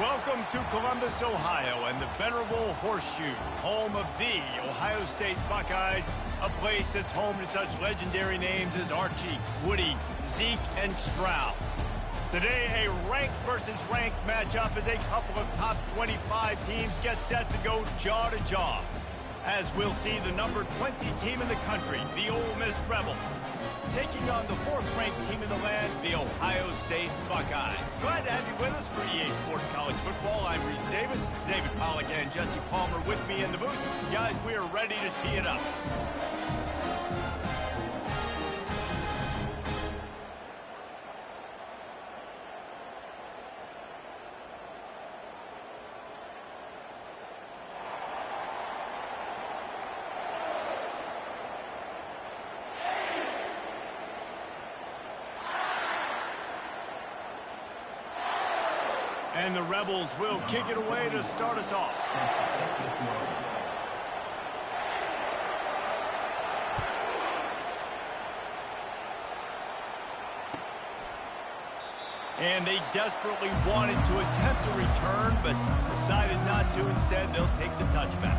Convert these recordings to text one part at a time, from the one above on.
Welcome to Columbus, Ohio, and the venerable Horseshoe, home of the Ohio State Buckeyes, a place that's home to such legendary names as Archie, Woody, Zeke, and Stroud. Today, a ranked versus ranked matchup as a couple of top 25 teams get set to go jaw to jaw, as we'll see the number 20 team in the country, the Ole Miss Rebels, taking on the fourth-ranked team in the land, the Ohio State Buckeyes. Glad to have you with us for EA Sports College Football. I'm Reese Davis, David Pollack and Jesse Palmer with me in the booth. Guys, we are ready to tee it up. And the Rebels will kick it away to start us off. And they desperately wanted to attempt a return, but decided not to. Instead, they'll take the touchback.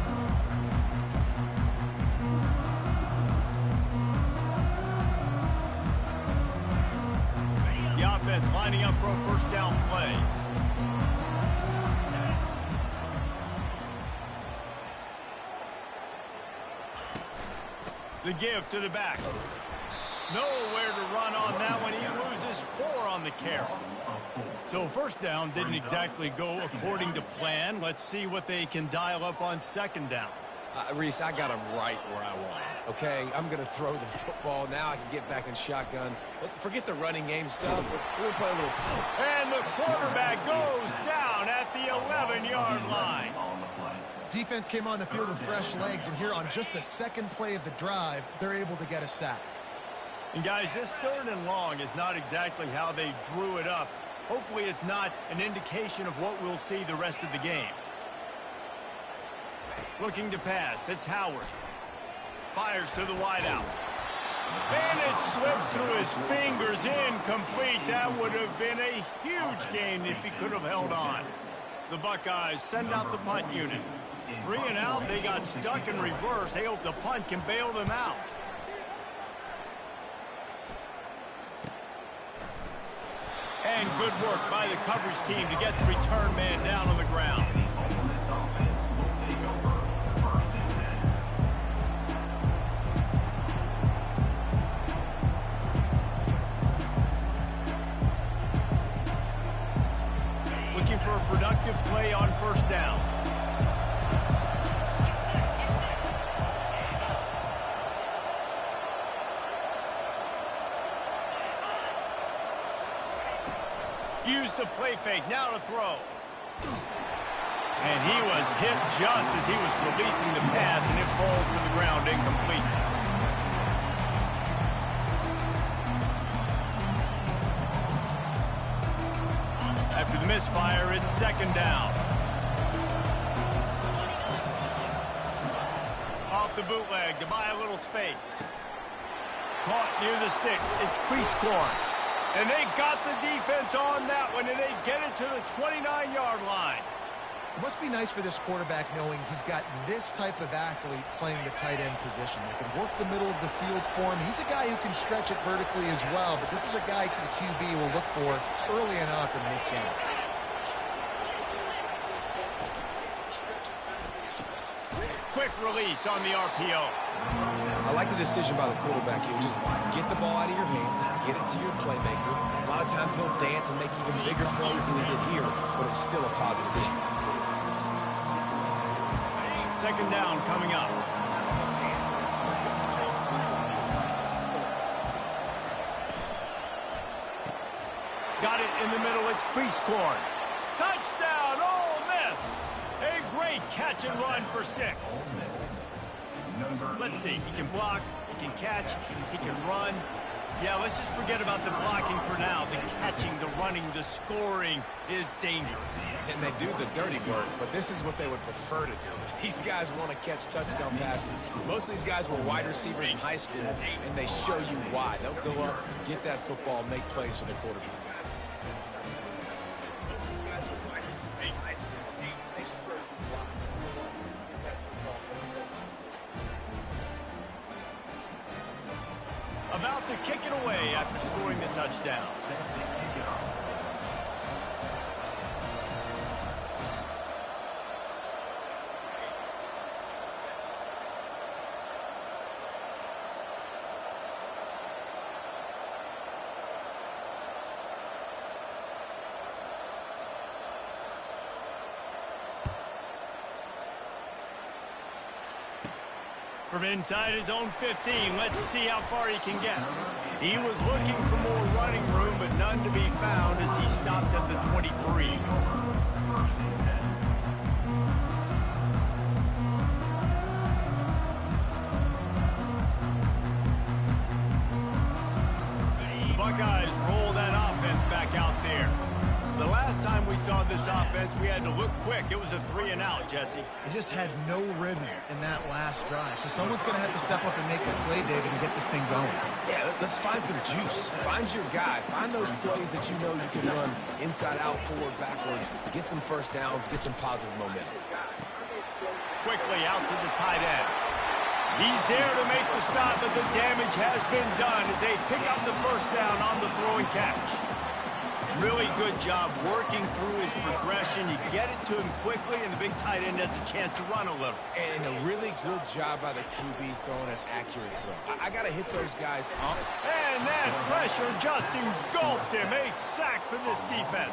The offense lining up for a first down play. The give to the back. Nowhere to run on that one. He loses 4 on the carry. So first down didn't exactly go according to plan. Let's see what they can dial up on second down. Reese, I got him right where I want him. Okay, I'm going to throw the football. Now I can get back in shotgun. Let's forget the running game stuff. We're going to play a little. And the quarterback goes down at the 11-yard line. Defense came on the field with fresh legs, and here on just the second play of the drive, they're able to get a sack. And guys, this 3rd and long is not exactly how they drew it up. Hopefully it's not an indication of what we'll see the rest of the game. Looking to pass, it's Howard. Fires to the wideout. And it slips through his fingers, incomplete. That would have been a huge gain if he could have held on. The Buckeyes send out the punt unit. 3 and out, they got stuck in reverse. They hope the punt can bail them out. And good work by the coverage team to get the return man down on the ground. Looking for a productive play on first down. Use the play fake, now to throw. And he was hit just as he was releasing the pass, and it falls to the ground incomplete. After the misfire, it's second down. Off the bootleg to buy a little space. Caught near the sticks. It's Cleescorn. And they got the defense on that one, and they get it to the 29-yard line. It must be nice for this quarterback knowing he's got this type of athlete playing the tight end position. They can work the middle of the field for him. He's a guy who can stretch it vertically as well, but this is a guy the QB will look for early and often in this game. Quick release on the RPO. I like the decision by the quarterback here. Just get the ball out of your hands, get it to your playmaker. A lot of times he'll dance and make even bigger plays than he did here, but it was still a positive. Second down coming up. Got it in the middle. It's Cleescorn. Touchdown, Ole Miss. A great catch and run for 6. Let's see. He can block, he can catch, he can run. Yeah, let's just forget about the blocking for now. The catching, the running, the scoring is dangerous. And they do the dirty work, but this is what they would prefer to do. These guys want to catch touchdown passes. Most of these guys were wide receivers in high school, and they show you why. They'll go up, get that football, make plays for the quarterback. About to kick it away after scoring the touchdown. From inside his own 15, let's see how far he can get. He was looking for more running room, but none to be found as he stopped at the 23. The Buckeyes roll that offense back out there. The last time we saw this offense, we had to look quick. It was a 3-and-out, Jesse. They just had no rhythm in that last drive. So someone's going to have to step up and make a play, David, and get this thing going. Yeah, let's find some juice. Find your guy. Find those plays that you know you can run inside out, forward, backwards. Get some first downs. Get some positive momentum. Quickly out to the tight end. He's there to make the stop, but the damage has been done as they pick up the first down on the throw and catch. Really good job working through his progression. You get it to him quickly, and the big tight end has a chance to run a little. And a really good job by the QB throwing an accurate throw. I got to hit those guys up. And that pressure just engulfed him. A sack for this defense.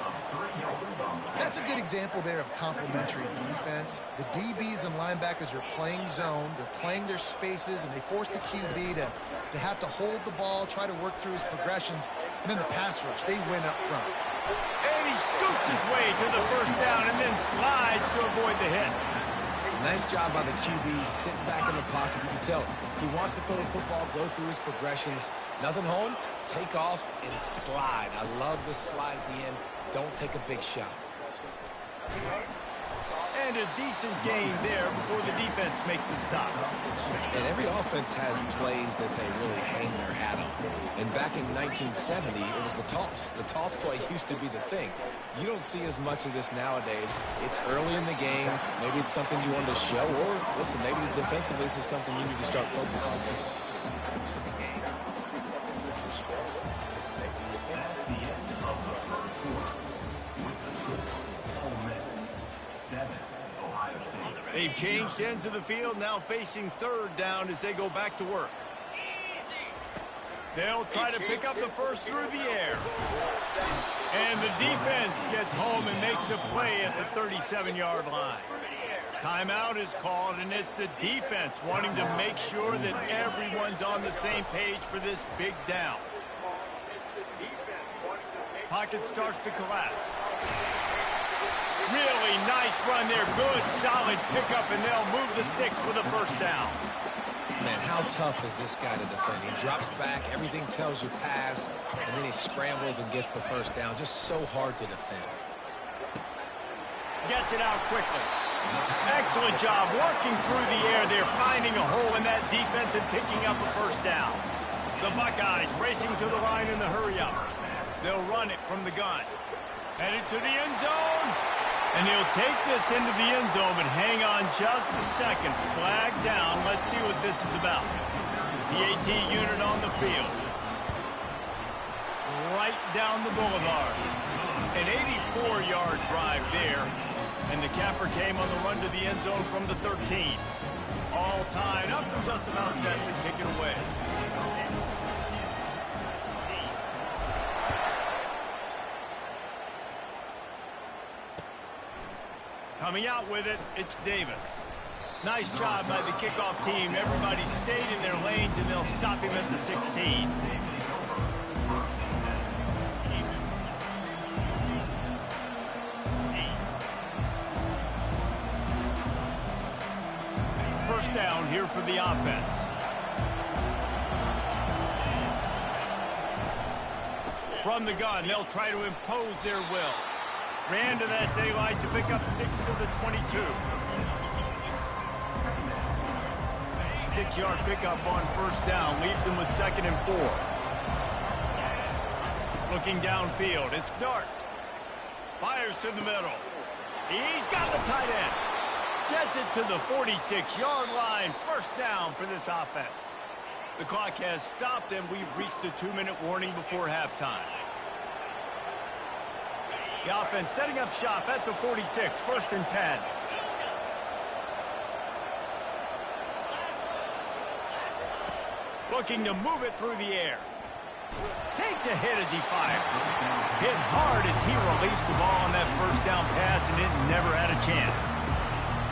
That's a good example there of complementary defense. The DBs and linebackers are playing zone. They're playing their spaces, and they force the QB to have to hold the ball, try to work through his progressions, and then the pass rush, they win up front. And he scoots his way to the first down and then slides to avoid the hit. Nice job by the QB, sitting back in the pocket. You can tell he wants to throw the football, go through his progressions. Nothing home, take off and slide. I love the slide at the end. Don't take a big shot. And a decent gain there before the defense makes the stop. And every offense has plays that they really hang their hat on. And back in 1970, it was the toss. The toss play used to be the thing. You don't see as much of this nowadays. It's early in the game. Maybe it's something you wanted to show. Or, listen, maybe defensively this is something you need to start focusing on. They've changed ends of the field, now facing third down as they go back to work. They'll try to pick up the first through the air. And the defense gets home and makes a play at the 37-yard line. Timeout is called, and it's the defense wanting to make sure that everyone's on the same page for this big down. Pocket starts to collapse. Really nice run there. Good, solid pickup, and they'll move the sticks for the first down. Man, how tough is this guy to defend? He drops back, everything tells you pass, and then he scrambles and gets the first down. Just so hard to defend. Gets it out quickly. Excellent job working through the air there, finding a hole in that defense and picking up a first down. The Buckeyes racing to the line in the hurry-up. They'll run it from the gun. Headed to the end zone. And he'll take this into the end zone, but hang on just a second. Flag down. Let's see what this is about. The AT unit on the field. Right down the boulevard. An 84-yard drive there. And the capper came on the run to the end zone from the 13. All tied up, just about set to kick it away. Coming out with it, it's Davis. Nice job by the kickoff team. Everybody stayed in their lanes, and they'll stop him at the 16. First down here for the offense. From the gun, they'll try to impose their will. Ran to that daylight to pick up 6 to the 22. 6-yard pickup on first down. Leaves them with 2nd and 4. Looking downfield. It's Dart. Fires to the middle. He's got the tight end. Gets it to the 46-yard line. First down for this offense. The clock has stopped, and we've reached the 2-minute warning before halftime. The offense setting up shop at the 46, 1st and 10. Looking to move it through the air. Takes a hit as he fired. Hit hard as he released the ball on that first down pass, and it never had a chance.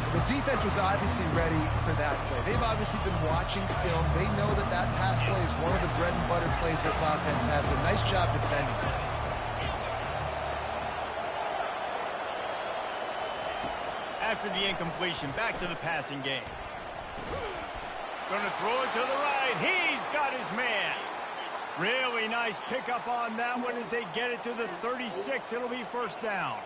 The defense was obviously ready for that play. They've obviously been watching film. They know that that pass play is one of the bread and butter plays this offense has, so nice job defending. After the incompletion, back to the passing game. Going to throw it to the right. He's got his man. Really nice pickup on that one as they get it to the 36. It'll be 1st down.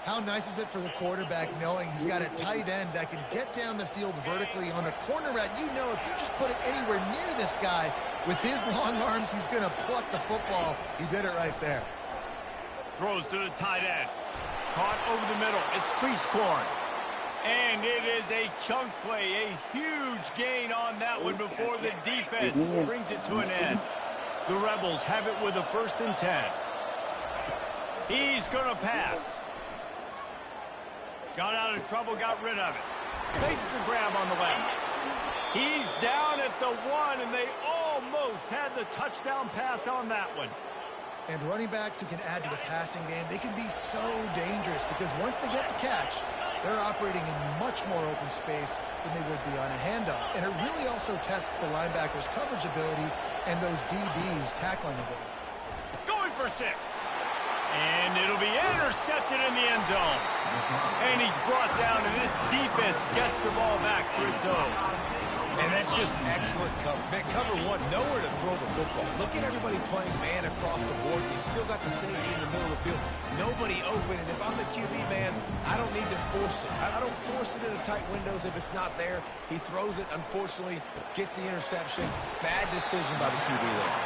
How nice is it for the quarterback knowing he's got a tight end that can get down the field vertically on a corner route? You know, if you just put it anywhere near this guy with his long arms, he's going to pluck the football. He did it right there. Throws to the tight end. Caught over the middle. It's Cleese-Corn. And it is a chunk play, a huge gain on that one before the defense brings it to an end. The Rebels have it with a 1st and 10. He's going to pass. Got out of trouble, got rid of it. Makes the grab on the left. He's down at the 1, and they almost had the touchdown pass on that one. And running backs who can add to the passing game, they can be so dangerous because once they get the catch, they're operating in much more open space than they would be on a handoff. And it really also tests the linebacker's coverage ability and those DBs' tackling ability. Going for 6. And it'll be intercepted in the end zone. And he's brought down, and this defense gets the ball back for its own. And that's just excellent cover. Man, cover 1, nowhere to throw the football. Look at everybody playing man across the board. You still got the safety in the middle of the field. Nobody open, and if I'm the QB, man, I don't need to force it. I don't force it into tight windows if it's not there. He throws it, unfortunately, gets the interception. Bad decision by the QB there.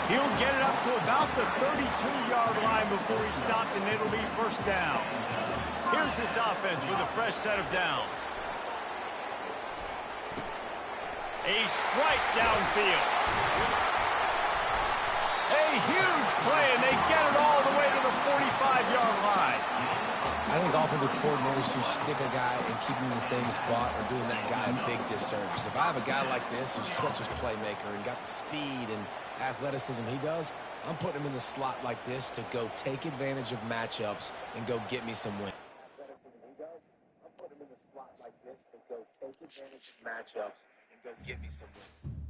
He'll get it up to about the 32-yard line before he stops, and it'll be 1st down. Here's this offense with a fresh set of downs. A strike downfield. A huge play, and they get it all the way to the 45-yard line. I think offensive coordinators who stick a guy and keep him in the same spot are doing that guy a big disservice. If I have a guy like this who's such a playmaker and got the speed and athleticism he does, I'm putting him in the slot like this to go take advantage of matchups and go get me some wins. I'm putting him in the slot like this to go take advantage of matchups and go get me some wins.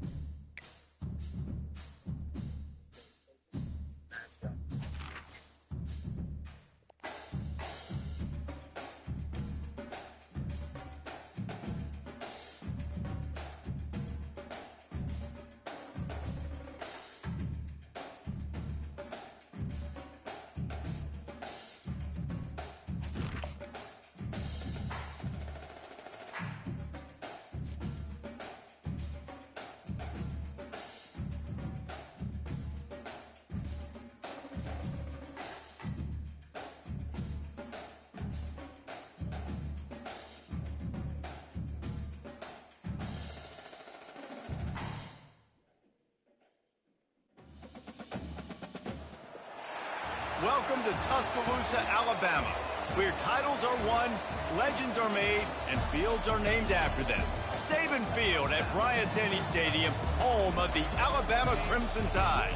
Welcome to Tuscaloosa, Alabama, where titles are won, legends are made, and fields are named after them. Saban Field at Bryant-Denny Stadium, home of the Alabama Crimson Tide.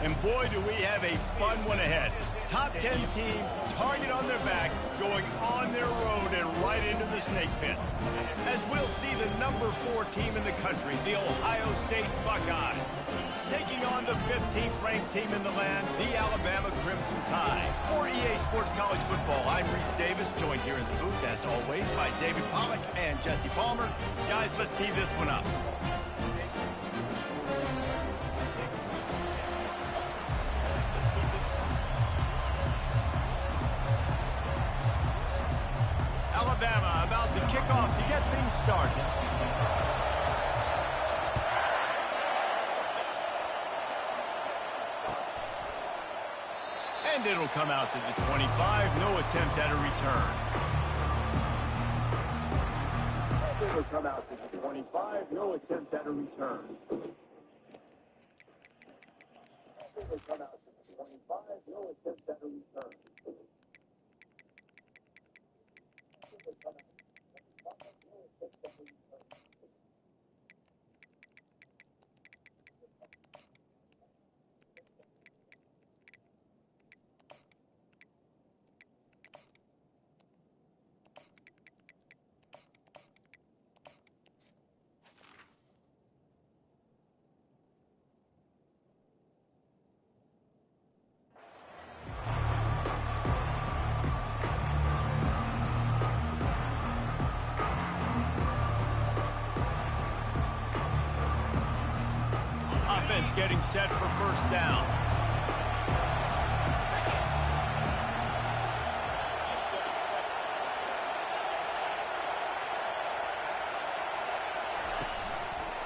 And boy, do we have a fun one ahead. Top 10 team, target on their back, going on their road and right into the snake pit. As we'll see the number 4 team in the country, the Ohio State Buckeyes, taking on the 15th ranked team in the land, the Alabama Crimson Tide. For EA Sports College Football, I'm Reese Davis, joined here in the booth, as always, by David Pollack and Jesse Palmer. Guys, let's tee this one up. Alabama about to kick off to get things started. And it'll come out to the 25. No attempt at a return. It'll come out to the 25. No attempt at a return. Offense getting set for first down.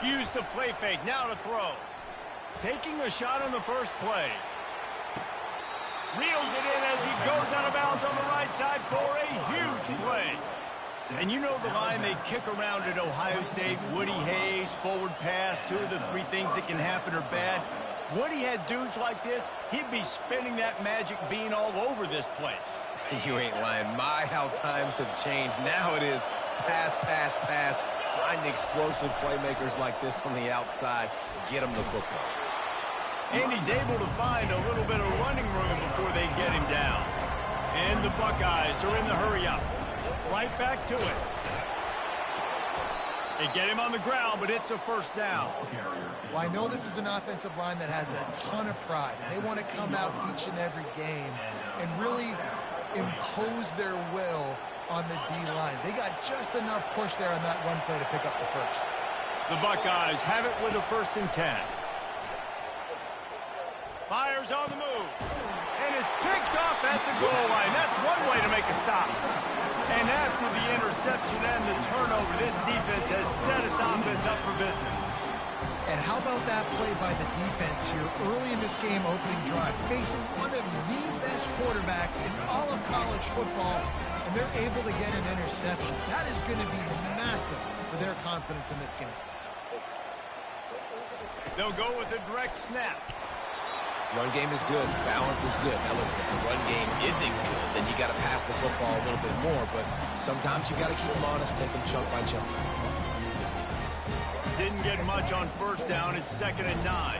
Use the play fake, now to throw. Taking a shot on the first play. Reels it in as he goes out of bounds on the right side for a huge play. And you know the line they kick around at Ohio State, Woody Hayes, forward pass, 2 of the 3 things that can happen are bad. Woody had dudes like this, he'd be spinning that magic bean all over this place. You ain't lying. My, how times have changed. Now it is pass, pass, pass. Find explosive playmakers like this on the outside. Get them the football. And he's able to find a little bit of running room before they get him down. And the Buckeyes are in the hurry-up. Right back to it. They get him on the ground, but it's a first down. Well, I know this is an offensive line that has a ton of pride. They want to come out each and every game and really impose their will on the D-line. They got just enough push there on that run play to pick up the first. The Buckeyes have it with a 1st and 10. Fires on the move. And it's picked off at the goal line. That's one way to make a stop. And after the interception and the turnover, this defense has set its offense up for business. And how about that play by the defense here early in this game opening drive, facing one of the best quarterbacks in all of college football, and they're able to get an interception. That is going to be massive for their confidence in this game. They'll go with a direct snap. Run game is good. Balance is good. Now listen, if the run game isn't good, then you got to pass the football a little bit more. But sometimes you got to keep them honest, take them chunk by chunk. Didn't get much on first down. It's 2nd and 9.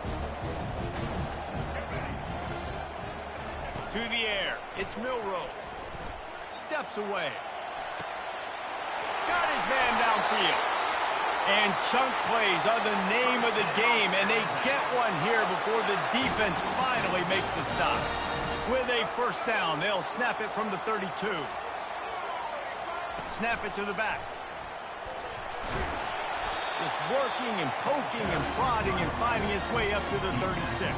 To the air. It's Milroe. Steps away. Got his man downfield. And chunk plays are the name of the game, and they get one here before the defense finally makes the stop. With a first down, they'll snap it from the 32. Snap it to the back. Just working and poking and prodding and finding his way up to the 36.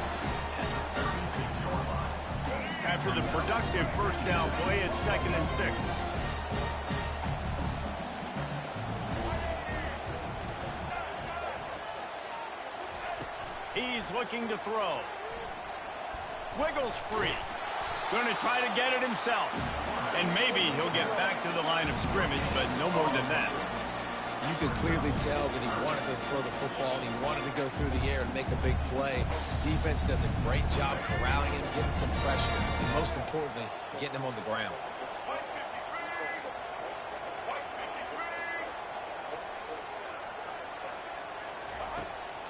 After the productive first down play, it's 2nd and 6. He's looking to throw. Wiggles free. Going to try to get it himself. And maybe he'll get back to the line of scrimmage, but no more than that. You could clearly tell that he wanted to throw the football and he wanted to go through the air and make a big play. Defense does a great job corralling him, getting some pressure, and most importantly, getting him on the ground.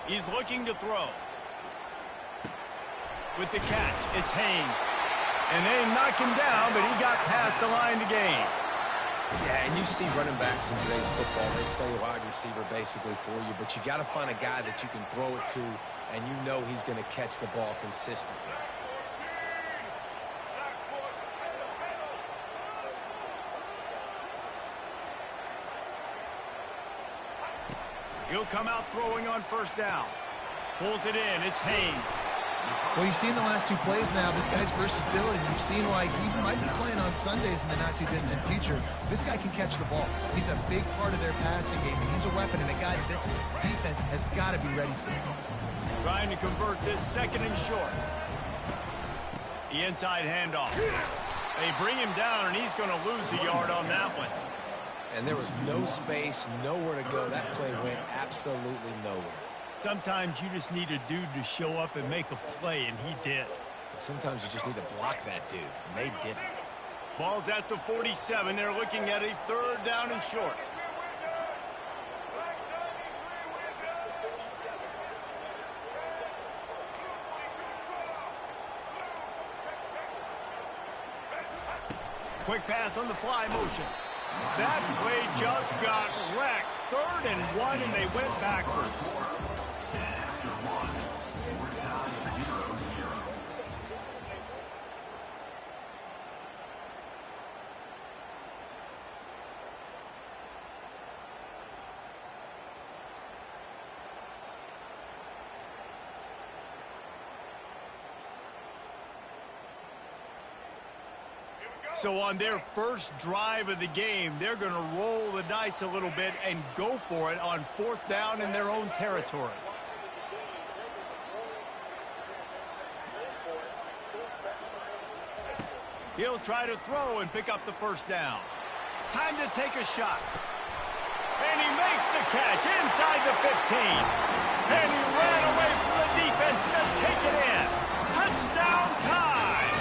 He's looking to throw. With the catch, it's Haynes. And they knock him down, but he got past the line to gain. Yeah, and you see running backs in today's football, they play wide receiver basically for you, but you got to find a guy that you can throw it to, and you know he's going to catch the ball consistently. He'll come out throwing on first down. Pulls it in. It's Haynes. Well, you've seen the last 2 plays now. This guy's versatility. You've seen why he might be playing on Sundays in the not-too-distant future. This guy can catch the ball. He's a big part of their passing game, and he's a weapon and a guy that this defense has got to be ready for. Trying to convert this 2nd and short. The inside handoff. They bring him down, and he's going to lose a yard on that one. And there was no space, nowhere to go. That play went absolutely nowhere. Sometimes you just need a dude to show up and make a play, and he did. Sometimes you just need to block that dude, and they didn't. Ball's at the 47. They're looking at a 3rd down and short. Quick pass on the fly motion. That play just got wrecked. 3rd and 1, and they went backwards. So on their first drive of the game, they're going to roll the dice a little bit and go for it on 4th down in their own territory. He'll try to throw and pick up the 1st down. Time to take a shot. And he makes the catch inside the 15. And he ran away from the defense to take it in. Touchdown time.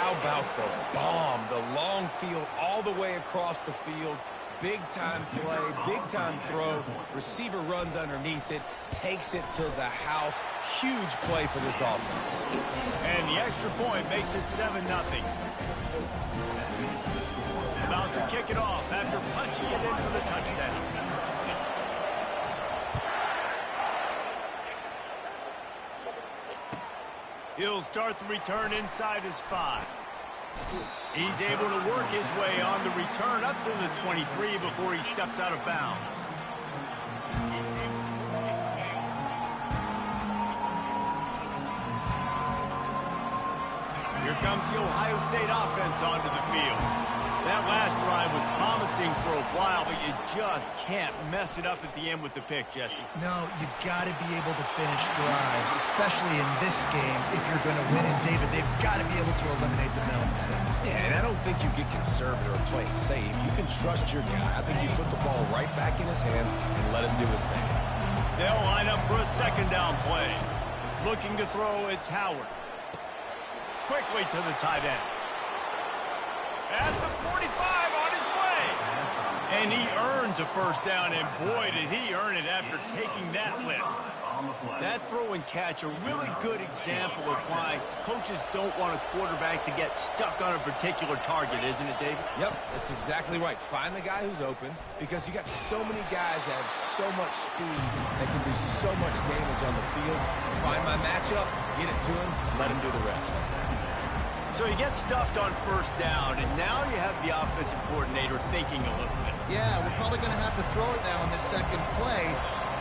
How about the bomb, the long field all the way across the field? Big-time play, big-time throw. Receiver runs underneath it, takes it to the house. Huge play for this offense. And the extra point makes it 7-0. About to kick it off after punching it in for the touchdown. He'll start the return inside his 5. He's able to work his way on the return up to the 23 before he steps out of bounds. Here comes the Ohio State offense onto the field. That last drive was promising for a while, but you just can't mess it up at the end with the pick, Jesse. No, you've got to be able to finish drives, especially in this game. If you're going to win in David, they've got to be able to eliminate the mental mistakes. Yeah, and I don't think you get conservative or play it safe. You can trust your guy. I think you put the ball right back in his hands and let him do his thing. They'll line up for a 2nd down play. Looking to throw, it's Howard. Quickly to the tight end. At the 45 on his way. And he earns a 1st down, and boy, did he earn it after taking that lift. That throw and catch, a really good example of why coaches don't want a quarterback to get stuck on a particular target, isn't it, David? Yep, that's exactly right. Find the guy who's open, because you got so many guys that have so much speed that can do so much damage on the field. Find my matchup, get it to him, let him do the rest. So he gets stuffed on 1st down, and now you have the offensive coordinator thinking a little bit. Yeah, we're probably going to have to throw it now in this 2nd play.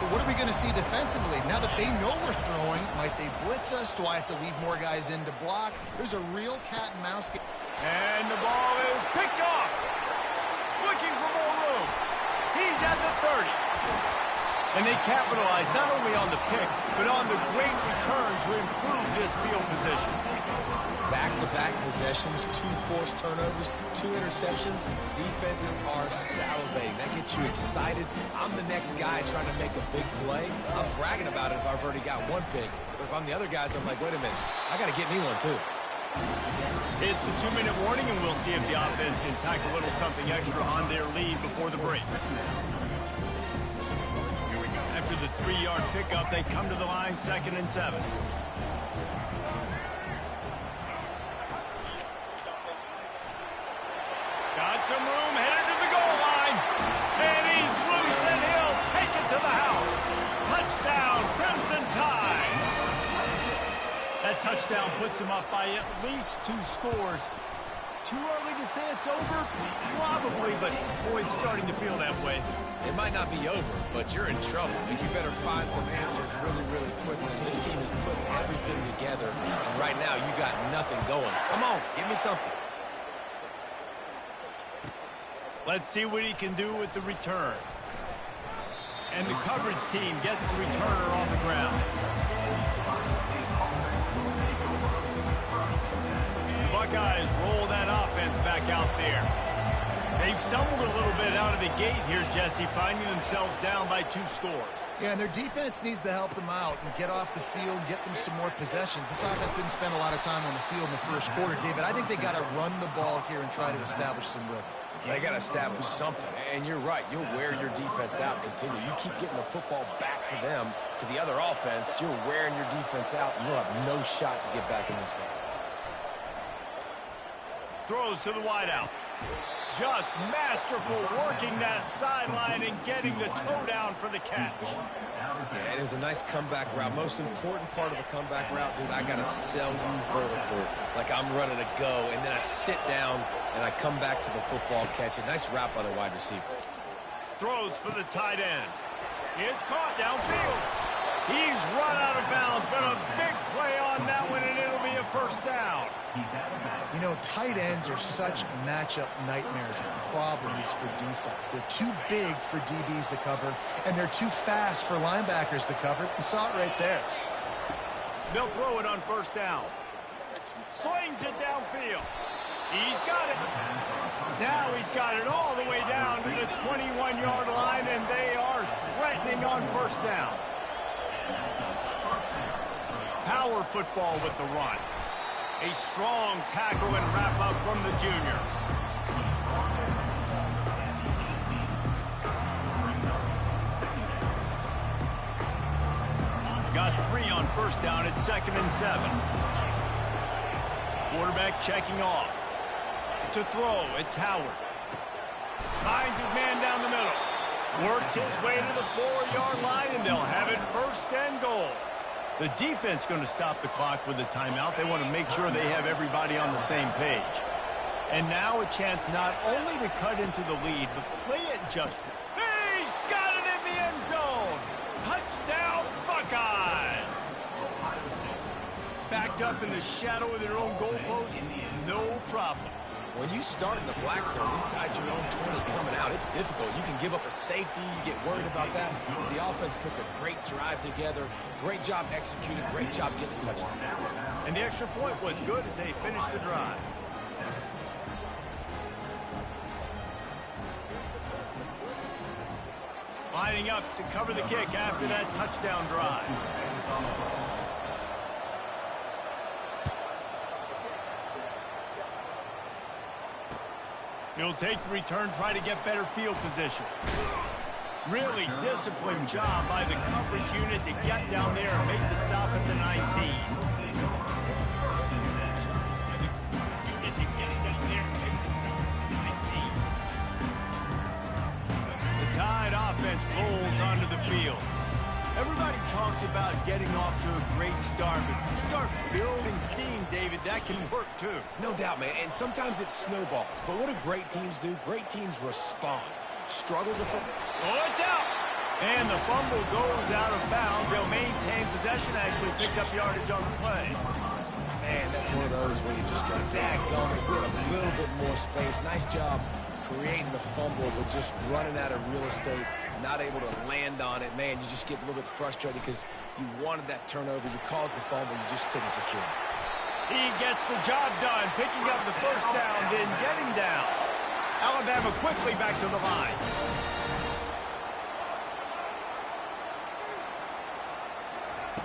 But what are we going to see defensively? Now that they know we're throwing, might they blitz us? Do I have to leave more guys in to block? There's a real cat and mouse game. And the ball is picked off. Looking for more room. He's at the 30. And they capitalize not only on the pick, but on the great return to improve this field position. Back-to-back possessions, 2 forced turnovers, 2 interceptions. Defenses are salivating. That gets you excited. I'm the next guy trying to make a big play. I'm bragging about it if I've already got 1 pick. But if I'm the other guys, I'm like, wait a minute, I got to get me one too. It's a 2-minute warning, and we'll see if the offense can tack a little something extra on their lead before the break. After the 3-yard pickup, they come to the line, 2nd and 7. Got some room, headed to the goal line. And he's loose, and he'll take it to the house. Touchdown, Crimson Tide. That touchdown puts them up by at least 2 scores. Too early to say it's over? Probably, but boy, it's starting to feel that way. It might not be over, but you're in trouble, and you better find some answers really, really quickly. This team is putting everything together, and right now you got nothing going. Come on, give me something. Let's see what he can do with the return. And the coverage team gets the returner on the ground. The Buckeyes roll that offense back out there. They've stumbled a little bit out of the gate here, Jesse, finding themselves down by 2 scores. Yeah, and their defense needs to help them out and get off the field, get them some more possessions. This offense didn't spend a lot of time on the field in the first quarter, David. I think they got to run the ball here and try to establish some rhythm. They got to establish something, and you're right. You'll wear your defense out, continue. You keep getting the football back to them, to the other offense, you're wearing your defense out, and you'll have no shot to get back in this game. Throws to the wideout. Just masterful working that sideline and getting the toe down for the catch. Yeah, it was a nice comeback route. Most important part of the comeback route, dude, I got to sell you vertical like I'm running to go, and then I sit down and I come back to the football catch. A nice route by the wide receiver. Throws for the tight end. It's caught downfield. He's run out of bounds, but a big play on that one, and it'll be a first down. You know, tight ends are such matchup nightmares and problems for defense. They're too big for DBs to cover, and they're too fast for linebackers to cover. You saw it right there. They'll throw it on first down. Slings it downfield. He's got it. Now he's got it all the way down to the 21-yard line, and they are threatening on first down. Power football with the run. A strong tackle and wrap-up from the junior. Got 3 on first down at 2nd and 7. Quarterback checking off. To throw, it's Howard. Finds his man down the middle. Works his way to the 4-yard line, and they'll have it 1st and goal. The defense going to stop the clock with a timeout. They want to make sure they have everybody on the same page. And now a chance not only to cut into the lead, but play it just. He's got it in the end zone. Touchdown, Buckeyes. Backed up in the shadow of their own goalpost, no problem. When you start in the black zone inside your own 20 coming out, it's difficult. You can give up a safety. You get worried about that. The offense puts a great drive together. Great job executing. Great job getting a touchdown. And the extra point was good as they finished the drive. Lining up to cover the kick after that touchdown drive. He'll take the return, try to get better field position. Really disciplined job by the coverage unit to get down there and make the stop at the 19. The Tide offense rolls onto the field. Everybody talks about getting off to a great start, but if you start building steam, David, that can work too. No doubt, man, and sometimes it snowballs. But what do great teams do? Great teams respond. Struggle to fumble. Oh, it's out! And the fumble goes out of bounds. They'll maintain possession, actually picked up yardage on the play. Man, that's one of those where you just go, daggone, if we had a little bit more space. Nice job creating the fumble, but just running out of real estate, not able to land on it. Man, you just get a little bit frustrated because you wanted that turnover. You caused the fumble. You just couldn't secure it. He gets the job done, picking up the first down, then getting down. Alabama quickly back to the line.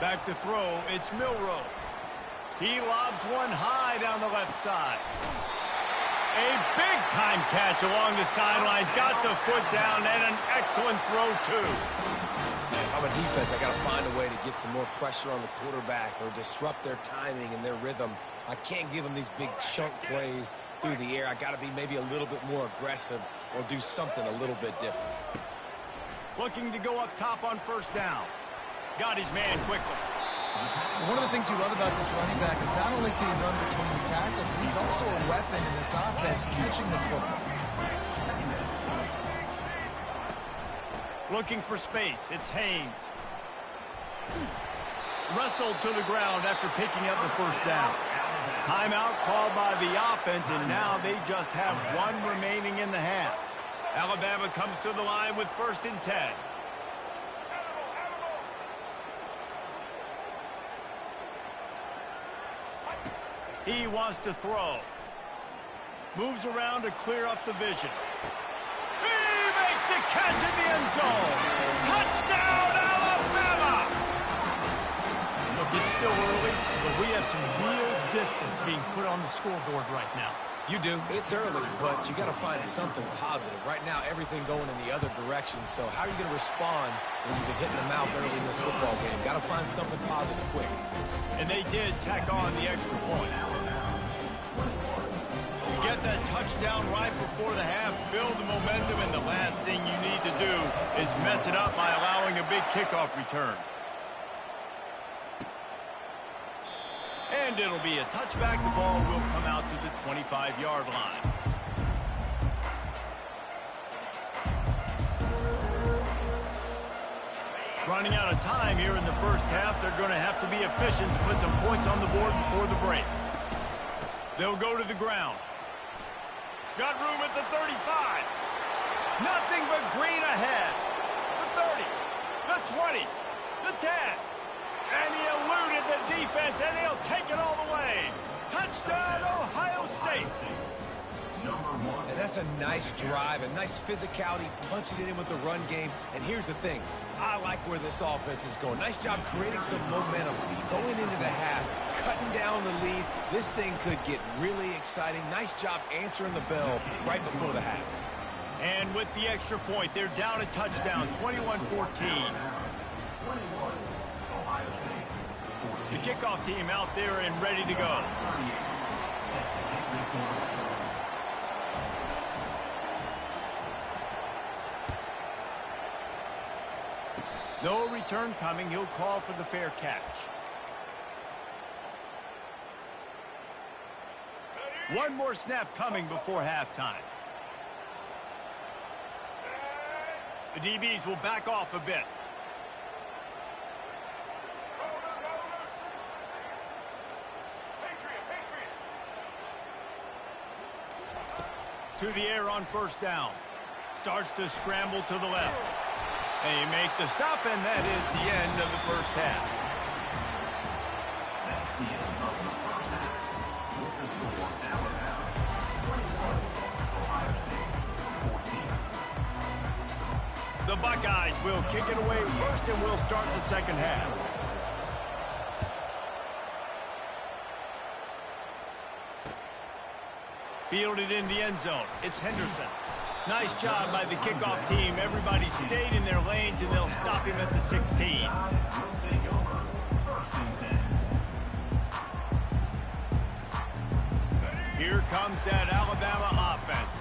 Back to throw, it's Milroe. He lobs one high down the left side. A big-time catch along the sidelines. Got the foot down, and an excellent throw, too. If I'm a defense, I got to find a way to get some more pressure on the quarterback or disrupt their timing and their rhythm. I can't give them these big chunk plays through the air. I got to be maybe a little bit more aggressive or do something a little bit different. Looking to go up top on first down. Got his man quickly. One of the things you love about this running back is not only can he run between the tackles, but he's also a weapon in this offense, catching the football. Looking for space, it's Haynes. Wrestled to the ground after picking up the first down. Timeout called by the offense, and now they just have one remaining in the half. Alabama comes to the line with 1st and 10. He wants to throw. Moves around to clear up the vision. He makes the catch in the end zone. Touchdown, Alabama! Look, it's still early, but we have some real distance being put on the scoreboard right now. You do. It's early, but you got to find something positive. Right now, everything going in the other direction. So how are you going to respond when you've been hitting the mouth early in this football game? Got to find something positive quick. And they did tack on the extra point. You get that touchdown right before the half, build the momentum, and the last thing you need to do is mess it up by allowing a big kickoff return. And it'll be a touchback. The ball will come out to the 25-yard line. Running out of time here in the first half. They're going to have to be efficient to put some points on the board before the break. They'll go to the ground. Got room at the 35. Nothing but green ahead. The 30, the 20, the 10. And he eluded the defense, and he'll take it all the way. Touchdown, Ohio State. And that's a nice drive, a nice physicality, punching it in with the run game. And here's the thing. I like where this offense is going. Nice job creating some momentum, going into the half, cutting down the lead. This thing could get really exciting. Nice job answering the bell right before the half. And with the extra point, they're down a touchdown, 21-14. The kickoff team out there and ready to go. No return coming. He'll call for the fair catch. One more snap coming before halftime. The DBs will back off a bit. To the air on first down. Starts to scramble to the left. They make the stop, and that is the end of the first half. The Buckeyes will kick it away first, and we'll start the second half. Fielded in the end zone. It's Henderson. Nice job by the kickoff team. Everybody stayed in their lanes, and they'll stop him at the 16. Here comes that Alabama offense.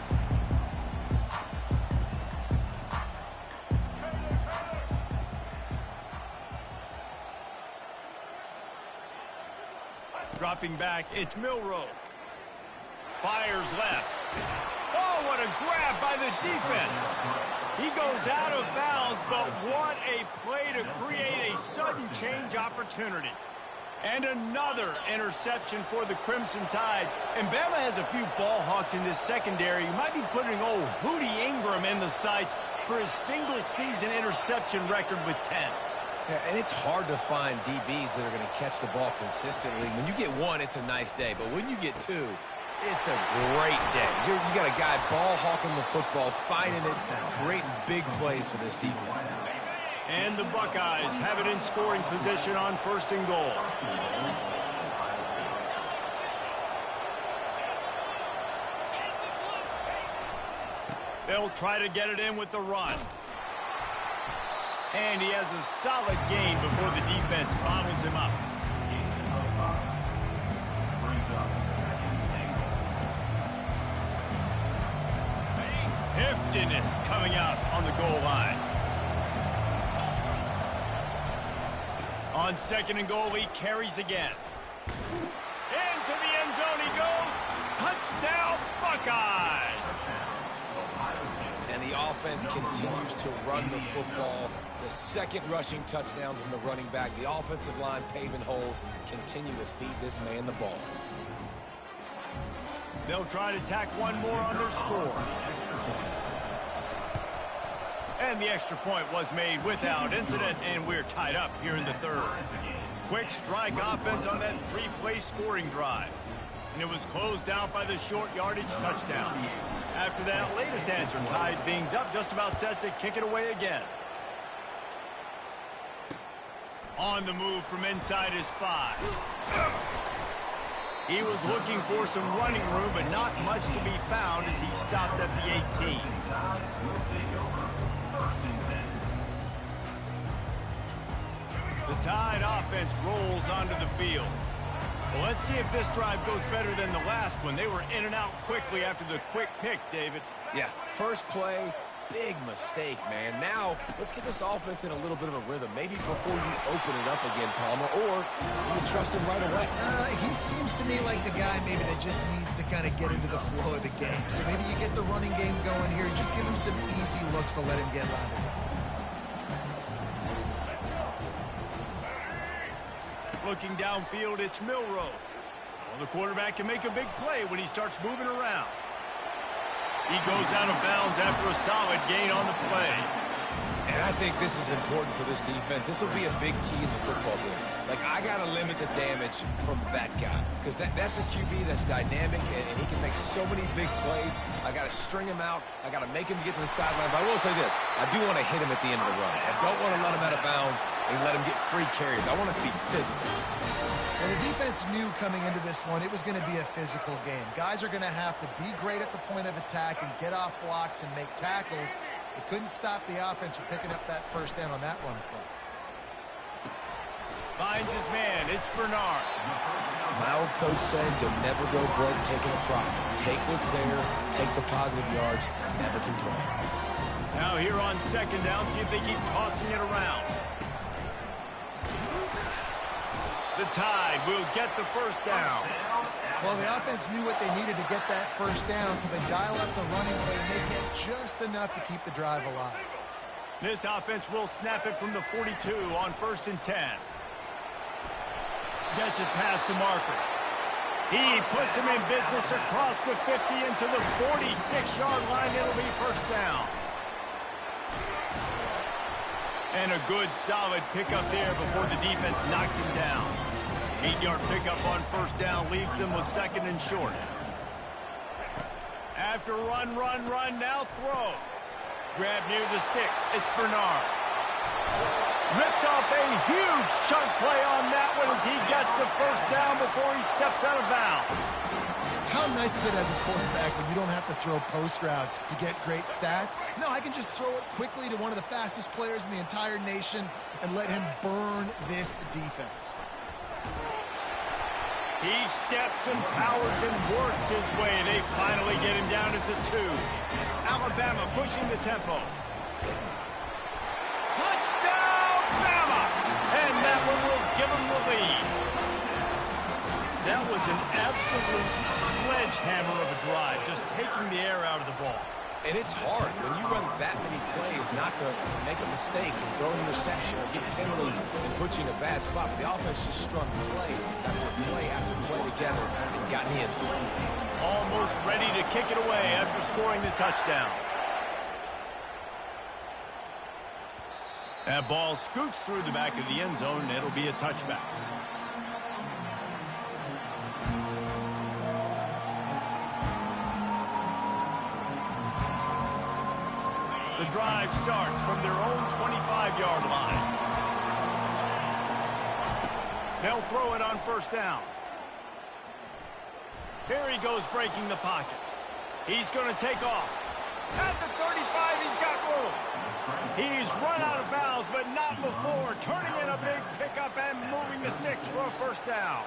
Dropping back, it's Milroe. Fires left. Oh, what a grab by the defense. He goes out of bounds, but what a play to create a sudden change opportunity. And another interception for the Crimson Tide. And Bama has a few ball hawks in this secondary. You might be putting old Hootie Ingram in the sights for his single-season interception record with 10. Yeah, and it's hard to find DBs that are going to catch the ball consistently. When you get one, it's a nice day. But when you get two, it's a great day. You got a guy ball hawking the football, finding it, creating big plays for this defense. And the Buckeyes have it in scoring position on first and goal. They'll try to get it in with the run. And he has a solid gain before the defense bottles him up. Heftiness coming out on the goal line. On second and goal, he carries again. Into the end zone he goes. Touchdown, Buckeyes! And the offense continues to run the football. The second rushing touchdown from the running back. The offensive line paving holes. Continue to feed this man the ball. They'll try to tack one more on their score. And the extra point was made without incident, and we're tied up here in the third. Quick strike offense on that three-play scoring drive. And it was closed out by the short yardage touchdown. After that latest answer, tied things up, just about set to kick it away again. On the move from inside his 5. He was looking for some running room, but not much to be found as he stopped at the 18. The Tide offense rolls onto the field. Well, let's see if this drive goes better than the last one. They were in and out quickly after the quick pick, David. Yeah, first play, big mistake, man. Now, let's get this offense in a little bit of a rhythm. Maybe before you open it up again, Palmer, or do you trust him right away? He seems to me like the guy maybe that just needs to kind of get into the flow of the game. So maybe you get the running game going here. Just give him some easy looks to let him get louder. Looking downfield, it's Milroe. Well, the quarterback can make a big play when he starts moving around. He goes out of bounds after a solid gain on the play. And I think this is important for this defense. This will be a big key in the football game. Like, I got to limit the damage from that guy. Because that's a QB that's dynamic, and he can make so many big plays. I got to string him out. I got to make him get to the sideline. But I will say this. I do want to hit him at the end of the runs. I don't want to let him out of bounds and let him get free carries. I want it to be physical. Well, the defense knew coming into this one it was going to be a physical game. Guys are going to have to be great at the point of attack and get off blocks and make tackles. They couldn't stop the offense from picking up that first down on that run play. Finds his man. It's Bernard. My old coach said you'll never go broke taking a profit. Take what's there, take the positive yards, never complain. Now here on second down, see if they keep tossing it around. The Tide will get the first down. Well, the offense knew what they needed to get that first down, so they dial up the running play and they get just enough to keep the drive alive. This offense will snap it from the 42 on 1st and 10. Gets it past the marker. He puts him in business across the 50 into the 46-yard line. It'll be first down. And a good, solid pickup there before the defense knocks him down. 8-yard pickup on first down leaves them with 2nd and short. After run, now throw. Grab near the sticks. It's Bernard. Ripped off a huge chunk play on that one as he gets the first down before he steps out of bounds. How nice is it as a quarterback when you don't have to throw post routes to get great stats? No, I can just throw it quickly to one of the fastest players in the entire nation and let him burn this defense. He steps and powers and works his way. They finally get him down at the 2. Alabama pushing the tempo. Touchdown, Bama! And that one will give them the lead. That was an absolute sledgehammer of a drive, just taking the air out of the ball. And it's hard when you run that many plays not to make a mistake and throw an interception or get penalties and put you in a bad spot. But the offense just strung play after play after play together and got in the end zone. Almost ready to kick it away after scoring the touchdown. That ball scoots through the back of the end zone, and it'll be a touchback. The drive starts from their own 25-yard line. They'll throw it on first down. Here he goes breaking the pocket. He's going to take off. At the 35, he's got room. He's run out of bounds, but not before turning in a big pickup and moving the sticks for a first down.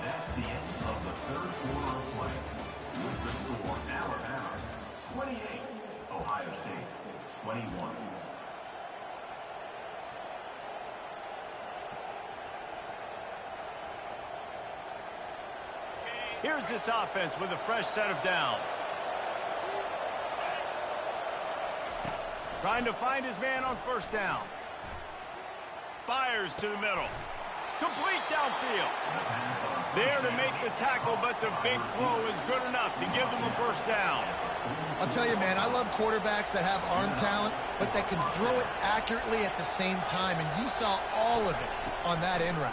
That's the end of the third quarter of play. With the score, Alabama 28, Ohio State 21. Here's this offense with a fresh set of downs. Trying to find his man on first down. Fires to the middle. Complete downfield. There to make the tackle, but the big throw is good enough to give them a first down. I'll tell you, man, I love quarterbacks that have arm talent, but that can throw it accurately at the same time, and you saw all of it on that in route.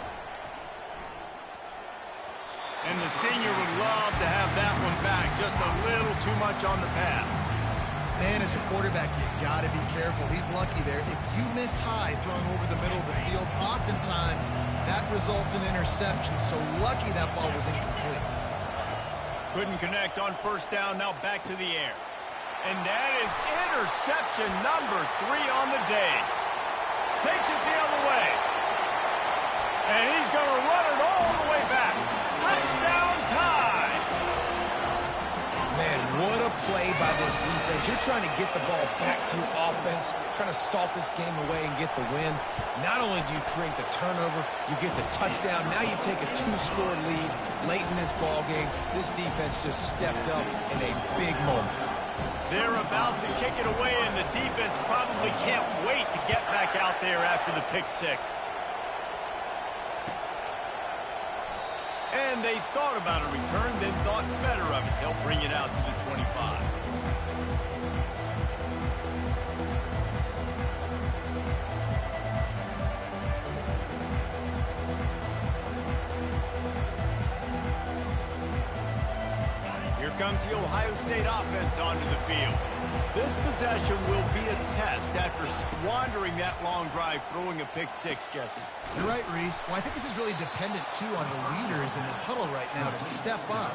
And the senior would love to have that one back, just a little too much on the pass. Man, as a quarterback, you got to be careful. He's lucky there. If you miss high throwing over the middle of the field, oftentimes that results in interception. So lucky that ball was incomplete. Couldn't connect on first down, now back to the air. And that is interception number 3 on the day. Takes it the other way. And he's going to run it all the way back. Touchdown time! Man, what a play by this defense. You're trying to get the ball back to your offense, trying to salt this game away and get the win. Not only do you create the turnover, you get the touchdown. Now you take a 2-score lead late in this ball game. This defense just stepped up in a big moment. They're about to kick it away, and the defense probably can't wait to get back out there after the pick six. And they thought about a return, then thought better of it. They'll bring it out to the 25. Here comes the Ohio State offense onto the field. This possession will be a test after squandering that long drive, throwing a pick six, Jesse. You're right, Reese. Well, I think this is really dependent, too, on the leaders in this huddle right now to step up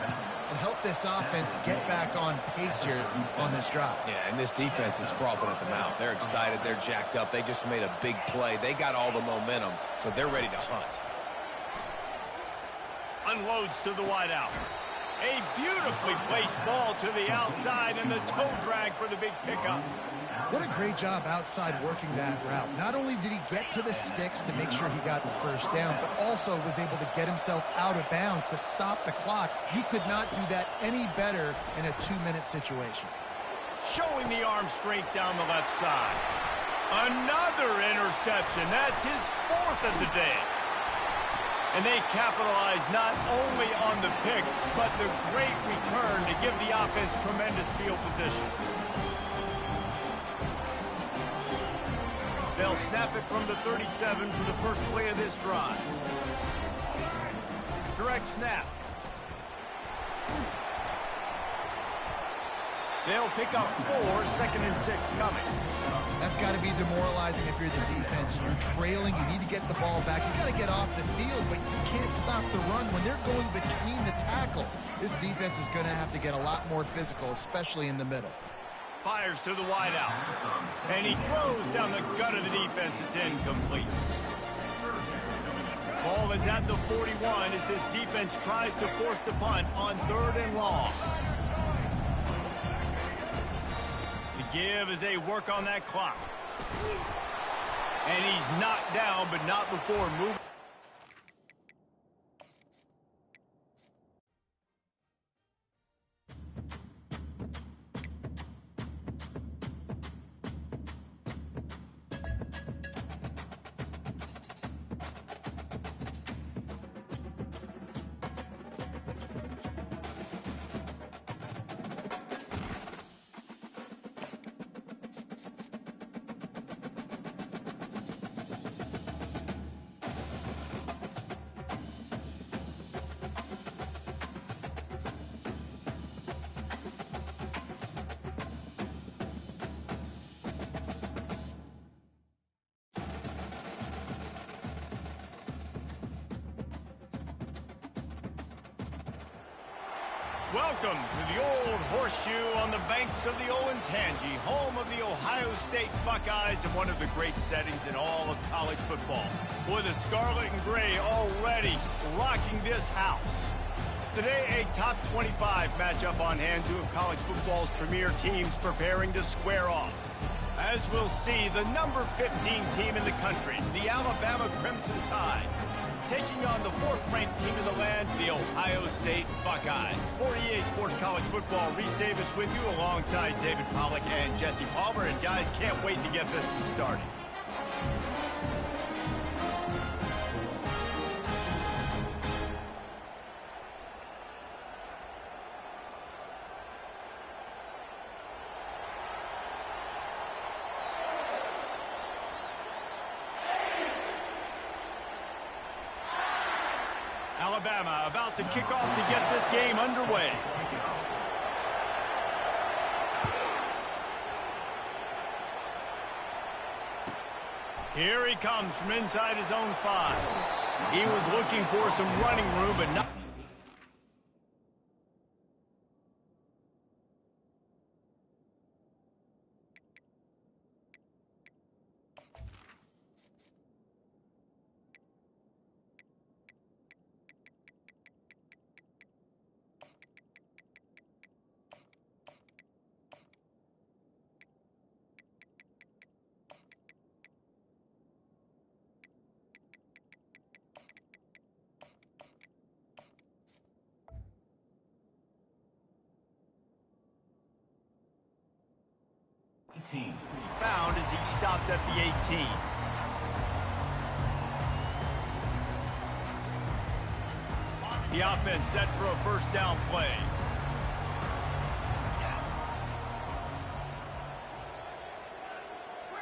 and help this offense get back on pace here on this drive. Yeah, and this defense is frothing at the mouth. They're excited. They're jacked up. They just made a big play. They got all the momentum, so they're ready to hunt. Unloads to the wideout. A beautifully placed ball to the outside, and the toe drag for the big pickup. What a great job outside working that route. Not only did he get to the sticks to make sure he got the first down, but also was able to get himself out of bounds to stop the clock. You could not do that any better in a 2-minute situation. Showing the arm strength down the left side. Another interception. That's his 4th of the day. And they capitalize not only on the pick, but the great return to give the offense tremendous field position. They'll snap it from the 37 for the first play of this drive. Direct snap. They'll pick up 4, 2nd and 6 coming. That's got to be demoralizing if you're the defense. You're trailing. You need to get the ball back. You got to get off the field, but you can't stop the run when they're going between the tackles. This defense is going to have to get a lot more physical, especially in the middle. Fires to the wideout. And he throws down the gut of the defense. It's incomplete. Ball is at the 41 as this defense tries to force the punt on 3rd and long. Give as they work on that clock. And he's knocked down, but not before moving. Welcome to the Old Horseshoe on the banks of the Olentangy, home of the Ohio State Buckeyes and one of the great settings in all of college football. Boy, the Scarlet and Gray already rocking this house. Today, a top 25 matchup on hand, 2 of college football's premier teams preparing to square off. As we'll see, the number 15 team in the country, the Alabama Crimson Tide, taking on the 4th-ranked team in the land, the Ohio State Buckeyes. For EA Sports College Football, Reese Davis with you alongside David Pollack and Jesse Palmer. And guys, can't wait to get this one started. Alabama about to kick off to get this game underway. Here he comes from inside his own 5. He was looking for some running room, but not. Found as he stopped at the 18. The offense set for a first down play.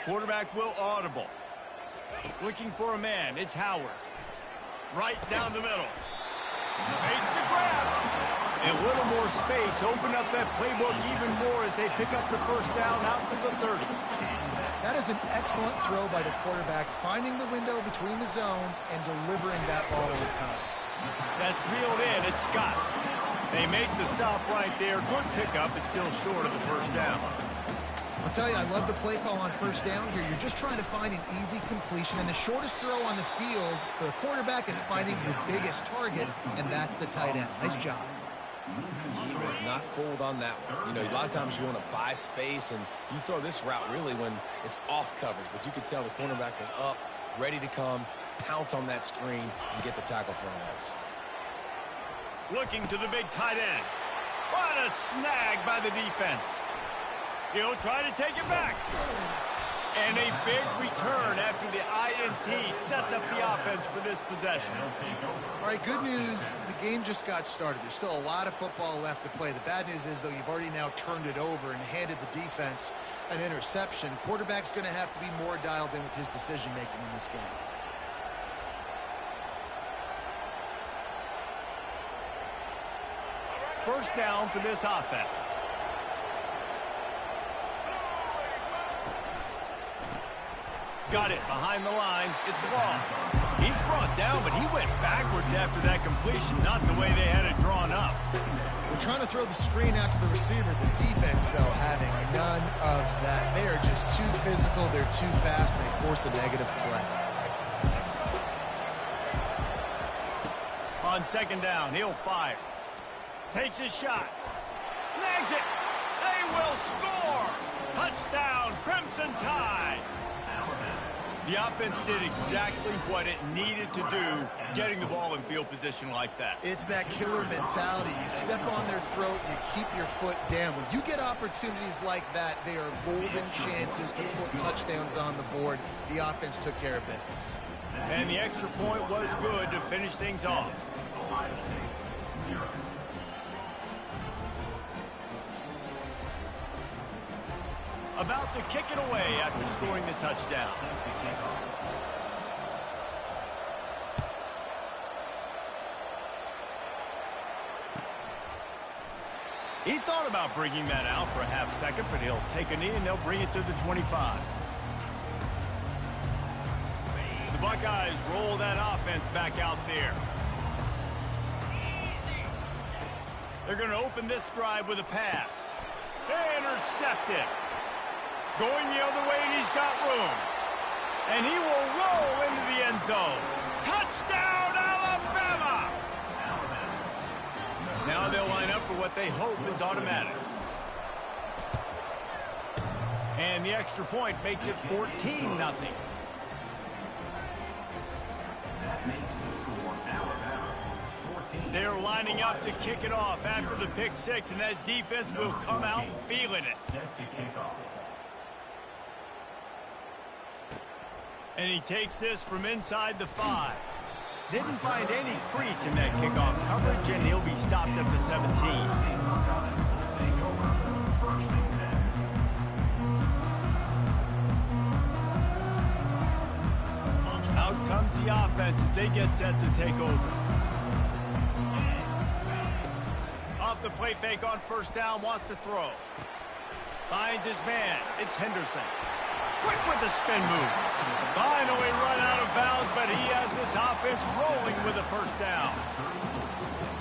Quarterback will audible. Looking for a man. It's Howard. Right down the middle. Makes the grab. A little more space. Open up that playbook even more as they pick up the first down out to the 30. That is an excellent throw by the quarterback, finding the window between the zones and delivering that ball on time. That's reeled in. It's Scott. They make the stop right there. Good pickup. It's still short of the first down. I'll tell you, I love the play call on first down here. You're just trying to find an easy completion, and the shortest throw on the field for the quarterback is finding your biggest target, and that's the tight end. Nice job. He was not fooled on that one. You know, a lot of times you want to buy space, and you throw this route really when it's off coverage. But you could tell the cornerback was up, ready to come, pounce on that screen, and get the tackle for a loss. Looking to the big tight end. What a snag by the defense. He'll try to take it back. And a big return after the INT sets up the offense for this possession. All right, good news. The game just got started. There's still a lot of football left to play. The bad news is, though, you've already now turned it over and handed the defense an interception. Quarterback's going to have to be more dialed in with his decision-making in this game. First down for this offense. Got it behind the line. It's ball. He's brought down, but he went backwards after that completion, not the way they had it drawn up. We're trying to throw the screen out to the receiver. The defense, though, having none of that. They are just too physical. They're too fast. And they force the negative play. On second down, he'll fire. Takes his shot. Snags it. They will score. Touchdown, Crimson Tide. The offense did exactly what it needed to do, getting the ball in field position like that. It's that killer mentality. You step on their throat, you keep your foot down. When you get opportunities like that, they are golden chances to put touchdowns on the board. The offense took care of business. And the extra point was good to finish things off. About to kick it away after scoring the touchdown. He thought about bringing that out for a half second, but he'll take a knee and they'll bring it to the 25. The Buckeyes roll that offense back out there. They're going to open this drive with a pass. Intercepted. Going the other way, and he's got room. And he will roll into the end zone. Touchdown, Alabama! Now they'll line up for what they hope is automatic. And the extra point makes it 14-0. They're lining up to kick it off after the pick six, and that defense will come out feeling it. And he takes this from inside the 5. Didn't find any crease in that kickoff coverage, and he'll be stopped at the 17. Out comes the offense as they get set to take over. off the play fake on first down, wants to throw. Finds his man. It's Henderson. Quick with the spin move. Finally run out of bounds, but he has this offense rolling with a first down.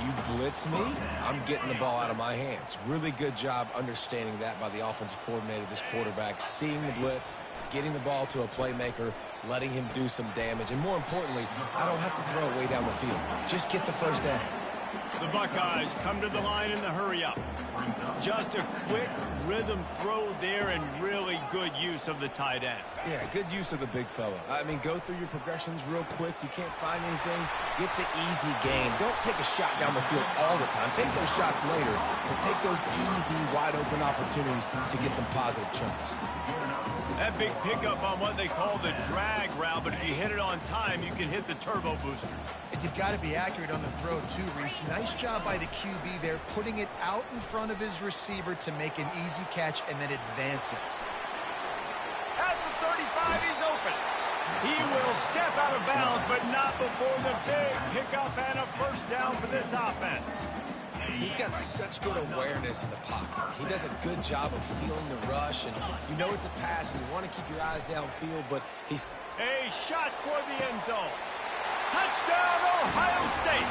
You blitz me, I'm getting the ball out of my hands. Really good job understanding that by the offensive coordinator, this quarterback, seeing the blitz, getting the ball to a playmaker, letting him do some damage. And more importantly, I don't have to throw it way down the field. Just get the first down. The Buckeyes come to the line in the hurry-up. Just a quick rhythm throw there and really good use of the tight end. Yeah, good use of the big fella. I mean, go through your progressions real quick. You can't find anything. Get the easy game. Don't take a shot down the field all the time. Take those shots later, but take those easy, wide-open opportunities to get some positive chunks. That big pickup on what they call the drag route, but if you hit it on time, you can hit the turbo booster. And you've got to be accurate on the throw too, Reese. Nice job by the QB there, putting it out in front of his receiver to make an easy catch and then advance it. At the 35, he's open. He will step out of bounds, but not before the big pickup and a first down for this offense. He's got such good awareness in the pocket. He does a good job of feeling the rush, and you know it's a pass, and you want to keep your eyes downfield, but he's... A shot toward the end zone. Touchdown, Ohio State.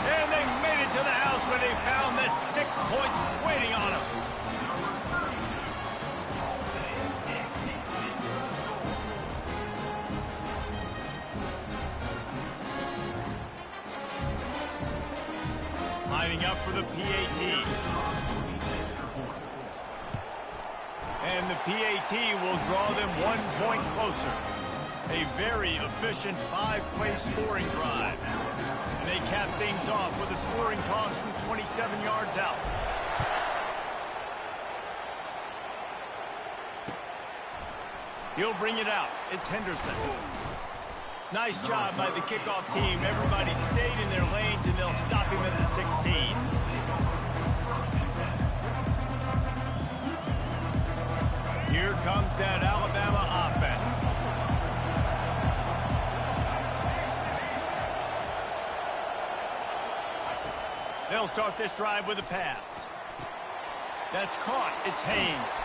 And they made it to the house when they found that 6 points waiting on them. Lining up for the PAT. And the PAT will draw them 1 point closer. A very efficient 5-play scoring drive. And they cap things off with a scoring toss from 27 yards out. He'll bring it out. It's Henderson. Nice job by the kickoff team. Everybody stayed in their lanes, and they'll stop him at the 16. Here comes that Alabama offense. They'll start this drive with a pass. That's caught. It's Haynes.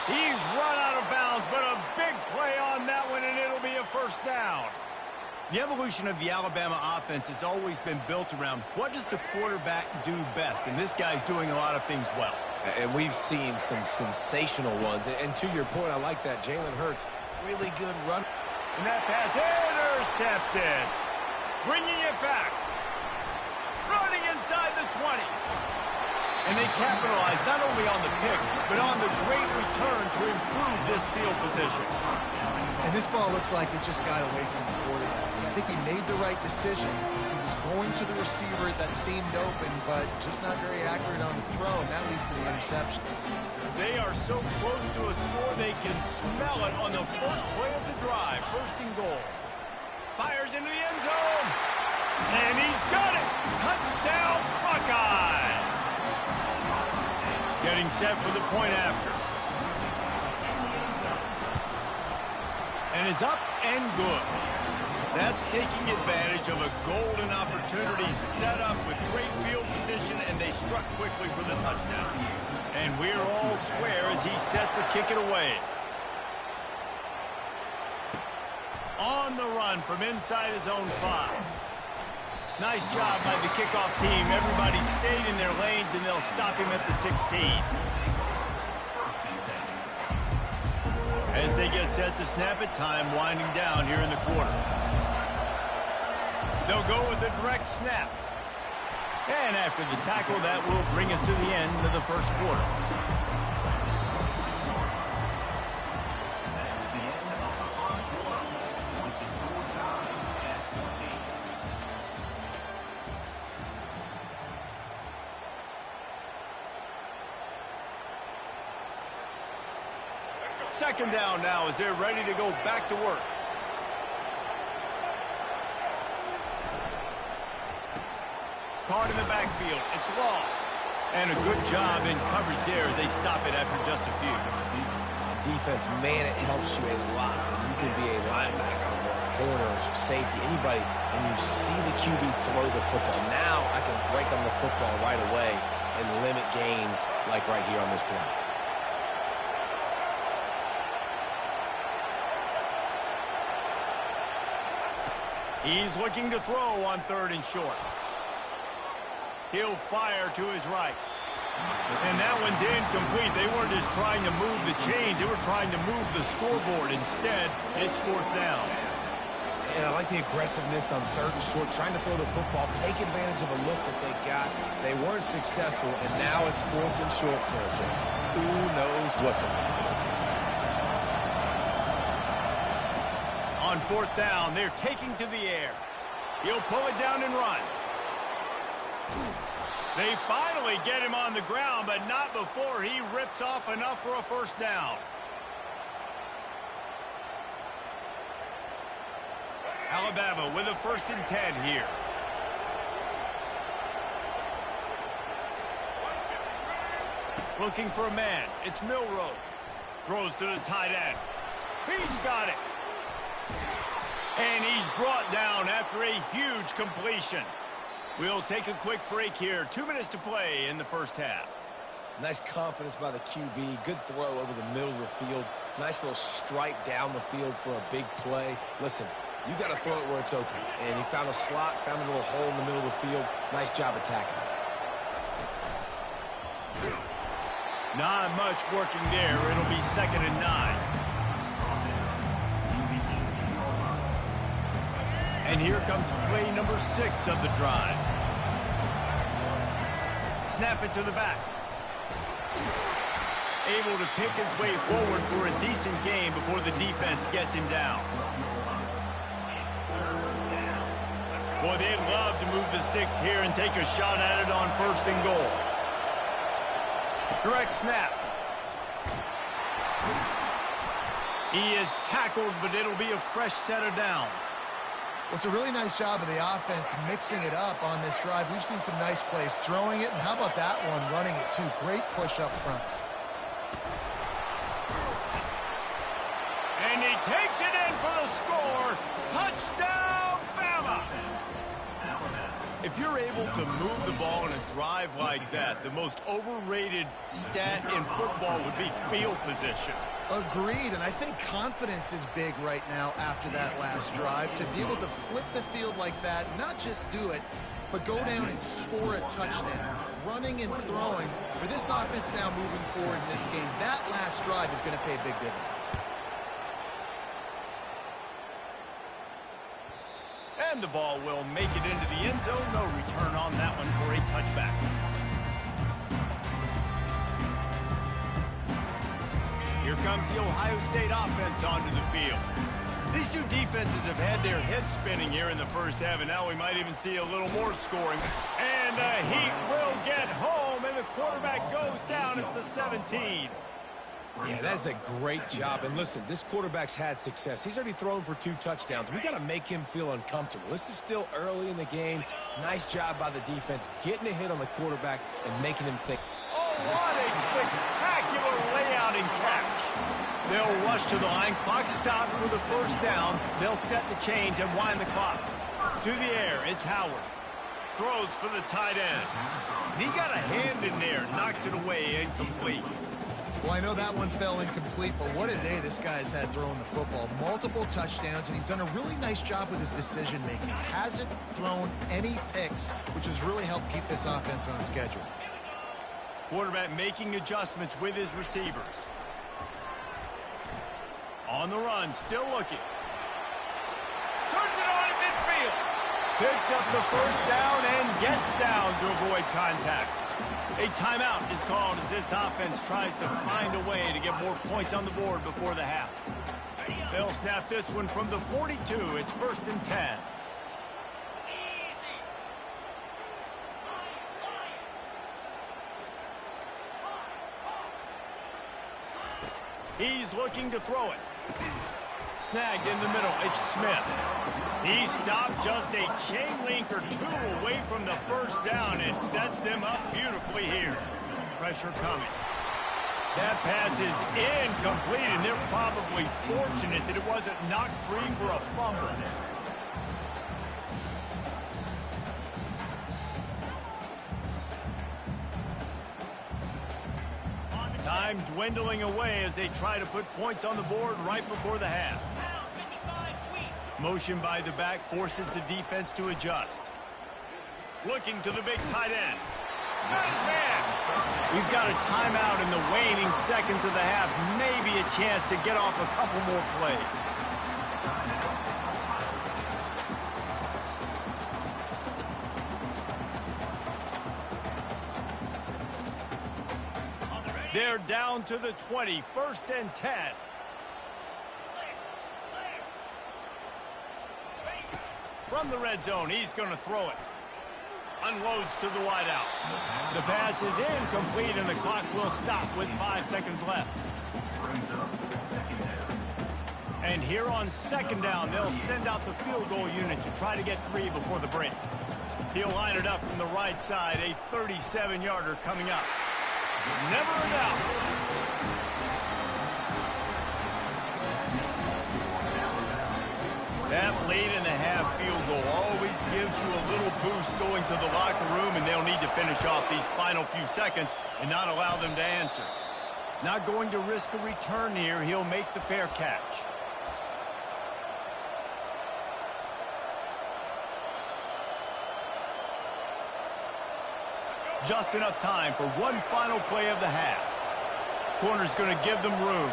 He's run out of bounds, but a big play on that one, and it'll be a first down. The evolution of the Alabama offense has always been built around what does the quarterback do best, and this guy's doing a lot of things well. And we've seen some sensational ones. And to your point, I like that. Jalen Hurts, really good run. And that pass intercepted. Bringing it back. Running inside the 20. And they capitalize not only on the pick, but on the great return to improve this field position. And this ball looks like it just got away from the quarterback. I think he made the right decision. He was going to the receiver that seemed open, but just not very accurate on the throw, and that leads to the interception. They are so close to a score, they can smell it on the first play of the drive. First and goal. Fires into the end zone. And he's got it. Touchdown, Buckeyes. Getting set for the point after. And it's up and good. That's taking advantage of a golden opportunity set up with great field position, and they struck quickly for the touchdown. And we're all square as he's set to kick it away. On the run from inside his own 5. Nice job by the kickoff team. Everybody stayed in their lanes, and they'll stop him at the 16. As they get set to snap it, time winding down here in the quarter. They'll go with a direct snap. And after the tackle, that will bring us to the end of the first quarter. Second down now as they're ready to go back to work. Card in the backfield. It's Law. And a good job in coverage there as they stop it after just a few. Defense, man, it helps you a lot when you can be a linebacker or a corner or safety, anybody, and you see the QB throw the football. Now I can break on the football right away and limit gains like right here on this play. He's looking to throw on 3rd and short. He'll fire to his right. And that one's incomplete. They weren't just trying to move the chains. They were trying to move the scoreboard. Instead, it's 4th down. And I like the aggressiveness on 3rd and short, trying to throw the football, take advantage of a look that they got. They weren't successful, and now it's 4th and short territory. Who knows what they're going to do? On 4th down, they're taking to the air. He'll pull it down and run. They finally get him on the ground, but not before he rips off enough for a 1st down. Alabama with a 1st and 10 here. Looking for a man. It's Milroe. Throws to the tight end. He's got it. And he's brought down after a huge completion. We'll take a quick break here. 2 minutes to play in the 1st half. Nice confidence by the QB. Good throw over the middle of the field. Nice little stripe down the field for a big play. Listen, you got to throw it where it's open. And he found a slot, found a little hole in the middle of the field. Nice job attacking it. Not much working there. It'll be 2nd and 9. And here comes play number 6 of the drive. Snap it to the back. Able to pick his way forward for a decent game before the defense gets him down. Boy, they'd love to move the sticks here and take a shot at it on 1st and goal. Direct snap. He is tackled, but it'll be a fresh set of downs. Well, it's a really nice job of the offense mixing it up on this drive. We've seen some nice plays throwing it, and how about that one running it too? Great push up front. And he takes it in for the score. Touchdown, Bama! If you're able to move the ball in a drive like that, the most overrated stat in football would be field position. Agreed, and I think confidence is big right now after that last drive. To be able to flip the field like that, not just do it, but go down and score a touchdown. Running and throwing. For this offense now moving forward in this game, that last drive is going to pay big dividends. And the ball will make it into the end zone. No return on that one for a touchback. Here comes the Ohio State offense onto the field. These two defenses have had their heads spinning here in the 1st half, and now we might even see a little more scoring. And the Heat will get home, and the quarterback goes down at the 17. Yeah, that's a great job. And listen, this quarterback's had success. He's already thrown for 2 touchdowns. We got to make him feel uncomfortable. This is still early in the game. Nice job by the defense, getting a hit on the quarterback and making him think. Oh, what a spectacular layout and catch. They'll rush to the line. Clock stopped for the 1st down. They'll set the chains and wind the clock. To the air, it's Howard. Throws for the tight end. And he got a hand in there. Knocks it away, incomplete. Well, I know that one fell incomplete, but what a day this guy's had throwing the football. Multiple touchdowns, and he's done a really nice job with his decision-making. Hasn't thrown any picks, which has really helped keep this offense on schedule. Quarterback making adjustments with his receivers. On the run, still looking. Turns it on at midfield. Picks up the 1st down and gets down to avoid contact. A timeout is called as this offense tries to find a way to get more points on the board before the half. They'll snap this one from the 42. It's 1st and 10. He's looking to throw it. Snagged in the middle. It's Smith. He stopped just a chain link or 2 away from the 1st down and sets them up beautifully here. Pressure coming. That pass is incomplete, and they're probably fortunate that it wasn't knocked free for a fumble. Time dwindling away as they try to put points on the board right before the half. Motion by the back forces the defense to adjust. Looking to the big tight end. Got his man. We've got a timeout in the waning seconds of the half. Maybe a chance to get off a couple more plays. They're down to the 20, 1st and 10. From the red zone, he's going to throw it. Unloads to the wideout. The pass is incomplete, and the clock will stop with 5 seconds left. And here on 2nd down, they'll send out the field goal unit to try to get 3 before the break. He'll line it up from the right side, a 37-yarder coming up. Never a doubt. That late in the half field goal always gives you a little boost going to the locker room, and they'll need to finish off these final few seconds and not allow them to answer. Not going to risk a return here. He'll make the fair catch. Just enough time for one final play of the half. Corner's going to give them room.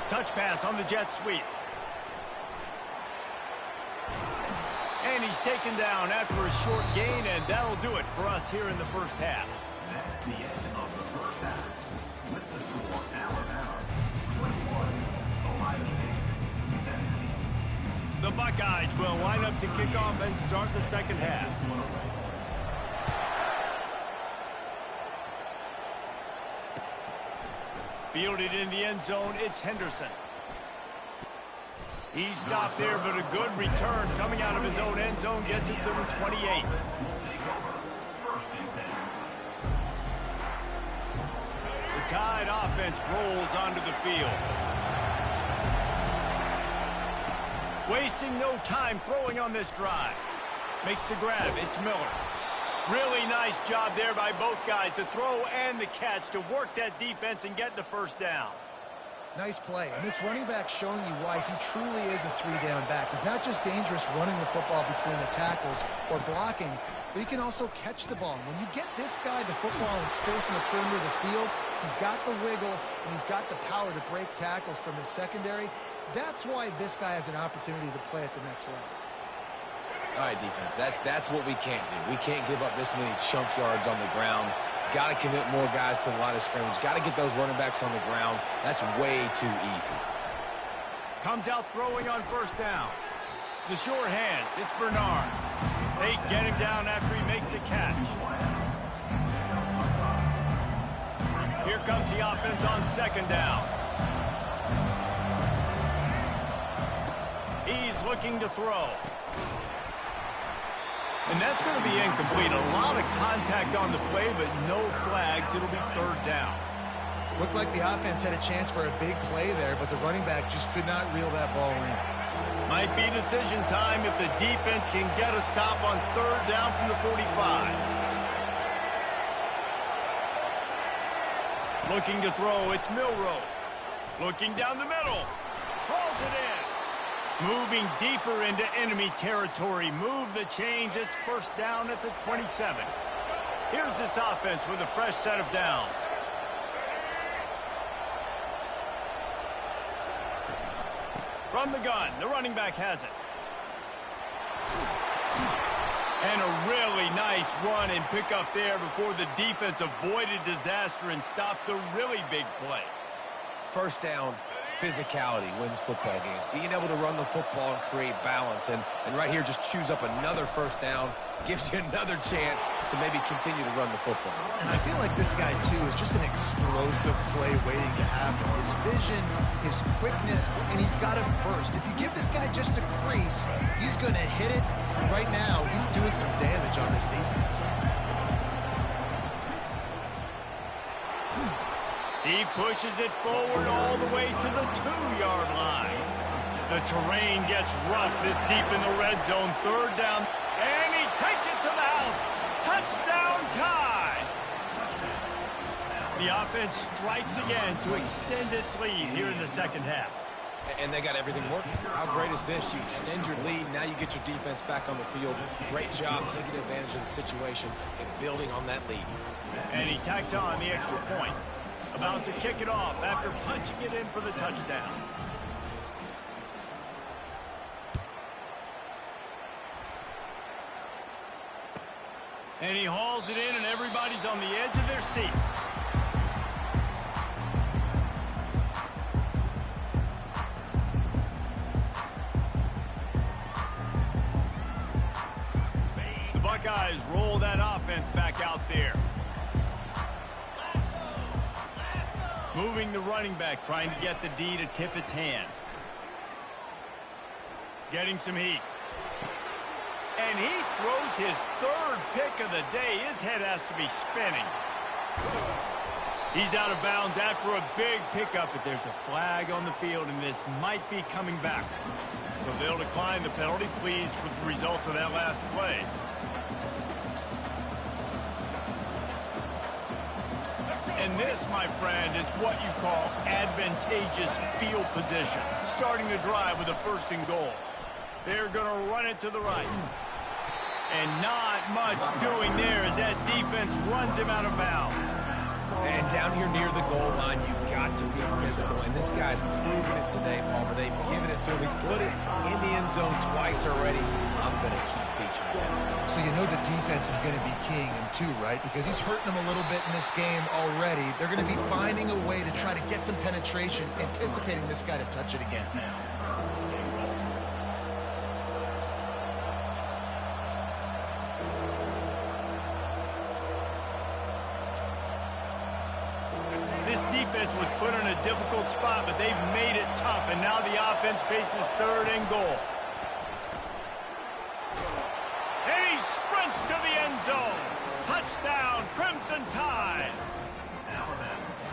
Touch pass on the jet sweep. And he's taken down after a short gain, and that'll do it for us here in the first half. That's the end of the first half. With the score, Alabama 21, Ohio State 17. The Buckeyes will line up to kick off and start the second half. Fielded in the end zone, it's Henderson. He stopped there, but a good return coming out of his own end zone gets it to the 28. The Tide offense rolls onto the field. Wasting no time throwing on this drive. Makes the grab, it's Miller. Really nice job there by both guys to throw and the catch to work that defense and get the first down. Nice play. And this running back showing you why he truly is a 3-down back. He's not just dangerous running the football between the tackles or blocking, but he can also catch the ball. When you get this guy the football in space in the perimeter of the field, he's got the wiggle and he's got the power to break tackles from his secondary. That's why this guy has an opportunity to play at the next level. All right, defense, that's what we can't do. We can't give up this many chunk yards on the ground. Got to commit more guys to the line of scrimmage. Got to get those running backs on the ground. That's way too easy. Comes out throwing on 1st down. The sure hands, it's Bernard. They get him down after he makes the catch. Here comes the offense on 2nd down. He's looking to throw. And that's going to be incomplete. A lot of contact on the play, but no flags. It'll be 3rd down. Looked like the offense had a chance for a big play there, but the running back just could not reel that ball in. Might be decision time if the defense can get a stop on 3rd down from the 45. Looking to throw, it's Milroe. Looking down the middle. Rolls it in. Moving deeper into enemy territory. Move the chains. It's 1st down at the 27. Here's this offense with a fresh set of downs. From the gun, the running back has it. And a really nice run and pick up there before the defense avoided disaster and stopped the really big play. 1st down, physicality wins football games. Being able to run the football and create balance. And right here, just choose up another 1st down. Gives you another chance to maybe continue to run the football. And I feel like this guy, too, is just an explosive play waiting to happen. His vision, his quickness, and he's got a burst. If you give this guy just a crease, he's going to hit it. And right now, he's doing some damage on this defense. He pushes it forward all the way to the 2-yard line. The terrain gets rough this deep in the red zone. 3rd down, and he takes it to the house. Touchdown, Tide! The offense strikes again to extend its lead here in the second half. And they got everything working. How great is this? You extend your lead, now you get your defense back on the field. Great job taking advantage of the situation and building on that lead. And he tacks on the extra point. About to kick it off after punching it in for the touchdown. And he hauls it in, and everybody's on the edge of their seats. The Buckeyes roll that offense back out there. Moving the running back, trying to get the D to tip its hand. Getting some heat. And he throws his third pick of the day. His head has to be spinning. He's out of bounds after a big pickup, but there's a flag on the field, and this might be coming back. So they'll decline the penalty, pleased with the results of that last play. And this, my friend, is what you call advantageous field position. Starting the drive with a 1st and goal. They're going to run it to the right. And not much doing there as that defense runs him out of bounds. And down here near the goal line, you've got to be physical. And this guy's proven it today, Palmer. They've given it to him. He's put it in the end zone twice already. I'm going to keep featuring him. So you know the defense is going to be keying him too, right? Because he's hurting them a little bit in this game already. They're going to be finding a way to try to get some penetration, anticipating this guy to touch it again. This defense was put in a difficult spot, but they've made it tough, and now the offense faces 3rd and goal. And he sprints to the end zone. Touchdown, Crimson Tide.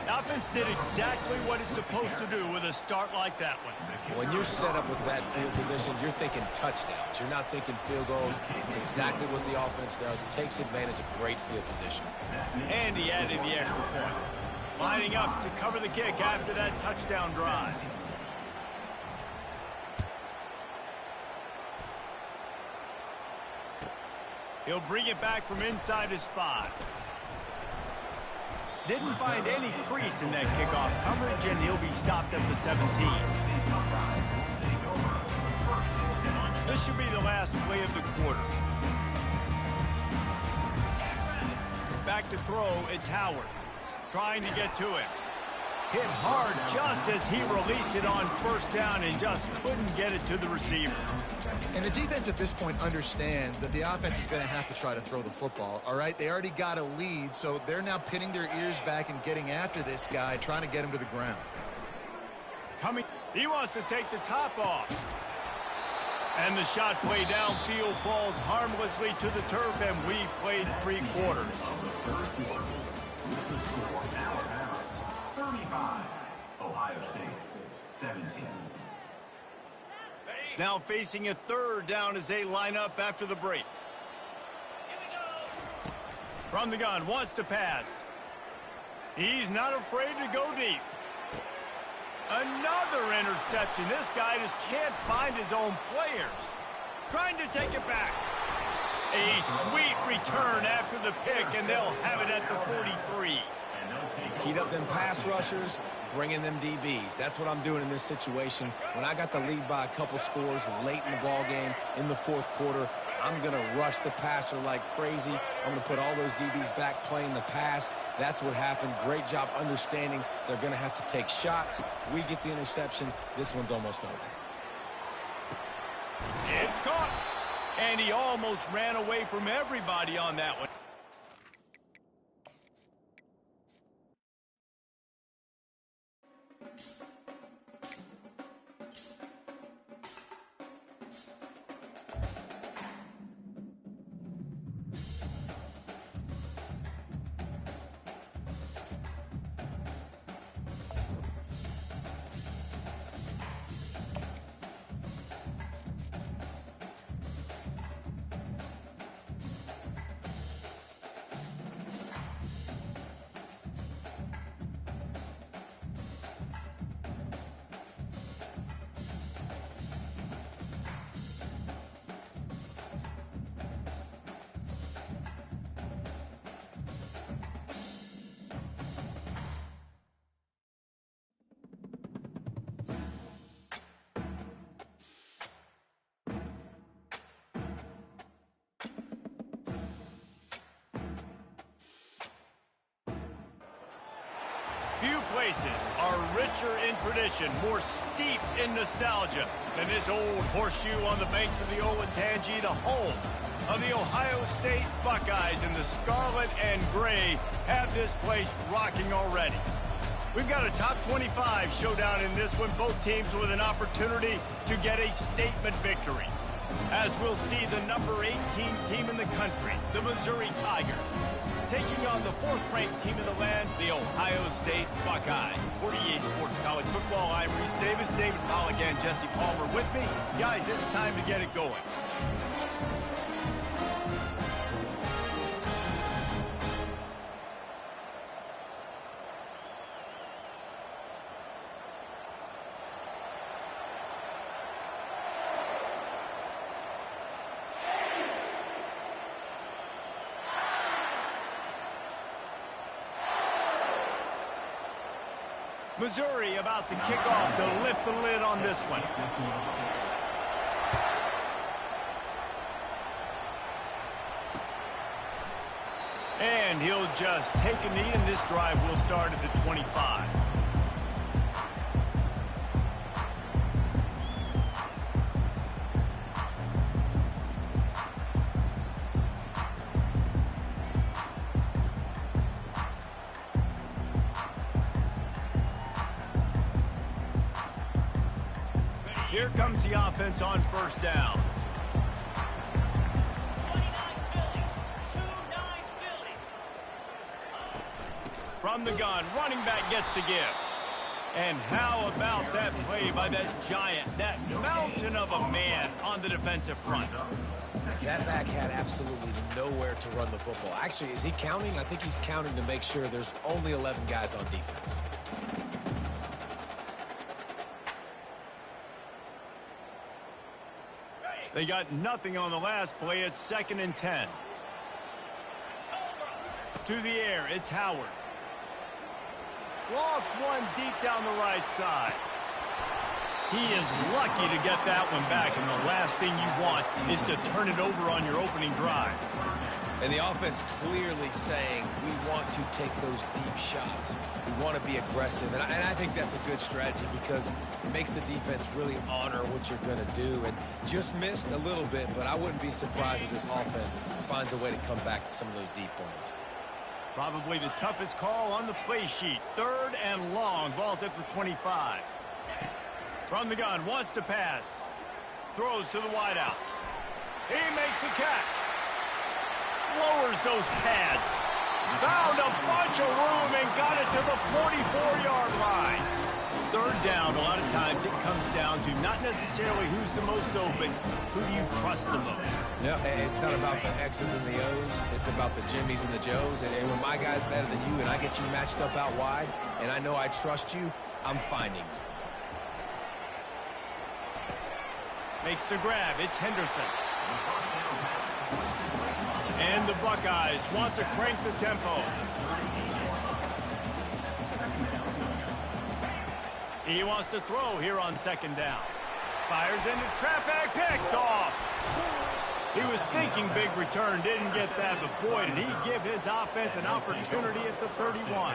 The offense did exactly what it's supposed to do with a start like that one. When you're set up with that field position, you're thinking touchdowns. You're not thinking field goals. It's exactly what the offense does. Takes advantage of great field position. And he added the extra point. Lining up to cover the kick after that touchdown drive. He'll bring it back from inside his 5. Didn't find any crease in that kickoff coverage, and he'll be stopped at the 17. This should be the last play of the quarter. Back to throw, it's Howard. Trying to get to him. Hit hard just as he released it on 1st down and just couldn't get it to the receiver. And the defense at this point understands that the offense is going to have to try to throw the football, all right? They already got a lead, so they're now pinning their ears back and getting after this guy, trying to get him to the ground. He wants to take the top off. And the shot play downfield falls harmlessly to the turf, and we've played 3 quarters. 35, Ohio State, 17. Now facing a 3rd down as they line up after the break. From the gun, wants to pass. He's not afraid to go deep. Another interception. This guy just can't find his own players. Trying to take it back. A sweet return after the pick, and they'll have it at the 43. Heat up them pass rushers, bring in them DBs. That's what I'm doing in this situation. When I got the lead by a couple scores late in the ball game in the 4th quarter, I'm going to rush the passer like crazy. I'm going to put all those DBs back playing the pass. That's what happened. Great job understanding they're going to have to take shots. We get the interception. This one's almost over. It's caught. And he almost ran away from everybody on that one. places are richer in tradition, more steep in nostalgia than this old horseshoe on the banks of the Olentangy, the home of the Ohio State Buckeyes. And the scarlet and gray have this place rocking already. We've got a top 25 showdown in this one, both teams with an opportunity to get a statement victory. As we'll see the number 18 team in the country, the Missouri Tigers, taking on the 4th-ranked team in the land, the Ohio State Buckeyes. 48 Sports College Football, I'm Reese Davis, David Pollack and Jesse Palmer with me. Guys, it's time to get it going. Missouri about to kick off to lift the lid on this one. And he'll just take a knee, and this drive will start at the 25. Here comes the offense on first down. From the gun, running back gets to give. And how about that play by that giant, that mountain of a man on the defensive front? That back had absolutely nowhere to run the football. Actually, is he counting? I think he's counting to make sure there's only 11 guys on defense. They got nothing on the last play. It's 2nd and 10. To the air, it's Howard. Lost one deep down the right side. He is lucky to get that one back, and the last thing you want is to turn it over on your opening drive. And the offense clearly saying, we want to take those deep shots. We want to be aggressive. And I think that's a good strategy because it makes the defense really honor what you're going to do. And just missed a little bit, but I wouldn't be surprised if this offense finds a way to come back to some of those deep balls. Probably the toughest call on the play sheet. 3rd and long. Ball's at the 25. From the gun, wants to pass. Throws to the wideout. He makes the catch. Lowers those pads. Found a bunch of room and got it to the 44-yard line. 3rd down, a lot of times it comes down to not necessarily who's the most open, who do you trust the most? Yeah, it's not about the X's and the O's. It's about the Jimmys and the Joes. And when my guy's better than you and I get you matched up out wide and I know I trust you, I'm finding you. Makes the grab. It's Henderson. And the Buckeyes want to crank the tempo. He wants to throw here on 2nd down. Fires into traffic, picked off. He was thinking big return, didn't get that, but boy, did he give his offense an opportunity at the 31. All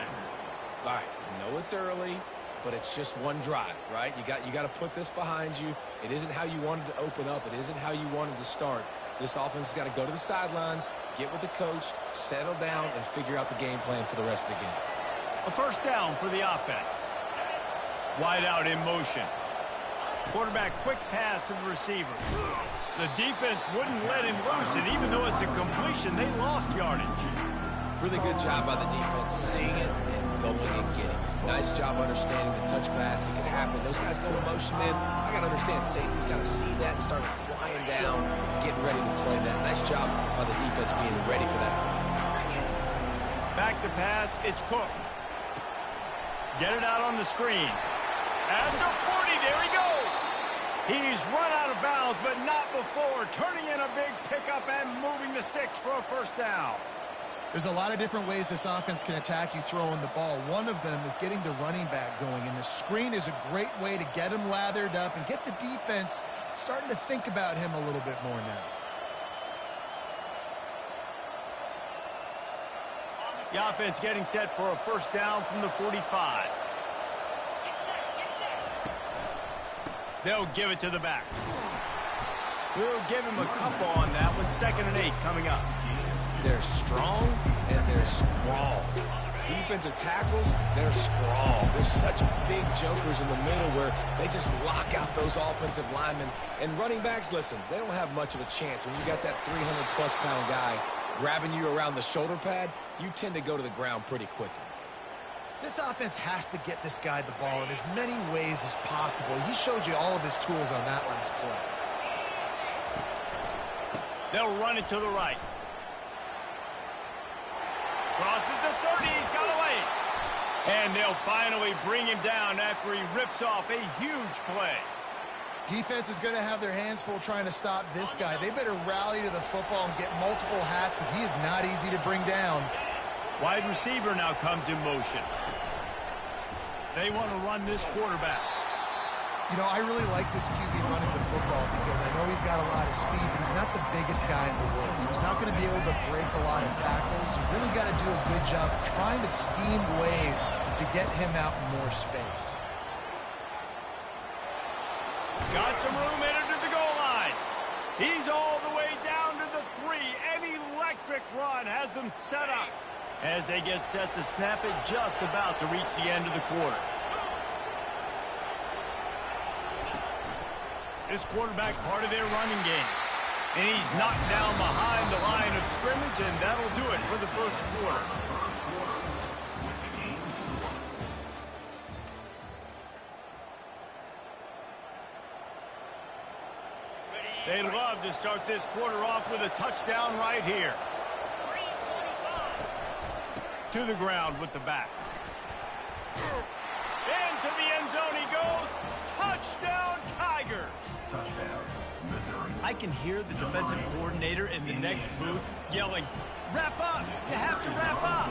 right, I know it's early, but it's just one drive, right? You got to put this behind you. It isn't how you wanted to open up. It isn't how you wanted to start. This offense has got to go to the sidelines, get with the coach, settle down, and figure out the game plan for the rest of the game. A 1st down for the offense. Wide out in motion. Quarterback quick pass to the receiver. The defense wouldn't let him loose, and even though it's a completion, they lost yardage. Really good job by the defense, seeing it and going and getting it. Nice job understanding the touch pass. It can happen. Those guys go in motion, man. I got to understand safety's got to see that and start flying down, getting ready to play that. Nice job by the defense being ready for that play. Back to pass, it's Cook. Get it out on the screen. At the 40, there he goes. He's run out of bounds, but not before. Turning in a big pickup and moving the sticks for a 1st down. There's a lot of different ways this offense can attack you throwing the ball. One of them is getting the running back going, and the screen is a great way to get him lathered up and get the defense starting to think about him a little bit more now. The offense getting set for a 1st down from the 45. They'll give it to the back. We'll give him a couple on that one. 2nd and 8 coming up. They're strong and they're strong. Defensive tackles, they're strong. There's such big jokers in the middle where they just lock out those offensive linemen. And running backs, listen, they don't have much of a chance. When you got that 300-plus pound guy grabbing you around the shoulder pad, you tend to go to the ground pretty quickly. This offense has to get this guy the ball in as many ways as possible. He showed you all of his tools on that last play. They'll run it to the right. Crosses the 30, he's got away. And they'll finally bring him down after he rips off a huge play. Defense is going to have their hands full trying to stop this guy. They better rally to the football and get multiple hats because he is not easy to bring down. Wide receiver now comes in motion. They want to run this quarterback. You know, I really like this QB running the football because I know he's got a lot of speed, but he's not the biggest guy in the world. So he's not going to be able to break a lot of tackles. You really got to do a good job trying to scheme ways to get him out in more space. Got some room headed to the goal line. He's all the way down to the 3. An electric run has them set up as they get set to snap it, just about to reach the end of the quarter. This quarterback part of their running game. And he's knocked down behind the line of scrimmage, and that'll do it for the first quarter. They'd love to start this quarter off with a touchdown right here. To the ground with the back. Into the end zone he goes. Touchdown, Tigers. Touchdown, Missouri. I can hear the defensive coordinator in the next booth yelling, "Wrap up! You have to wrap up!"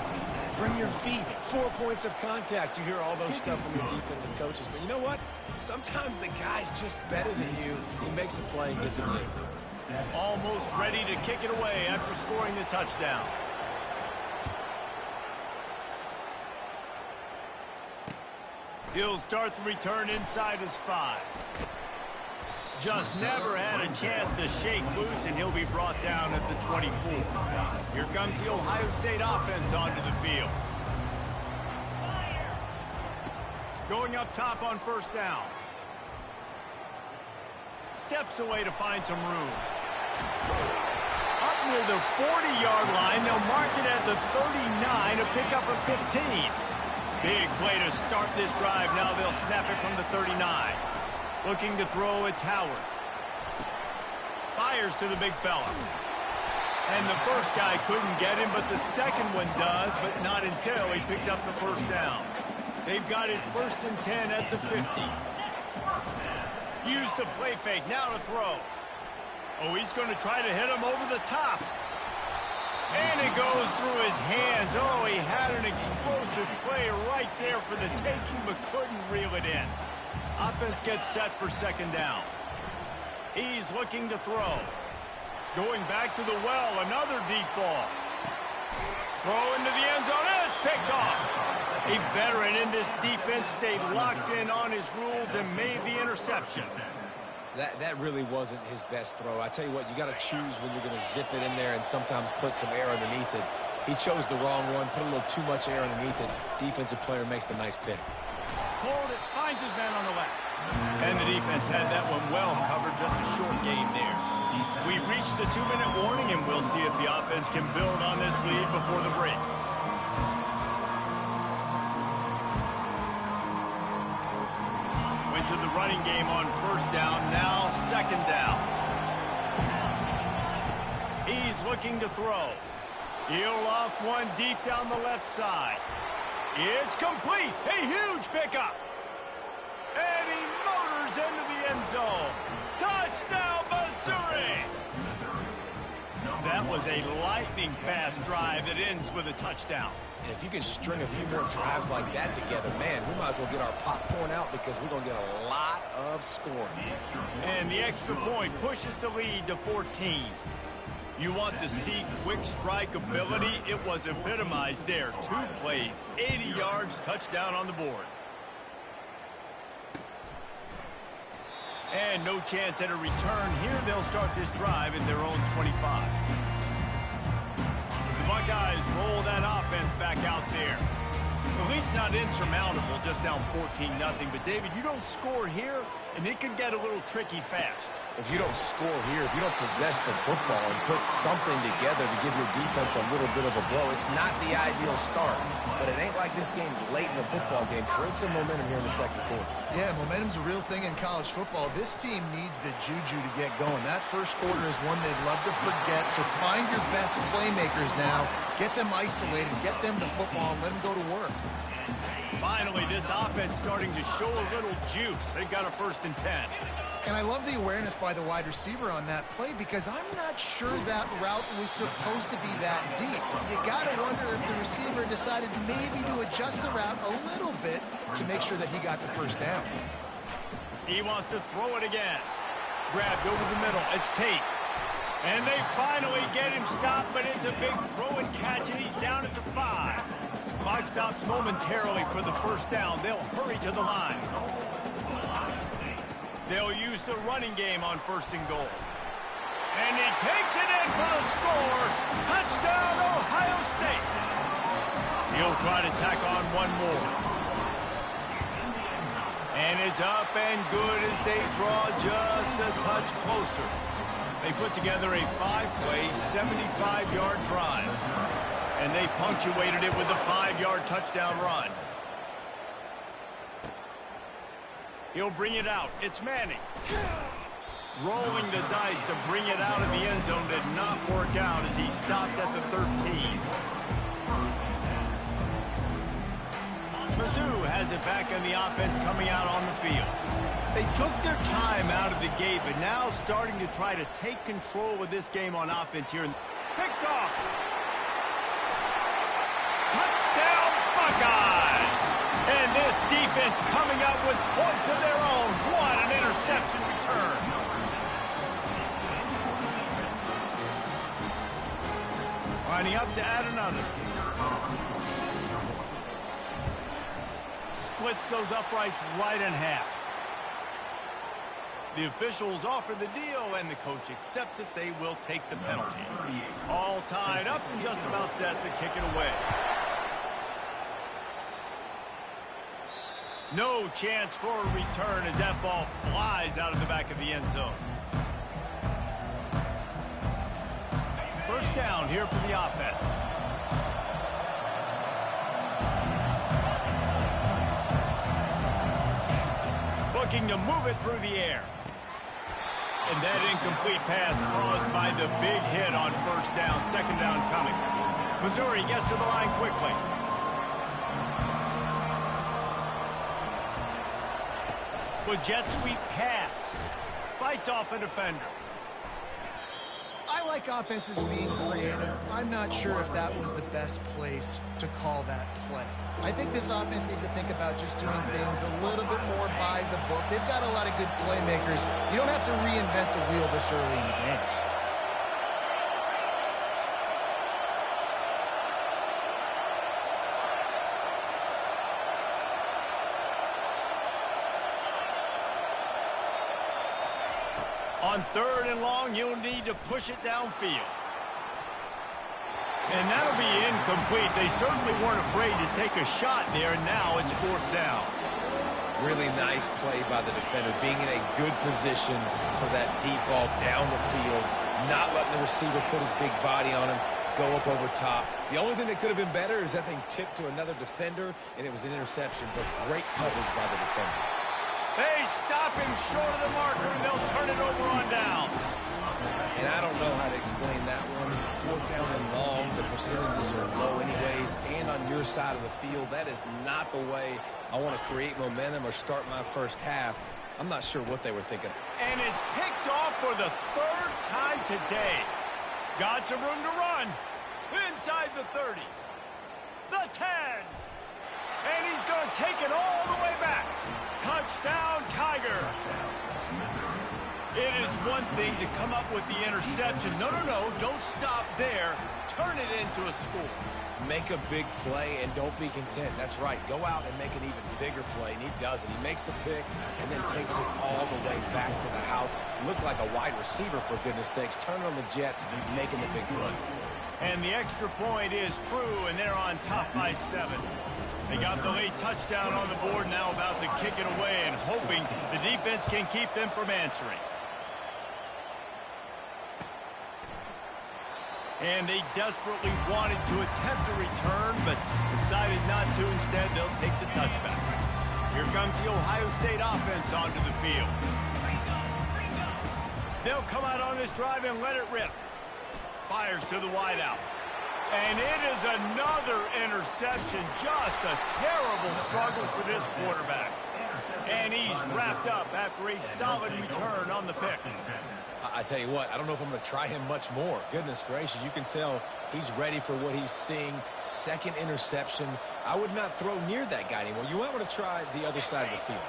Bring your feet. 4 points of contact. You hear all those stuff from your defensive coaches. But you know what? Sometimes the guy's just better than you. He makes a play and gets in the end zone. Almost ready to kick it away after scoring the touchdown. He'll start the return inside his 5. Just never had a chance to shake loose, and he'll be brought down at the 24. Here comes the Ohio State offense onto the field. Going up top on first down. Steps away to find some room. Up near the 40-yard line, they'll mark it at the 39 to pick up a 15. Big play to start this drive. Now they'll snap it from the 39. Looking to throw, it's Howard. Fires to the big fella. And the first guy couldn't get him, but the second one does, but not until he picks up the first down. They've got it 1st and 10 at the 50. Use the play fake, now to throw. Oh, he's going to try to hit him over the top. And it goes through his hands. Oh, he had an explosive play right there for the taking, but couldn't reel it in. Offense gets set for 2nd down. He's looking to throw. Going back to the well, another deep ball. Throw into the end zone, and it's picked off. A veteran in this defense stayed locked in on his rules and made the interception. That really wasn't his best throw. I tell you what, you got to choose when you're going to zip it in there and sometimes put some air underneath it. He chose the wrong one, put a little too much air underneath it. Defensive player makes the nice pick. Hold it, finds his man on the left. And the defense had that one well covered, just a short game there. We've reached the 2-minute warning, and we'll see if the offense can build on this lead before the break. Went to the running game on first down, now 2nd down. He's looking to throw. He'll off one deep down the left side. It's complete. A huge pickup. And he motors into the end zone. Touchdown, Missouri! That was a lightning-fast drive that ends with a touchdown. And if you can string a few more drives like that together, man, we might as well get our popcorn out because we're going to get a lot of scoring. And the extra point pushes the lead to 14. You want to see quick strike ability? It was epitomized there. 2 plays, 80 yards, touchdown on the board. And no chance at a return here. They'll start this drive in their own 25. The Buckeyes roll that offense back out there. The lead's not insurmountable, just down 14-0. But, David, you don't score here, and it can get a little tricky fast. If you don't score here, if you don't possess the football and put something together to give your defense a little bit of a blow, it's not the ideal start. But it ain't like this game's late in the football game. Create some momentum here in the second quarter. Yeah, momentum's a real thing in college football. This team needs the juju to get going. That first quarter is one they'd love to forget. So find your best playmakers now. Get them isolated. Get them the football and let them go to work. Finally, this offense starting to show a little juice. They got a 1st and 10. And I love the awareness by the wide receiver on that play because I'm not sure that route was supposed to be that deep. You got to wonder if the receiver decided maybe to adjust the route a little bit to make sure that he got the 1st down. He wants to throw it again. Grabbed over the middle. It's Tate. And they finally get him stopped, but it's a big throw and catch, and he's down at the 5. Clock stops momentarily for the 1st down. They'll hurry to the line. They'll use the running game on 1st and goal. And he takes it in for the score. Touchdown, Ohio State. He'll try to tack on one more. And it's up and good as they draw just a touch closer. They put together a 5-play, 75-yard drive. And they punctuated it with a 5-yard touchdown run. He'll bring it out. It's Manning. Rolling the dice to bring it out of the end zone did not work out as he stopped at the 13. Mizzou has it back on the offense coming out on the field. They took their time out of the gate, but now starting to try to take control of this game on offense here. Picked off. Touchdown, Buckeyes! And this defense coming up with points of their own. What an interception return. Lining up to add another. Splits those uprights right in half. The officials offer the deal, and the coach accepts it. They will take the penalty. All tied up and just about set to kick it away. No chance for a return as that ball flies out of the back of the end zone. 1st down here for the offense. Looking to move it through the air. And that incomplete pass caused by the big hit on 1st down. 2nd down coming. Missouri gets to the line quickly. With jet sweep pass. Fights off a defender. I like offenses being creative. I'm not sure if that was the best place to call that play. I think this offense needs to think about just doing things a little bit more by the book. They've got a lot of good playmakers. You don't have to reinvent the wheel this early in the game. On 3rd and long, you'll need to push it downfield. And that'll be incomplete. They certainly weren't afraid to take a shot there, and now it's 4th down. Really nice play by the defender, being in a good position for that deep ball down the field, not letting the receiver put his big body on him, go up over top. The only thing that could have been better is that thing tipped to another defender, and it was an interception, but great coverage by the defender. They stop him short of the marker, and they'll turn it over on down. And I don't know how to explain that one. 4th down and long, the percentages are low anyways, and on your side of the field, that is not the way I want to create momentum or start my first half. I'm not sure what they were thinking. And it's picked off for the 3rd time today. Got some room to run. Inside the 30. The 10. And he's going to take it all the way back. Touchdown, Tiger. It is one thing to come up with the interception. No, don't stop there. Turn it into a score. Make a big play and don't be content. That's right. Go out and make an even bigger play, and he does it. He makes the pick and then takes it all the way back to the house. Looked like a wide receiver, for goodness sakes. Turning on the Jets, making the big play. And the extra point is true, and they're on top by 7. They got the late touchdown on the board, now about to kick it away and hoping the defense can keep them from answering. And they desperately wanted to attempt a return, but decided not to. Instead, they'll take the touchback. Here comes the Ohio State offense onto the field. They'll come out on this drive and let it rip. Fires to the wideout. And it is another interception. Just a terrible struggle for this quarterback. And he's wrapped up after a solid return on the pick. I tell you what, I don't know if I'm going to try him much more. Goodness gracious, you can tell he's ready for what he's seeing. Second interception. I would not throw near that guy anymore. You might want to try the other side of the field.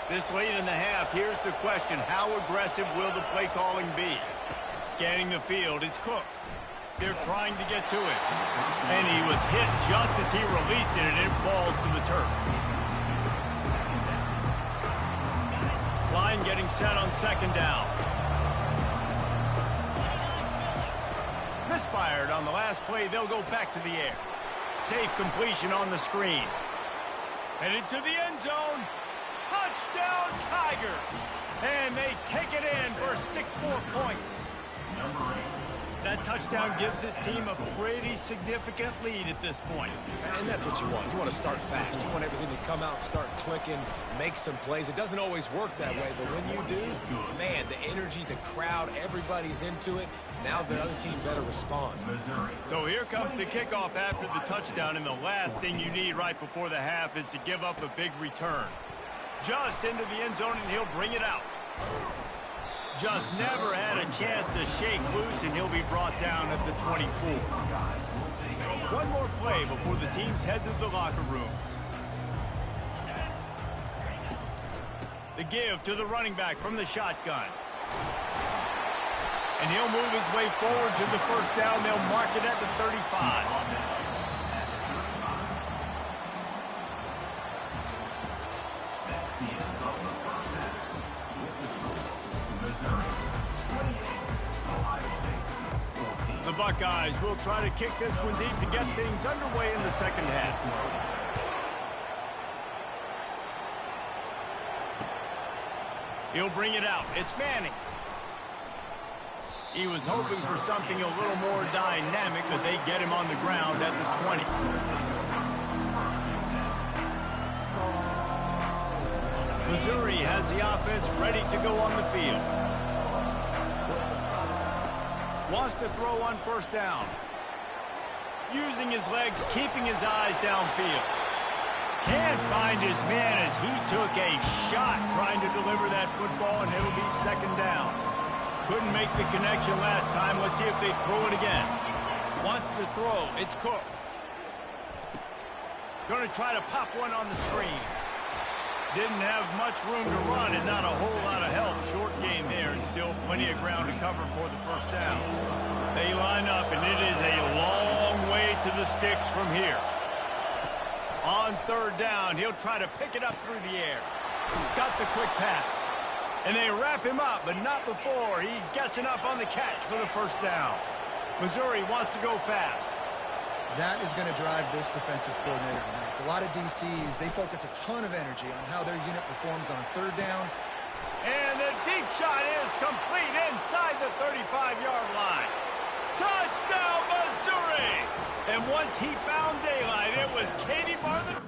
This late in the half, here's the question. How aggressive will the play calling be? Scanning the field, it's Cook. They're trying to get to it. And he was hit just as he released it, and it falls to the turf. Line getting set on second down. Misfired on the last play. They'll go back to the air. Safe completion on the screen. Headed to the end zone. Touchdown, Tigers. And they take it in for 6 more points. That touchdown gives his team a pretty significant lead at this point. And that's what you want. You want to start fast. You want everything to come out and start clicking, make some plays. It doesn't always work that way, but when you do, man, the energy, the crowd, everybody's into it. Now the other team better respond. So here comes the kickoff after the touchdown, and the last thing you need right before the half is to give up a big return. Just into the end zone, and he'll bring it out. Just never had a chance to shake loose, and he'll be brought down at the 24. One more play before the teams head to the locker rooms. The give to the running back from the shotgun. And he'll move his way forward to the first down. They'll mark it at the 35. The Buckeyes will try to kick this one deep to get things underway in the second half. He'll bring it out. It's Manning. He was hoping for something a little more dynamic, but they get him on the ground at the 20. Missouri has the offense ready to go on the field. Wants to throw on first down. Using his legs, keeping his eyes downfield. Can't find his man as he took a shot trying to deliver that football, and it'll be second down. Couldn't make the connection last time. Let's see if they throw it again. Wants to throw. It's Cook. Going to try to pop one on the screen. Didn't have much room to run and not a whole lot of help. Short game there and still plenty of ground to cover for the first down. They line up, and it is a long way to the sticks from here. On third down, he'll try to pick it up through the air. Got the quick pass. And they wrap him up, but not before he gets enough on the catch for the first down. Missouri wants to go fast. That is going to drive this defensive coordinator tonight. It's a lot of DCs. They focus a ton of energy on how their unit performs on third down. And the deep shot is complete inside the 35-yard line. Touchdown, Missouri! And once he found daylight, it was Katie Bartlett.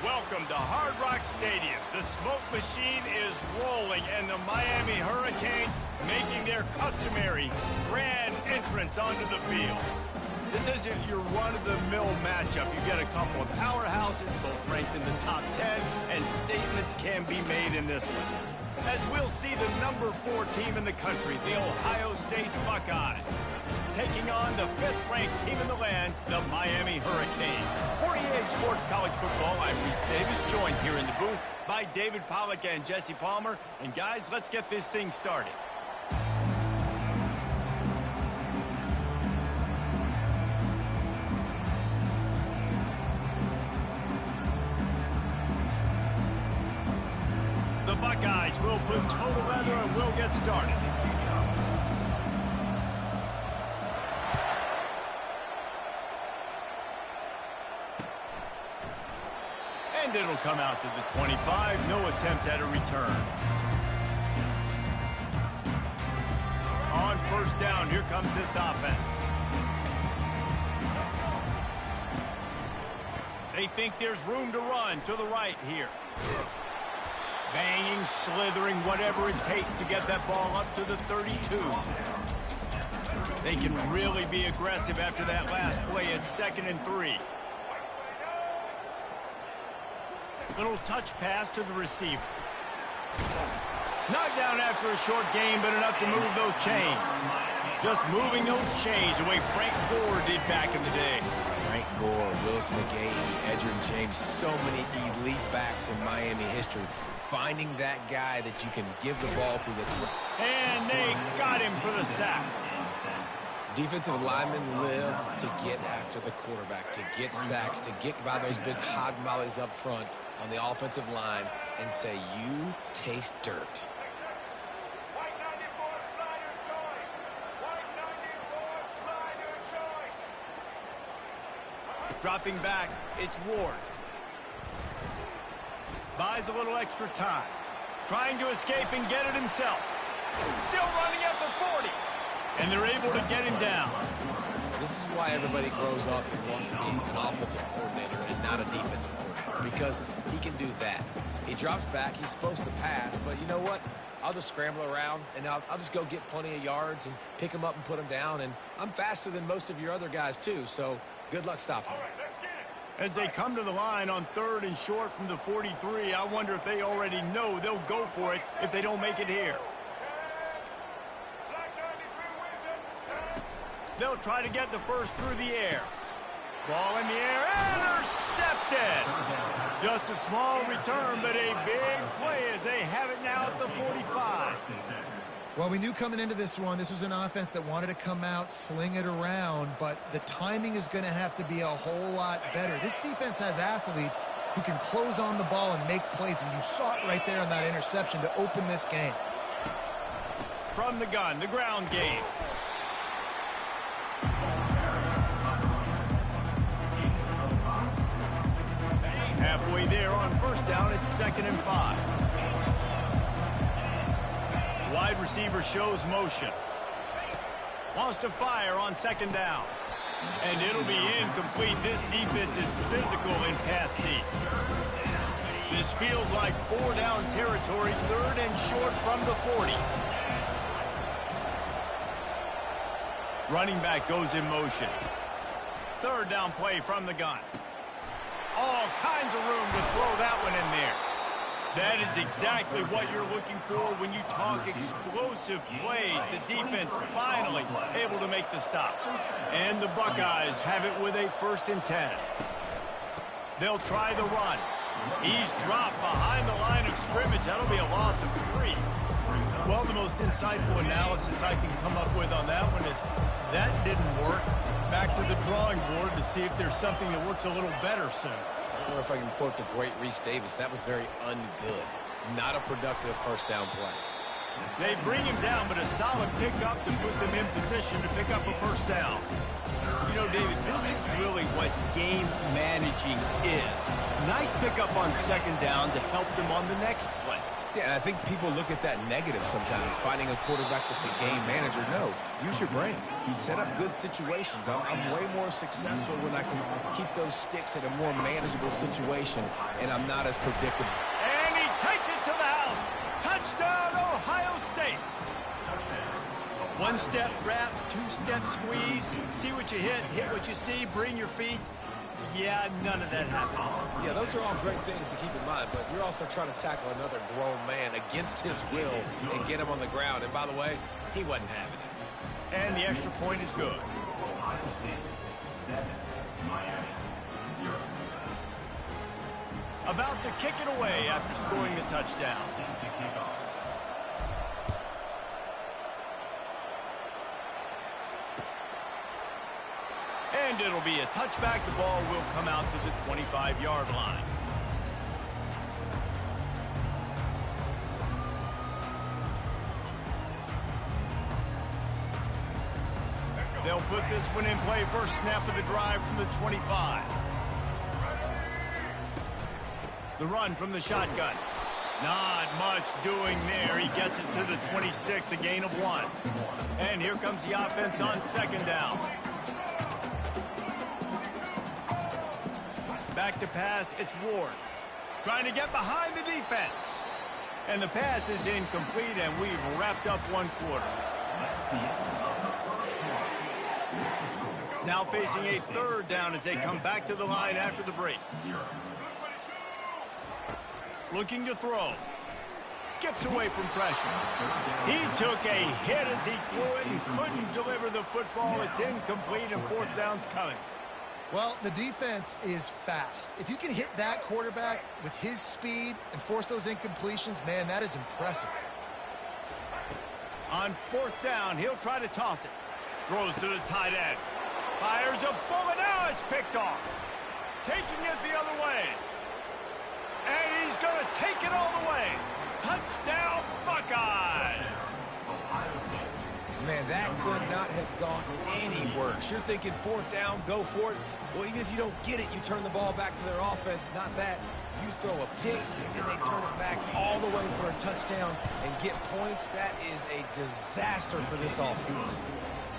Welcome to Hard Rock Stadium. The smoke machine is rolling, and the Miami Hurricanes making their customary grand entrance onto the field. This isn't your run-of-the-mill matchup. You get a couple of powerhouses, both ranked in the top 10, and statements can be made in this one. As we'll see the number 4 team in the country, the Ohio State Buckeyes, taking on the 5th-ranked team in the land, the Miami Hurricanes. For EA Sports College Football, I'm Reese Davis, joined here in the booth by David Pollack and Jesse Palmer. And guys, let's get this thing started. The Buckeyes will put total leather and we'll get started. And it'll come out to the 25. No attempt at a return. On first down, here comes this offense. They think there's room to run to the right here. Banging, slithering, whatever it takes to get that ball up to the 32. They can really be aggressive after that last play at 2nd and 3. Little touch pass to the receiver. Knocked down after a short game, but enough to move those chains. Just moving those chains the way Frank Gore did back in the day. Frank Gore, Willis McGahee, Edgerrin James, so many elite backs in Miami history. Finding that guy that you can give the ball to that's... And they got him for the sack. Defensive linemen live to get after the quarterback, to get sacks, to get by those big hog mollies up front on the offensive line and say, you taste dirt. Dropping back, it's Ward. Buys a little extra time. Trying to escape and get it himself. Still running at the 40. And they're able to get him down. This is why everybody grows up and wants to be an offensive coordinator and not a defensive coordinator, because he can do that. He drops back, he's supposed to pass, but you know what? I'll just scramble around, and I'll just go get plenty of yards and pick him up and put him down, and I'm faster than most of your other guys, too, so good luck stopping him. As they come to the line on 3rd and short from the 43, I wonder if they already know they'll go for it if they don't make it here. They'll try to get the first through the air. Ball in the air, intercepted. Just a small return, but a big play as they have it now at the 45. Well, we knew coming into this one, this was an offense that wanted to come out, sling it around, but the timing is going to have to be a whole lot better. This defense has athletes who can close on the ball and make plays, and you saw it right there on that interception to open this game. From the gun, the ground game. Halfway there on first down, it's 2nd and 5. Wide receiver shows motion. Wants to fire on 2nd down. And it'll be incomplete. This defense is physical in pass deep. This feels like 4-down territory, 3rd and short from the 40. Running back goes in motion. 3rd down play from the gun. All kinds of room to throw that one in there. That is exactly what you're looking for when you talk explosive plays. The defense finally able to make the stop. And the Buckeyes have it with a 1st and 10. They'll try the run. He's dropped behind the line of scrimmage. That'll be a loss of 3. Well, the most insightful analysis I can come up with on that one is that didn't work. Back to the drawing board to see if there's something that works a little better soon. Or if I can quote the great Reese Davis, that was very ungood. Not a productive 1st down play. They bring him down, but a solid pickup to put them in position to pick up a 1st down. You know, David, this is really what game managing is. Nice pickup on 2nd down to help them on the next play. Yeah, and I think people look at that negative sometimes, finding a quarterback that's a game manager. No, use your brain. Set up good situations. I'm way more successful when I can keep those sticks in a more manageable situation, and I'm not as predictable. And he takes it to the house. Touchdown, Ohio State. One-step wrap, two-step squeeze. See what you hit what you see, bring your feet. Yeah, none of that happened. Yeah, those are all great things to keep in mind, but you're also trying to tackle another grown man against his will and get him on the ground. And by the way, he wasn't having it. And the extra point is good. Ohio State 7, Miami 0. About to kick it away after scoring the touchdown. Set to kick off. And it'll be a touchback. The ball will come out to the 25-yard line. They'll put this one in play. First snap of the drive from the 25. The run from the shotgun. Not much doing there. He gets it to the 26, a gain of 1. And here comes the offense on second down. Back to pass, it's Ward. Trying to get behind the defense. And the pass is incomplete, and we've wrapped up one quarter. Now facing a third down as they come back to the line after the break. Looking to throw. Skips away from pressure. He took a hit as he threw it and couldn't deliver the football. It's incomplete, and fourth down's coming. Well, the defense is fast. If you can hit that quarterback with his speed and force those incompletions, man, that is impressive. On fourth down, he'll try to toss it. Throws to the tight end. Fires a bullet. Now it's picked off. Taking it the other way. And he's going to take it all the way. Touchdown, Buckeyes. Man, that could not have gone any worse. You're thinking fourth down, go for it. Well, even if you don't get it, you turn the ball back to their offense. Not that. You throw a pick, and they turn it back all the way for a touchdown and get points. That is a disaster for this offense.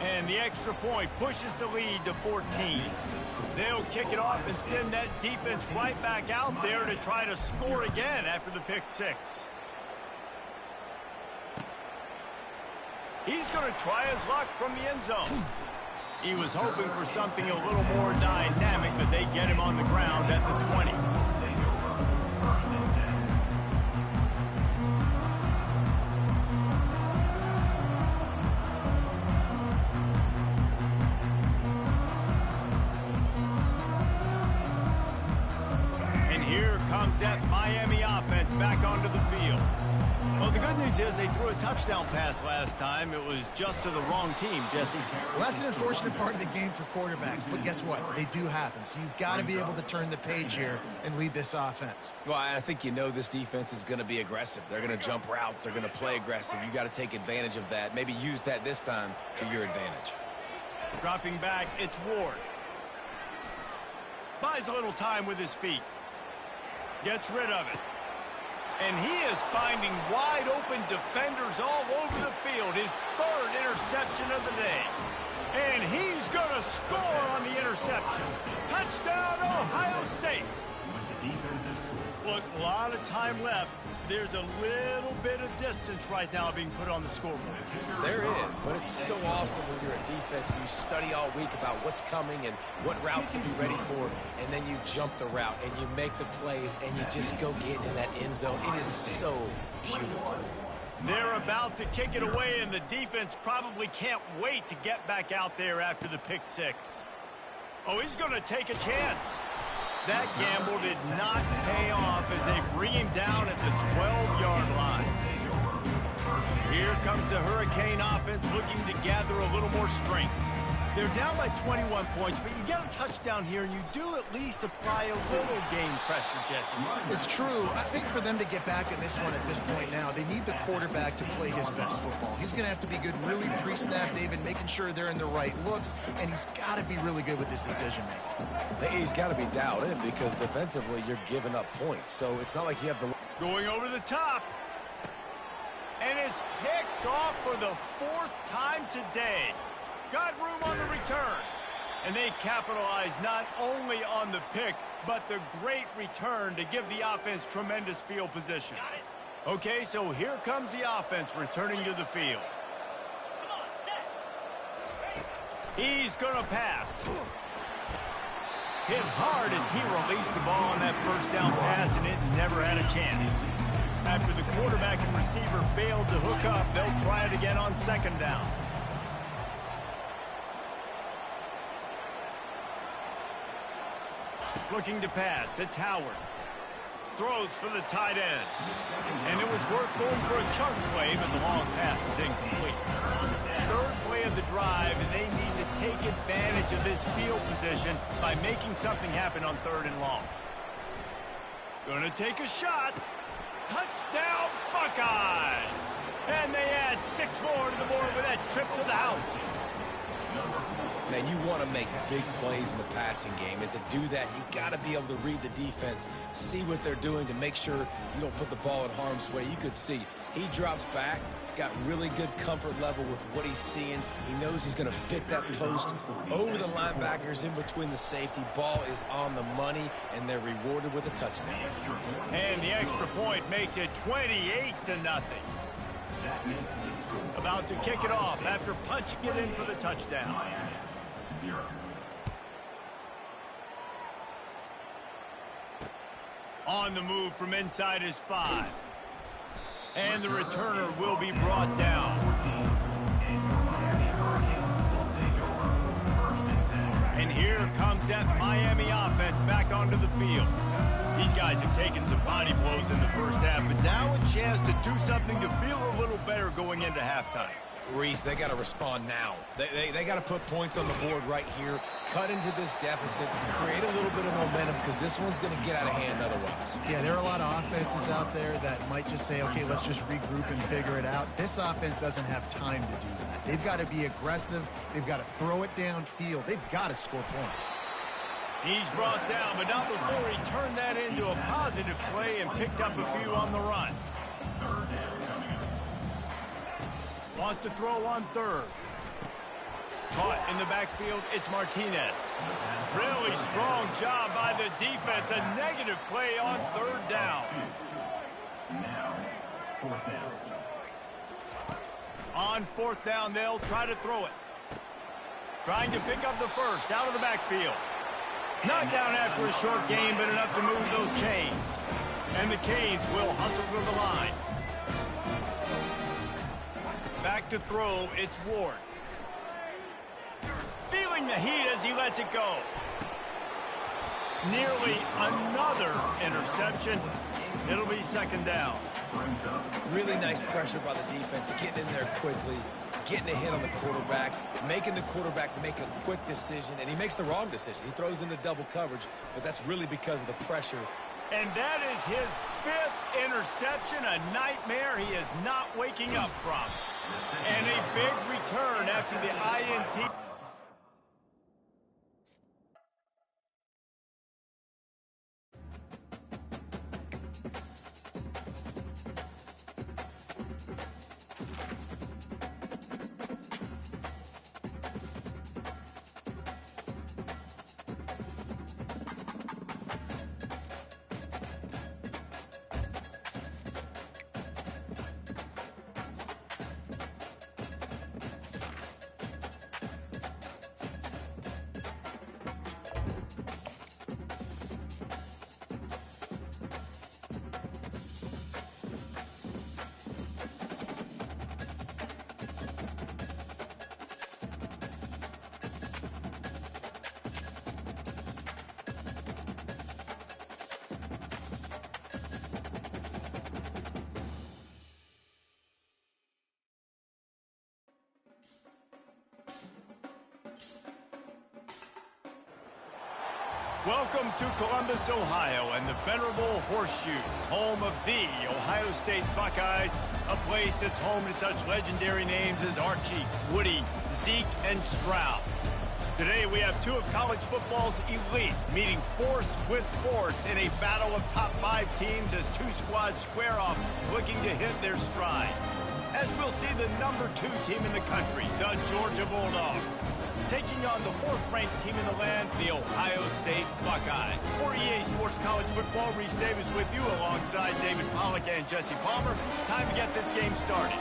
And the extra point pushes the lead to 14. They'll kick it off and send that defense right back out there to try to score again after the pick six. He's going to try his luck from the end zone. He was hoping for something a little more dynamic, but they get him on the ground at the 20. And here comes that Miami offense back onto the field. Well, the good news is they threw a touchdown pass last time. It was just to the wrong team, Jesse. Well, that's an unfortunate part of the game for quarterbacks, but guess what? They do happen. So you've got to be able to turn the page here and lead this offense. Well, I think you know this defense is going to be aggressive. They're going to jump routes. They're going to play aggressive. You got to take advantage of that. Maybe use that this time to your advantage. Dropping back, it's Ward. Buys a little time with his feet. Gets rid of it. And he is finding wide-open defenders all over the field. His third interception of the day. And he's going to score on the interception. Touchdown, Ohio State. Look, a lot of time left. There's a little bit of distance right now being put on the scoreboard. There is, but it's so awesome when you're a defense and you study all week about what's coming and what routes to be ready for, and then you jump the route and you make the plays and you just go get in that end zone. It is so beautiful. They're about to kick it away, and the defense probably can't wait to get back out there after the pick six. Oh, he's going to take a chance. That gamble did not pay off as they bring him down at the 12-yard line. Here comes the Hurricane offense looking to gather a little more strength. They're down by 21 points, but you get a touchdown here, and you do at least apply a little game pressure, Jesse. It's true. I think for them to get back in this one at this point now, they need the quarterback to play his best football. He's going to have to be good really pre-snap, David, making sure they're in the right looks, and he's got to be really good with his decision-making. He's got to be dialed in because defensively you're giving up points, so it's not like you have the... Going over the top. And it's picked off for the 4th time today. Got room on the return. And they capitalize not only on the pick, but the great return to give the offense tremendous field position. Okay, so here comes the offense returning to the field. He's going to pass. Hit hard as he released the ball on that first down pass, and it never had a chance. After the quarterback and receiver failed to hook up, they'll try it again on 2nd down. Looking to pass, it's Howard. Throws for the tight end. And it was worth going for a chunk play, but the long pass is incomplete. 3rd play of the drive, and they need to take advantage of this field position by making something happen on 3rd and long. Gonna take a shot. Touchdown, Buckeyes! And they add 6 more to the board with that trip to the house. Man, you want to make big plays in the passing game, and to do that, you got to be able to read the defense, see what they're doing to make sure you don't put the ball in harm's way. You could see he drops back, got really good comfort level with what he's seeing. He knows he's going to fit that post over the linebackers in between the safety. Ball is on the money, and they're rewarded with a touchdown. And the extra point makes it 28-0. About to kick it off after punching it in for the touchdown. 0. On the move from inside his 5. And the returner will be brought down. And here comes that Miami offense back onto the field. These guys have taken some body blows in the first half, but now a chance to do something to feel a little better going into halftime. Reese, they got to respond now. They got to put points on the board right here, cut into this deficit, create a little bit of momentum, because this one's going to get out of hand otherwise. Yeah, there are a lot of offenses out there that might just say, okay, let's just regroup and figure it out. This offense doesn't have time to do that. They've got to be aggressive. They've got to throw it downfield. They've got to score points. He's brought down, but not before he turned that into a positive play and picked up a few on the run. Wants to throw on 3rd. Caught in the backfield, it's Martinez. Really strong job by the defense. A negative play on 3rd down. Now, 4th down. On 4th down, they'll try to throw it. Trying to pick up the first out of the backfield. Knocked down after a short gain, but enough to move those chains. And the Canes will hustle to the line. Back to throw, it's Ward. Feeling the heat as he lets it go. Nearly another interception. It'll be 2nd down. Really nice pressure by the defense, getting in there quickly, getting a hit on the quarterback, making the quarterback make a quick decision, and he makes the wrong decision. He throws into double coverage, but that's really because of the pressure. And that is his 5th interception, a nightmare he is not waking up from. And a big return after the INT. Welcome to Columbus, Ohio, and the venerable Horseshoe, home of the Ohio State Buckeyes, a place that's home to such legendary names as Archie, Woody, Zeke, and Stroud. Today we have 2 of college football's elite meeting force with force in a battle of top 5 teams as 2 squads square off, looking to hit their stride. as we'll see the #2 team in the country, the Georgia Bulldogs, taking on the 4th-ranked team in the land, the Ohio State Buckeyes. For EA Sports College Football, Reese Davis with you alongside David Pollack and Jesse Palmer. Time to get this game started.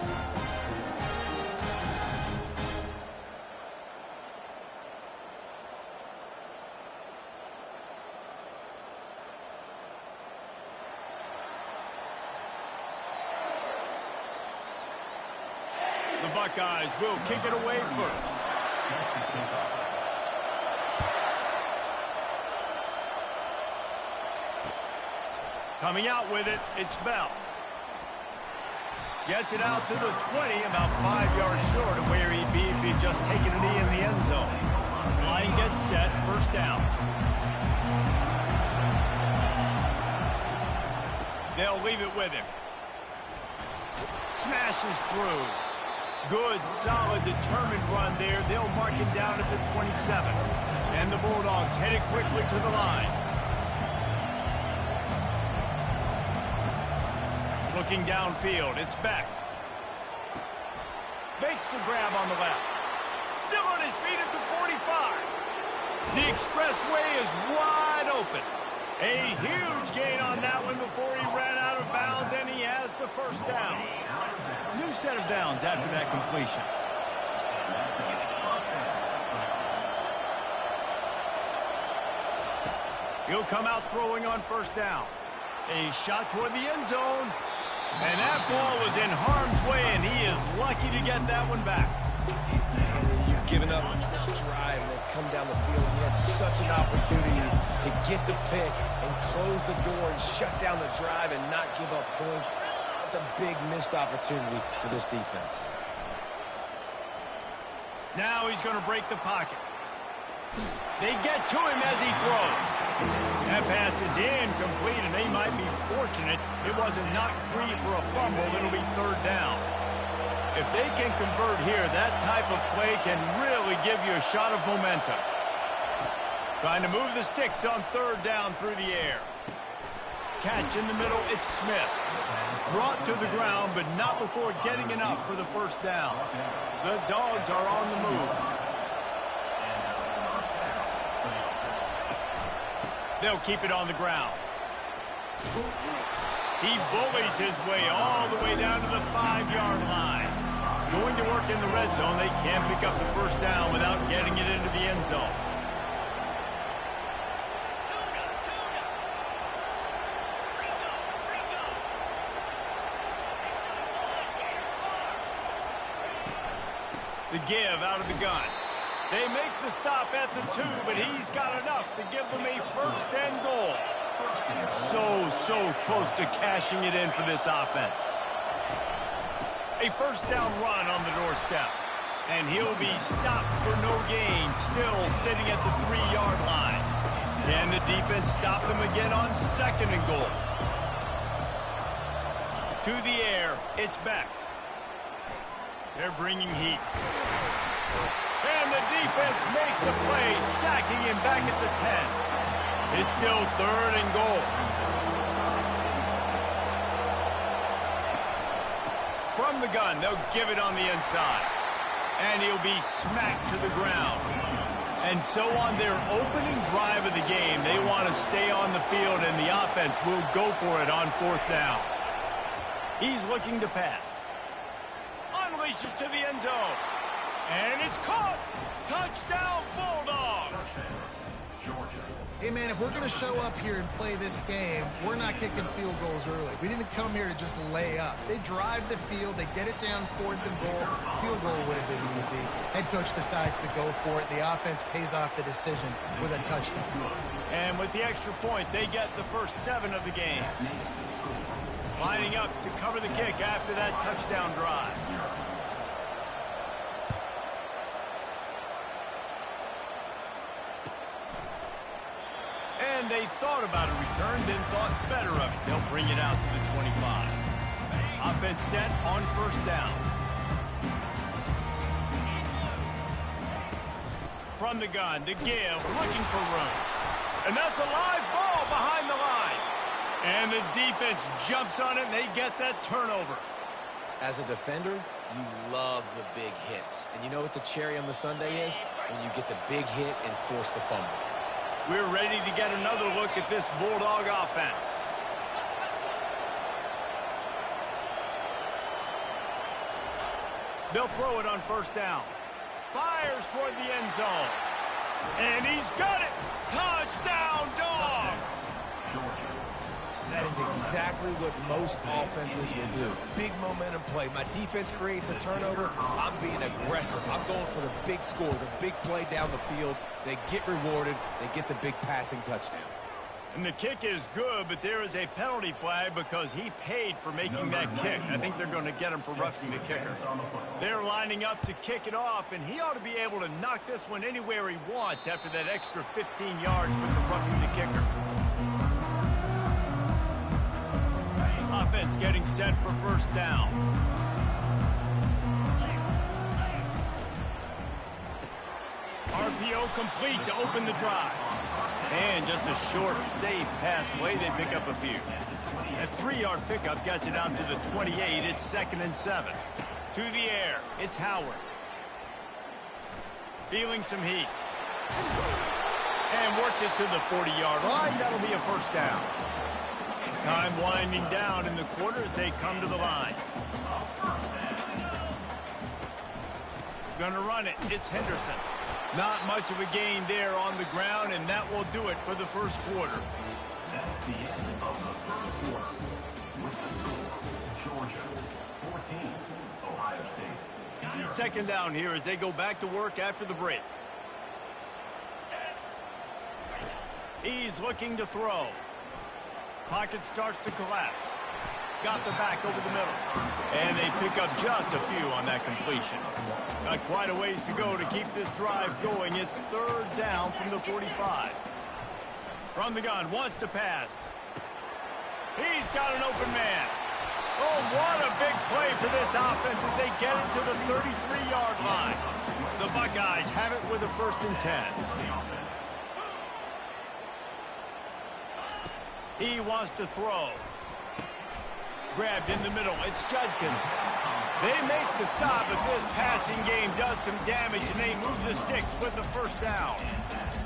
The Buckeyes will kick it away first. Coming out with it, it's Bell. Gets it out to the 20, about 5 yards short of where he'd be if he'd just taken a knee in the end zone. Line gets set, first down. They'll leave it with him. Smashes through. Good, solid, determined run there. They'll mark him down at the 27. And the Bulldogs headed quickly to the line. Looking downfield, it's Beck. Makes the grab on the left. Still on his feet at the 45. The expressway is wide open. A huge gain on that one before he ran out of bounds, and he has the first down. New set of downs after that completion. He'll come out throwing on first down. A shot toward the end zone. And that ball was in harm's way, and he is lucky to get that one back. Man, you've given up this drive and then come down the field. You had such an opportunity to get the pick and close the door and shut down the drive and not give up points. That's a big missed opportunity for this defense. Now he's going to break the pocket. They get to him as he throws. That pass is incomplete, and they might be fortunate it wasn't knocked free for a fumble. It'll be third down. If they can convert here, that type of play can really give you a shot of momentum. Trying to move the sticks on third down through the air. Catch in the middle, it's Smith. Brought to the ground, but not before getting enough for the first down. The Dogs are on the move. They'll keep it on the ground. He bullies his way all the way down to the 5-yard line. Going to work in the red zone. They can't pick up the first down without getting it into the end zone. The give out of the gun. They make the stop at the 2, but he's got enough to give them a first and goal. So close to cashing it in for this offense. A first down run on the doorstep. And he'll be stopped for no gain, still sitting at the 3-yard line. Can the defense stop them again on second and goal? To the air, it's Beck. They're bringing heat. And the defense makes a play, sacking him back at the 10. It's still third and goal. From the gun, they'll give it on the inside. And he'll be smacked to the ground. And so on their opening drive of the game, they want to stay on the field, and the offense will go for it on fourth down. He's looking to pass. Unleashes to the end zone. And it's caught. Touchdown, Bulldogs. Hey, man, if we're going to show up here and play this game, we're not kicking field goals early. We didn't come here to just lay up. They drive the field. They get it down, fourth and goal. Field goal would have been easy. Head coach decides to go for it. The offense pays off the decision with a touchdown. And with the extra point, they get the first 7 of the game. Lining up to cover the kick after that touchdown drive. And they thought about a return, then thought better of it. They'll bring it out to the 25. Offense set on first down. From the gun, to give, looking for room. And that's a live ball behind the line. And the defense jumps on it, and they get that turnover. As a defender, you love the big hits. And you know what the cherry on the sundae is? When you get the big hit and force the fumble. We're ready to get another look at this Bulldog offense. They'll throw it on first down. Fires toward the end zone. And he's got it! Touchdown, Dogs! That is exactly what most offenses will do. Big momentum play. My defense creates a turnover. I'm being aggressive. I'm going for the big score, the big play down the field. They get rewarded. They get the big passing touchdown. And the kick is good, but there is a penalty flag because he paid for making that kick. I think they're going to get him for roughing the kicker. They're lining up to kick it off, and he ought to be able to knock this one anywhere he wants after that extra 15 yards with the roughing the kicker. Offense getting set for first down. RPO complete to open the drive. And just a short, safe pass play. They pick up a few. A 3-yard pickup gets it out to the 28. It's 2nd and 7. To the air. It's Howard. Feeling some heat. And works it to the 40-yard line. That'll be a first down. Time winding down in the quarter as they come to the line. Gonna run it. It's Henderson. Not much of a gain there on the ground, and that will do it for the first quarter. That's the end of the first quarter. With the score, Georgia 14, Ohio State 0. Second down here as they go back to work after the break. He's looking to throw. Pocket starts to collapse. Got the back over the middle. And they pick up just a few on that completion. Got quite a ways to go to keep this drive going. It's 3rd down from the 45. From the gun, wants to pass. He's got an open man. Oh, what a big play for this offense as they get it to the 33-yard line. The Buckeyes have it with a 1st and 10. He wants to throw. Grabbed in the middle. It's Judkins. They make the stop, but this passing game does some damage, and they move the sticks with the first down.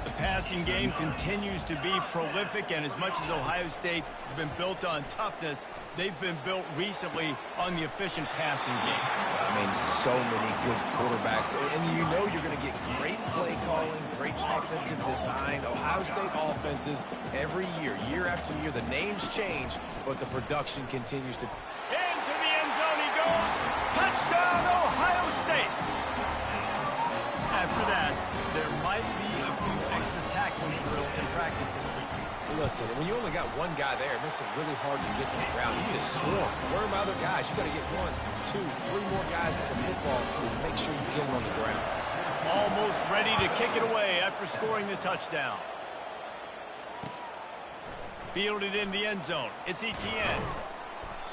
The passing game continues to be prolific, and as much as Ohio State has been built on toughness, they've been built recently on the efficient passing game. I mean, so many good quarterbacks, and you know you're going to get great play calling, great offensive design. Ohio State offenses every year, year after year, the names change, but the production continues to. Into the end zone he goes. Touchdown, Ohio State. After that, there might be a few extra tackling drills in practice this week. Listen, when you only got one guy there, it makes it really hard to get to the ground. You need to swarm. Where are my other guys? You got to get 1, 2, 3 more guys to the football and make sure you get them on the ground. Almost ready to kick it away after scoring the touchdown. Fielded in the end zone. It's Etienne.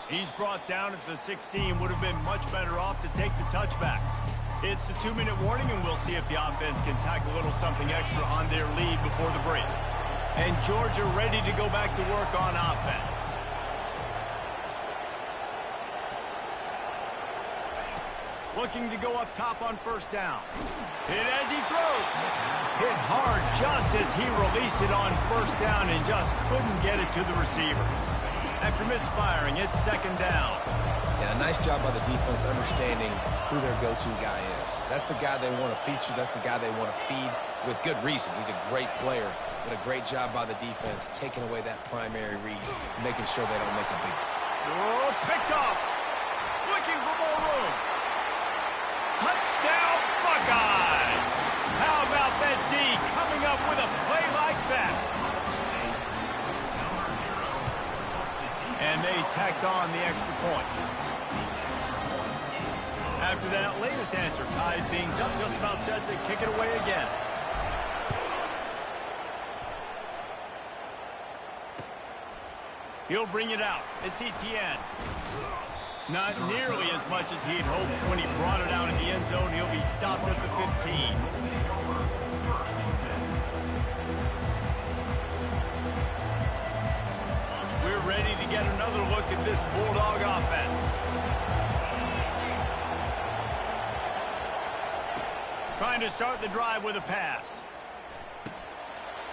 He's brought down at the 16. Would have been much better off to take the touchback. It's the 2-minute warning, and we'll see if the offense can tack a little something extra on their lead before the break. And Georgia ready to go back to work on offense. Looking to go up top on first down. Hit as he throws. Hit hard just as he released it on first down and just couldn't get it to the receiver. After misfiring, it's 2nd down. Yeah, nice job by the defense understanding who their go-to guy is. That's the guy they want to feature. That's the guy they want to feed with good reason. He's a great player, but a great job by the defense taking away that primary read, making sure they don't make a big. Oh, picked off. Looking for more room. Touchdown, Buckeyes. How about that D coming up with a play like that? And they tacked on the extra point. After that latest answer tied things up, just about set to kick it away again. He'll bring it out. It's Etienne. Not nearly as much as he'd hoped when he brought it out in the end zone. He'll be stopped at the 15. We're ready to get another look at this Bulldog offense. Trying to start the drive with a pass.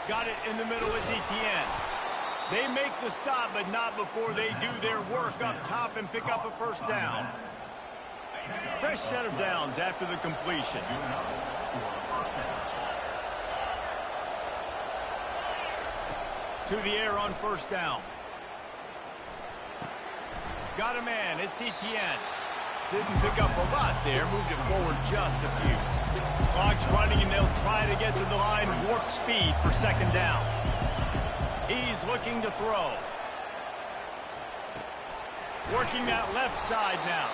Got it in the middle of Etienne. They make the stop, but not before they do their work up top and pick up a first down. Fresh set of downs after the completion. To the air on first down. Got a man. It's Etienne. Didn't pick up a lot there. Moved it forward just a few. Clock's running, and they'll try to get to the line warp speed for second down. He's looking to throw. Working that left side now.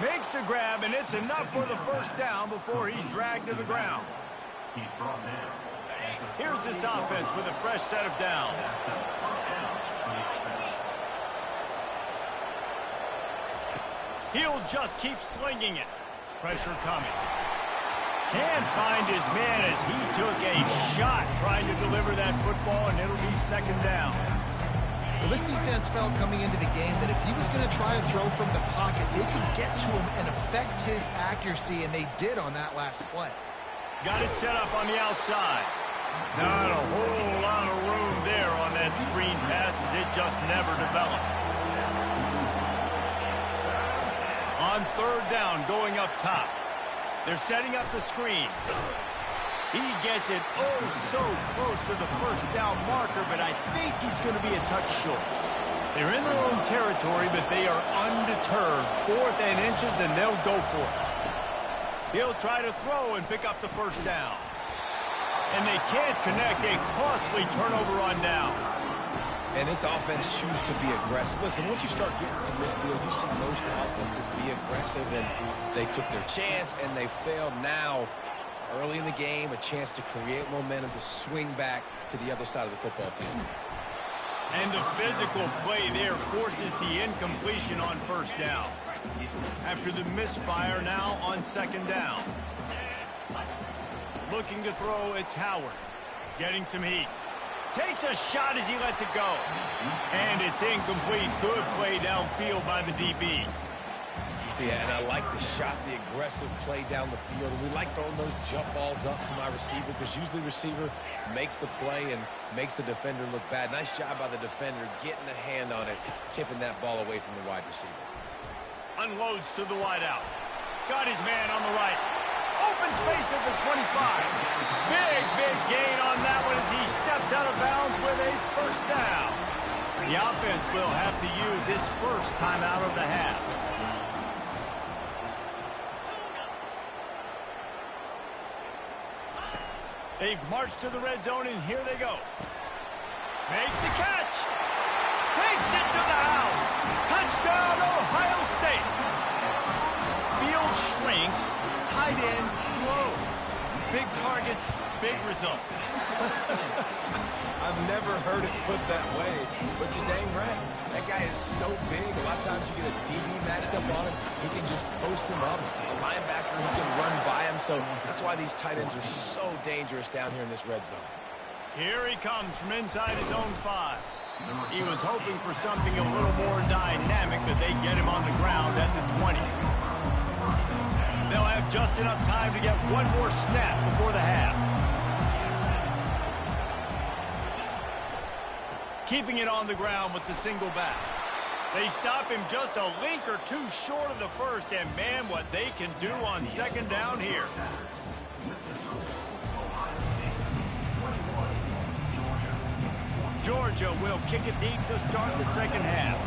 Makes the grab, and it's enough for the first down before he's dragged to the ground. He's brought down. Here's this offense with a fresh set of downs. He'll just keep slinging it. Pressure coming. Can't find his man as he took a shot trying to deliver that football, and it'll be second down. Well, this defense felt coming into the game that if he was going to try to throw from the pocket, they could get to him and affect his accuracy, and they did on that last play. Got it set up on the outside. Not a whole lot of room there on that screen pass as it just never developed. On third down, going up top. They're setting up the screen. He gets it oh so close to the first down marker, but I think he's going to be a touch short. They're in their own territory, but they are undeterred. 4th and inches, and they'll go for it. He'll try to throw and pick up the first down. And they can't connect. A costly turnover on downs. And this offense chooses to be aggressive. Listen, once you start getting to midfield, you see most offenses be aggressive, and they took their chance, and they failed. Now, early in the game, a chance to create momentum to swing back to the other side of the football field. And the physical play there forces the incompletion on first down. After the misfire, now on second down. Looking to throw, it's Howard. Getting some heat. Takes a shot as he lets it go. And it's incomplete. Good play downfield by the DB. Yeah, and I like the shot, the aggressive play down the field. And we like throwing those jump balls up to my receiver because usually the receiver makes the play and makes the defender look bad. Nice job by the defender getting a hand on it, tipping that ball away from the wide receiver. Unloads to the wideout. Got his man on the right. Open space at the 25. Big gain on that one as he steps out of bounds with a first down. The offense will have to use its first timeout of the half. They've marched to the red zone, and here they go. Makes the catch. Takes it to the house. Touchdown, Ohio State. Field shrinks. Tight end grows. Big targets, big results. I've never heard it put that way, but you're dang right. That guy is so big. A lot of times you get a DB matched up on him. He can just post him up. A linebacker, he can run by him. So that's why these tight ends are so dangerous down here in this red zone. Here he comes from inside his own 5. He was hoping for something a little more dynamic, but they get him on the ground at the 20. They'll have just enough time to get one more snap before the half. Keeping it on the ground with the single back. They stop him just a link or two short of the first, and man, what they can do on second down here. Georgia will kick it deep to start the second half.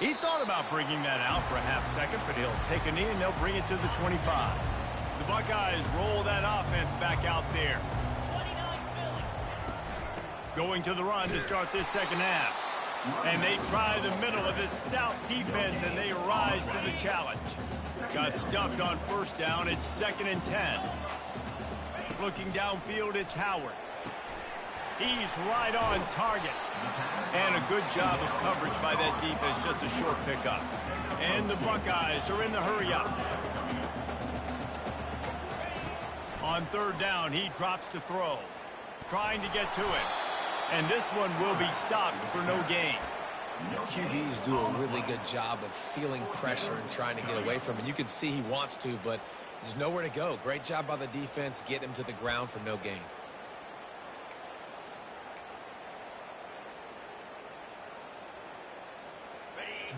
He thought about bringing that out for a half second, but he'll take a knee and they'll bring it to the 25. The Buckeyes roll that offense back out there. Going to the run to start this second half. And they try the middle of this stout defense, and they rise to the challenge. Got stuffed on first down. It's 2nd and 10. Looking downfield, it's Howard. He's right on target. And a good job of coverage by that defense, just a short pickup. And the Buckeyes are in the hurry-up. On third down, he drops to throw. Trying to get to it. And this one will be stopped for no gain. QBs do a really good job of feeling pressure and trying to get away from it. You can see he wants to, but there's nowhere to go. Great job by the defense, getting him to the ground for no gain.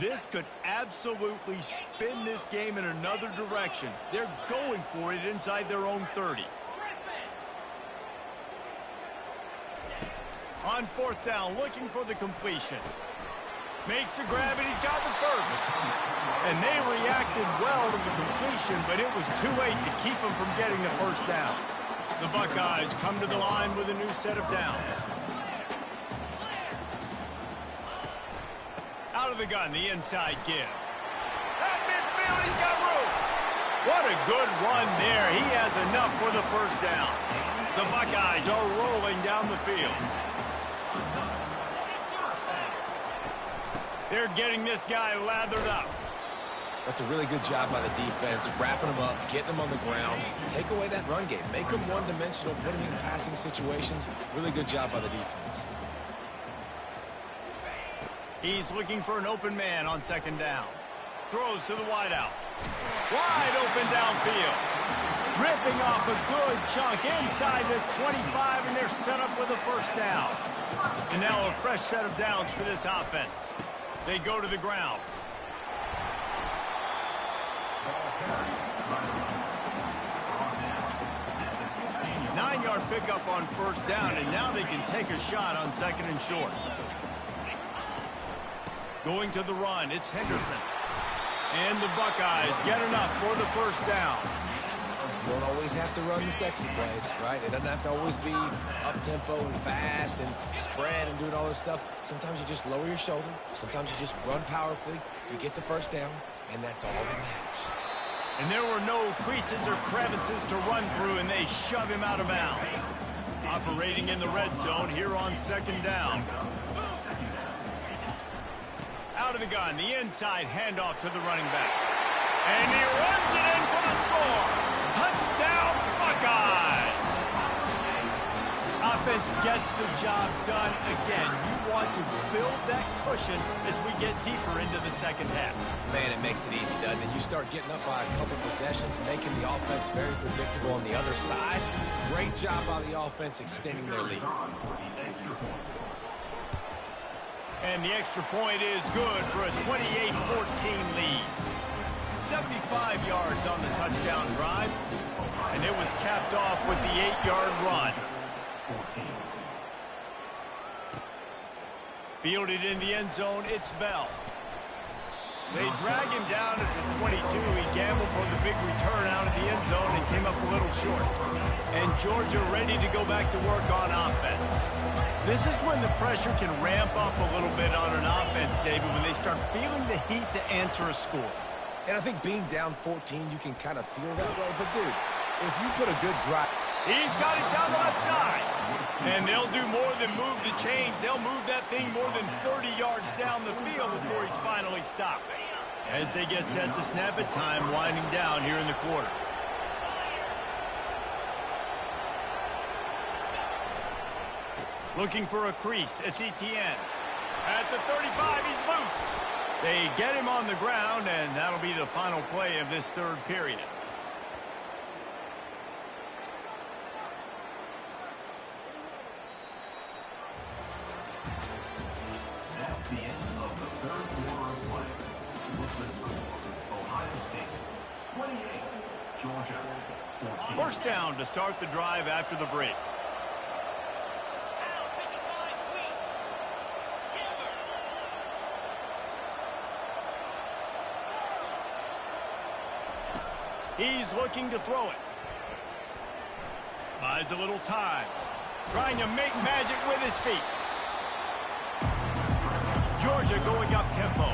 This could absolutely spin this game in another direction. They're going for it inside their own 30. On fourth down, looking for the completion. Makes the grab, and he's got the first. And they reacted well to the completion, but it was too late to keep them from getting the first down. The Buckeyes come to the line with a new set of downs. Out of the gun, the inside give. At midfield, he's got room. What a good run there. He has enough for the first down. The Buckeyes are rolling down the field. They're getting this guy lathered up. That's a really good job by the defense, wrapping him up, getting him on the ground. Take away that run game. Make him one-dimensional, put him in passing situations. Really good job by the defense. He's looking for an open man on second down. Throws to the wideout. Wide open downfield. Ripping off a good chunk inside the 25, and they're set up with a first down. And now a fresh set of downs for this offense. They go to the ground. Nine-yard pickup on first down, and now they can take a shot on second and short. Going to the run, it's Henderson. And the Buckeyes get enough for the first down. You don't always have to run the sexy plays, right? It doesn't have to always be up-tempo and fast and spread and doing all this stuff. Sometimes you just lower your shoulder. Sometimes you just run powerfully. You get the first down, and that's all that matters. And there were no creases or crevices to run through, and they shove him out of bounds. Operating in the red zone here on second down. Out of the gun, the inside handoff to the running back. And he runs it in for the score. Touchdown, Buckeyes! Offense gets the job done again. You want to build that cushion as we get deeper into the second half. Man, it makes it easy, doesn't it? You start getting up by a couple possessions, making the offense very predictable on the other side. Great job by the offense extending their lead. And the extra point is good for a 28-14 lead. 75 yards on the touchdown drive, and it was capped off with the 8-yard run. Fielded in the end zone, it's Bell. They drag him down at the 22. He gambled for the big return out of the end zone and came up a little short. And Georgia ready to go back to work on offense. This is when the pressure can ramp up a little bit on an offense, David, when they start feeling the heat to answer a score. And I think being down 14, you can kind of feel that way. But, dude, if you put a good drive... He's got it down the left side. And they'll do more than move the chains. They'll move that thing more than 30 yards down the field before he's finally stopped. As they get set to snap it, time winding down here in the quarter. Looking for a crease. It's Etienne. At the 35, he's loose. They get him on the ground, and that'll be the final play of this third period. That's the end of the third quarter of play. With the score, Ohio State 28, Georgia 14. First down to start the drive after the break. He's looking to throw it. Buys a little time. Trying to make magic with his feet. Georgia going up tempo.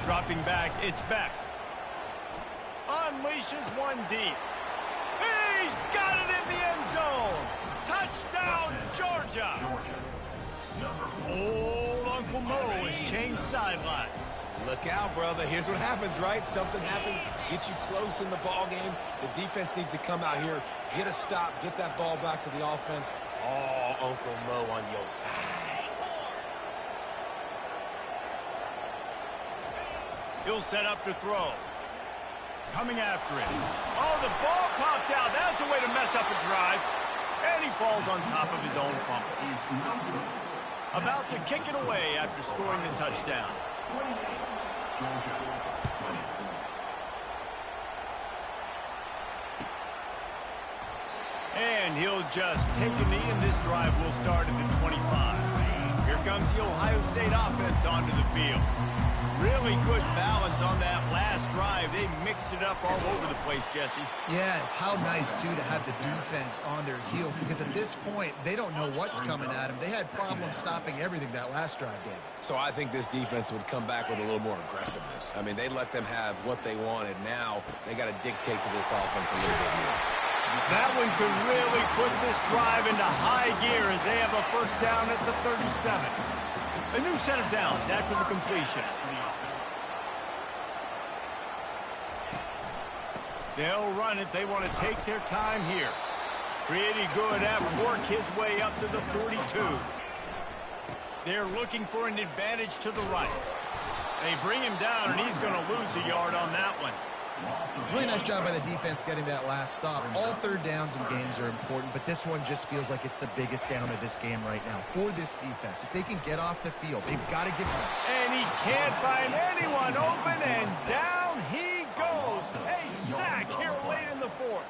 Dropping back, it's Beck. Unleashes one deep. He's got it in the end zone. Touchdown, Georgia. Old Uncle Mo has changed sidelines. Look out, brother. Here's what happens, right? Something happens, get you close in the ball game. The defense needs to come out here, get a stop, get that ball back to the offense. Oh, Uncle Mo on your side. He'll set up to throw. Coming after it. Oh, the ball popped out. That's a way to mess up a drive. And he falls on top of his own fumble. About to kick it away after scoring the touchdown. And he'll just take a knee, and this drive will start at the 25. Here comes the Ohio State offense onto the field. Really good balance on that last drive. They mixed it up all over the place, Jesse. Yeah, how nice, too, to have the defense on their heels, because at this point, they don't know what's coming at them. They had problems stopping everything that last drive did. So I think this defense would come back with a little more aggressiveness. I mean, they let them have what they wanted. Now they got to dictate to this offense a little bit more. That one could really put this drive into high gear as they have a first down at the 37. A new set of downs after the completion. They'll run it. They want to take their time here. Pretty good at work his way up to the 42. They're looking for an advantage to the right. They bring him down, and he's going to lose a yard on that one. Really nice job by the defense getting that last stop. All third downs in games are important, but this one just feels like it's the biggest down of this game right now for this defense. If they can get off the field, they've got to give them. And he can't find anyone open, and down he goes. A sack here late in the fourth.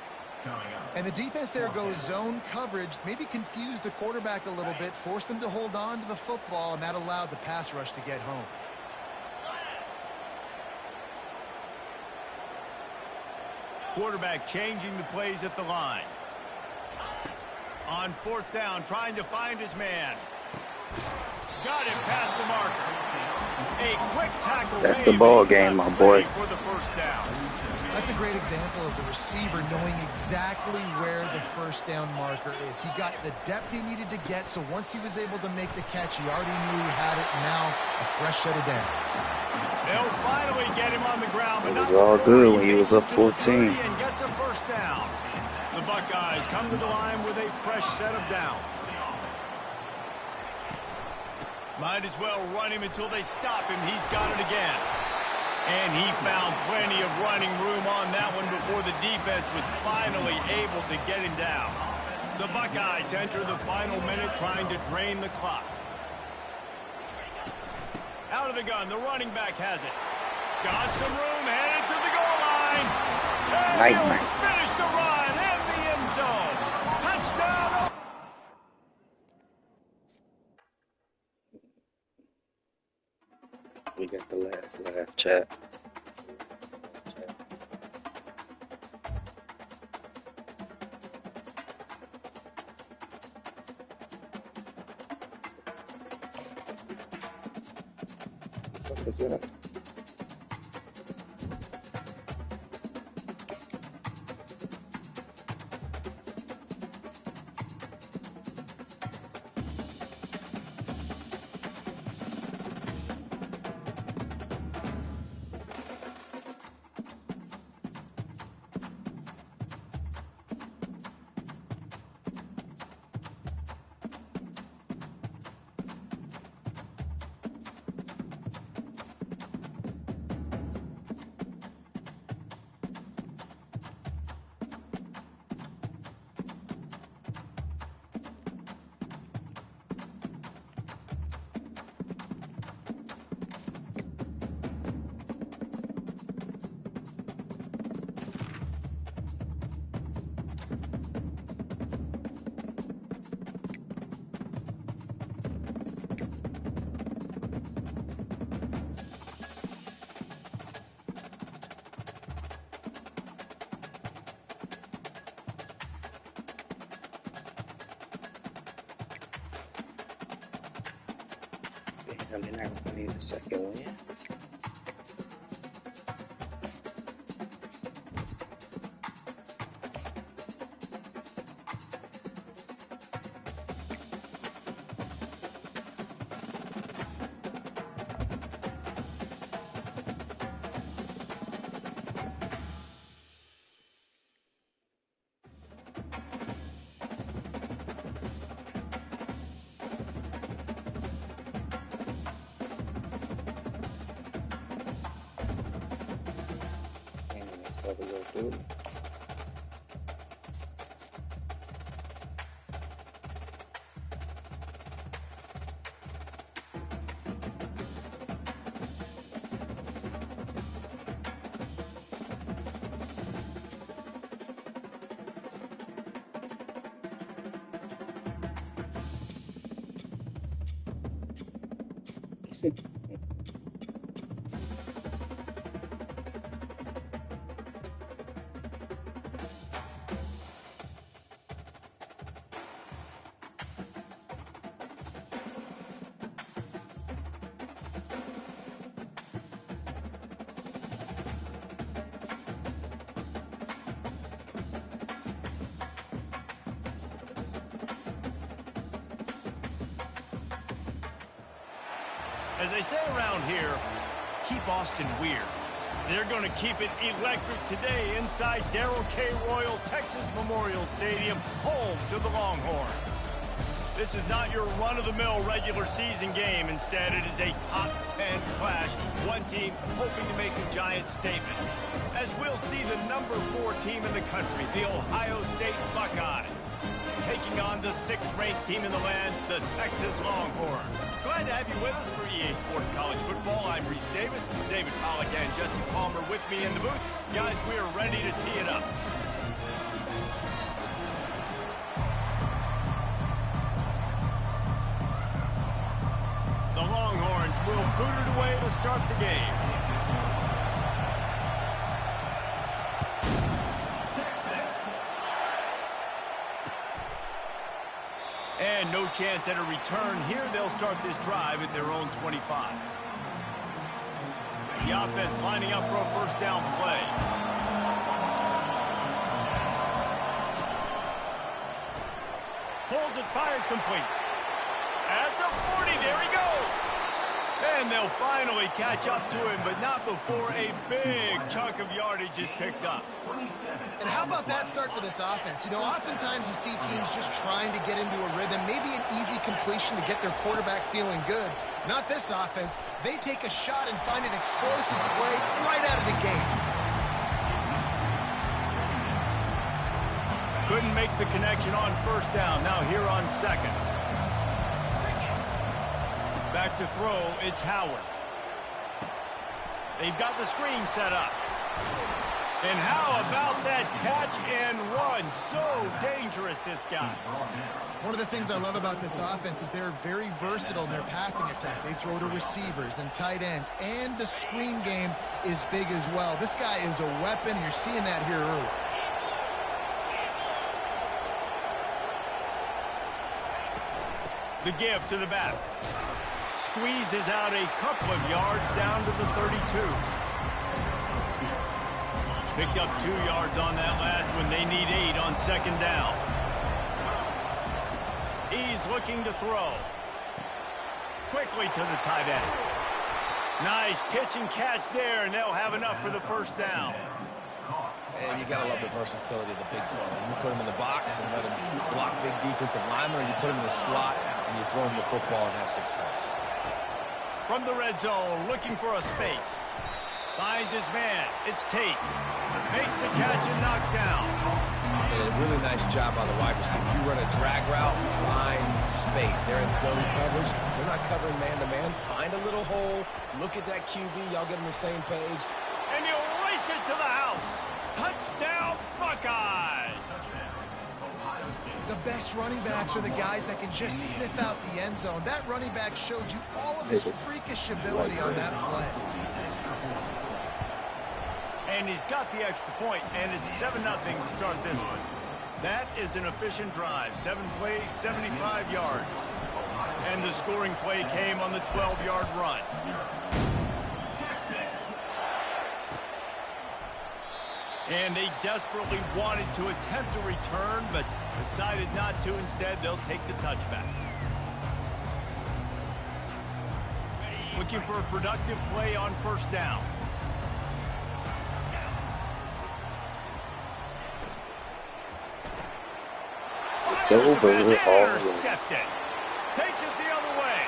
And the defense there goes zone coverage, maybe confused the quarterback a little bit, forced him to hold on to the football, and that allowed the pass rush to get home. Quarterback changing the plays at the line. On fourth down, trying to find his man. Got him past the marker. A quick tackle. That's the ball game, my boy. For the first down. That's a great example of the receiver knowing exactly where the first down marker is. He got the depth he needed to get, so once he was able to make the catch, he already knew he had it, and now a fresh set of downs. They'll finally get him on the ground. It was all good when he was up 14. And gets a first down. The Buckeyes come to the line with a fresh set of downs. Might as well run him until they stop him. He's got it again. And he found plenty of running room on that one before the defense was finally able to get him down. The Buckeyes enter the final minute trying to drain the clock. Out of the gun, the running back has it. Got some room, headed to the goal line. And he'll finish the run in the end zone. Touchdown. We got the last laugh chat. What was that? Damn, they're not gonna need a second win. about to go through. As they say around here, keep Austin weird. They're going to keep it electric today inside Darrell K. Royal Texas Memorial Stadium, home to the Longhorns. This is not your run-of-the-mill regular season game. Instead, it is a top 10 clash, one team hoping to make a giant statement. As we'll see the number 4 team in the country, the Ohio State Buckeyes, taking on the 6th-ranked team in the land, the Texas Longhorns. Glad to have you with us for EA Sports College Football. I'm Reese Davis, David Pollack and Jesse Palmer with me in the booth. Guys, we are ready to tee it up. The Longhorns will boot it away to start the game. And no chance at a return here. They'll start this drive at their own 25. The offense lining up for a first down play. Pulls it, fired, complete. At the 40, there he goes. And they'll finally catch up to him, but not before a big chunk of yardage is picked up. And how about that start for this offense? You know, oftentimes you see teams just trying to get into a rhythm, maybe an easy completion to get their quarterback feeling good. Not this offense. They take a shot and find an explosive play right out of the gate. Couldn't make the connection on first down. Now here on second. Back to throw, it's Howard. They've got the screen set up. And how about that catch and run? So dangerous, this guy. One of the things I love about this offense is they're very versatile in their passing attack. They throw to receivers and tight ends, and the screen game is big as well. This guy is a weapon. You're seeing that here early. The give to the back. Squeezes out a couple of yards down to the 32. Picked up 2 yards on that last one. They need 8 on second down. He's looking to throw. Quickly to the tight end. Nice pitch and catch there, and they'll have enough for the first down. And you got to love the versatility of the big fella. You put him in the box and let him block big defensive linemen, or you put him in the slot and you throw him the football and have success. From the red zone, looking for a space. Finds his man. It's Tate. Makes a catch and knocked down. And a really nice job by the wide receiver. You run a drag route, find space. They're in zone coverage. They're not covering man-to-man. Find a little hole. Look at that QB. Y'all get on the same page. And he'll race it to the house. Touchdown, Buckeyes! The best running backs are the guys that can just sniff out the end zone. That running back showed you all of his freakish ability on that play. And he's got the extra point, and it's 7-0 to start this one. That is an efficient drive. 7 plays, 75 yards. And the scoring play came on the 12-yard run. And they desperately wanted to attempt a return, but decided not to. Instead, they'll take the touchback. Looking for a productive play on first down. It's over. Intercepted. Takes it the other way.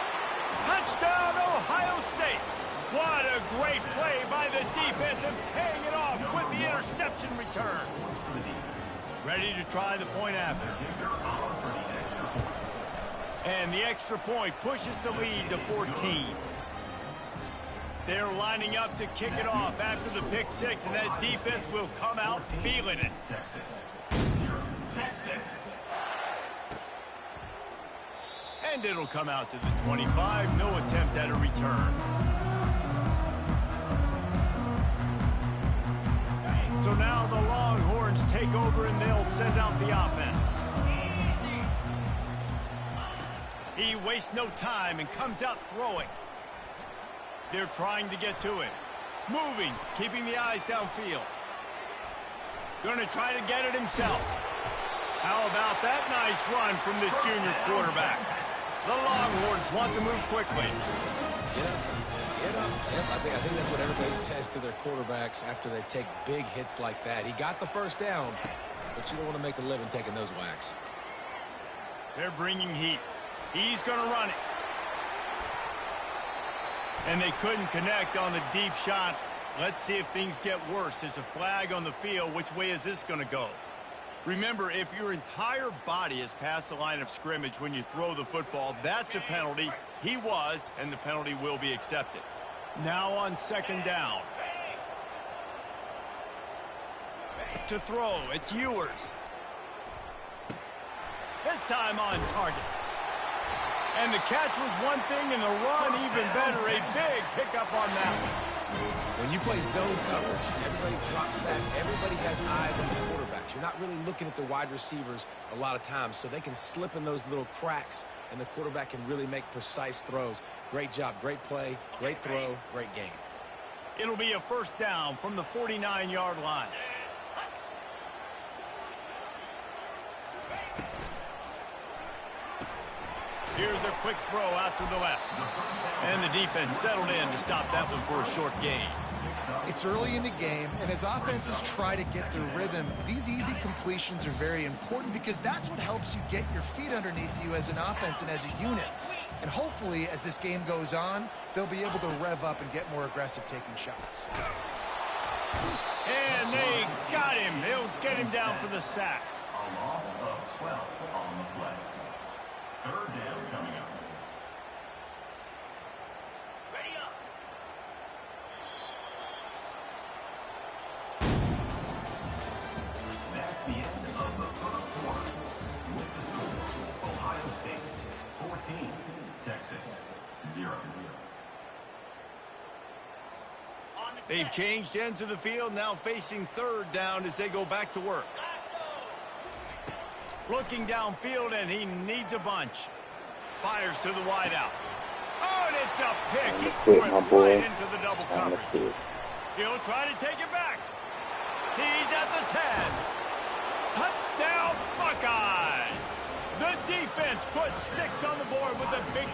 Touchdown, Ohio State. What a great play by the defense and paying it off with the interception. interception return. Ready to try the point after. And the extra point pushes the lead to 14. They're lining up to kick it off after the pick six, and that defense will come out feeling it. Texas. And it'll come out to the 25. No attempt at a return. So now the Longhorns take over, and they'll send out the offense. He wastes no time and comes out throwing. They're trying to get to it. Moving, keeping the eyes downfield. Going to try to get it himself. How about that nice run from this junior quarterback? The Longhorns want to move quickly. Get up. Get up. Yep, I think that's what everybody says to their quarterbacks after they take big hits like that. He got the first down, but you don't want to make a living taking those whacks. They're bringing heat. He's going to run it. And they couldn't connect on the deep shot. Let's see if things get worse. There's a flag on the field. Which way is this going to go? Remember, if your entire body is past the line of scrimmage when you throw the football, that's a penalty. He was, and the penalty will be accepted. Now on second down. To throw, it's Ewers. This time on target. And the catch was one thing, and the run even better. A big pickup on that one. When you play zone coverage, everybody drops back. Everybody has eyes on the quarterbacks. You're not really looking at the wide receivers a lot of times, so they can slip in those little cracks, and the quarterback can really make precise throws. Great job, great play, great throw, great game. It'll be a first down from the 49-yard line. Here's a quick throw out to the left. And the defense settled in to stop that one for a short gain. It's early in the game, and as offenses try to get their rhythm, these easy completions are very important because that's what helps you get your feet underneath you as an offense and as a unit. And hopefully, as this game goes on, they'll be able to rev up and get more aggressive taking shots. And they got him. They'll get him down for the sack. A loss of 12 on the play. Third down coming up. Ready up. That's the end of the first quarter. With the score, Ohio State 14, Texas 0. They've changed ends of the field, now facing third down as they go back to work. Looking downfield, and he needs a bunch. Fires to the wideout. Oh, and it's a pick. He threw it right into the double coverage. He'll try to take it back. He's at the 10. Touchdown, Buckeyes. The defense puts 6 on the board with a big...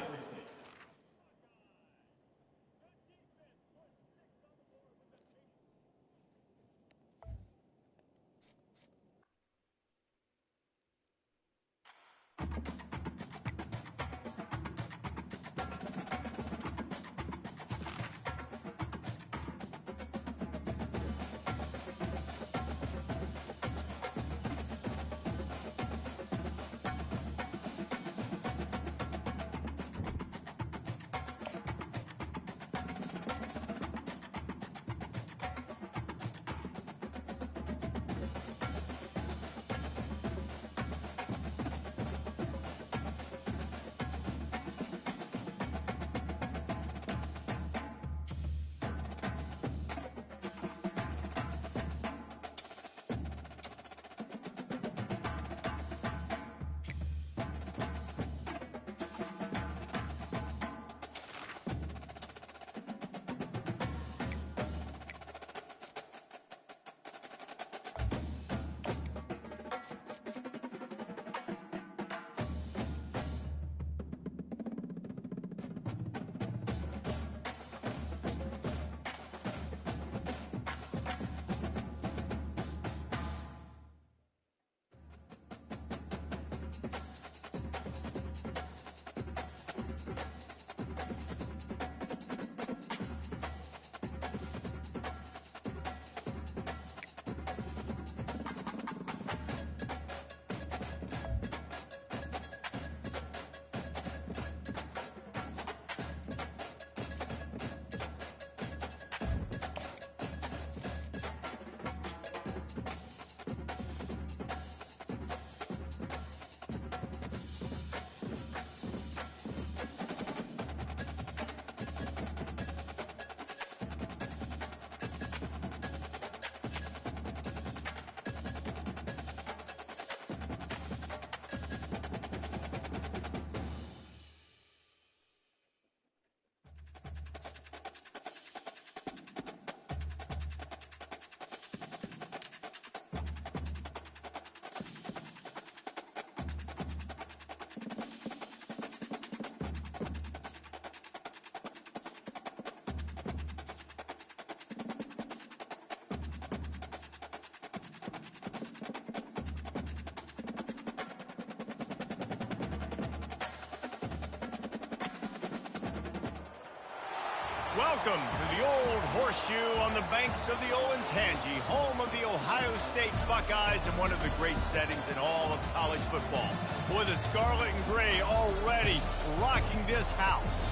Welcome to the Old Horseshoe on the banks of the Olentangy, home of the Ohio State Buckeyes and one of the great settings in all of college football. Boy, the scarlet and gray already rocking this house.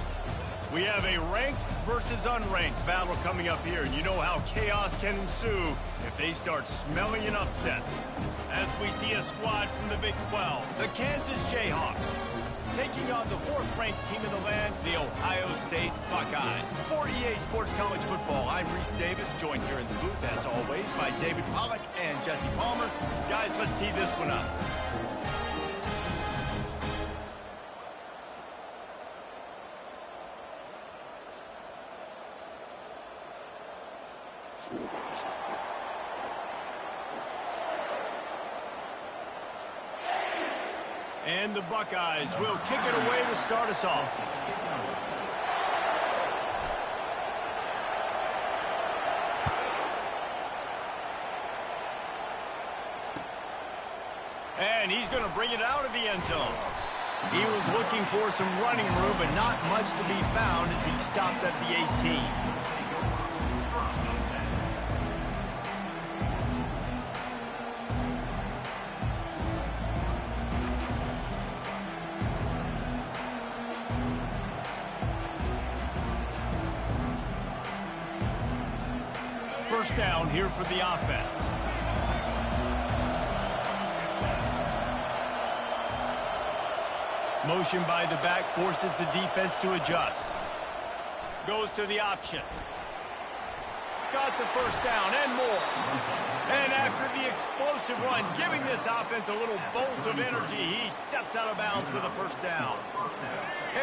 We have a ranked versus unranked battle coming up here, and you know how chaos can ensue if they start smelling an upset. As we see a squad from the Big 12, the Kansas Jayhawks, taking on the fourth-ranked team in the land, the Ohio State Buckeyes. For EA Sports College Football, I'm Reese Davis, joined here in the booth, as always, by David Pollack and Jesse Palmer. Guys, let's tee this one up. And the Buckeyes will kick it away to start us off. And he's going to bring it out of the end zone. He was looking for some running room, but not much to be found as he stopped at the 18. First down here for the offense. Motion by the back forces the defense to adjust. Goes to the option. Got the first down and more. And after the explosive run, giving this offense a little bolt of energy, he steps out of bounds with a first down.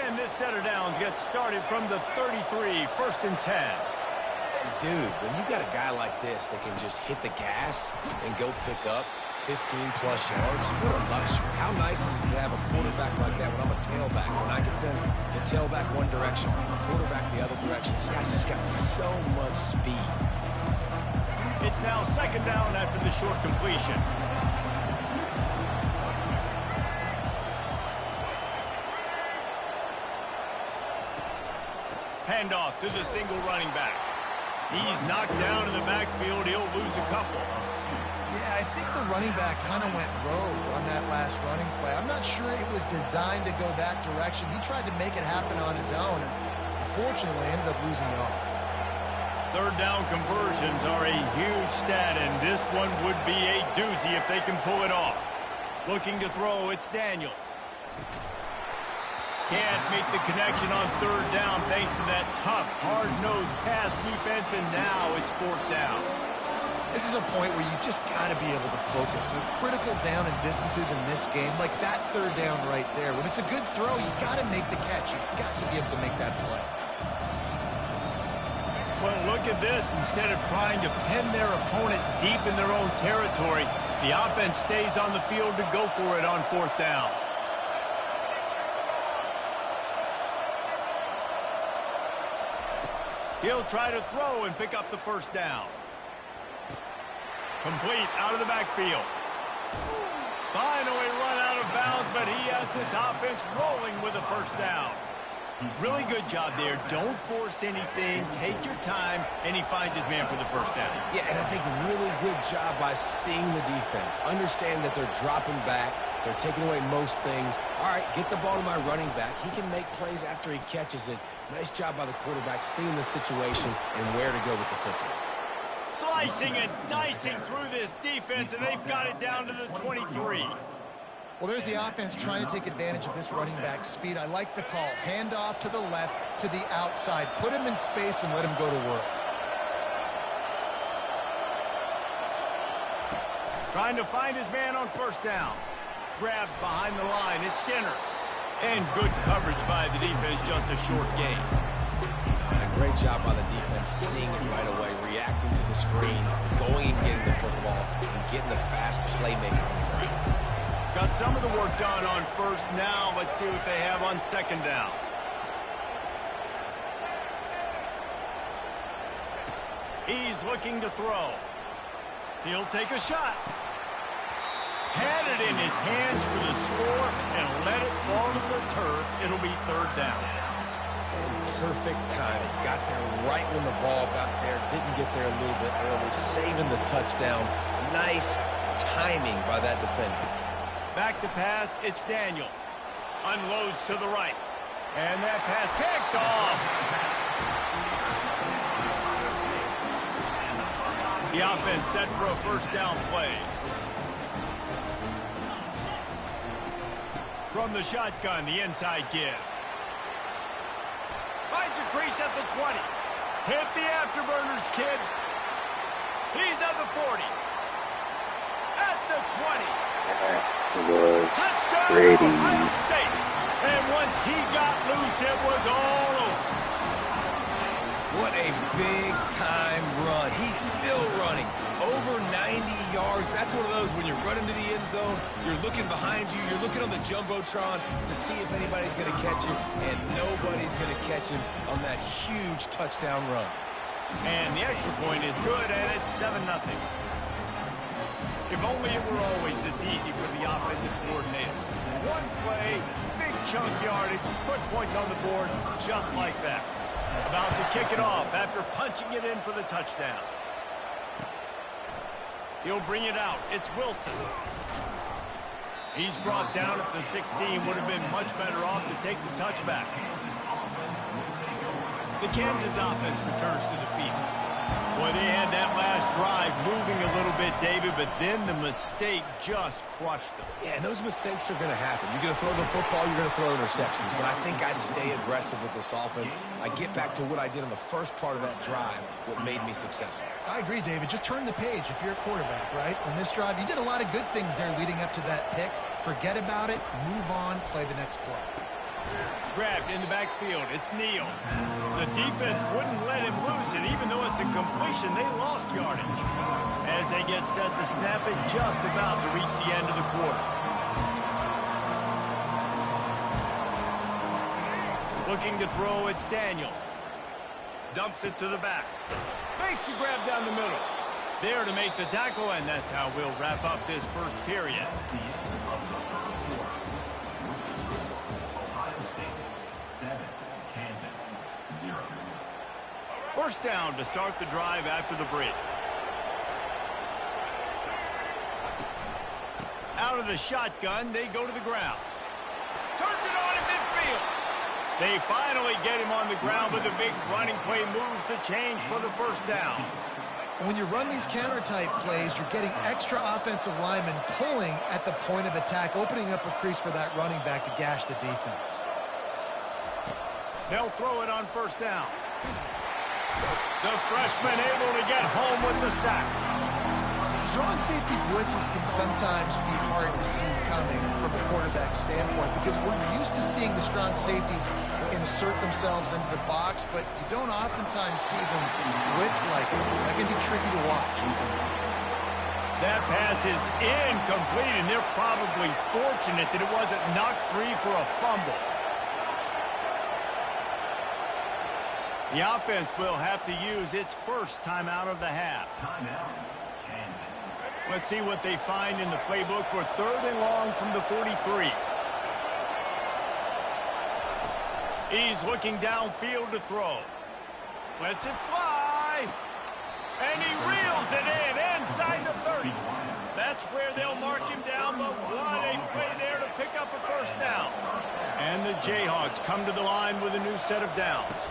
And this set of downs gets started from the 33, first and 10. Dude, when you got a guy like this that can just hit the gas and go pick up 15-plus yards, what a luxury. How nice is it to have a quarterback like that when I'm a tailback, when I can send the tailback one direction, the quarterback the other direction. This guy's just got so much speed. It's now second down after the short completion. Handoff to the single running back. He's knocked down in the backfield. He'll lose a couple. Yeah, I think the running back kind of went rogue on that last running play. I'm not sure it was designed to go that direction. He tried to make it happen on his own, and unfortunately ended up losing yards. Third down conversions are a huge stat, and this one would be a doozy if they can pull it off. Looking to throw, it's Daniels. Can't make the connection on third down thanks to that tough, hard-nosed pass defense, and now it's fourth down. This is a point where you just got to be able to focus. The critical down and distances in this game, like that third down right there. When it's a good throw, you got to make the catch. You got to be able to make that play. Well, look at this. Instead of trying to pin their opponent deep in their own territory, the offense stays on the field to go for it on fourth down. He'll try to throw and pick up the first down. Complete out of the backfield. Finally run out of bounds, but he has this offense rolling with a first down. Really good job there. Don't force anything. Take your time, and he finds his man for the first down. Yeah, and I think really good job by seeing the defense. Understand that they're dropping back. They're taking away most things. All right, get the ball to my running back. He can make plays after he catches it. Nice job by the quarterback seeing the situation and where to go with the football. Slicing and dicing through this defense, and they've got it down to the 23. Well, there's the offense trying to take advantage of this running back speed. I like the call. Hand off to the left, to the outside. Put him in space and let him go to work. Trying to find his man on first down. Grabbed behind the line. It's Skinner. And good coverage by the defense, just a short gain. And a great job by the defense, seeing it right away, reacting to the screen, going and getting the football, and getting the fast playmaker on the ground. Got some of the work done on first. Now let's see what they have on second down. He's looking to throw. He'll take a shot. Had it in his hands for the score and let it fall to the turf. It'll be third down. And perfect timing. Got there right when the ball got there. Didn't get there a little bit early. Saving the touchdown. Nice timing by that defender. Back to pass, it's Daniels. Unloads to the right. And that pass picked off. The offense set for a first down play. From the shotgun, the inside give. Finds a crease at the 20. Hit the afterburners, kid. He's at the 40. At the 20. That was Touchdown, pretty. Ohio State. And once he got loose, it was all over. What a big-time run. He's still running. Over 90 yards. That's one of those when you're running to the end zone, you're looking behind you, you're looking on the Jumbotron to see if anybody's going to catch him, and nobody's going to catch him on that huge touchdown run. And the extra point is good, and it's 7-0. If only it were always this easy for the offensive coordinators. One play, big chunk yardage, put points on the board just like that. About to kick it off after punching it in for the touchdown. He'll bring it out. It's Wilson. He's brought down at the 16. Would have been much better off to take the touchback. The Kansas offense returns to the field. Boy, they had that last drive moving a little bit, David, but then the mistake just crushed them. Yeah, and those mistakes are going to happen. You're going to throw the football, you're going to throw interceptions. But I think I stay aggressive with this offense. I get back to what I did in the first part of that drive, what made me successful. I agree, David. Just turn the page if you're a quarterback, right? On this drive, you did a lot of good things there leading up to that pick. Forget about it, move on, play the next play. Grabbed in the backfield. It's Neal. The defense wouldn't let him loose, and even though it's a completion, they lost yardage. As they get set to snap it, just about to reach the end of the quarter. Looking to throw, it's Daniels. Dumps it to the back. Makes the grab down the middle. There to make the tackle, and that's how we'll wrap up this first period. First down to start the drive after the break. Out of the shotgun, they go to the ground. Turns it on in midfield. They finally get him on the ground, but the big running play moves the change for the first down. When you run these counter-type plays, you're getting extra offensive linemen pulling at the point of attack, opening up a crease for that running back to gash the defense. They'll throw it on first down. The freshman able to get home with the sack. Strong safety blitzes can sometimes be hard to see coming from a quarterback standpoint because we're used to seeing the strong safeties insert themselves into the box, but you don't oftentimes see them blitz like that. That can be tricky to watch. That pass is incomplete, and they're probably fortunate that it wasn't knocked free for a fumble. The offense will have to use its first timeout of the half. Let's see what they find in the playbook for 3rd and long from the 43. He's looking downfield to throw. Lets it fly. And he reels it in inside the 30. That's where they'll mark him down, but what a play there to pick up a first down. And the Jayhawks come to the line with a new set of downs.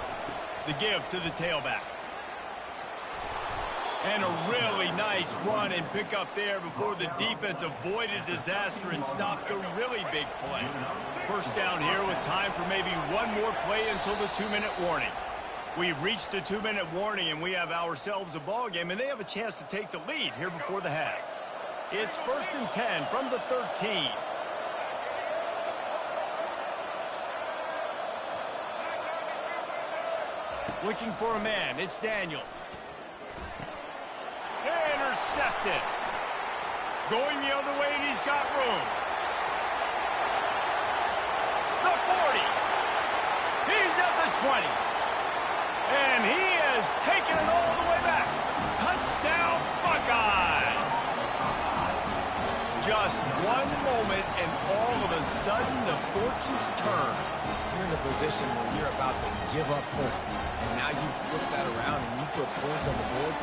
The give to the tailback. And a really nice run and pick up there before the defense avoided disaster and stopped a really big play. First down here with time for maybe one more play until the 2-minute warning. We've reached the 2-minute warning, and we have ourselves a ball game, and they have a chance to take the lead here before the half. It's 1st and 10 from the 13. Looking for a man. It's Daniels. Intercepted. Going the other way, and he's got room. The 40. He's at the 20. And he has taken it all the way back. Touchdown, Buckeyes. Just one moment, and all of a sudden, the fortunes turn. You're in a position where you're about to give up points, and now you flip that around and you put points on the board.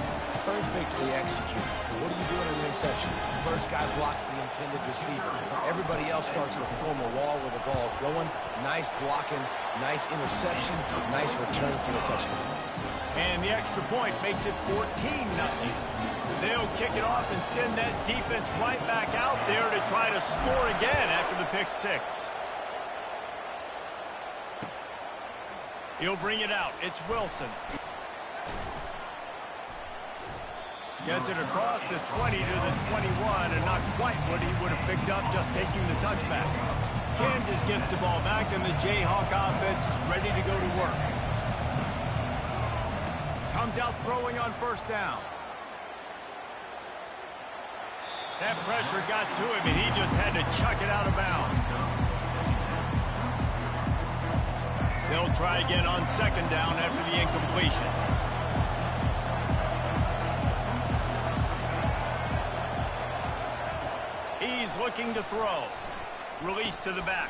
Perfectly executed. What do you do in an interception? First guy blocks the intended receiver. Everybody else starts to form a wall where the ball's going. Nice blocking, nice interception, nice return for the touchdown. And the extra point makes it 14-0. They'll kick it off and send that defense right back out there to try to score again after the pick six. He'll bring it out. It's Wilson. Gets it across the 20 to the 21, and not quite what he would have picked up just taking the touchback. Kansas gets the ball back, and the Jayhawk offense is ready to go to work. Comes out throwing on first down. That pressure got to him, and he just had to chuck it out of bounds. They'll try again on second down after the incompletion. He's looking to throw. Release to the back.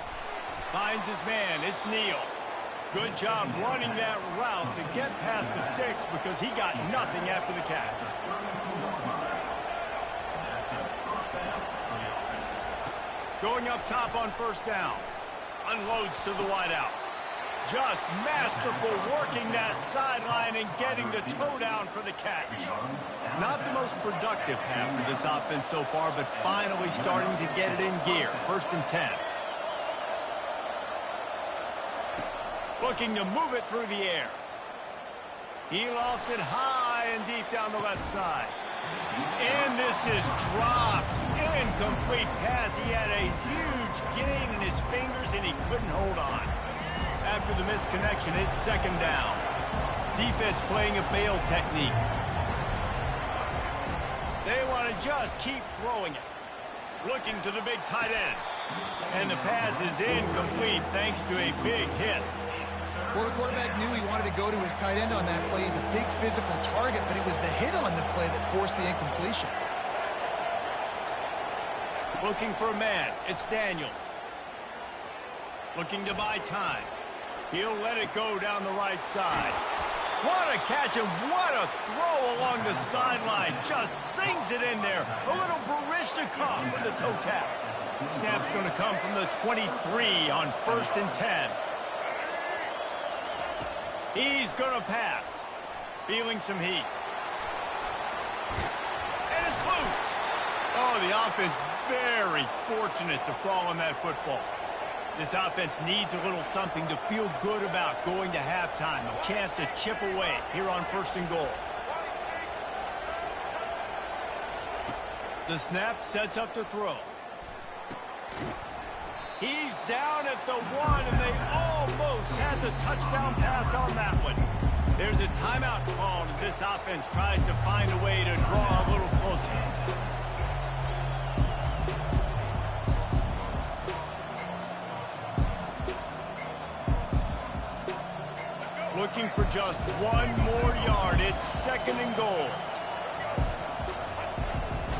Finds his man. It's Neal. Good job running that route to get past the sticks because he got nothing after the catch. Going up top on first down. Unloads to the wideout. Just masterful working that sideline and getting the toe down for the catch. Not the most productive half of this offense so far, but finally starting to get it in gear. 1st and 10. Looking to move it through the air. He lost it high and deep down the left side. And this is dropped. Incomplete pass. He had a huge gain in his fingers and he couldn't hold on. After the misconnection, it's second down. Defense playing a bail technique. They want to just keep throwing it. Looking to the big tight end. And the pass is incomplete thanks to a big hit. Well, the quarterback knew he wanted to go to his tight end on that play. He's a big physical target, but it was the hit on the play that forced the incompletion. Looking for a man. It's Daniels. Looking to buy time. He'll let it go down the right side. What a catch and what a throw along the sideline. Just sings it in there. A little Barishnikov for the toe tap. Snap's going to come from the 23 on 1st and 10. He's going to pass. Feeling some heat. And it's loose. Oh, the offense very fortunate to fall on that football. This offense needs a little something to feel good about going to halftime. A chance to chip away here on 1st and goal. The snap sets up to throw. He's down at the 1, and they almost had the touchdown pass on that one. There's a timeout called as this offense tries to find a way to draw a little closer. Looking for just one more yard. It's 2nd and goal.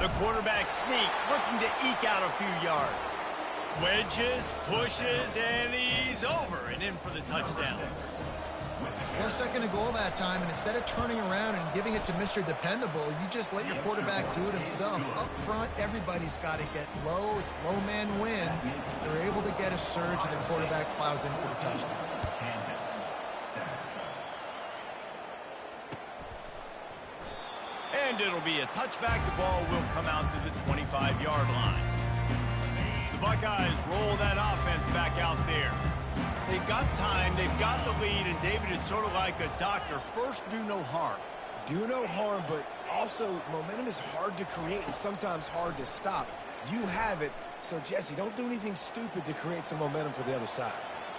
The quarterback sneak, looking to eke out a few yards. Wedges, pushes, and he's over and in for the touchdown. Well, 2nd and goal that time, and instead of turning around and giving it to Mr. Dependable, you just let your quarterback do it himself. Up front, everybody's got to get low. It's low man wins. They're able to get a surge, and the quarterback plows in for the touchdown. And it'll be a touchback. The ball will come out to the 25-yard line. The Buckeyes roll that offense back out there. They've got time, they've got the lead, and David, it's sort of like a doctor. First, do no harm. Do no harm, but also momentum is hard to create and sometimes hard to stop. You have it, so Jesse, don't do anything stupid to create some momentum for the other side.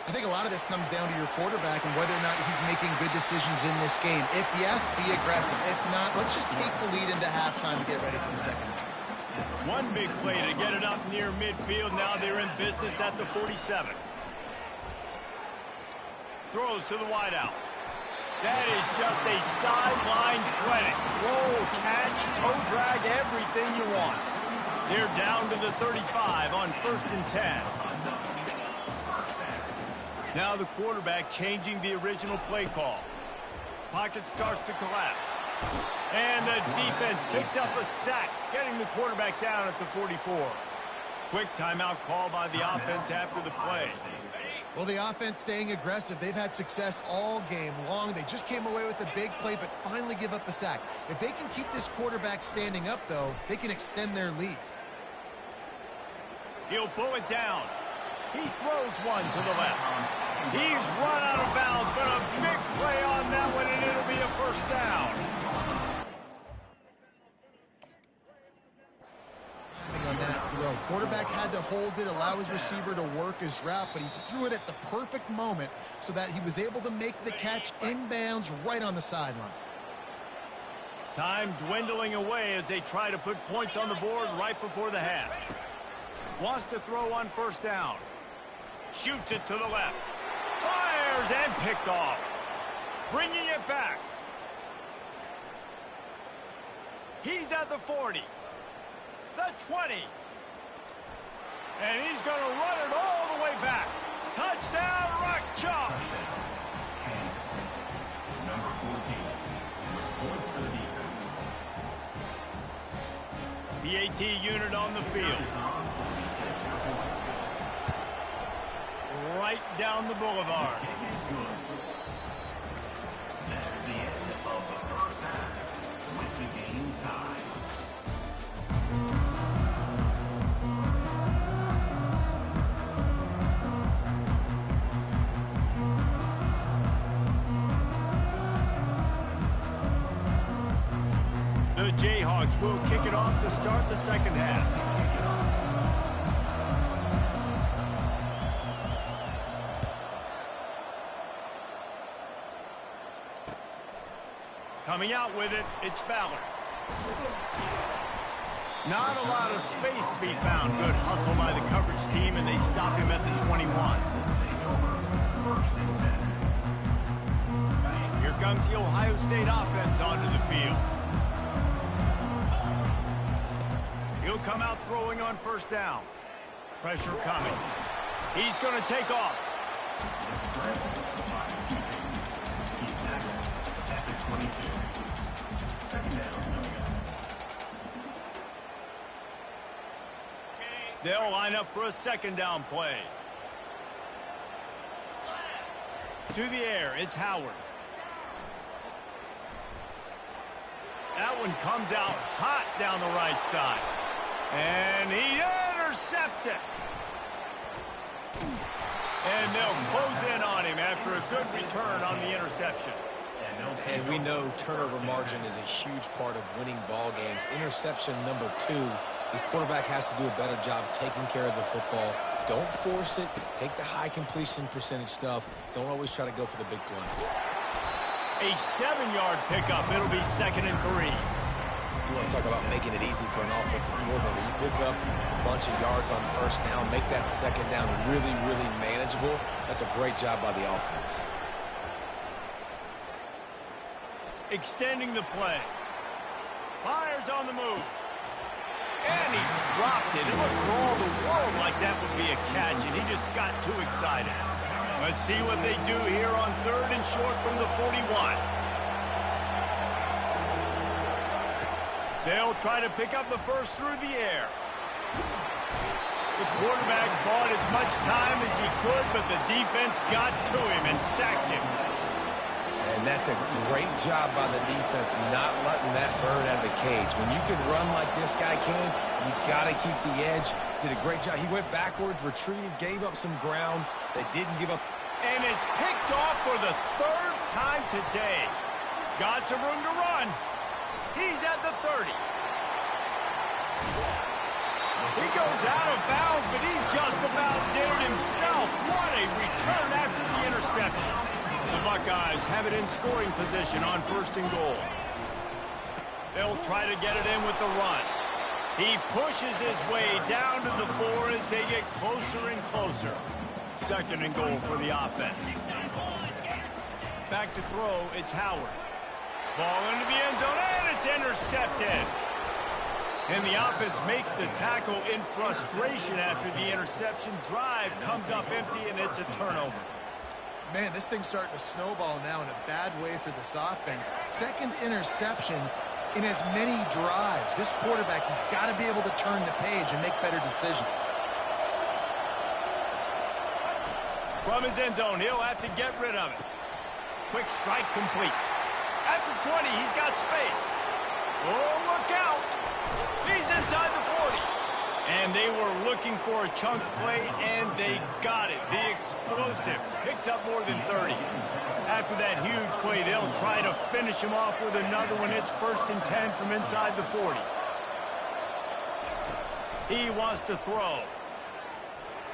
I think a lot of this comes down to your quarterback and whether or not he's making good decisions in this game. If yes, be aggressive. If not, let's just take the lead into halftime to get ready for the second half. One big play to get it up near midfield. Now they're in business at the 47. Throws to the wideout. That is just a sideline credit. Roll, catch, toe drag, everything you want. They're down to the 35 on 1st and 10. Now the quarterback changing the original play call. Pocket starts to collapse. And the defense picks up a sack, getting the quarterback down at the 44. Quick timeout call by the offense after the play. Well, the offense staying aggressive. They've had success all game long. They just came away with a big play, but finally give up a sack. If they can keep this quarterback standing up, though, they can extend their lead. He'll pull it down. He throws one to the left. He's run out of bounds, but a big play on that one, and it'll be a first down. On that throw, quarterback had to hold it, allow his receiver to work his route, but he threw it at the perfect moment so that he was able to make the catch inbounds right on the sideline. Time dwindling away as they try to put points on the board right before the half. Wants to throw on 1st down. Shoots it to the left. Fires and picked off. Bringing it back. He's at the 40. The 20. And he's going to run it all the way back. Touchdown, Rock Chalk. Number 14. Points for the defense. The AT unit on the field. Right down the boulevard. That's the end of the first half with the game tied. The Jayhawks will kick it off to start the second half. Coming out with it, it's Ballard. Not a lot of space to be found. Good hustle by the coverage team, and they stop him at the 21. Here comes the Ohio State offense onto the field. He'll come out throwing on 1st down. Pressure coming. He's going to take off. They'll line up for a 2nd down play. To the air, it's Howard. That one comes out hot down the right side. And he intercepts it. And they'll close in on him after a good return on the interception. And we know turnover margin is a huge part of winning ball games. Interception number 2. His quarterback has to do a better job taking care of the football. Don't force it. Take the high completion percentage stuff. Don't always try to go for the big play. A 7-yard pickup. It'll be 2nd and 3. You want to talk about making it easy for an offensive coordinator. You pick up a bunch of yards on 1st down, make that 2nd down really, really manageable. That's a great job by the offense. Extending the play. Fires on the move. And he dropped it. It looked for all the world like that would be a catch, and he just got too excited. Let's see what they do here on 3rd and short from the 41. They'll try to pick up the first through the air. The quarterback bought as much time as he could, but the defense got to him and sacked him. And that's a great job by the defense, not letting that bird out of the cage. When you can run like this guy can, you got to keep the edge. Did a great job. He went backwards, retreated, gave up some ground. They didn't give up. And it's picked off for the 3rd time today. Got some room to run. He's at the 30. He goes out of bounds, but he just about did it himself. What a return after the interception. The Buckeyes have it in scoring position on 1st and goal. They'll try to get it in with the run. He pushes his way down to the 4 as they get closer and closer. 2nd and goal for the offense. Back to throw, it's Howard. Ball into the end zone, and it's intercepted. And the offense makes the tackle in frustration after the interception. Drive comes up empty, and it's a turnover. Man, this thing's starting to snowball now in a bad way for this offense. Second interception in as many drives. This quarterback, he's got to be able to turn the page and make better decisions. From his end zone, he'll have to get rid of it. Quick strike complete. At the 20, he's got space. Oh, look out. He's inside the 40. And they were looking for a chunk play, and they got it. The explosive picks up more than 30. After that huge play, they'll try to finish him off with another one. It's 1st and 10 from inside the 40. He wants to throw.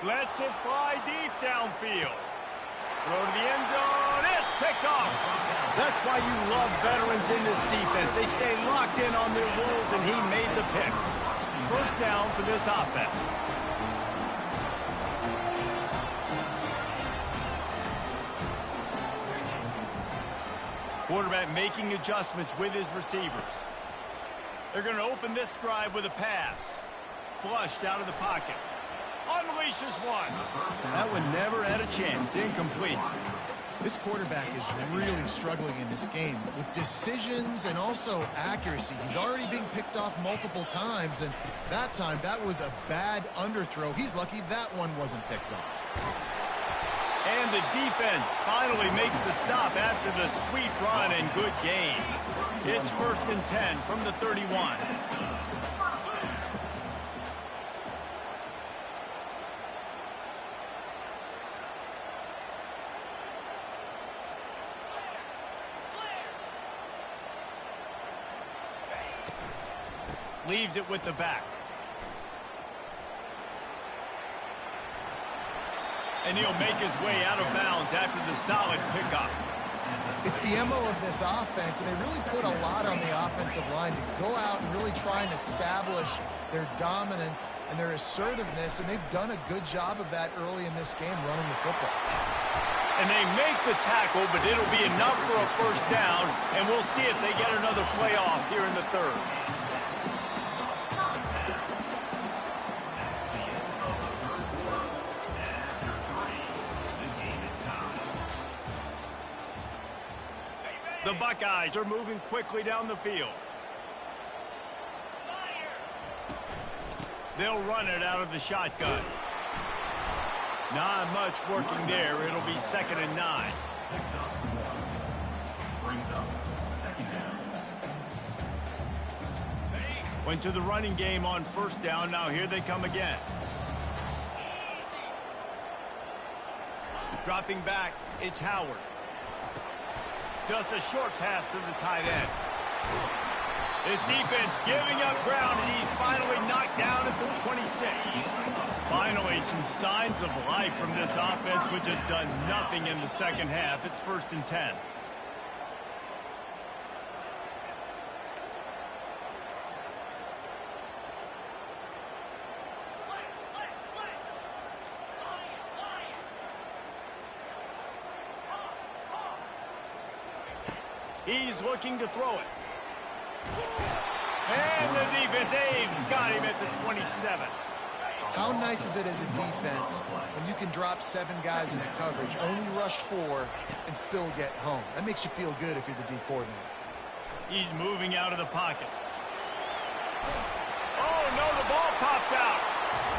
Lets it fly deep downfield. Throw to the end zone. It's picked off. That's why you love veterans in this defense. They stay locked in on their roles, and he made the pick. 1st down for this offense. Quarterback making adjustments with his receivers. They're going to open this drive with a pass. Flushed out of the pocket. Unleashes one. That one never had a chance. Incomplete. This quarterback is really struggling in this game with decisions and also accuracy. He's already being picked off multiple times, and that time, that was a bad underthrow. He's lucky that one wasn't picked off. And the defense finally makes the stop after the sweet run and good gain. It's 1st and 10 from the 31. Leaves it with the back. And he'll make his way out of bounds after the solid pickup. It's the MO of this offense, and they really put a lot on the offensive line to go out and really try and establish their dominance and their assertiveness, and they've done a good job of that early in this game running the football. And they make the tackle, but it'll be enough for a 1st down, and we'll see if they get another playoff here in the 3rd. The Buckeyes are moving quickly down the field. They'll run it out of the shotgun. Not much working there. It'll be 2nd and 9. Went to the running game on 1st down. Now here they come again. Dropping back, it's Howard. Just a short pass to the tight end. His defense giving up ground as he's finally knocked down at the 26. Finally, some signs of life from this offense, which has done nothing in the 2nd half. It's 1st and 10. He's looking to throw it. And the defense, they've got him at the 27. How nice is it as a defense when you can drop 7 guys into coverage, only rush 4, and still get home? That makes you feel good if you're the D coordinator. He's moving out of the pocket. Oh, no, the ball popped out.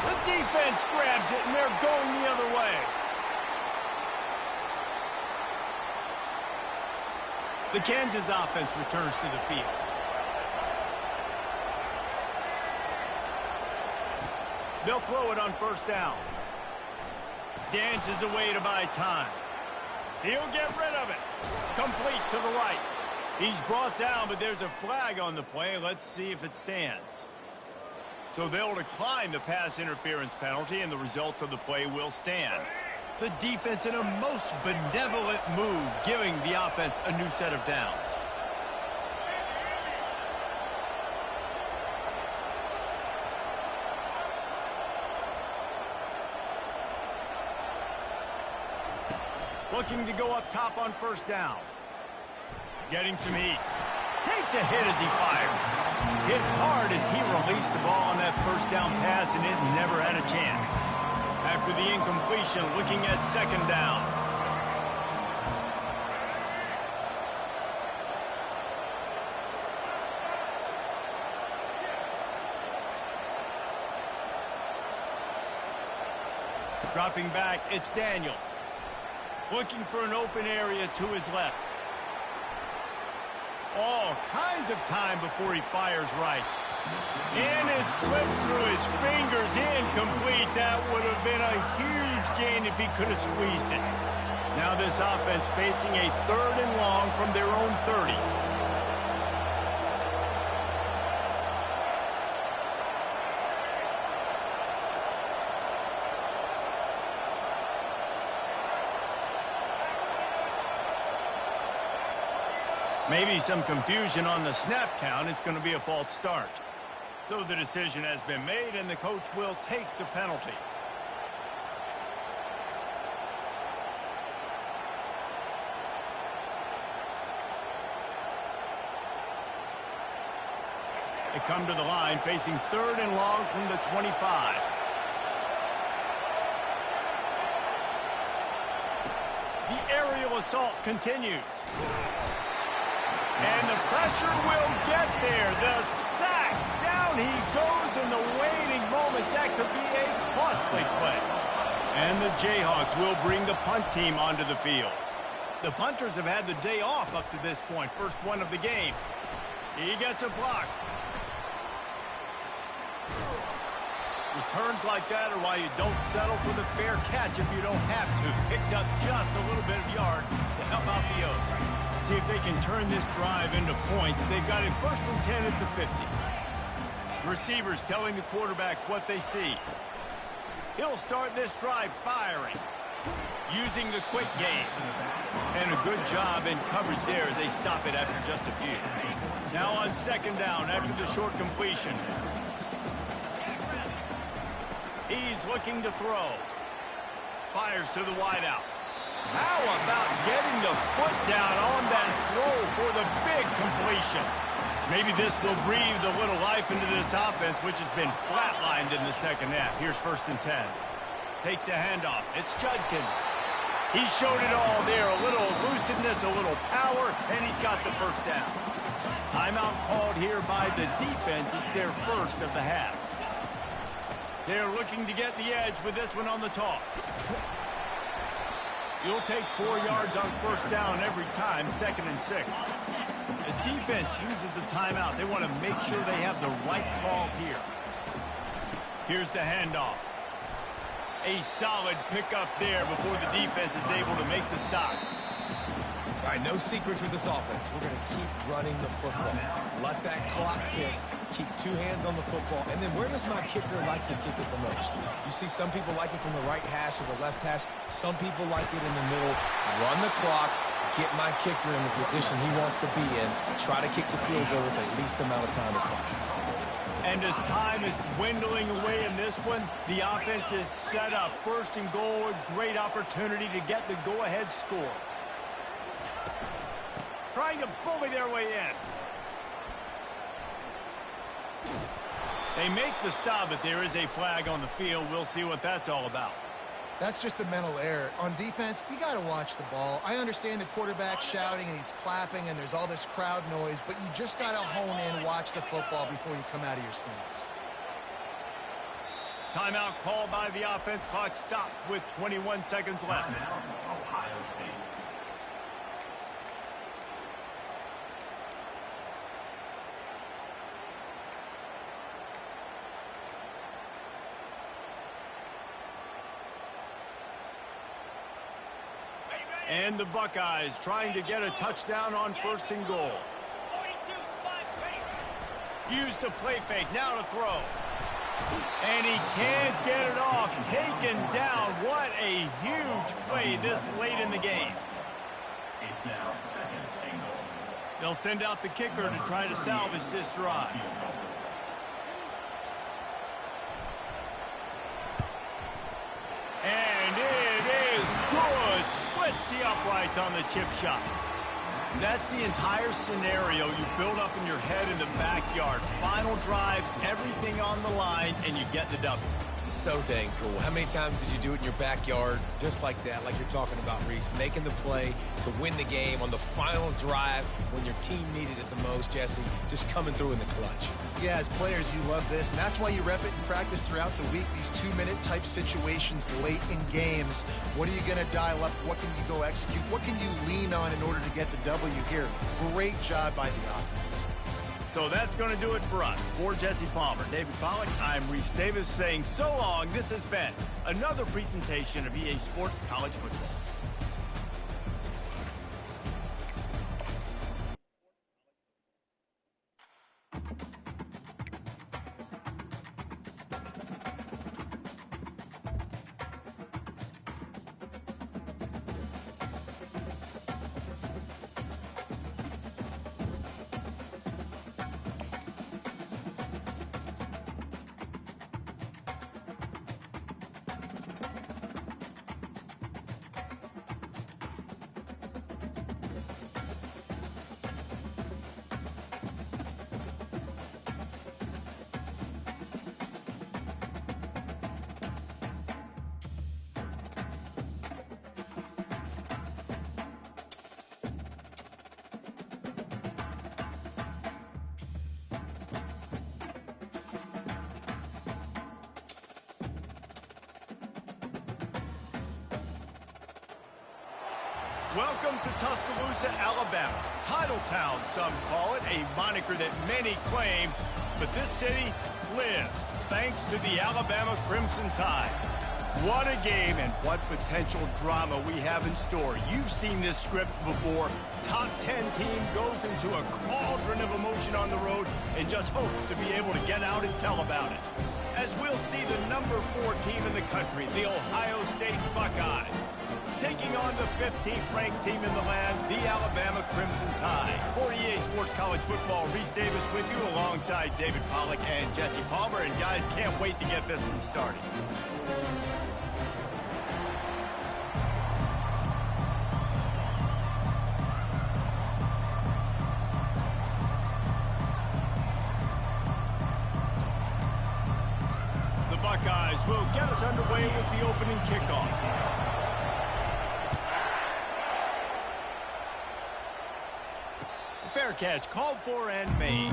The defense grabs it, and they're going the other way. The Kansas offense returns to the field. They'll throw it on 1st down. Dances away to buy time. He'll get rid of it. Complete to the right. He's brought down, but there's a flag on the play. Let's see if it stands. So they'll decline the pass interference penalty, and the results of the play will stand. The defense in a most benevolent move, giving the offense a new set of downs. Looking to go up top on 1st down. Getting some heat. Takes a hit as he fires. hit hard as he released the ball on that first down pass, and it never had a chance. After the incompletion, looking at second down. Dropping back, it's Daniels. Looking for an open area to his left. All kinds of time before he fires right. And it slips through his fingers, incomplete. That would have been a huge gain if he could have squeezed it. Now this offense facing a 3rd and long from their own 30. Maybe some confusion on the snap count. It's going to be a false start. So the decision has been made, and the coach will take the penalty. They come to the line facing 3rd and long from the 25. The aerial assault continues. And the pressure will get there. The sack. Down he goes in the waning moments. That could be a costly play. And the Jayhawks will bring the punt team onto the field. The punters have had the day off up to this point. First one of the game. He gets a block. Returns like that are why you don't settle for the fair catch if you don't have to. Picks up just a little bit of yards to help out the Oaks. See if they can turn this drive into points. They've got it 1st and 10 at the 50. Receivers telling the quarterback what they see. He'll start this drive firing, using the quick game. And a good job in coverage there as they stop it after just a few. Now on second down after the short completion. He's looking to throw. Fires to the wideout. How about getting the foot down on that throw for the big completion? Maybe this will breathe a little life into this offense, which has been flatlined in the second half. Here's 1st and 10. Takes the handoff. It's Judkins. He showed it all there. A little elusiveness, a little power, and he's got the first down. Timeout called here by the defense. It's their first of the half. They're looking to get the edge with this one on the toss. You'll take 4 yards on first down every time, 2nd and 6. The defense uses a timeout. They want to make sure they have the right call here. Here's the handoff. A solid pickup there before the defense is able to make the stop. All right, no secrets with this offense. We're going to keep running the football. Let that clock tick. Keep 2 hands on the football. And then where does my kicker like to kick it the most? You see some people like it from the right hash or the left hash. Some people like it in the middle. Run the clock. Get my kicker in the position he wants to be in. Try to kick the field goal with the least amount of time as possible. And as time is dwindling away in this one, the offense is set up. 1st and goal, a great opportunity to get the go-ahead score. Trying to bully their way in. They make the stop, but there is a flag on the field. We'll see what that's all about. That's just a mental error. On defense, you got to watch the ball. I understand the quarterback shouting and he's clapping and there's all this crowd noise, but you just got to hone in, watch the football before you come out of your stance. Timeout called by the offense. Clock stopped with 21 seconds left. Ohio State. And the Buckeyes trying to get a touchdown on 1st and goal. Use the play fake, now to throw. And he can't get it off. Taken down. What a huge play this late in the game. It's now 2nd and goal. They'll send out the kicker to try to salvage this drive. And it is good. Splits the uprights on the chip shot. That's the entire scenario you build up in your head in the backyard. Final drive, everything on the line, and you get the W. So dang cool. How many times did you do it in your backyard just like that, like you're talking about, Reese? Making the play to win the game on the final drive when your team needed it the most, Jesse. Just coming through in the clutch. Yeah, as players, you love this, and that's why you rep it in practice throughout the week. These 2-minute type situations late in games. What are you going to dial up? What can you go execute? What can you lean on in order to get the W here? Great job by the offense. So that's going to do it for us. For Jesse Palmer, David Pollack, I'm Reese Davis saying so long. This has been another presentation of EA Sports College Football. Welcome to Tuscaloosa, Alabama. Titletown, some call it, a moniker that many claim, but this city lives thanks to the Alabama Crimson Tide. What a game and what potential drama we have in store. You've seen this script before. Top 10 team goes into a cauldron of emotion on the road and just hopes to be able to get out and tell about it. As we'll see the number 4 team in the country, the Ohio State Buckeyes, taking on the 15th ranked team in the land, the Alabama Crimson Tide. For EA Sports College Football, Reese Davis with you alongside David Pollack and Jesse Palmer. And guys, can't wait to get this one started. The Buckeyes will get us underway with the opening kickoff. Fair catch, called for and made.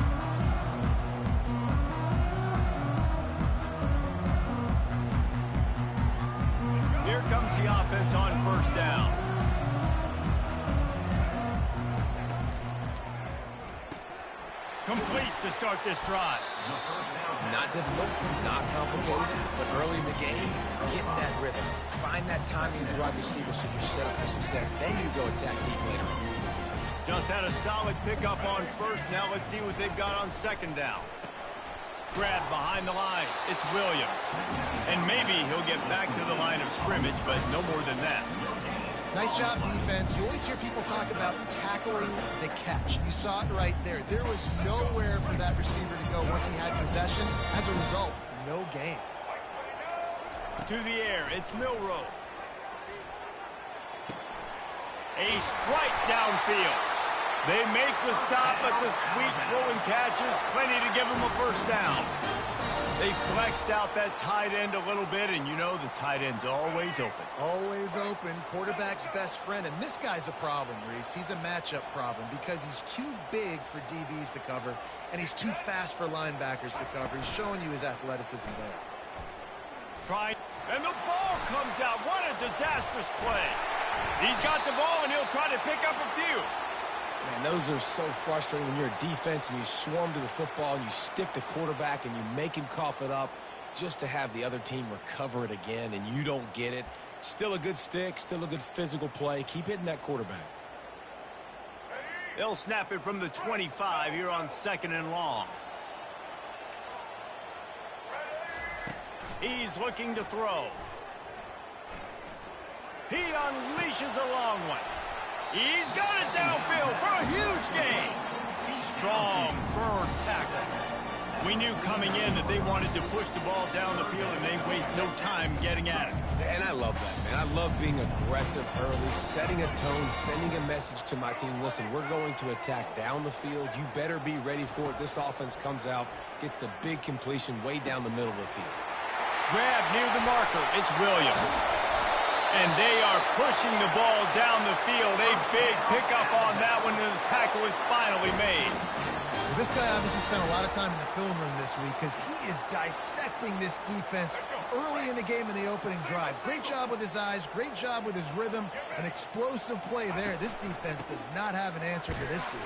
Here comes the offense on first down. Complete to start this drive. Not difficult, not complicated, but early in the game, getting that rhythm. Find that timing with the wide receiver so you're set up for success. Then you go attack deep later on. Just had a solid pickup on first. Now let's see what they've got on second down. Grab behind the line. It's Williams. And maybe he'll get back to the line of scrimmage, but no more than that. Nice job, defense. You always hear people talk about tackling the catch. You saw it right there. There was nowhere for that receiver to go once he had possession. As a result, no gain. To the air, it's Milroe. A strike downfield. They make the stop, but the sweet throwing catch is plenty to give them a first down. They flexed out that tight end a little bit, and you know the tight end's always open. Always open. Quarterback's best friend. And this guy's a problem, Reese. He's a matchup problem because he's too big for DBs to cover, and he's too fast for linebackers to cover. He's showing you his athleticism there. Try, and the ball comes out. What a disastrous play. He's got the ball, and he'll try to pick up a few. Man, those are so frustrating when you're a defense and you swarm to the football and you stick the quarterback and you make him cough it up just to have the other team recover it again and you don't get it. Still a good stick, still a good physical play. Keep hitting that quarterback. They'll snap it from the 25 here on second and long. He's looking to throw. He unleashes a long one. He's got it downfield for a huge gain. Strong, firm tackle. We knew coming in that they wanted to push the ball down the field, and they waste no time getting at it. And I love that, man. I love being aggressive early, setting a tone, sending a message to my team. Listen, we're going to attack down the field. You better be ready for it. This offense comes out, gets the big completion way down the middle of the field. Grab near the marker. It's Williams. And they are pushing the ball down the field. A big pickup on that one, and the tackle is finally made. Well, this guy obviously spent a lot of time in the film room this week because he is dissecting this defense early in the game in the opening drive. Great job with his eyes, great job with his rhythm, an explosive play there. This defense does not have an answer for this dude.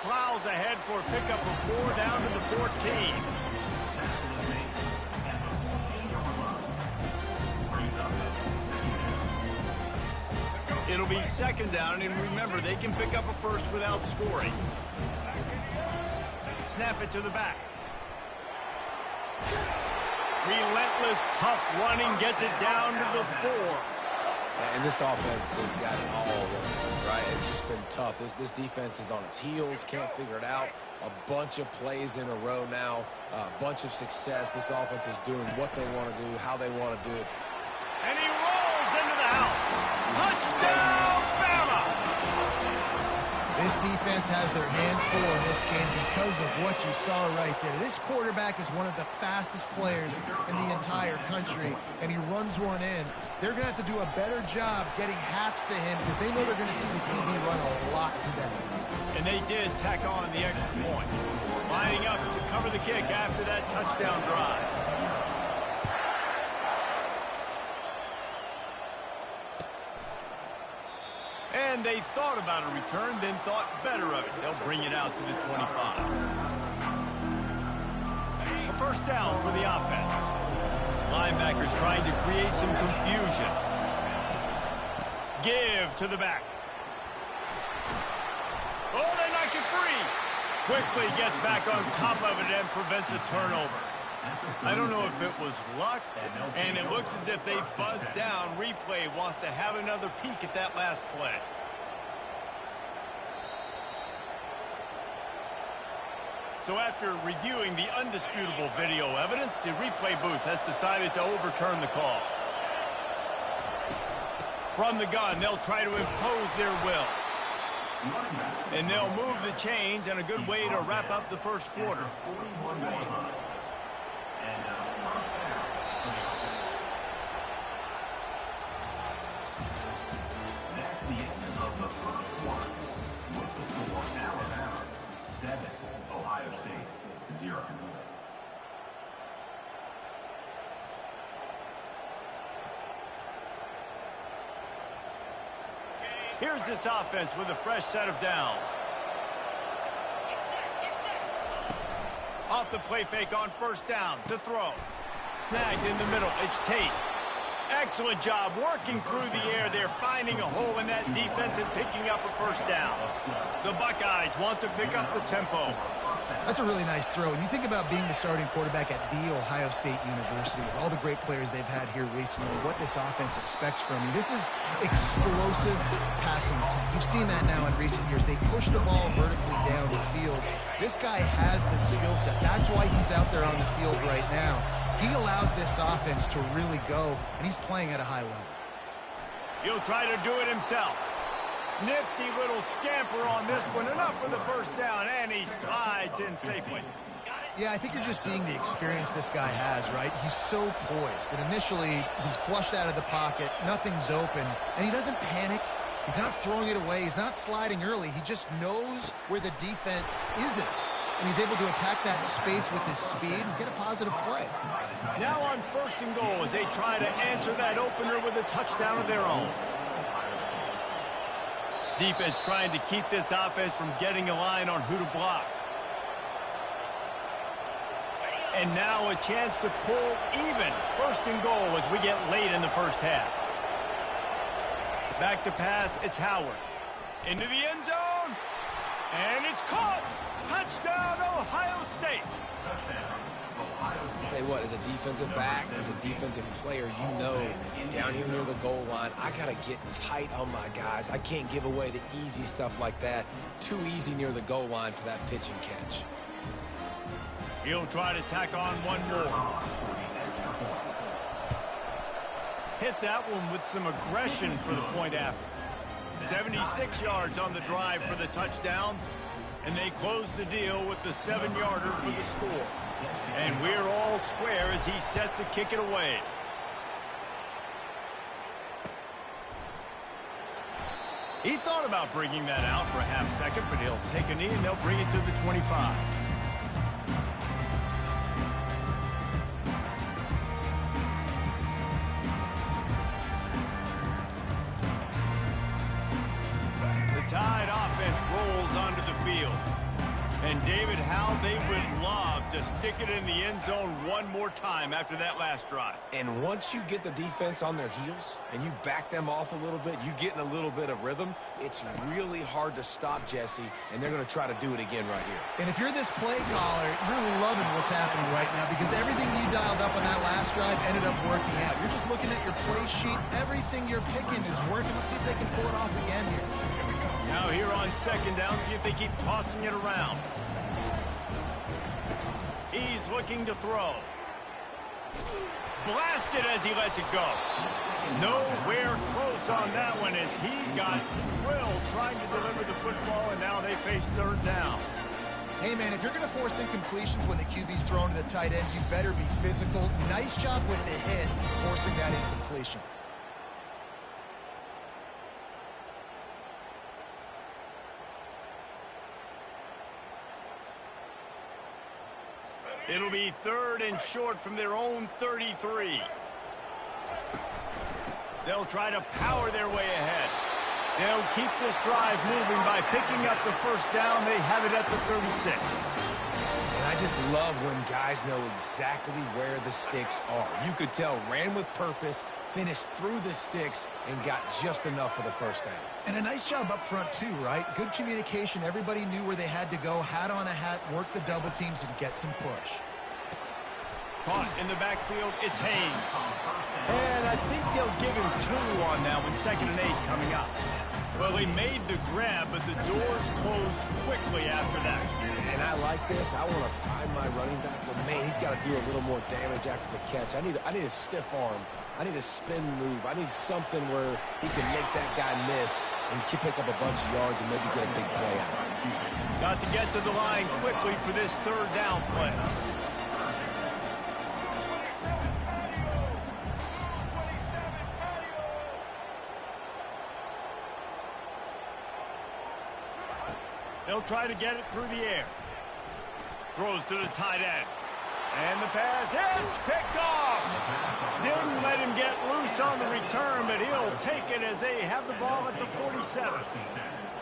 Plows ahead for a pickup of 4 down to the 14. It'll be 2nd down, and remember, they can pick up a first without scoring. Snap it to the back. Relentless, tough running gets it down to the 4. And this offense has got it all wrong, right? It's just been tough. This defense is on its heels, can't figure it out. A bunch of plays in a row now, a bunch of success. This offense is doing what they want to do, how they want to do it. And he rolls into the house. Touchdown, Bama! This defense has their hands full in this game because of what you saw right there. This quarterback is one of the fastest players in the entire country, and he runs one in. They're going to have to do a better job getting hats to him because they know they're going to see the QB run a lot today. And they did tack on the extra point. Lining up to cover the kick after that touchdown drive. And they thought about a return, then thought better of it. They'll bring it out to the 25. A 1st down for the offense. Linebackers trying to create some confusion. Give to the back. Oh, they knock it free. Quickly gets back on top of it and prevents a turnover. I don't know if it was luck, and it looks as if they buzzed down. Replay wants to have another peek at that last play. So after reviewing the undisputable video evidence, the replay booth has decided to overturn the call. From the gun, they'll try to impose their will. And they'll move the chains, and a good way to wrap up the first quarter. That's the end of the first quarter. With the score, Alabama 7, Ohio State 0. Here's this offense with a fresh set of downs. Off the play fake on 1st down to throw. Snagged in the middle. It's Tate. Excellent job working through the air. They're finding a hole in that defense and picking up a 1st down. The Buckeyes want to pick up the tempo. That's a really nice throw. And you think about being the starting quarterback at The Ohio State University with all the great players they've had here recently, what this offense expects from you. This is explosive passing attack. You've seen that now in recent years. They push the ball vertically down the field. This guy has the skill set. That's why he's out there on the field right now. He allows this offense to really go, and he's playing at a high level. He'll try to do it himself. Nifty little scamper on this one. Enough for the 1st down, and he slides in safely. Yeah, I think you're just seeing the experience this guy has, right? He's so poised that initially he's flushed out of the pocket, nothing's open, and he doesn't panic. He's not throwing it away. He's not sliding early. He just knows where the defense isn't, and he's able to attack that space with his speed and get a positive play. Now on 1st and goal as they try to answer that opener with a touchdown of their own. Defense trying to keep this offense from getting a line on who to block. And now a chance to pull even. 1st and goal as we get late in the 1st half. Back to pass, it's Howard. Into the end zone. And it's caught. Touchdown, Ohio State. I'll tell you what, as a defensive back, as a defensive player, you know down here near the goal line, I got to get tight on my guys. I can't give away the easy stuff like that. Too easy near the goal line for that pitch and catch. He'll try to tack on one more. hit that one with some aggression for the point after. 76 yards on the drive for the touchdown, and they close the deal with the 7-yarder for the score. And we're all square as he's set to kick it away. He thought about bringing that out for a half second, but he'll take a knee and they'll bring it to the 25. The Tide offense rolls onto the field. And David, how they would love to stick it in the end zone one more time after that last drive. And once you get the defense on their heels and you back them off a little bit, you get in a little bit of rhythm, it's really hard to stop Jesse, and they're going to try to do it again right here. And if you're this play caller, you're loving what's happening right now because everything you dialed up on that last drive ended up working out. You're just looking at your play sheet. Everything you're picking is working. Let's see if they can pull it off again here. Now here on second down, see if they keep tossing it around. He's looking to throw. Blasted as he lets it go. Nowhere close on that one as he got drilled trying to deliver the football, and now they face third down. Hey, man, if you're going to force incompletions when the QB's thrown to the tight end, you better be physical. Nice job with the hit, forcing that incompletion. It'll be third and short from their own 33. They'll try to power their way ahead. They'll keep this drive moving by picking up the first down. They have it at the 36. And I just love when guys know exactly where the sticks are. You could tell ran with purpose, finished through the sticks, and got just enough for the first down. And a nice job up front, too, right? Good communication. Everybody knew where they had to go. Hat on a hat, work the double teams, and get some push. Caught in the backfield, it's Haynes. And I think they'll give him 2 on that one, 2nd and 8 coming up. Well, he made the grab, but the doors closed quickly after that. And I like this. I want to find my running back, but man, he's got to do a little more damage after the catch. I need a stiff arm. I need a spin move. I need something where he can make that guy miss and pick up a bunch of yards and maybe get a big play out of it. Got to get to the line quickly for this third down play. They'll try to get it through the air. Throws to the tight end. And the pass hits, picked off. Didn't let him get loose on the return, but he'll take it as they have the ball at the 47.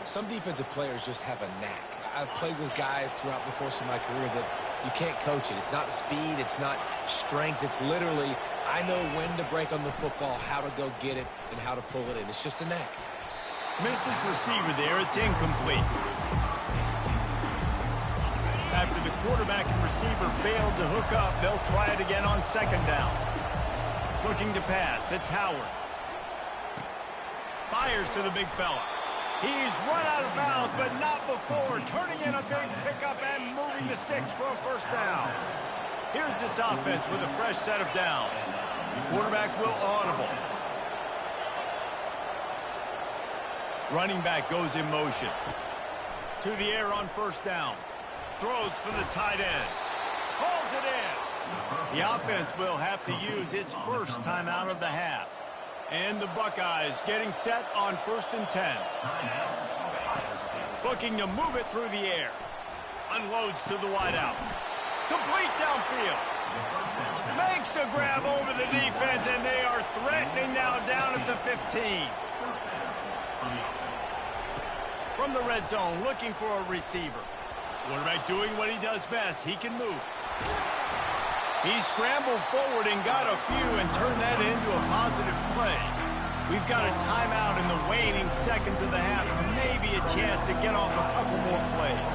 Some defensive players just have a knack. I've played with guys throughout the course of my career that you can't coach it. It's not speed, it's not strength. It's literally, I know when to break on the football, how to go get it, and how to pull it in. It's just a knack. Missed his receiver there. It's incomplete. After the quarterback and receiver failed to hook up, they'll try it again on second down. Looking to pass. It's Howard. Fires to the big fella. He's run out of bounds, but not before. Turning in a big pickup and moving the sticks for a first down. Here's this offense with a fresh set of downs. The quarterback will audible. Running back goes in motion. To the air on first down. Throws for the tight end. Pulls it in. The offense will have to use its first timeout of the half. And the Buckeyes getting set on 1st and 10. Looking to move it through the air. Unloads to the wideout. Complete downfield. Makes the grab over the defense, and they are threatening now down at the 15. From the red zone, looking for a receiver. Quarterback doing what he does best. He can move. He scrambled forward and got a few and turned that into a positive play. We've got a timeout in the waning seconds of the half. Maybe a chance to get off a couple more plays.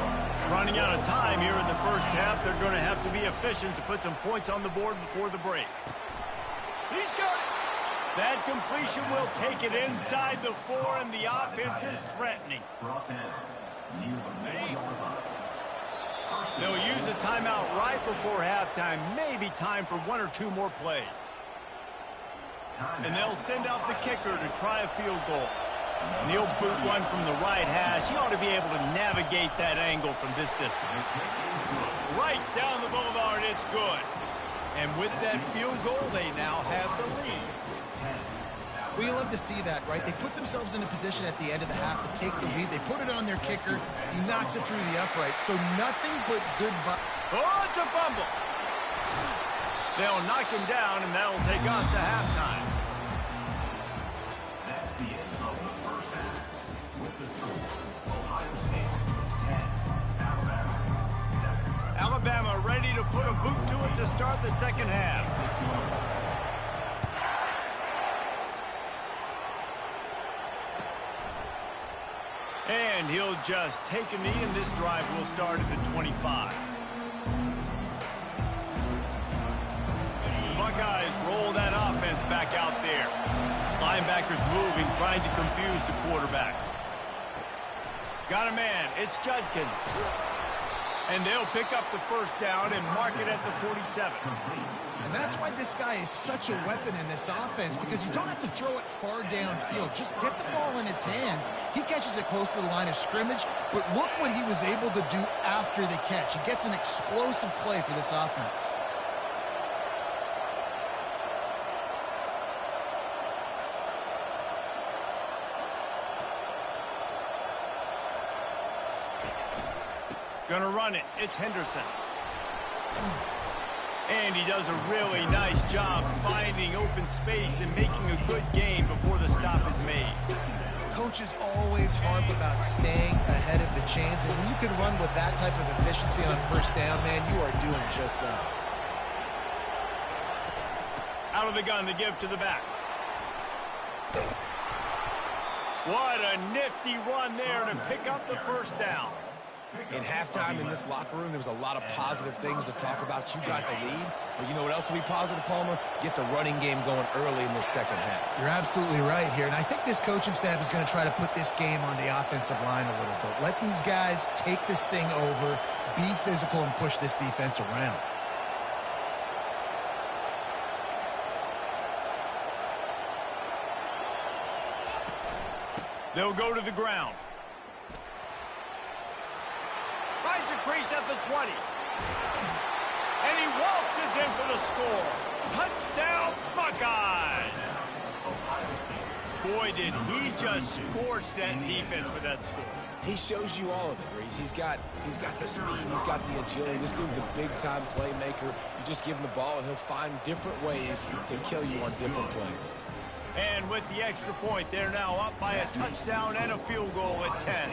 Running out of time here in the first half. They're going to have to be efficient to put some points on the board before the break. He's got it. That completion will take it inside the 4, and the offense is threatening. They'll use a timeout right before halftime. Maybe time for 1 or 2 more plays. And they'll send out the kicker to try a field goal. And he'll boot one from the right hash. He ought to be able to navigate that angle from this distance. Right down the boulevard, it's good. And with that field goal, they now have the lead. Well, you love to see that, right? They put themselves in a position at the end of the half to take the lead. They put it on their kicker. He knocks it through the uprights. So nothing but good vibes. Oh, it's a fumble. They'll knock him down, and that'll take us to halftime. That's the end of the first half. With the score, Ohio State 10, Alabama 7. Alabama ready to put a boot to it to start the second half. And he'll just take a knee, and this drive will start at the 25. The Buckeyes roll that offense back out there. Linebackers moving, trying to confuse the quarterback. Got a man. It's Judkins. And they'll pick up the first down and mark it at the 47. And that's why this guy is such a weapon in this offense, because you don't have to throw it far downfield. Just get the ball in his hands. He catches it close to the line of scrimmage, but look what he was able to do after the catch. He gets an explosive play for this offense. Gonna run it. It's Henderson. And he does a really nice job finding open space and making a good gain before the stop is made. Coaches always harp about staying ahead of the chains, and when you can run with that type of efficiency on first down, man, you are doing just that. Out of the gun to give to the back. What a nifty run there to pick up the first down. In halftime in this locker room, there was a lot of positive things to talk about. You got the lead, but you know what else will be positive, Palmer? Get the running game going early in this second half. You're absolutely right here, and I think this coaching staff is going to try to put this game on the offensive line a little bit. Let these guys take this thing over, be physical, and push this defense around. They'll go to the ground. Finds a crease at the 20. And he waltzes in for the score. Touchdown, Buckeyes! Boy, did he just scorch that defense with that score. He shows you all of it, Reese. He's got the speed, he's got the agility. This dude's a big-time playmaker. You just give him the ball, and he'll find different ways to kill you on different plays. And with the extra point, they're now up by a touchdown and a field goal at 10.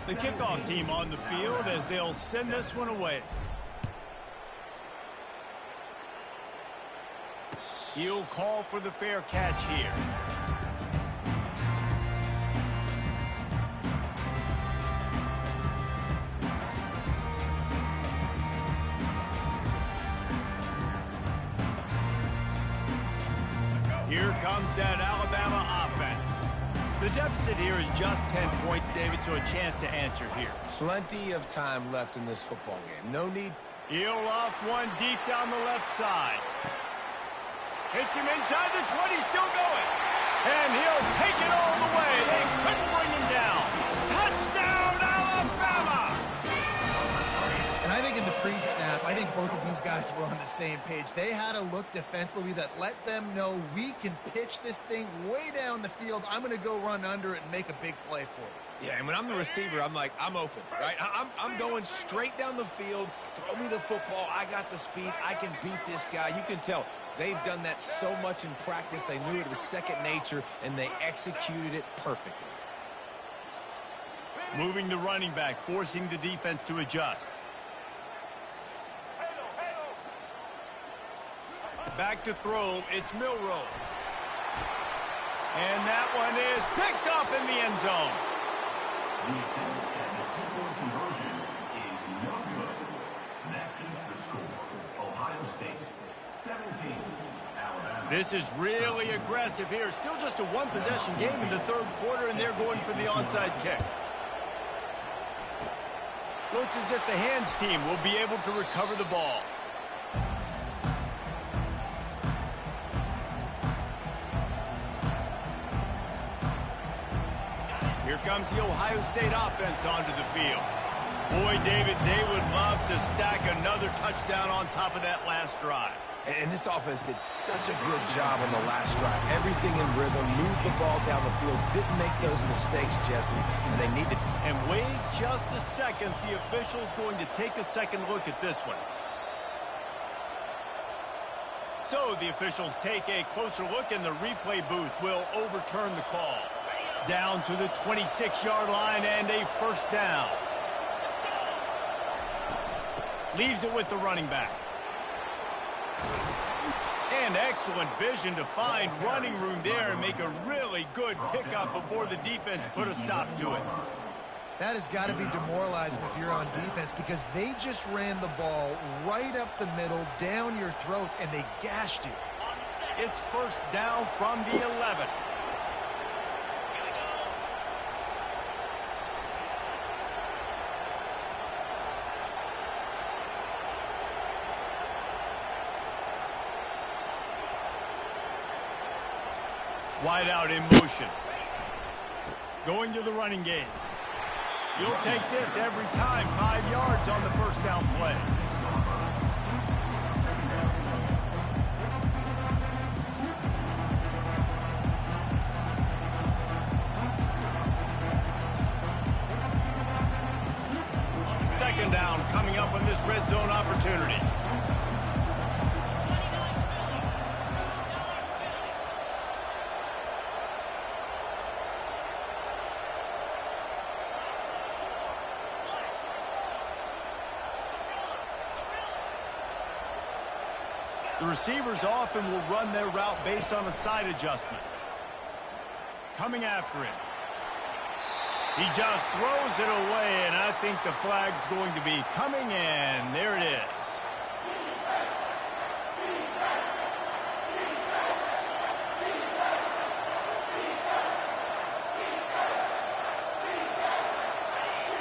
The kickoff team on the field as they'll send this one away. He'll call for the fair catch here. Here comes that Alabama offense. The deficit here is just 10 points, David, so a chance to answer here. Plenty of time left in this football game. No need. He'll loft one deep down the left side. Hits him inside the 20, still going. And he'll take it all the way. They couldn't bring him down. Touchdown, Alabama! And I think in the pre-snap, I think both of these guys were on the same page. They had a look defensively that let them know we can pitch this thing way down the field. I'm going to go run under it and make a big play for it. Yeah, and when I'm the receiver, I'm like, I'm open, right? I'm going straight down the field. Throw me the football. I got the speed. I can beat this guy. You can tell they've done that so much in practice. They knew it was second nature, and they executed it perfectly. Moving the running back, forcing the defense to adjust. Back to throw, it's Milroe. And that one is picked up in the end zone. The attempt at the two-point conversion is no good. That keeps the score. Ohio State 17, Alabama. This is really aggressive here. Still just a one-possession game in the third quarter, and they're going for the onside kick. Looks as if the hands team will be able to recover the ball. comes the Ohio State offense onto the field. Boy, David, they would love to stack another touchdown on top of that last drive. And this offense did such a good job on the last drive. Everything in rhythm, moved the ball down the field, didn't make those mistakes, Jesse, and they need to... And wait just a second. The official's going to take a second look at this one. So the officials take a closer look, and the replay booth will overturn the call. Down to the 26-yard line and a first down. Leaves it with the running back. And excellent vision to find running room there and make a really good pickup before the defense put a stop to it. That has got to be demoralizing if you're on defense, because they just ran the ball right up the middle, down your throats, and they gashed you. It's first down from the 11. Wide out in motion. Going to the running game. You'll take this every time. 5 yards on the first down play. Second down coming up on this red zone opportunity. The receivers often will run their route based on a side adjustment. Coming after it. He just throws it away, and I think the flag's going to be coming, and there it is.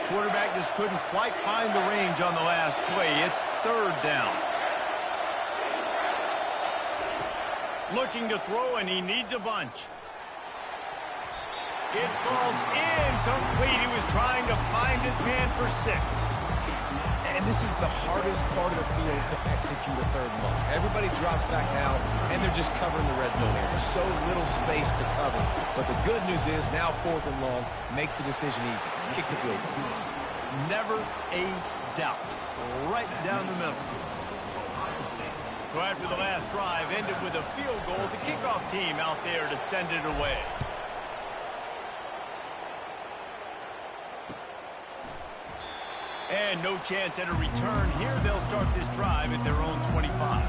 Quarterback just couldn't quite find the range on the last play. It's third down. Looking to throw, and he needs a bunch. It falls incomplete. He was trying to find his man for 6. And this is the hardest part of the field to execute a third and long. Everybody drops back now, and they're just covering the red zone area. So little space to cover. But the good news is now fourth and long makes the decision easy. Kick the field goal. Never a doubt. Right down the middle. So after the last drive ended with a field goal, the kickoff team out there to send it away. And no chance at a return here. They'll start this drive at their own 25.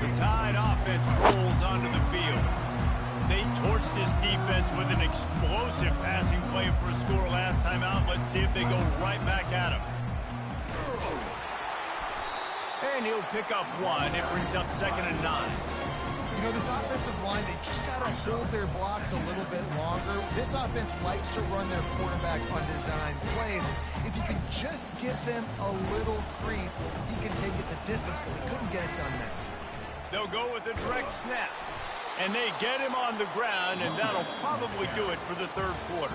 The Tide offense rolls onto the field. They torched this defense with an explosive passing play for a score last time out. Let's see if they go right back at him. And he'll pick up 1. It brings up 2nd and 9. You know, this offensive line, they just got to hold their blocks a little bit longer. This offense likes to run their quarterback on design plays. If you can just give them a little crease, he can take it the distance, but he couldn't get it done now. They'll go with a direct snap. And they get him on the ground, and that'll probably do it for the third quarter.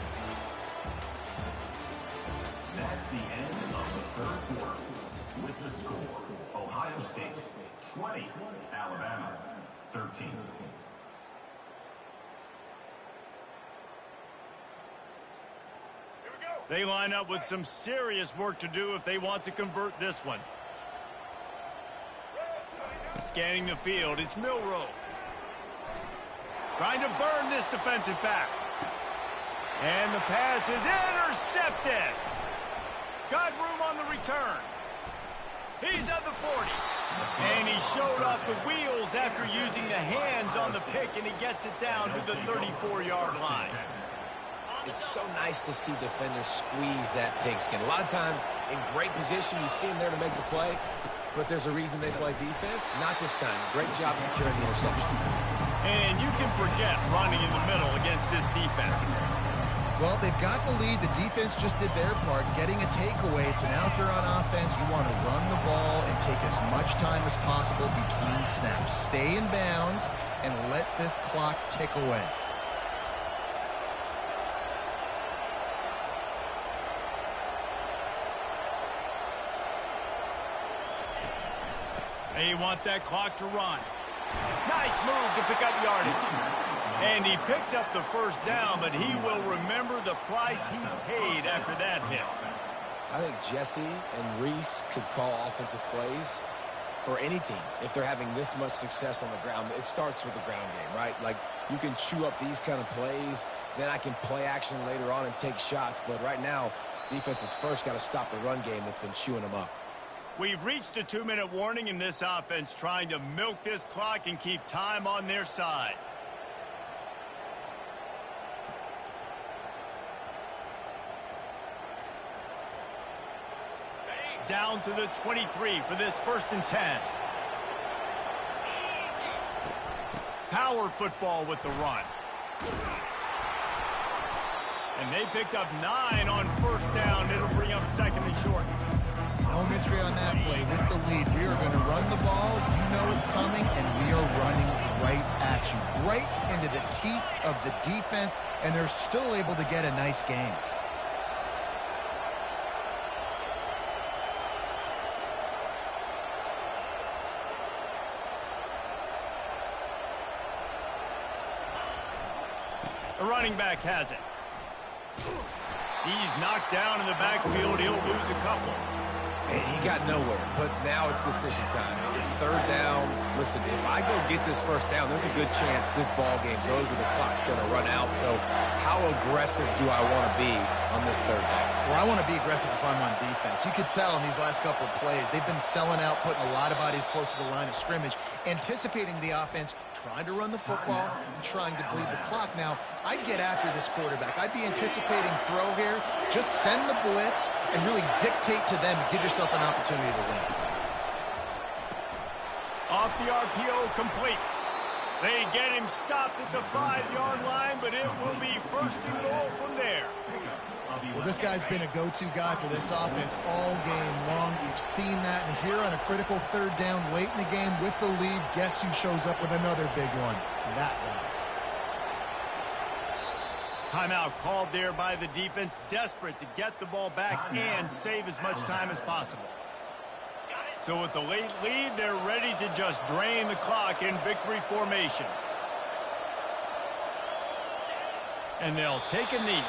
That's the end of the third quarter. With the score, Ohio State 20, Alabama 13. They line up with some serious work to do if they want to convert this one. Scanning the field, it's Milroe. Trying to burn this defensive back. And the pass is intercepted. Got room on the return. He's at the 40. And he showed off the wheels after using the hands on the pick, and he gets it down to the 34-yard line. It's so nice to see defenders squeeze that pigskin. A lot of times, in great position, you see them there to make the play, but there's a reason they play defense. Not this time. Great job securing the interception. And you can forget running in the middle against this defense. Well, they've got the lead. The defense just did their part, getting a takeaway. So now if you're on offense, you want to run the ball and take as much time as possible between snaps. Stay in bounds and let this clock tick away. They want that clock to run. Nice move to pick up yardage. And he picked up the first down, but he will remember the price he paid after that hit. I think Jesse and Reese could call offensive plays for any team if they're having this much success on the ground. It starts with the ground game, right? Like, you can chew up these kind of plays, then I can play action later on and take shots. But right now, defense has first got to stop the run game that's been chewing them up. We've reached a 2-minute warning in this offense, trying to milk this clock and keep time on their side. Down to the 23 for this 1st and 10. Power football with the run. And they picked up 9 on 1st down. It'll bring up 2nd and short. No mystery on that play. With the lead, we are going to run the ball. You know it's coming, and we are running right at you, right into the teeth of the defense, and they're still able to get a nice game. The running back has it. He's knocked down in the backfield. He'll lose a couple. He got nowhere, but now it's decision time. It's 3rd down. Listen, if I go get this 1st down, there's a good chance this ball game's over. The clock's going to run out. So how aggressive do I want to be on this 3rd down? Well, I want to be aggressive if I'm on defense. You could tell in these last couple of plays, they've been selling out, putting a lot of bodies close to the line of scrimmage, anticipating the offense, trying to run the football, and trying to bleed the clock. Now, I'd get after this quarterback. I'd be anticipating throw here. Just send the blitz and really dictate to them and give yourself an opportunity to win. Off the RPO, complete. They get him stopped at the 5-yard line, but it will be 1st and goal from there. Well, this guy's been a go-to guy for this offense all game long. We've seen that, and here on a critical 3rd down late in the game with the lead, guess who shows up with another big one? That guy. Timeout called there by the defense, desperate to get the ball back and save as much time as possible. So with the late lead, they're ready to just drain the clock in victory formation. And they'll take a knee.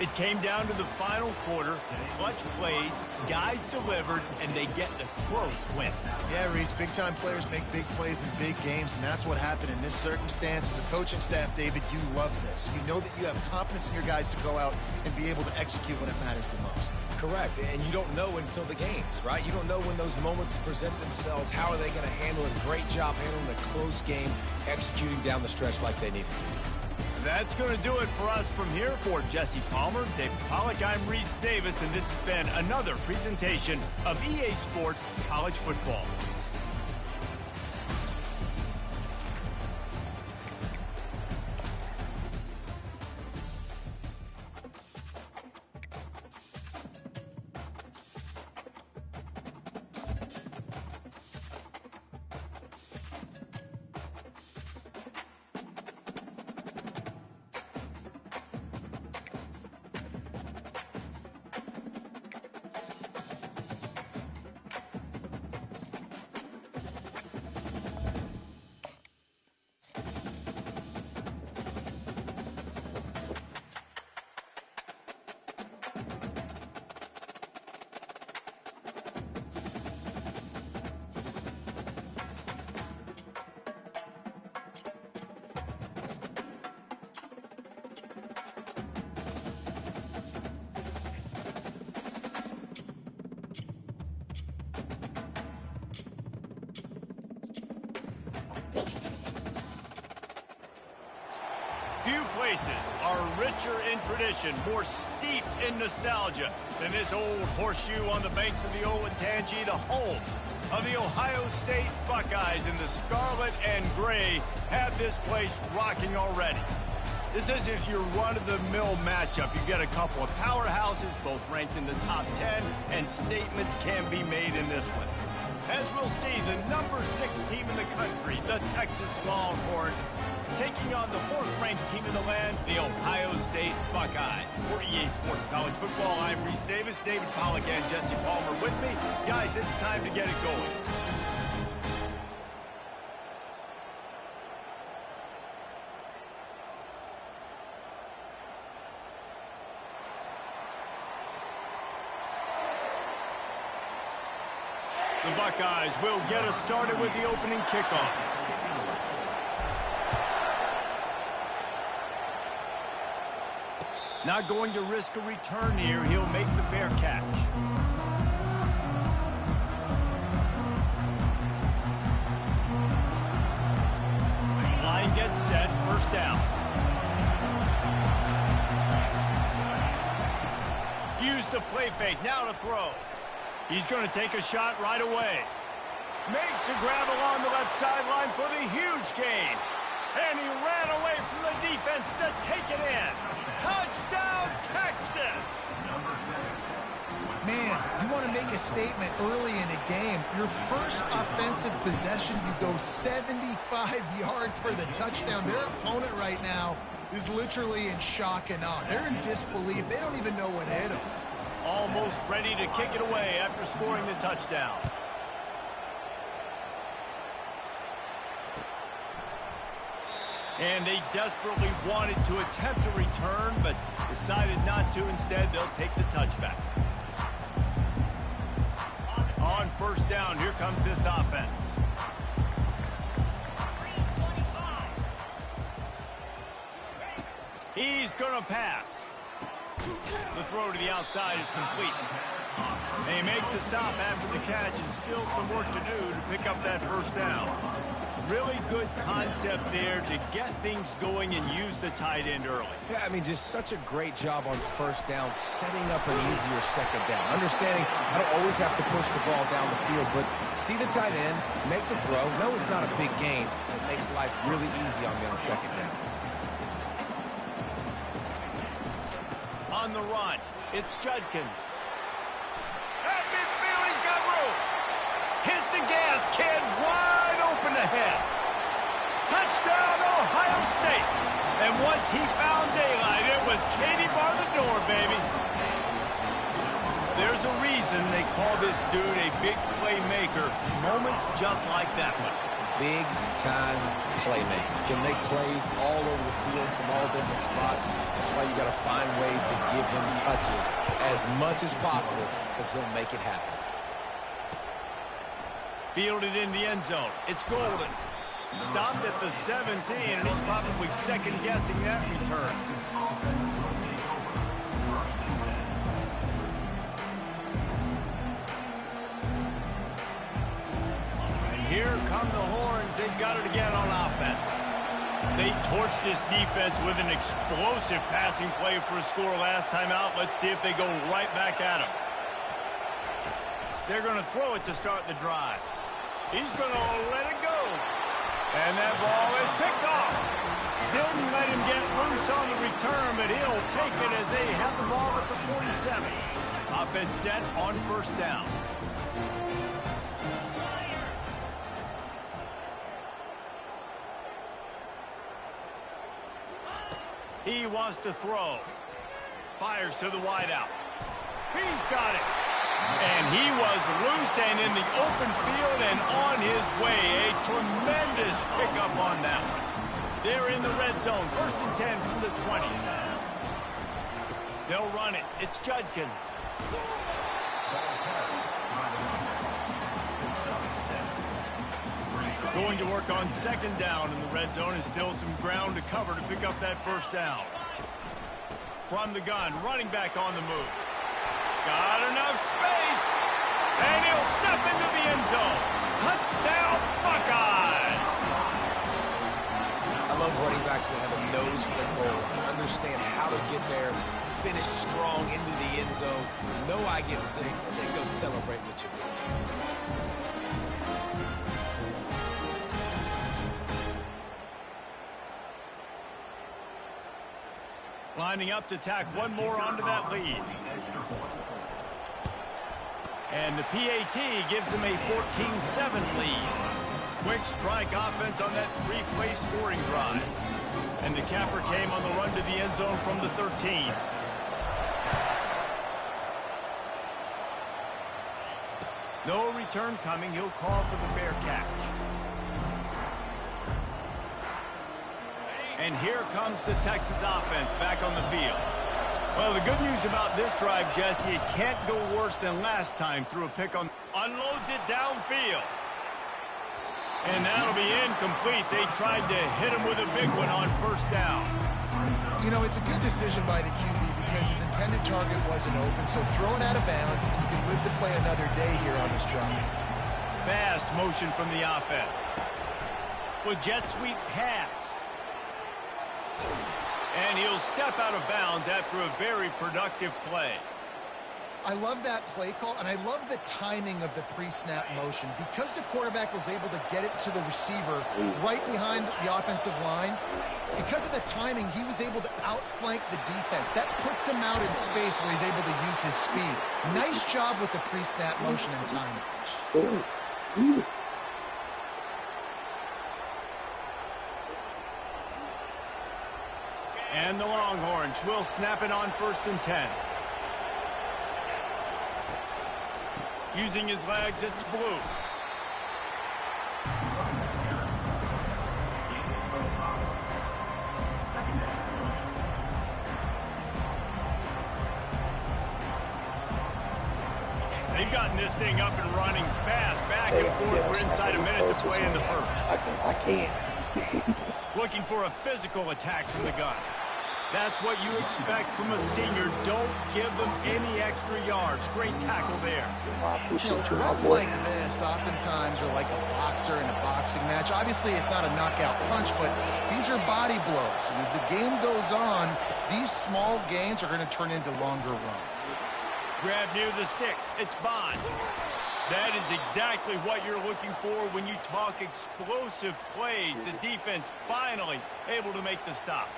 It came down to the final quarter, clutch plays, guys delivered, and they get the close win. Yeah, Reese, big-time players make big plays in big games, and that's what happened in this circumstance. As a coaching staff, David, you love this. You know that you have confidence in your guys to go out and be able to execute when it matters the most. Correct, and you don't know until the games, right? You don't know when those moments present themselves. How are they going to handle it? Great job handling a close game, executing down the stretch like they needed to. That's going to do it for us from here. For Jesse Palmer, David Pollack, I'm Reese Davis, and this has been another presentation of EA Sports College Football. Few places are richer in tradition, more steeped in nostalgia than this old horseshoe on the banks of the Olentangy, the home of the Ohio State Buckeyes. And the scarlet and gray have this place rocking already. This isn't your run-of-the-mill matchup. You get a couple of powerhouses, both ranked in the top 10, and statements can be made in this one. As we'll see, the number 6 team in the country, the Texas Longhorns, taking on the 4th-ranked team in the land, the Ohio State Buckeyes. For EA Sports College Football, I'm Reese Davis, David Pollack, and Jesse Palmer with me. Guys, it's time to get it going. The Buckeyes will get us started with the opening kickoff. Not going to risk a return here. He'll make the fair catch. Line gets set. First down. Use the play fake. Now to throw. He's going to take a shot right away. Makes a grab along the left sideline for the huge gain. And he ran away from the defense to take it in. Touchdown, Texas! Man, you want to make a statement early in a game. Your first offensive possession, you go 75 yards for the touchdown. Their opponent right now is literally in shock and awe. They're in disbelief. They don't even know what hit them. Almost ready to kick it away after scoring the touchdown. And they desperately wanted to attempt a return, but decided not to. Instead, they'll take the touchback. On first down, here comes this offense. He's going to pass. The throw to the outside is complete. They make the stop after the catch, and still some work to do to pick up that first down. Really good concept there to get things going and use the tight end early. Yeah, I mean, just such a great job on first down, setting up an easier second down. Understanding I don't always have to push the ball down the field, but see the tight end, make the throw. No, it's not a big gain. It makes life really easy on me on second down. On the run, it's Judkins. At midfield, he's got room. Hit the gas, kid, wide open ahead. Touchdown, Ohio State. And once he found daylight, it was Katie bar the door, baby. There's a reason they call this dude a big playmaker. Moments just like that one. Big-time playmaker. Can make plays all over the field from all different spots. That's why you got to find ways to give him touches as much as possible, because he'll make it happen. Fielded in the end zone. It's Golden. Stopped at the 17, and he's probably second-guessing that return. Here come the Horns. They've got it again on offense. They torched this defense with an explosive passing play for a score last time out. Let's see if they go right back at him. They're going to throw it to start the drive. He's going to let it go. And that ball is picked off. Didn't let him get loose on the return, but he'll take it as they have the ball at the 47. Offense set on first down. He wants to throw. Fires to the wideout. He's got it. And he was loose and in the open field and on his way. A tremendous pickup on that one. They're in the red zone. First and 10 from the 20. They'll run it. It's Judkins. Going to work on second down in the red zone, and still some ground to cover to pick up that first down. From the gun, running back on the move. Got enough space, and he'll step into the end zone. Touchdown, Buckeyes! I love running backs that have a nose for the goal, understand how to get there, finish strong into the end zone, know I get 6, and then go celebrate with your boys. Lining up to tack one more onto that lead. And the PAT gives them a 14-7 lead. Quick strike offense on that three-play scoring drive. And the capper came on the run to the end zone from the 13. No return coming. He'll call for the fair catch. And here comes the Texas offense back on the field. Well, the good news about this drive, Jesse, it can't go worse than last time through a pick on. Unloads it downfield. And that'll be incomplete. They tried to hit him with a big one on first down. You know, it's a good decision by the QB because his intended target wasn't open, so throw it out of bounds, and you can live to play another day here on this drive. Fast motion from the offense. With jet sweep pass. And he'll step out of bounds after a very productive play. I love that play call, and I love the timing of the pre-snap motion. Because the quarterback was able to get it to the receiver right behind the offensive line, because of the timing, he was able to outflank the defense. That puts him out in space where he's able to use his speed. Nice job with the pre-snap motion and timing. And the Longhorns will snap it on 1st and 10. Using his legs, it's Blue. They've gotten this thing up and running fast, back and forth. We're inside a minute to play in the first. I can't. Looking for a physical attack from the gun. That's what you expect from a senior. Don't give them any extra yards. Great tackle there. Runs like this oftentimes are like a boxer in a boxing match. Obviously, it's not a knockout punch, but these are body blows. And as the game goes on, these small gains are going to turn into longer runs. Grab near the sticks. It's Bond. That is exactly what you're looking for when you talk explosive plays. The defense finally able to make the stop.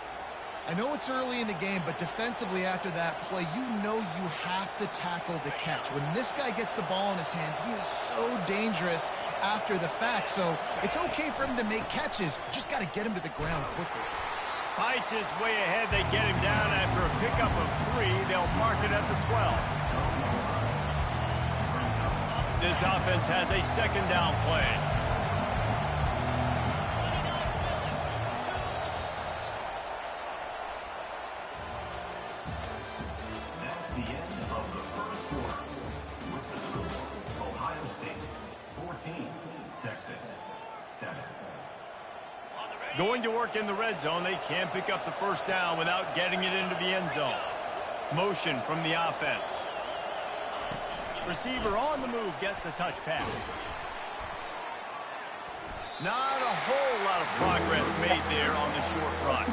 I know it's early in the game, but defensively after that play, you know you have to tackle the catch. When this guy gets the ball in his hands, he is so dangerous after the fact. So it's okay for him to make catches. You just got to get him to the ground quickly. Fights his way ahead. They get him down after a pickup of 3. They'll mark it at the 12. This offense has a 2nd down play. That's the end of the first quarter. With the score, Ohio State 14, Texas 7. Going to work in the red zone. They can't pick up the first down without getting it into the end zone. Motion from the offense. Receiver on the move gets the touch pass. Not a whole lot of progress made there on the short run.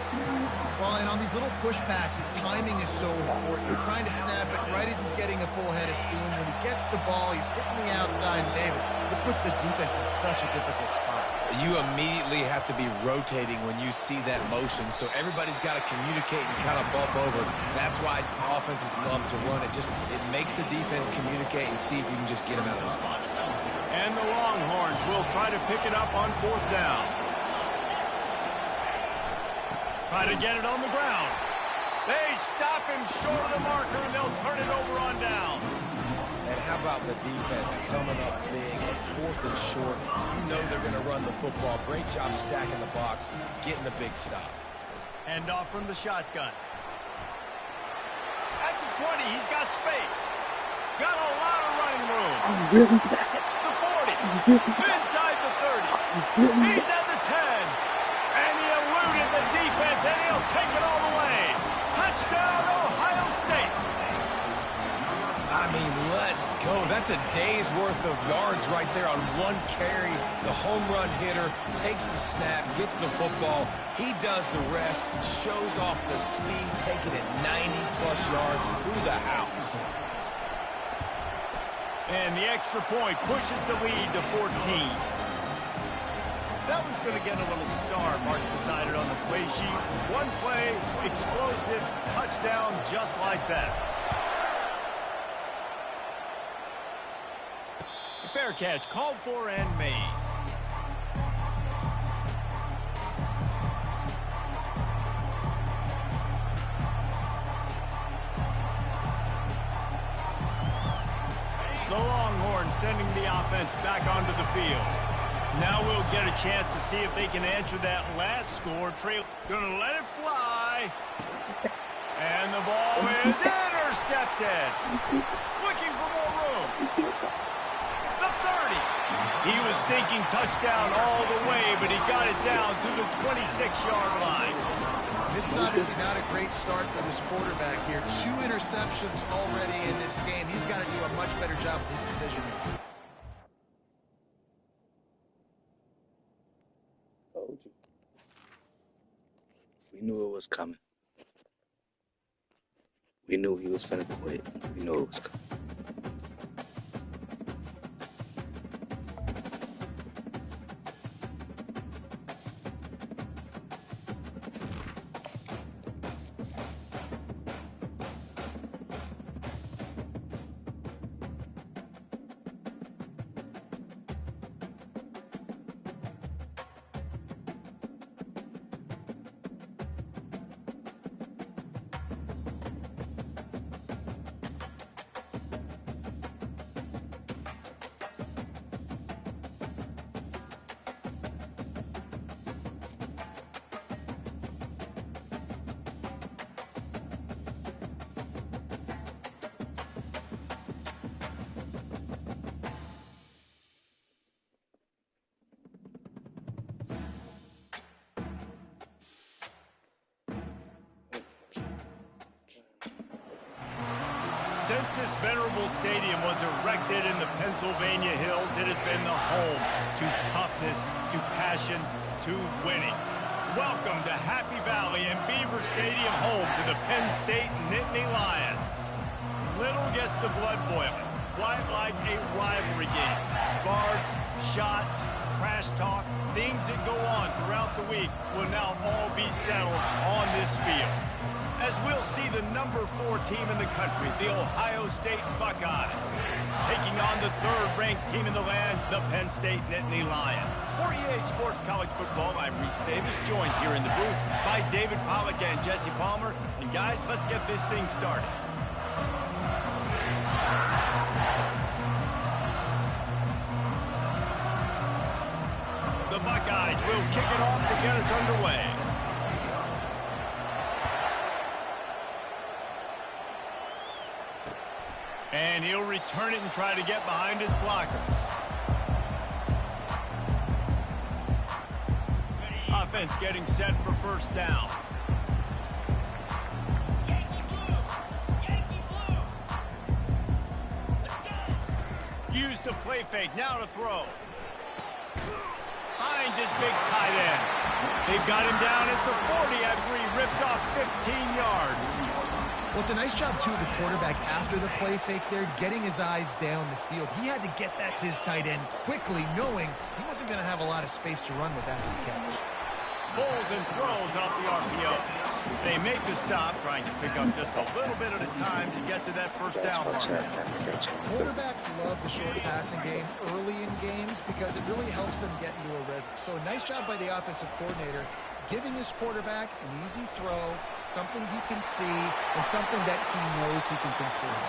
Well, and on these little push passes, timing is so important. You're trying to snap it right as he's getting a full head of steam. When he gets the ball, he's hitting the outside, and David, it puts the defense in such a difficult spot. You immediately have to be rotating when you see that motion, so everybody's got to communicate and kind of bump over. That's why offenses love to run it. It makes the defense communicate and see if you can just get them out of the spot. And the Longhorns will try to pick it up on 4th down. Try to get it on the ground. They stop him short of the marker, and they'll turn it over on down. And how about the defense coming up big on 4th and short? You know they're going to run the football. Great job stacking the box, getting the big stop. Hand off from the shotgun. At the 20, he's got space. Got a lot of running room. Really bad. The 40. Inside the 30. He's at the 10. And he eluded the defense, and he'll take it all the way. Touchdown, Ohio State. I mean, let's go. That's a day's worth of yards right there on one carry. The home run hitter takes the snap, gets the football. He does the rest, shows off the speed, taking it 90-plus yards to the house. And the extra point pushes the lead to 14. That one's going to get a little star marked beside it on the play sheet. One play, explosive, touchdown just like that. Fair catch, called for and made. The Longhorns sending the offense back onto the field. Now we'll get a chance to see if they can answer that last score. Gonna let it fly. And the ball is intercepted. Looking for more room. The 30. He was thinking touchdown all the way, but he got it down to the 26-yard line. This is obviously not a great start for this quarterback here. 2 interceptions already in this game. He's got to do a much better job with his decision. Told you. We knew it was coming. We knew he was finna quit. We knew it was coming. Since this venerable stadium was erected in the Pennsylvania Hills, it has been the home to toughness, to passion, to winning. Welcome to Happy Valley and Beaver Stadium, home to the Penn State Nittany Lions. Little gets the blood boiling, quite like a rivalry game. Barbs, shots, trash talk, things that go on throughout the week will now all be settled on this field. As we'll see the number 4 team in the country, the Ohio State Buckeyes, taking on the 3rd-ranked team in the land, the Penn State Nittany Lions. For EA Sports College Football, I'm Reese Davis, joined here in the booth by David Pollack and Jesse Palmer. And guys, let's get this thing started. The Buckeyes will kick it off to get us underway. And he'll return it and try to get behind his blockers. Offense getting set for first down. Use the play fake, now to throw. Finds his big tight end. They've got him down at the 40 after he ripped off 15 yards. Well, it's a nice job, too, of the quarterback after the play fake there, getting his eyes down the field. He had to get that to his tight end quickly, knowing he wasn't going to have a lot of space to run with after the catch. Pulls and throws off the RPO. They make the stop, trying to pick up just a little bit at a time to get to that first down mark. Quarterbacks love the short passing game early in games because it really helps them get into a rhythm. So a nice job by the offensive coordinator, giving his quarterback an easy throw, something he can see, and something that he knows he can complete.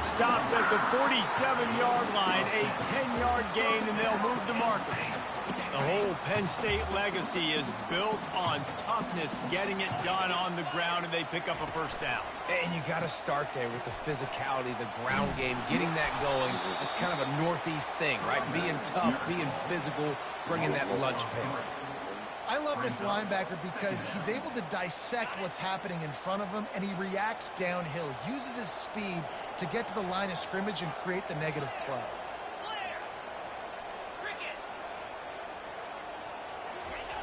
Stopped at the 47-yard line, a 10-yard gain, and they'll move the markers. The whole Penn State legacy is built on toughness, getting it done on the ground, and they pick up a first down. And you got to start there with the physicality, the ground game, getting that going. It's kind of a Northeast thing, right? Being tough, being physical, bringing that lunch pail. I love this linebacker because he's able to dissect what's happening in front of him, and he reacts downhill, uses his speed to get to the line of scrimmage and create the negative play.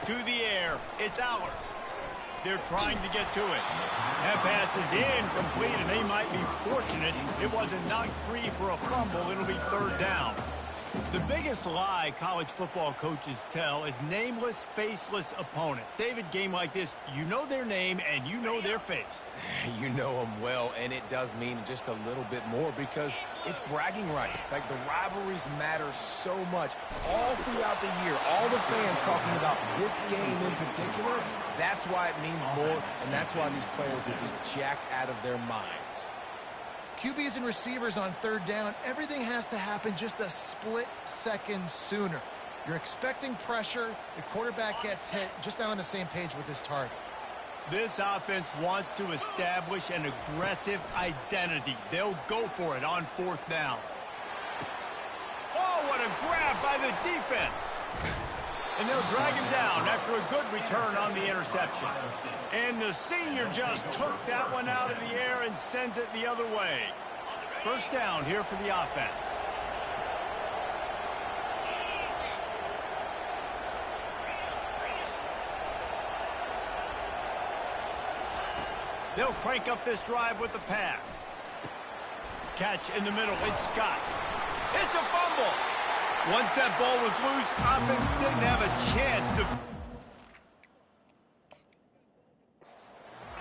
To the air, it's Aller. They're trying to get to it. That pass is incomplete, and they might be fortunate it wasn't knocked free for a fumble. It'll be third down. The biggest lie college football coaches tell is nameless, faceless opponent. David, game like this, you know their name and you know their face. You know them well, and it does mean just a little bit more because it's bragging rights. Like, the rivalries matter so much all throughout the year. All the fans talking about this game in particular, that's why it means more, and that's why these players will be jacked out of their minds. QBs and receivers on third down, everything has to happen just a split second sooner. You're expecting pressure, the quarterback gets hit, just not on the same page with his target. This offense wants to establish an aggressive identity. They'll go for it on fourth down. Oh, what a grab by the defense. And they'll drag him down after a good return on the interception. And the senior just took that one out of the air and sends it the other way. First down here for the offense. They'll crank up this drive with the pass. Catch in the middle. It's Scott. It's a fumble. Once that ball was loose, offense didn't have a chance to...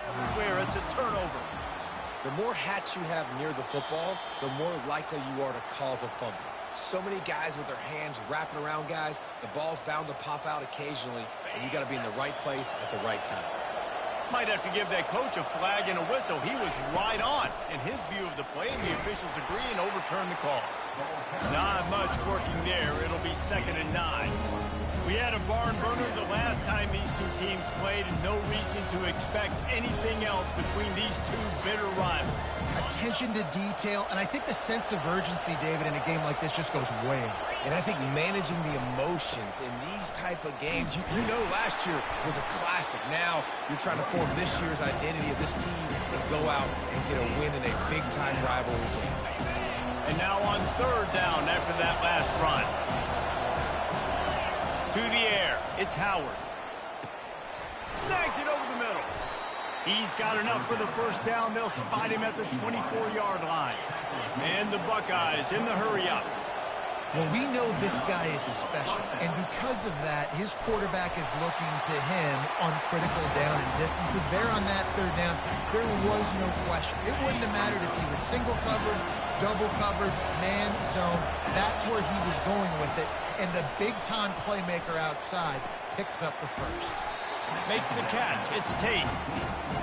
Everywhere, it's a turnover. The more hats you have near the football, the more likely you are to cause a fumble. So many guys with their hands wrapping around guys, the ball's bound to pop out occasionally, and you got to be in the right place at the right time. Might have to give that coach a flag and a whistle. He was right on in his view of the play, and the officials agree and overturn the call. Not much working there. It'll be 2nd and 9. We had a barn burner the last time these two teams played, and no reason to expect anything else between these two bitter rivals. Attention to detail, and I think the sense of urgency, David, in a game like this just goes way up. And I think managing the emotions in these type of games, you know last year was a classic. Now you're trying to form this year's identity of this team and go out and get a win in a big-time rivalry game. And now on third down after that last run. To the air, it's Howard. Snags it over the middle. He's got enough for the first down. They'll spot him at the 24-yard line. And the Buckeyes in the hurry-up. Well, we know this guy is special, and because of that, his quarterback is looking to him on critical down and distances. There on that third down, there was no question. It wouldn't have mattered if he was single covered, double covered, man, zone. That's where he was going with it, and the big-time playmaker outside picks up the first. Makes the catch. It's Tate.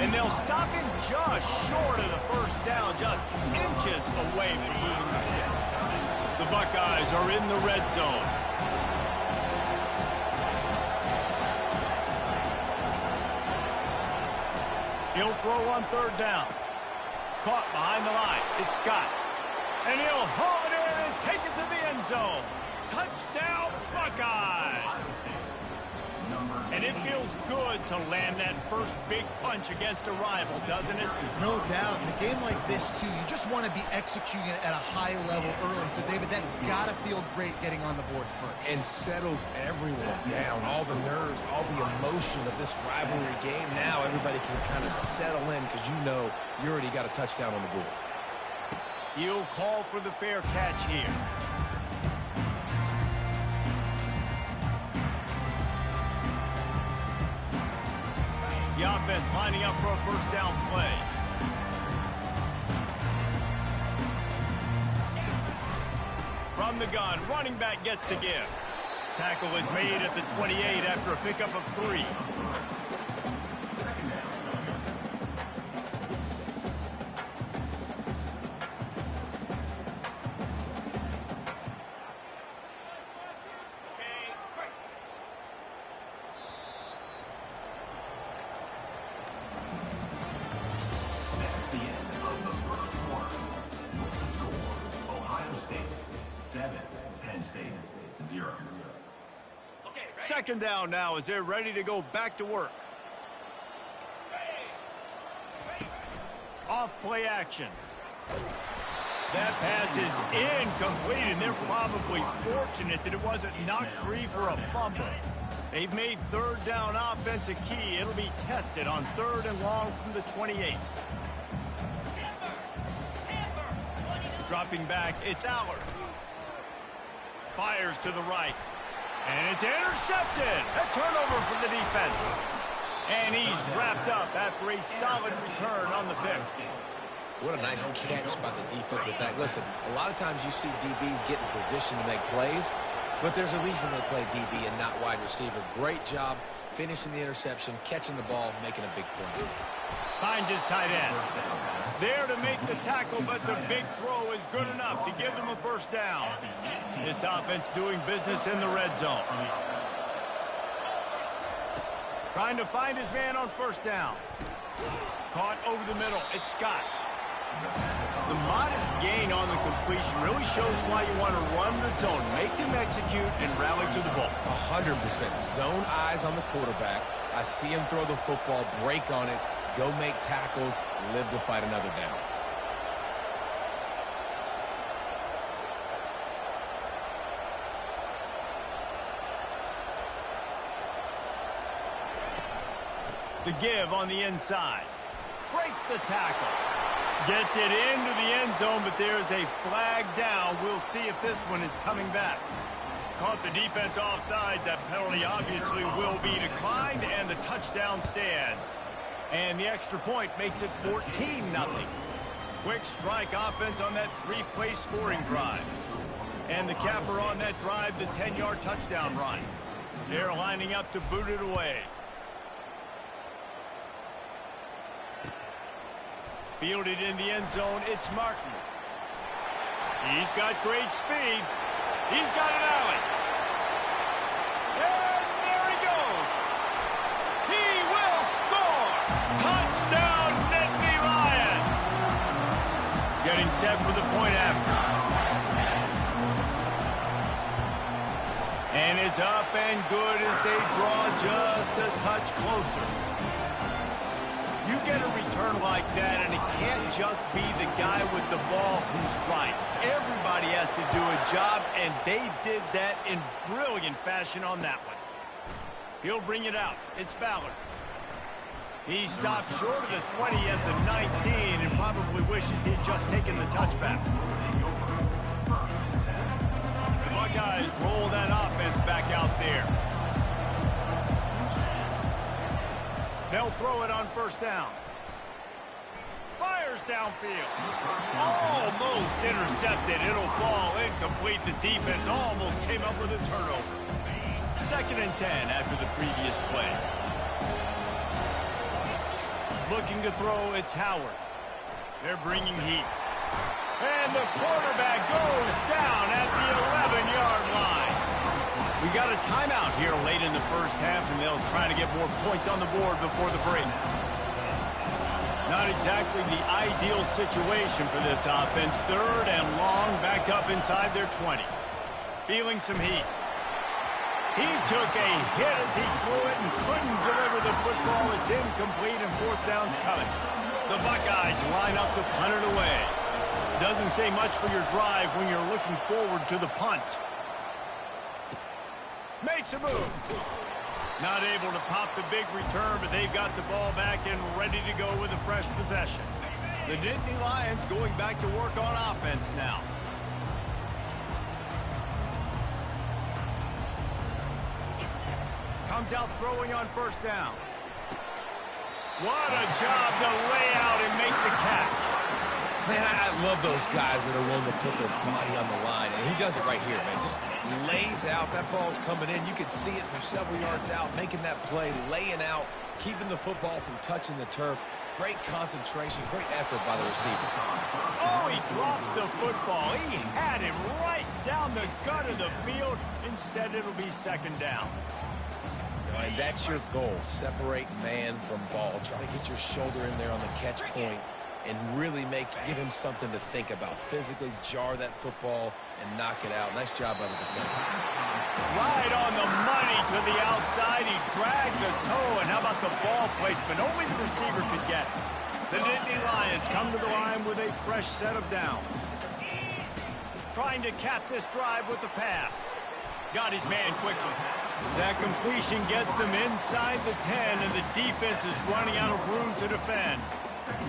And they'll stop him just short of the first down, just inches away from moving the sticks. The Buckeyes are in the red zone. He'll throw on third down. Caught behind the line. It's Scott. And he'll haul it in and take it to the end zone. Touchdown, Buckeyes! And it feels good to land that first big punch against a rival, doesn't it? No doubt. In a game like this, too, you just want to be executing it at a high level early. So, David, that's got to feel great getting on the board first. And settles everyone down. All the nerves, all the emotion of this rivalry game. Now everybody can kind of settle in because you know you already got a touchdown on the board. He'll call for the fair catch here. The offense lining up for a first down play. From the gun, running back gets to give. Tackle is made at the 28 after a pickup of 3. Second down now as they're ready to go back to work. Off play action. That pass is incomplete, and they're probably fortunate that it wasn't knocked free for a fumble. They've made third down offense a key. It'll be tested on third and long from the 28. Dropping back, it's Allard. Fires to the right. And it's intercepted. A turnover for the defense. And he's wrapped up after a solid return on the pick. What a nice catch by the defensive back. Listen, a lot of times you see DBs get in position to make plays, but there's a reason they play DB and not wide receiver. Great job finishing the interception, catching the ball, making a big play. Finds his tight end. There to make the tackle, but the big throw is good enough to give them a first down. This offense doing business in the red zone. Trying to find his man on first down. Caught over the middle. It's Scott. The modest gain on the completion really shows why you want to run the zone, make them execute, and rally to the ball. 100%. Zone eyes on the quarterback. I see him throw the football, break on it, go make tackles, live to fight another down. The give on the inside. Breaks the tackle. Gets it into the end zone, but there's a flag down. We'll see if this one is coming back. Caught the defense offside. That penalty obviously will be declined, and the touchdown stands. And the extra point makes it 14-0. Quick strike offense on that three-play scoring drive. And the capper on that drive, the 10-yard touchdown run. They're lining up to boot it away. Fielded in the end zone, it's Martin. He's got great speed. He's got an alley. And there he goes. He will score. Touchdown, Nittany Lions. Getting set for the point after. And it's up and good as they draw just a touch closer. You get a return like that, and it can't just be the guy with the ball who's right. Everybody has to do a job, and they did that in brilliant fashion on that one. He'll bring it out. It's Ballard. He stopped short of the 20 at the 19 and probably wishes he'd just taken the touchback. The Buckeyes roll that offense back out there. They'll throw it on first down. Fires downfield. Almost intercepted. It'll fall incomplete. The defense almost came up with a turnover. 2nd and 10 after the previous play. Looking to throw, it's Howard. They're bringing heat. And the quarterback goes down at the 11-yard line. We got a timeout here late in the first half, and they'll try to get more points on the board before the break. Not exactly the ideal situation for this offense. 3rd and long, back up inside their 20. Feeling some heat. He took a hit as he threw it and couldn't deliver the football. It's incomplete, and 4th down's coming. The Buckeyes line up to punt it away. Doesn't say much for your drive when you're looking forward to the punt. Makes a move. Not able to pop the big return, but they've got the ball back and ready to go with a fresh possession. The Nittany Lions going back to work on offense now. Comes out throwing on first down. What a job to lay out and make the catch. Man, I love those guys that are willing to put their body on the line, and he does it right here, man. Just lays out. That ball's coming in. You can see it from several yards out, making that play, laying out, keeping the football from touching the turf. Great concentration, great effort by the receiver. Oh, he drops the football. He had him right down the gut of the field. Instead, it'll be 2nd down. And that's your goal. Separate man from ball. Try to get your shoulder in there on the catch point and really give him something to think about. Physically jar that football and knock it out. Nice job by the defender. Right on the money to the outside. He dragged the toe, and how about the ball placement? Only the receiver could get it. The Nittany Lions come to the line with a fresh set of downs. Trying to cap this drive with the pass. Got his man quickly. That completion gets them inside the 10, and the defense is running out of room to defend.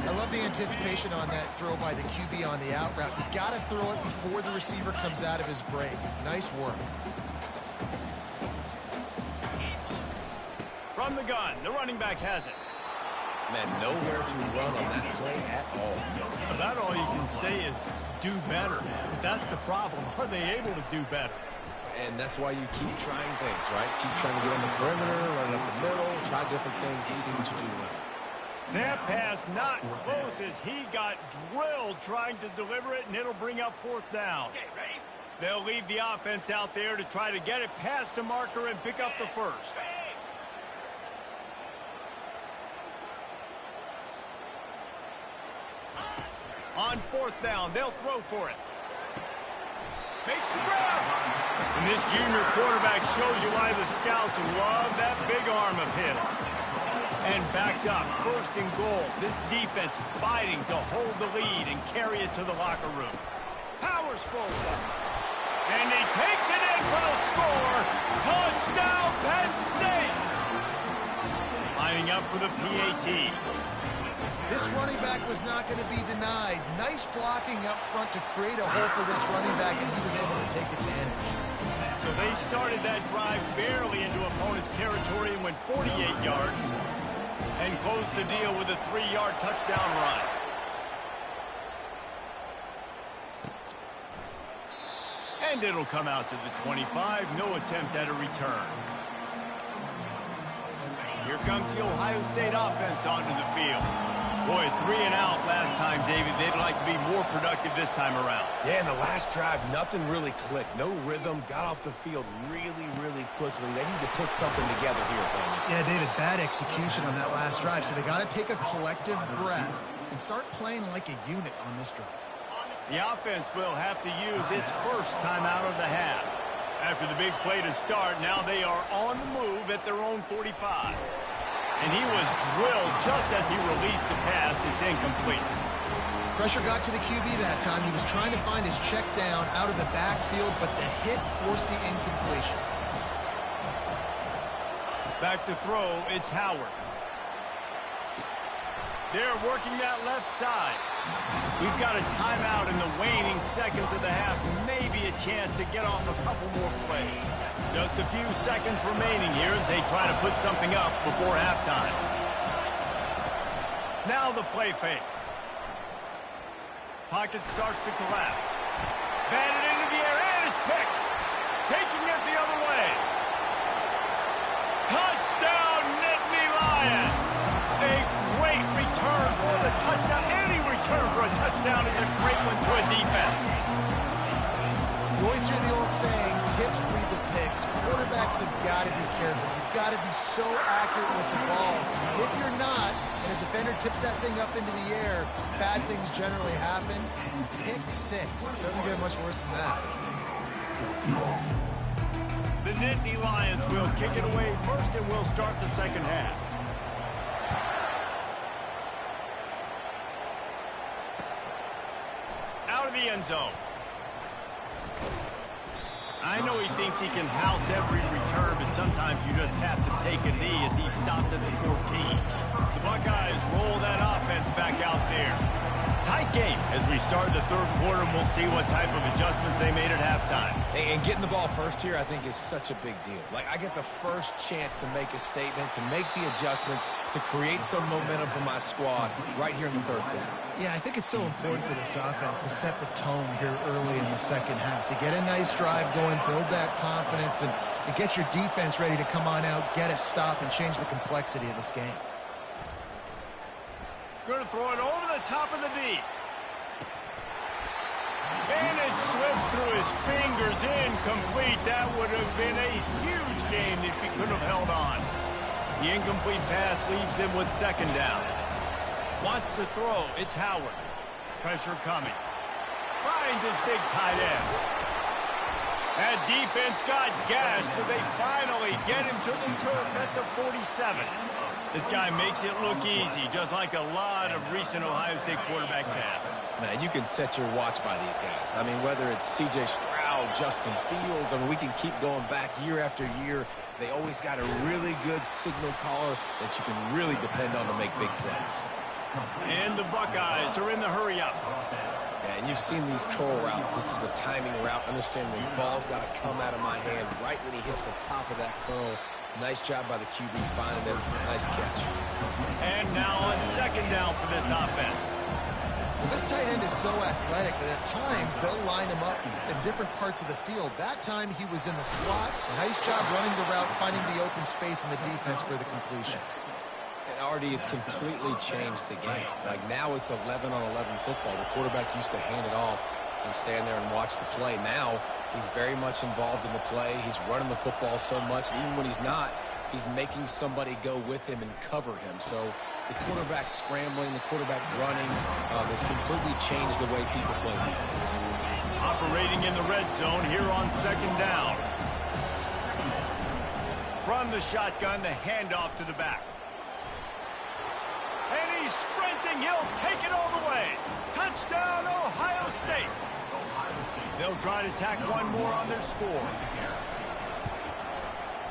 I love the anticipation on that throw by the QB on the out route. You got to throw it before the receiver comes out of his break. Nice work. From the gun, the running back has it. Man, nowhere to run on that play at all. About all you can say is do better. That's the problem. Are they able to do better? And that's why you keep trying things, right? Keep trying to get on the perimeter, run up the middle, try different things to see what you do well. That pass not close as he got drilled trying to deliver it, and it'll bring up fourth down. Okay, ready? They'll leave the offense out there to try to get it past the marker and pick up the first. On fourth down, they'll throw for it. Makes the grab. And this junior quarterback shows you why the scouts love that big arm of his. And backed up, first and goal. This defense fighting to hold the lead and carry it to the locker room. Powers forward. And he takes it in for the score. Touchdown, Penn State. Lining up for the PAT. This running back was not going to be denied. Nice blocking up front to create a hole for this running back, and he was able to take advantage. So they started that drive barely into opponent's territory and went 48 yards and closed the deal with a 3-yard touchdown run. And it'll come out to the 25. No attempt at a return. Here comes the Ohio State offense onto the field. Boy, 3 and out last time, David. They'd like to be more productive this time around. Yeah, in the last drive, nothing really clicked. No rhythm, got off the field really, really quickly. They need to put something together here, Tony. Yeah, David, bad execution on that last drive, so they got to take a collective breath and start playing like a unit on this drive. The offense will have to use its first timeout of the half. After the big play to start, now they are on the move at their own 45. And he was drilled just as he released the pass. It's incomplete. Pressure got to the QB that time. He was trying to find his check down out of the backfield, but the hit forced the incompletion. Back to throw, it's Howard. They're working that left side. We've got a timeout in the waning seconds of the half. Maybe a chance to get off a couple more plays. Just a few seconds remaining here as they try to put something up before halftime. Now the play fake. Pocket starts to collapse. Batted into the air and is picked. Taking it the other way. Touchdown, Nittany Lions. A great return for the touchdown. Any return for a touchdown is a great one to a defense. You always hear the old saying, tips lead to picks. Quarterbacks have got to be careful. You've got to be so accurate with the ball. If you're not, and a defender tips that thing up into the air, bad things generally happen. Pick 6. Doesn't get much worse than that. The Nittany Lions will kick it away first, and we'll start the second half. Out of the end zone. I know he thinks he can house every return, but sometimes you just have to take a knee as he stopped at the 14. The Buckeyes roll that offense back out there. Tight game as we start the third quarter, and we'll see what type of adjustments they made at halftime. And getting the ball first here, I think, is such a big deal. Like, I get the first chance to make a statement, to make the adjustments, to create some momentum for my squad right here in the third quarter. Yeah, I think it's so important for this offense to set the tone here early in the second half, to get a nice drive going, build that confidence, and get your defense ready to come on out, get a stop, and change the complexity of this game. Going to throw it over the top of the D. And it slips through his fingers, incomplete. That would have been a huge gain if he could have held on. The incomplete pass leaves him with second down. Wants to throw, it's Howard. Pressure coming. Finds his big tight end. That defense got gashed, but they finally get him to the turf at the 47. This guy makes it look easy, just like a lot of recent Ohio State quarterbacks have. Man, you can set your watch by these guys. I mean, whether it's C.J. Stroud, Justin Fields, I mean, we can keep going back year after year. They always got a really good signal caller that you can really depend on to make big plays. And the Buckeyes are in the hurry-up. Yeah, and you've seen these curl routes. This is a timing route. Understand the ball's got to come out of my hand right when he hits the top of that curl. Nice job by the QB finding him. Nice catch. And now on second down for this offense. Well, this tight end is so athletic that at times they'll line him up in different parts of the field. That time he was in the slot. Nice job running the route, finding the open space in the defense for the completion. And Artie, it's completely changed the game. Like now it's 11 on 11 football. The quarterback used to hand it off and stand there and watch the play. Now he's very much involved in the play. He's running the football so much. And even when he's not, he's making somebody go with him and cover him. So the quarterback scrambling, the quarterback running has completely changed the way people play defense. Operating in the red zone here on second down. From the shotgun, the handoff to the back. And he's sprinting. He'll take it all the way. Touchdown, Ohio State. They'll try to tack one more on their score.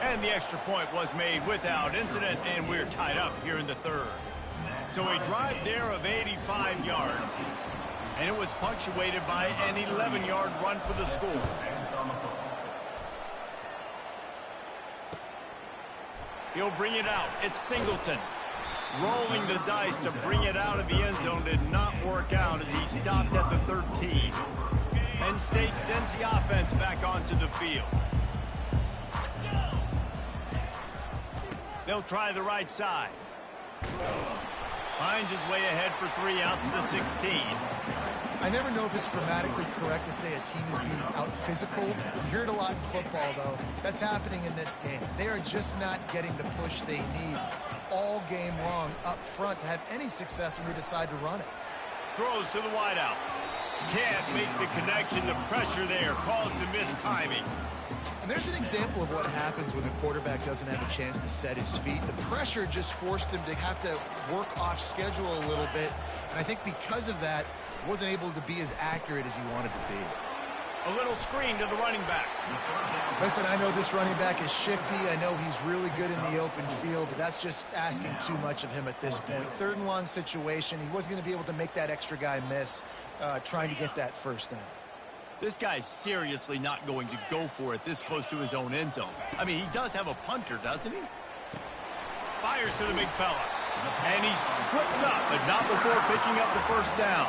And the extra point was made without incident, and we're tied up here in the third. So a drive there of 85 yards. And it was punctuated by an 11-yard run for the score. He'll bring it out. It's Singleton. Rolling the dice to bring it out of the end zone did not work out as he stopped at the 13. Penn State sends the offense back onto the field. They'll try the right side. Finds his way ahead for 3 out to the 16. I never know if it's grammatically correct to say a team is being out-physical. You hear it a lot in football, though. That's happening in this game. They are just not getting the push they need all game long up front to have any success when they decide to run it. Throws to the wideout. Can't make the connection. The pressure there caused the missed timing. And there's an example of what happens when the quarterback doesn't have a chance to set his feet. The pressure just forced him to have to work off schedule a little bit. And I think because of that, wasn't able to be as accurate as he wanted to be. A little screen to the running back. Listen, I know this running back is shifty. I know he's really good in the open field, but that's just asking too much of him at this point. 3rd and long situation. He wasn't going to be able to make that extra guy miss trying to get that first down. This guy's seriously not going to go for it this close to his own end zone. I mean, he does have a punter, doesn't he? Fires to the big fella. And he's tripped up, but not before picking up the first down.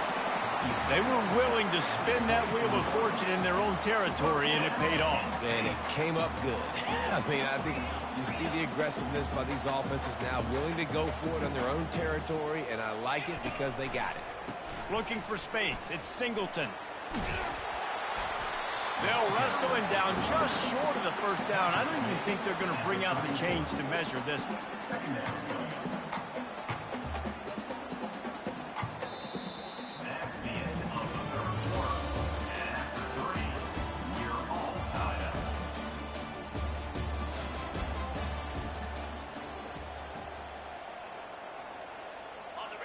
They were willing to spin that wheel of fortune in their own territory, and it paid off. And it came up good. I mean, I think you see the aggressiveness by these offenses now, willing to go for it on their own territory, and I like it because they got it. Looking for space. It's Singleton. They'll wrestle him down just short of the first down. I don't even think they're going to bring out the chains to measure this one.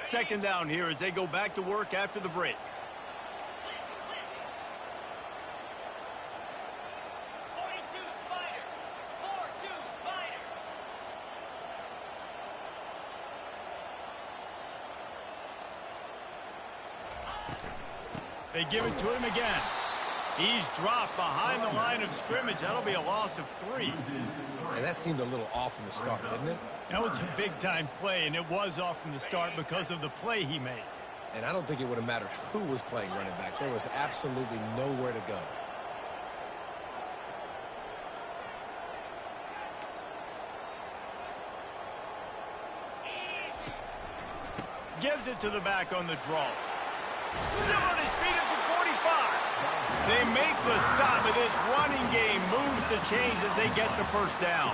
Second down here as they go back to work after the break. They give it to him again. He's dropped behind the line of scrimmage. That'll be a loss of 3. And that seemed a little off from the start, didn't it? That was a big-time play, and it was off from the start because of the play he made. And I don't think it would have mattered who was playing running back. There was absolutely nowhere to go. Gives it to the back on the draw. Still on his feet at the 45. They make the stop, but this running game moves the chains as they get the first down.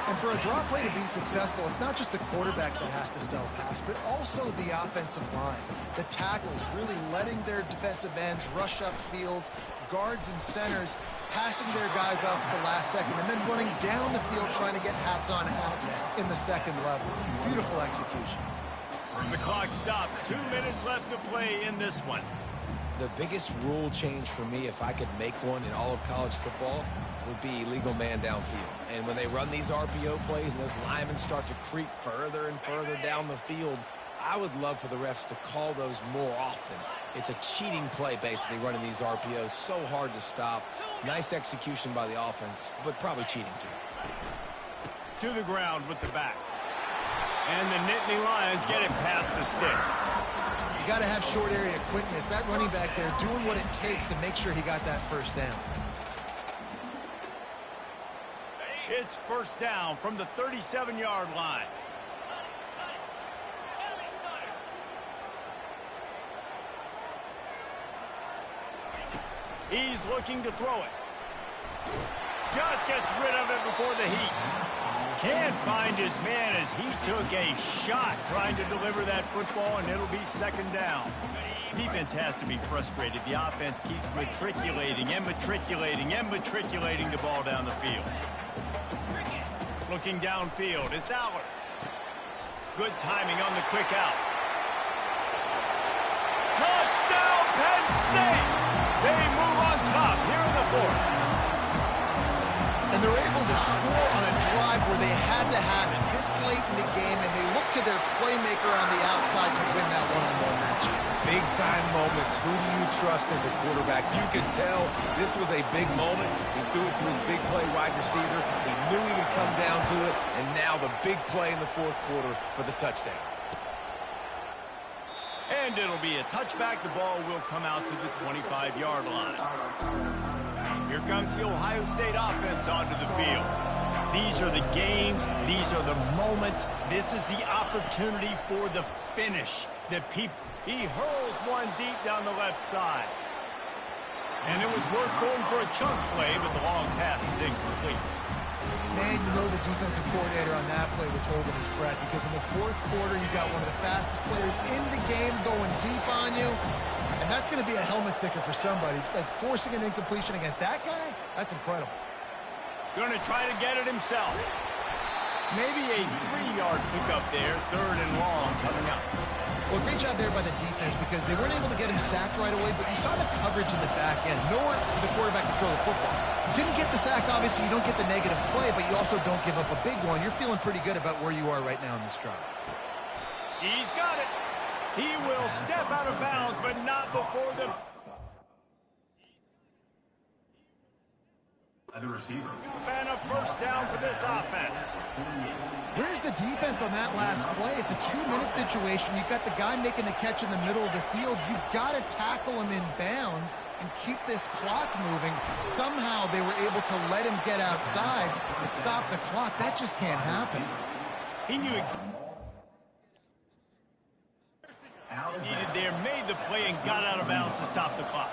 And for a draw play to be successful, it's not just the quarterback that has to sell pass, but also the offensive line. The tackles really letting their defensive ends rush upfield, guards and centers passing their guys off at the last second, and then running down the field trying to get hats on hats in the second level. Beautiful execution. The clock stopped. 2 minutes left to play in this one. The biggest rule change for me, if I could make one in all of college football, would be illegal man downfield. And when they run these RPO plays and those linemen start to creep further and further down the field, I would love for the refs to call those more often. It's a cheating play, basically, running these RPOs. So hard to stop. Nice execution by the offense, but probably cheating, too. To the ground with the back. And the Nittany Lions get it past the sticks. You got to have short area quickness. That running back there doing what it takes to make sure he got that first down. It's first down from the 37-yard line. He's looking to throw it. Just gets rid of it before the heat. Can't find his man as he took a shot trying to deliver that football, and it'll be second down. Defense has to be frustrated. The offense keeps matriculating and matriculating and matriculating the ball down the field. Looking downfield, it's Allard. Good timing on the quick out. Touchdown, Penn State! They move on top here in the fourth. And they're able to score on a drive where they had to have it this late in the game, and they look to their playmaker on the outside to win that one-on-one matchup. Big-time moments. Who do you trust as a quarterback? You can tell this was a big moment. He threw it to his big play wide receiver. He knew he would come down to it, and now the big play in the fourth quarter for the touchdown. And it'll be a touchback. The ball will come out to the 25-yard line. Here comes the Ohio State offense onto the field. These are the games. These are the moments. This is the opportunity for the finish. He hurls one deep down the left side. And it was worth going for a chunk play, but the long pass is incomplete. Man, you know the defensive coordinator on that play was holding his breath, because in the fourth quarter, you got one of the fastest players in the game going deep on you. And that's going to be a helmet sticker for somebody. Like, forcing an incompletion against that guy, that's incredible. Going to try to get it himself. Maybe a 3-yard pickup there, third and long coming up. Well, great job there by the defense, because they weren't able to get him sacked right away, but you saw the coverage in the back end. Nowhere for the quarterback to throw the football. Didn't get the sack, obviously. You don't get the negative play, but you also don't give up a big one. You're feeling pretty good about where you are right now in this drive. He's got it. He will step out of bounds, but not before the... The receiver. And a first down for this offense. Where's the defense on that last play? It's a 2-minute situation. You've got the guy making the catch in the middle of the field. You've got to tackle him in bounds and keep this clock moving. Somehow they were able to let him get outside and stop the clock. That just can't happen. He knew exactly needed there, made the play, and got out of bounds to stop the clock.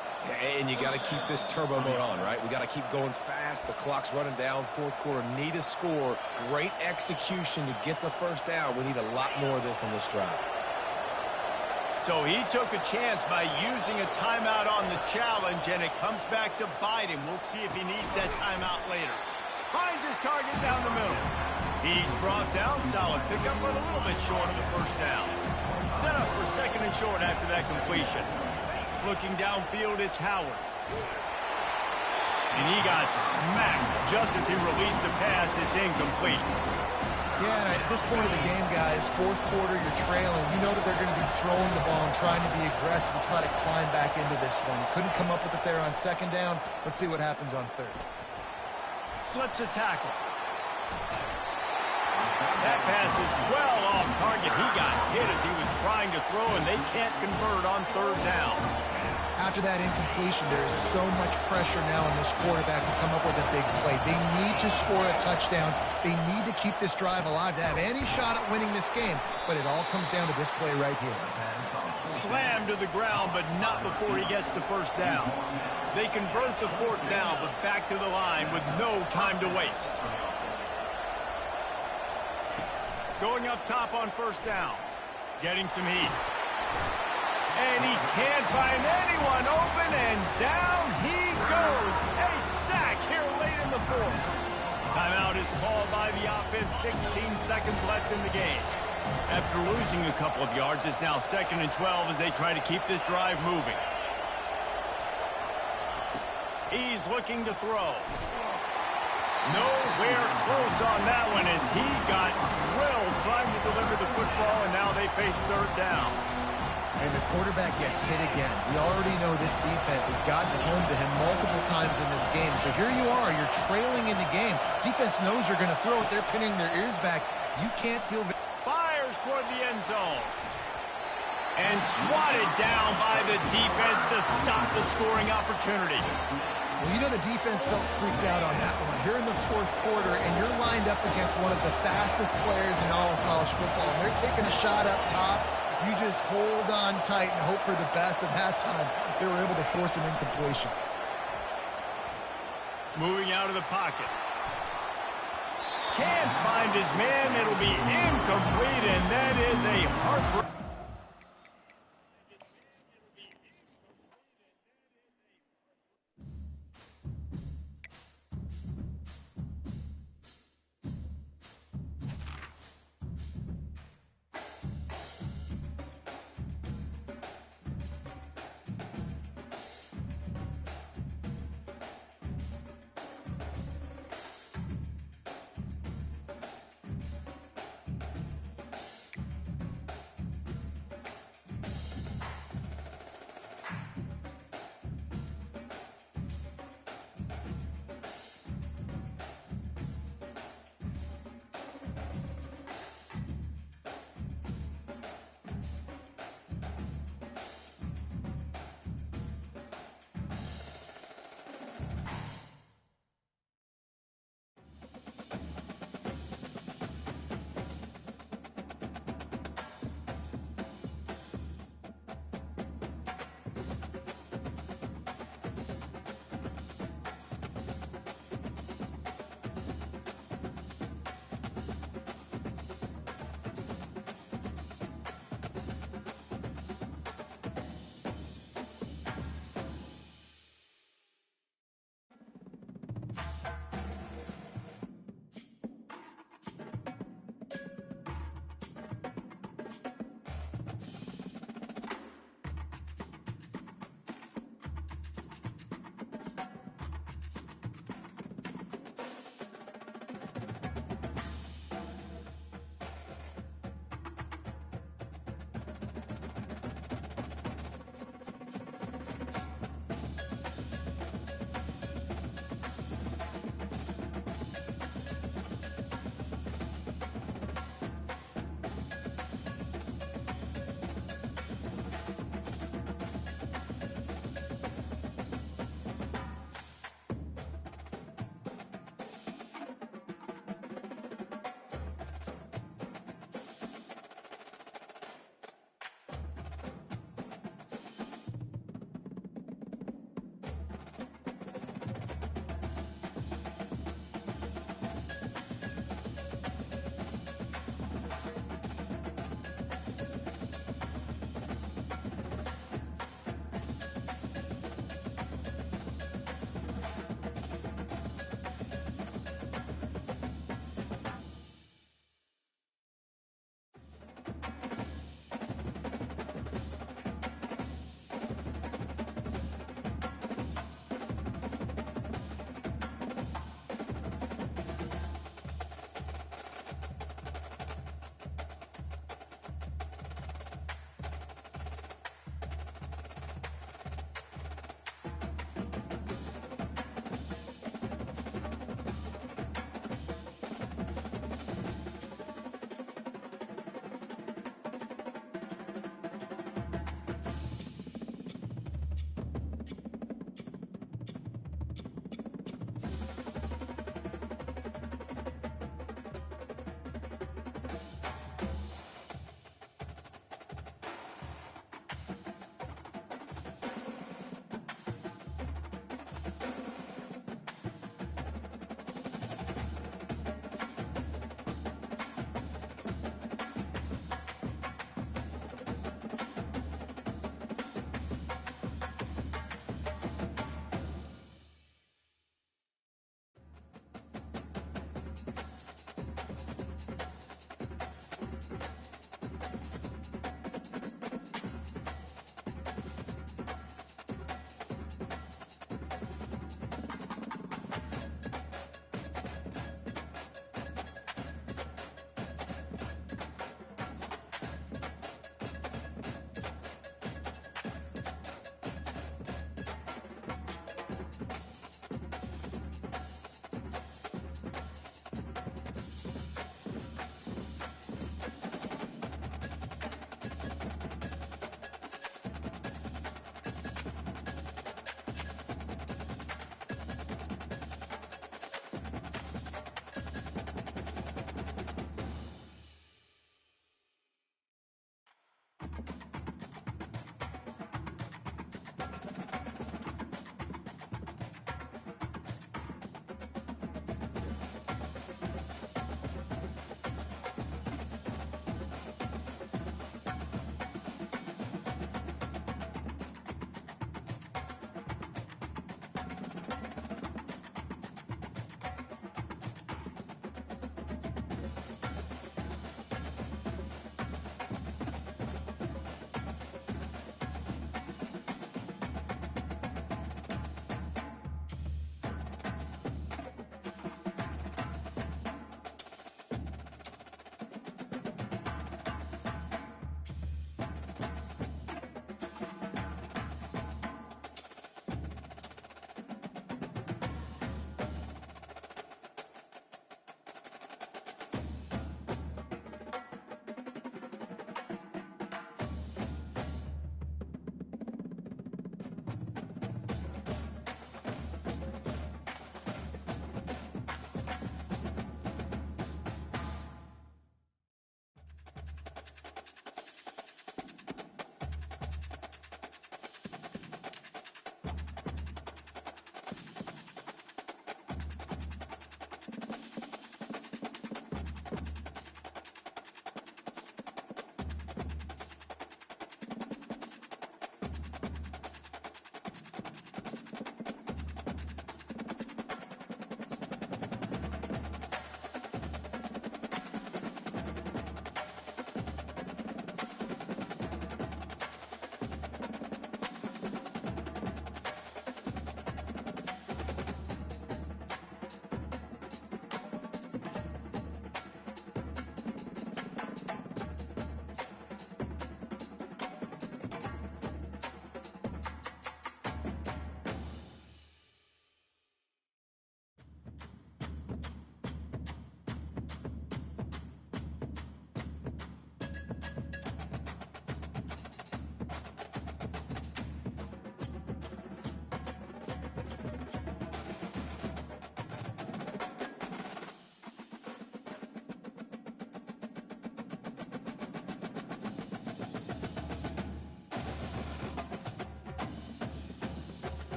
And you got to keep this turbo mode on, right? We got to keep going fast. The clock's running down. Fourth quarter, need a score. Great execution to get the first down. We need a lot more of this on this drive. So he took a chance by using a timeout on the challenge, and it comes back to bite him. We'll see if he needs that timeout later. Finds his target down the middle. He's brought down. Solid pickup, but a little bit short of the first down. Set up for second and short after that completion. Looking downfield, it's Howard. And he got smacked just as he released the pass. It's incomplete. Yeah, and at this point of the game, guys, fourth quarter, you're trailing. You know that they're going to be throwing the ball and trying to be aggressive and try to climb back into this one. Couldn't come up with it there on second down. Let's see what happens on third. Slips a tackle. That pass is well off target. He got hit as he was trying to throw, and they can't convert on third down. After that incompletion, there is so much pressure now on this quarterback to come up with a big play. They need to score a touchdown. They need to keep this drive alive to have any shot at winning this game. But it all comes down to this play right here. Slammed to the ground, but not before he gets the first down. They convert the fourth down, but back to the line with no time to waste. Going up top on first down. Getting some heat. And he can't find anyone open, and down he goes. A sack here late in the fourth. Timeout is called by the offense. 16 seconds left in the game. After losing a couple of yards, it's now second and 12 as they try to keep this drive moving. He's looking to throw. Nowhere close on that one as he got drilled trying to deliver the football, and now they face third down. And the quarterback gets hit again. We already know this defense has gotten home to him multiple times in this game. So here you are, you're trailing in the game. Defense knows you're going to throw it. They're pinning their ears back. You can't feel... Fires toward the end zone. And swatted down by the defense to stop the scoring opportunity. Well, you know the defense felt freaked out on that one. You're in the fourth quarter, and you're lined up against one of the fastest players in all of college football. And they're taking a shot up top. You just hold on tight and hope for the best. At that time, they were able to force an incompletion. Moving out of the pocket. Can't find his man. It'll be incomplete, and that is a heartbreak.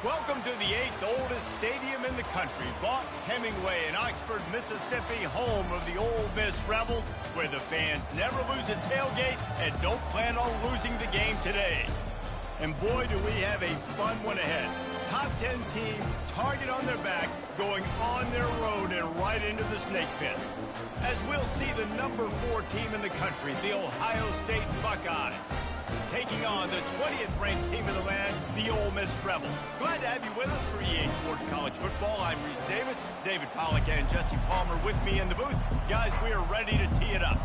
Welcome to the 8th oldest stadium in the country, Vaught Hemingway in Oxford, Mississippi, home of the Ole Miss Rebels, where the fans never lose a tailgate and don't plan on losing the game today. And boy, do we have a fun one ahead. Top 10 team, target on their back, going on their road and right into the snake pit. As we'll see the number 4 team in the country, the Ohio State Buckeyes, taking on the 20th ranked team in the land, the Ole Miss Rebels. Glad to have you with us for EA Sports College Football. I'm Reese Davis, David Pollack and Jesse Palmer with me in the booth. Guys, we are ready to tee it up.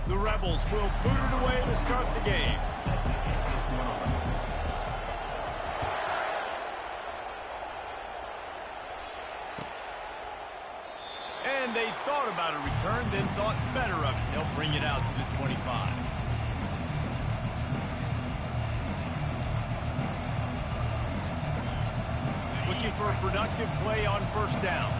The Rebels will boot it away to start the game. And they thought about a return, then thought better of it. They'll bring it out to the 25. Looking for a productive play on first down.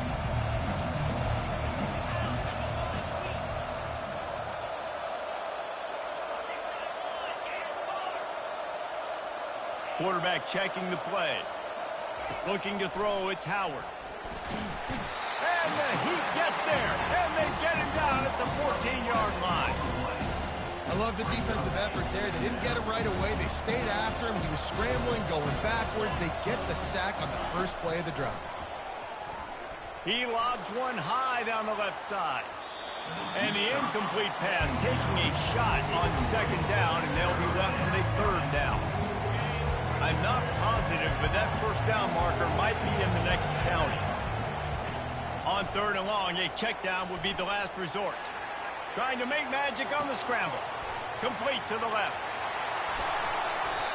Quarterback checking the play. Looking to throw, it's Howard. And the Heat gets there, and they get him down at the 14-yard line. I love the defensive effort there. They didn't get him right away. They stayed after him. He was scrambling, going backwards. They get the sack on the first play of the drive. He lobs one high down the left side. And the incomplete pass taking a shot on second down, and they'll be left with a third down. I'm not positive, but that first down marker might be in the next county. On third and long, a check down would be the last resort. Trying to make magic on the scramble. Complete to the left.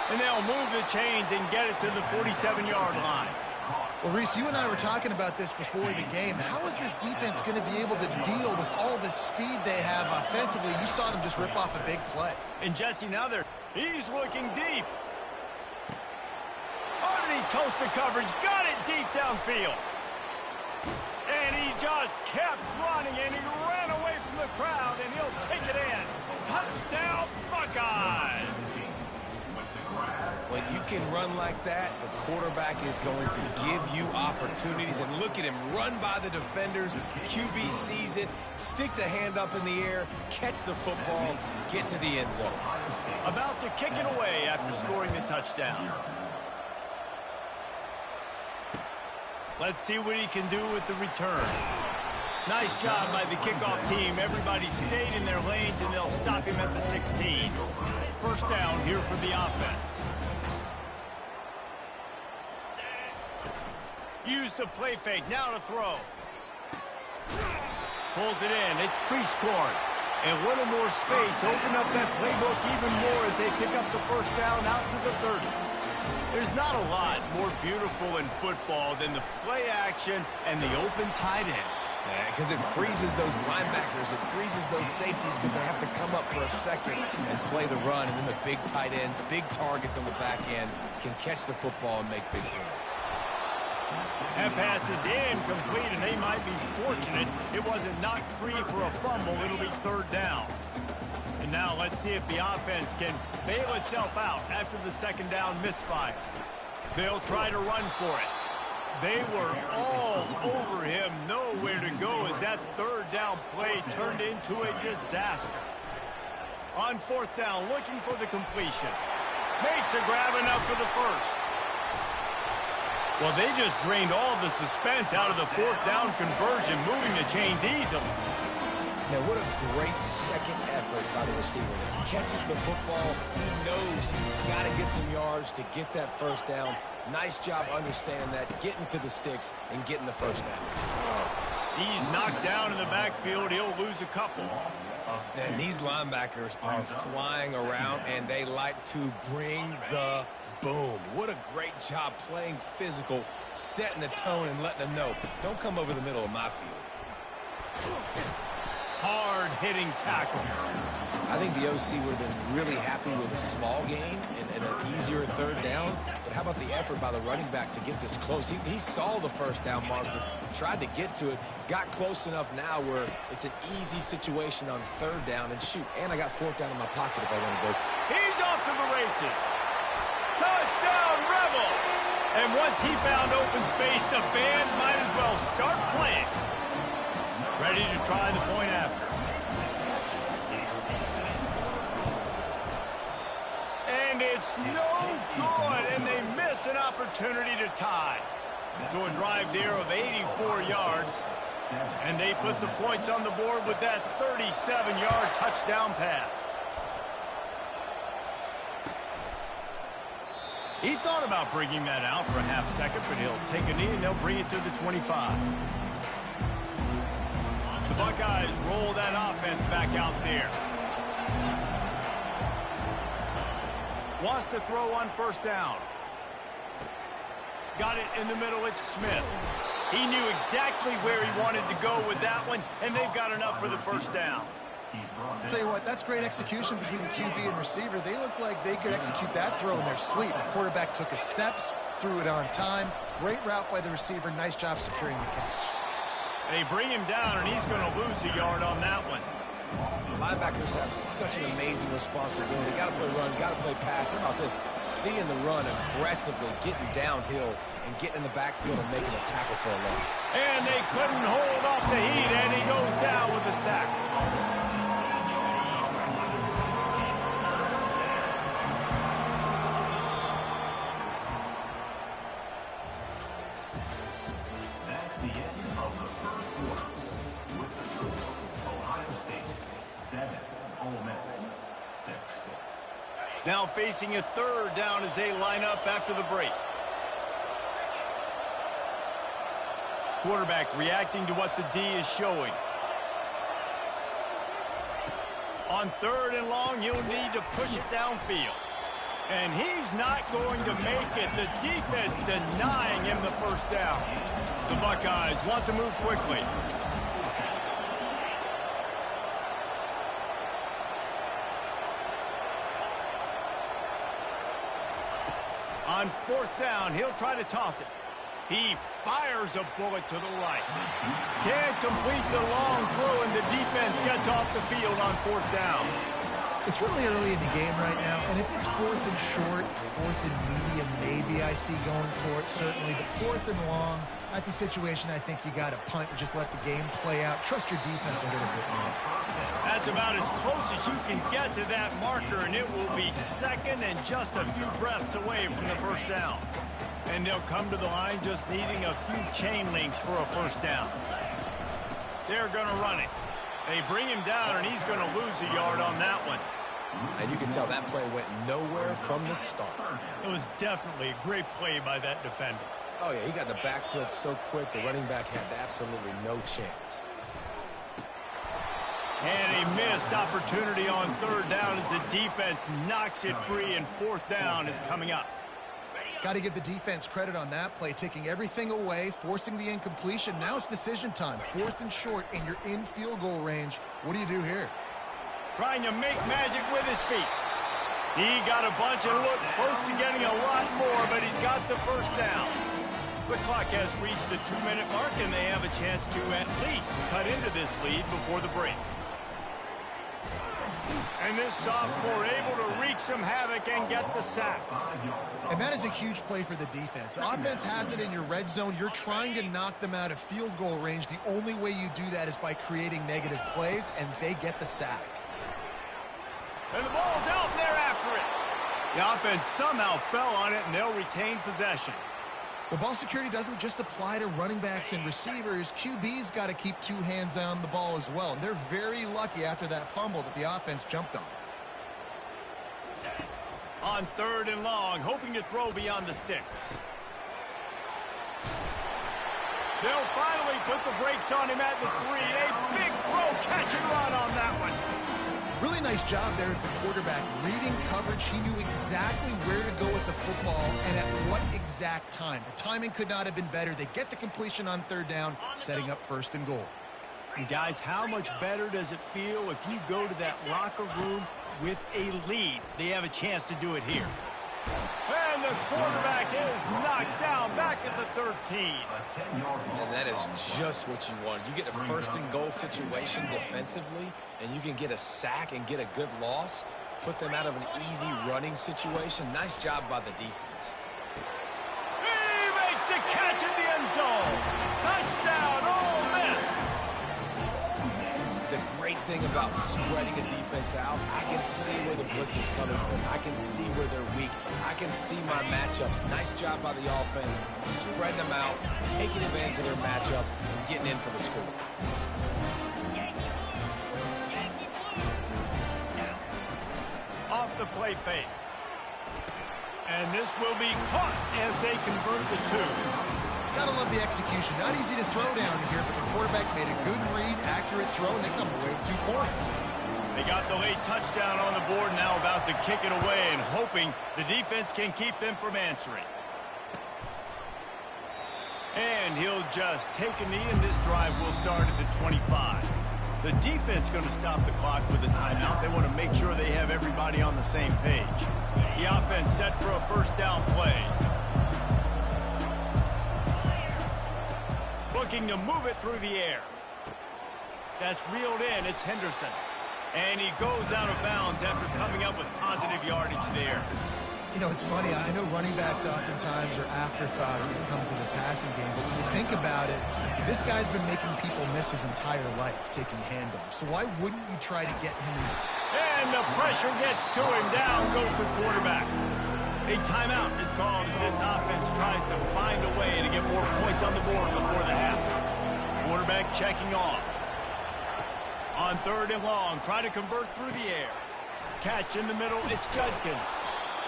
And they'll move the chains and get it to the 47-yard line. Well, Reese, you and I were talking about this before the game. How is this defense going to be able to deal with all the speed they have offensively? You saw them just rip off a big play. And Jesse, now he's looking deep. Underneath toasted coverage, got it deep downfield. And he just kept running, and he ran away from the crowd, and he'll take it in. Touchdown, Buckeyes! When you can run like that, the quarterback is going to give you opportunities. And look at him run by the defenders. QB sees it, stick the hand up in the air, catch the football, get to the end zone. About to kick it away after scoring the touchdown. Let's see what he can do with the return. Nice job by the kickoff team. Everybody stayed in their lanes, and they'll stop him at the 16. First down here for the offense. Use the play fake. Now to throw. Pulls it in. It's crease court. And a little more space. Open up that playbook even more as they pick up the first down out to the 30. There's not a lot more beautiful in football than the play action and the open tight end. Because it freezes those linebackers. It freezes those safeties because they have to come up for a second and play the run. And then the big tight ends, big targets on the back end can catch the football and make big plays. That pass is incomplete, and they might be fortunate it wasn't knocked free for a fumble. It'll be third down. And now let's see if the offense can bail itself out after the second down misfire. They'll try to run for it. They were all over him, nowhere to go as that third down play turned into a disaster. On fourth down, looking for the completion. Makes a grab enough for the first. Well, they just drained all the suspense out of the fourth down conversion, moving the chains easily. Now, what a great second effort by the receiver. He catches the football. He knows he's got to get some yards to get that first down. Nice job understanding that, getting to the sticks and getting the first down. He's knocked down in the backfield. He'll lose a couple. And these linebackers are flying around, and they like to bring the boom. What a great job playing physical, setting the tone and letting them know, don't come over the middle of my field. Hard-hitting tackle. I think the OC would have been really happy with a small gain and an easier third down. But how about the effort by the running back to get this close? He saw the first down marker, tried to get to it, got close enough now where it's an easy situation on third down. And shoot, and I got fourth down in my pocket if I want to go for it. He's off to the races. Touchdown, Rebels! And once he found open space, the band might as well start playing. Ready to try the point after. And it's no good, and they miss an opportunity to tie. So a drive there of 84 yards, and they put the points on the board with that 37-yard touchdown pass. He thought about bringing that out for a half second, but he'll take a knee and they'll bring it to the 25. The Buckeyes roll that offense back out there. Wants to throw on first down. Got it in the middle. It's Smith. He knew exactly where he wanted to go with that one, and they've got enough for the first down. I'll tell you what, that's great execution between the QB and receiver. They look like they could execute that throw in their sleep. The quarterback took his steps, threw it on time. Great route by the receiver. Nice job securing the catch. They bring him down, and he's going to lose a yard on that one. Linebackers have such an amazing responsibility. Got to play run, got to play pass. How about this? Seeing the run aggressively, getting downhill, and getting in the backfield and making a tackle for a loss. And they couldn't hold off the heat, and he goes down with a sack. That's the end of the first quarter. With the score, Ohio State 7, Ole Miss 6. Now facing a third down as they line up after the break. Quarterback reacting to what the D is showing. On third and long, he'll need to push it downfield. And he's not going to make it. The defense denying him the first down. The Buckeyes want to move quickly. On fourth down, he'll try to toss it. He fires a bullet to the right. Can't complete the long throw, and the defense gets off the field on fourth down. It's really early in the game right now, and if it's fourth and short, fourth and medium, maybe I see going for it, certainly. But fourth and long, that's a situation I think you got to punt and just let the game play out. Trust your defense a little bit more. That's about as close as you can get to that marker, and it will be second and just a few breaths away from the first down. And they'll come to the line just needing a few chain links for a first down. They're going to run it. They bring him down, and he's going to lose a yard on that one. And you can tell that play went nowhere from the start. It was definitely a great play by that defender. Oh, yeah, he got the backfield so quick, the running back had absolutely no chance. And a missed opportunity on third down as the defense knocks it free, and fourth down is coming up. Got to give the defense credit on that play, taking everything away, forcing the incompletion. Now it's decision time. Fourth and short, and you're in field goal range. What do you do here? Trying to make magic with his feet. He got a bunch and looked close to getting a lot more, but he's got the first down. The clock has reached the 2-minute mark, and they have a chance to at least cut into this lead before the break. And this sophomore able to wreak some havoc and get the sack. And that is a huge play for the defense. Offense has it in your red zone. You're trying to knock them out of field goal range. The only way you do that is by creating negative plays, and they get the sack. And the ball's out, and they're after it. The offense somehow fell on it, and they'll retain possession. Well, ball security doesn't just apply to running backs and receivers. QB's got to keep two hands on the ball as well. And they're very lucky after that fumble that the offense jumped on. On third and long, hoping to throw beyond the sticks. They'll finally put the brakes on him at the 3. A big throw, catch and run on that one. Really nice job there at the quarterback. Reading coverage, he knew exactly where to go with the football and at what exact time. The timing could not have been better. They get the completion on third down, setting up first and goal. And guys, how much better does it feel if you go to that locker room with a lead? They have a chance to do it here. And the quarterback is knocked down back at the 13. And that is just what you want. You get a first-and-goal situation defensively, and you can get a sack and get a good loss, put them out of an easy running situation. Nice job by the defense. He makes the catch in the end zone. Touchdown, Ole Miss. The great thing about spreading a defense out, I can see where the blitz is coming from. I can see where they're weak. I can see my matchups. Nice job by the offense, spreading them out, taking advantage of their matchup, and getting in for the score. Off the play fake. And this will be caught as they convert the two. Gotta love the execution. Not easy to throw down here, but the quarterback made a good read, accurate throw, and they come away with 2 points. They got the late touchdown on the board, now about to kick it away and hoping the defense can keep them from answering. And he'll just take a knee, and this drive will start at the 25. The defense going to stop the clock with a timeout. They want to make sure they have everybody on the same page. The offense set for a first down play. Looking to move it through the air. That's reeled in. It's Henderson. And he goes out of bounds after coming up with positive yardage there. You know, it's funny. I know running backs oftentimes are afterthoughts when it comes to the passing game. But when you think about it, this guy's been making people miss his entire life taking handoffs. So why wouldn't you try to get him in? And the pressure gets to him. Down goes the quarterback. A timeout is called as this offense tries to find a way to get more points on the board before the half. Quarterback checking off. On 3rd and long, try to convert through the air. Catch in the middle, it's Judkins.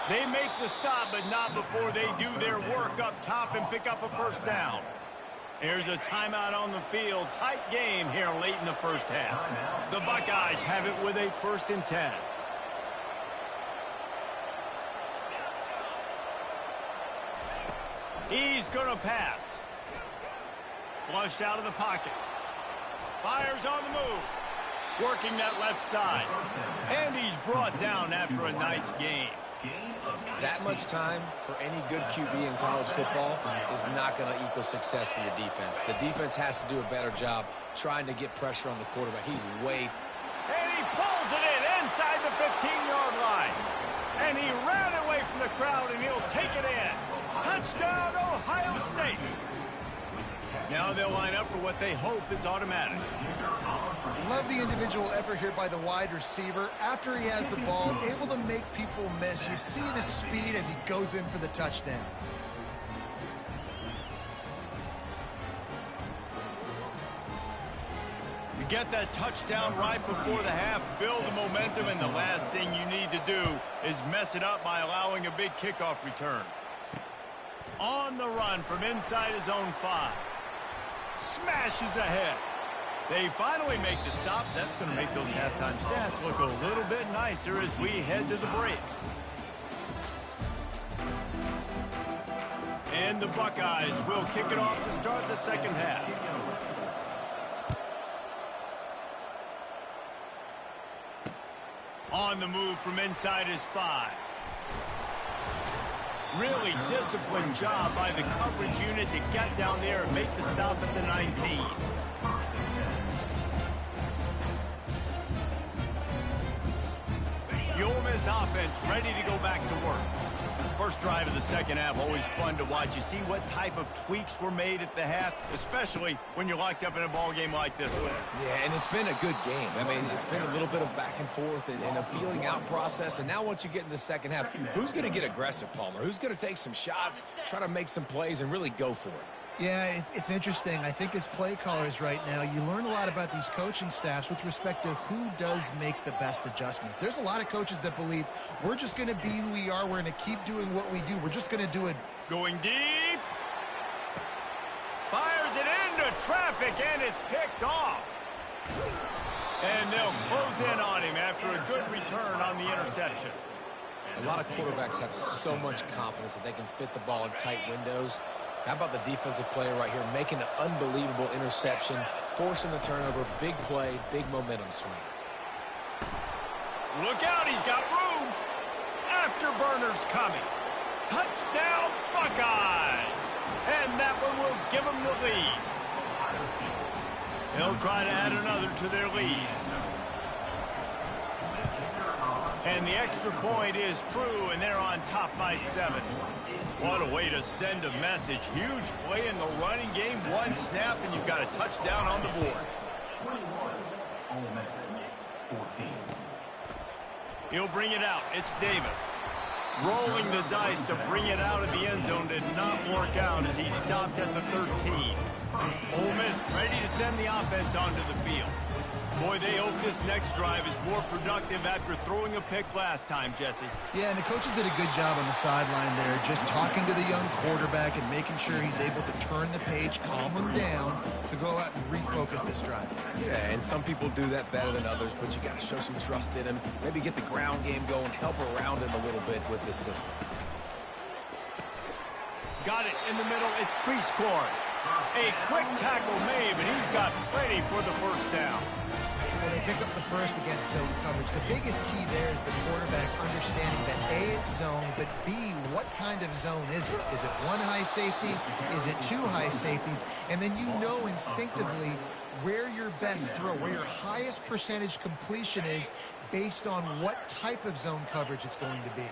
They make the stop, but not before they do their work up top and pick up a first down. Here's a timeout on the field. Tight game here late in the first half. The Buckeyes have it with a 1st and 10. He's going to pass. Flushed out of the pocket. Fires on the move. Working that left side. And he's brought down after a nice game. That much time for any good QB in college football is not going to equal success for your defense. The defense has to do a better job trying to get pressure on the quarterback. He's way... And he pulls it in inside the 15-yard line. And he ran away from the crowd, and he'll take it in. Touchdown, Ohio State. Now they'll line up for what they hope is automatic. Love the individual effort here by the wide receiver. After he has the ball, able to make people miss. You see the speed as he goes in for the touchdown. You get that touchdown right before the half, build the momentum, and the last thing you need to do is mess it up by allowing a big kickoff return. On the run from inside his own 5. Smashes ahead. They finally make the stop. That's going to make those halftime stats look a little bit nicer as we head to the break. And the Buckeyes will kick it off to start the second half. On the move from inside his 5. Really disciplined job by the coverage unit to get down there and make the stop at the 19. The Ole Miss offense ready to go back to work. First drive of the second half, always fun to watch. You see what type of tweaks were made at the half, especially when you're locked up in a ball game like this one. Yeah, and it's been a good game. I mean, it's been a little bit of back and forth and a feeling out process. And now once you get in the second half, who's going to get aggressive, Palmer? Who's going to take some shots, try to make some plays, and really go for it? Yeah, it's interesting. I think as play callers right now, you learn a lot about these coaching staffs with respect to who does make the best adjustments. There's a lot of coaches that believe we're just going to be who we are. We're going to keep doing what we do. We're just going to do it. Going deep. Fires it into traffic, and it's picked off. And they'll close in on him after a good return on the interception. A lot of quarterbacks have so much confidence that they can fit the ball in tight windows. How about the defensive player right here making an unbelievable interception, forcing the turnover. Big play, big momentum swing. Look out, he's got room. Afterburners coming. Touchdown, Buckeyes. And that one will give them the lead. They'll try to add another to their lead. And the extra point is true, and they're on top by 7. What a way to send a message. Huge play in the running game. One snap, and you've got a touchdown on the board. 14. He'll bring it out. It's Davis. Rolling the dice to bring it out of the end zone did not work out as he stopped at the 13. Ole Miss ready to send the offense onto the field. Boy, they hope this next drive is more productive after throwing a pick last time, Jesse. Yeah, and the coaches did a good job on the sideline there, just talking to the young quarterback and making sure he's able to turn the page, calm him down, to go out and refocus this drive. Yeah, and some people do that better than others, but you got to show some trust in him. Maybe get the ground game going, help around him a little bit with this system. Got it in the middle. It's Cleescorn. A quick tackle made, but he's got plenty for the first down. Well, they pick up the first against zone coverage. The biggest key there is the quarterback understanding that A, it's zone, but B, what kind of zone is it? Is it one high safety? Is it two high safeties? And then you know instinctively where your best throw, where your highest percentage completion is based on what type of zone coverage it's going to be.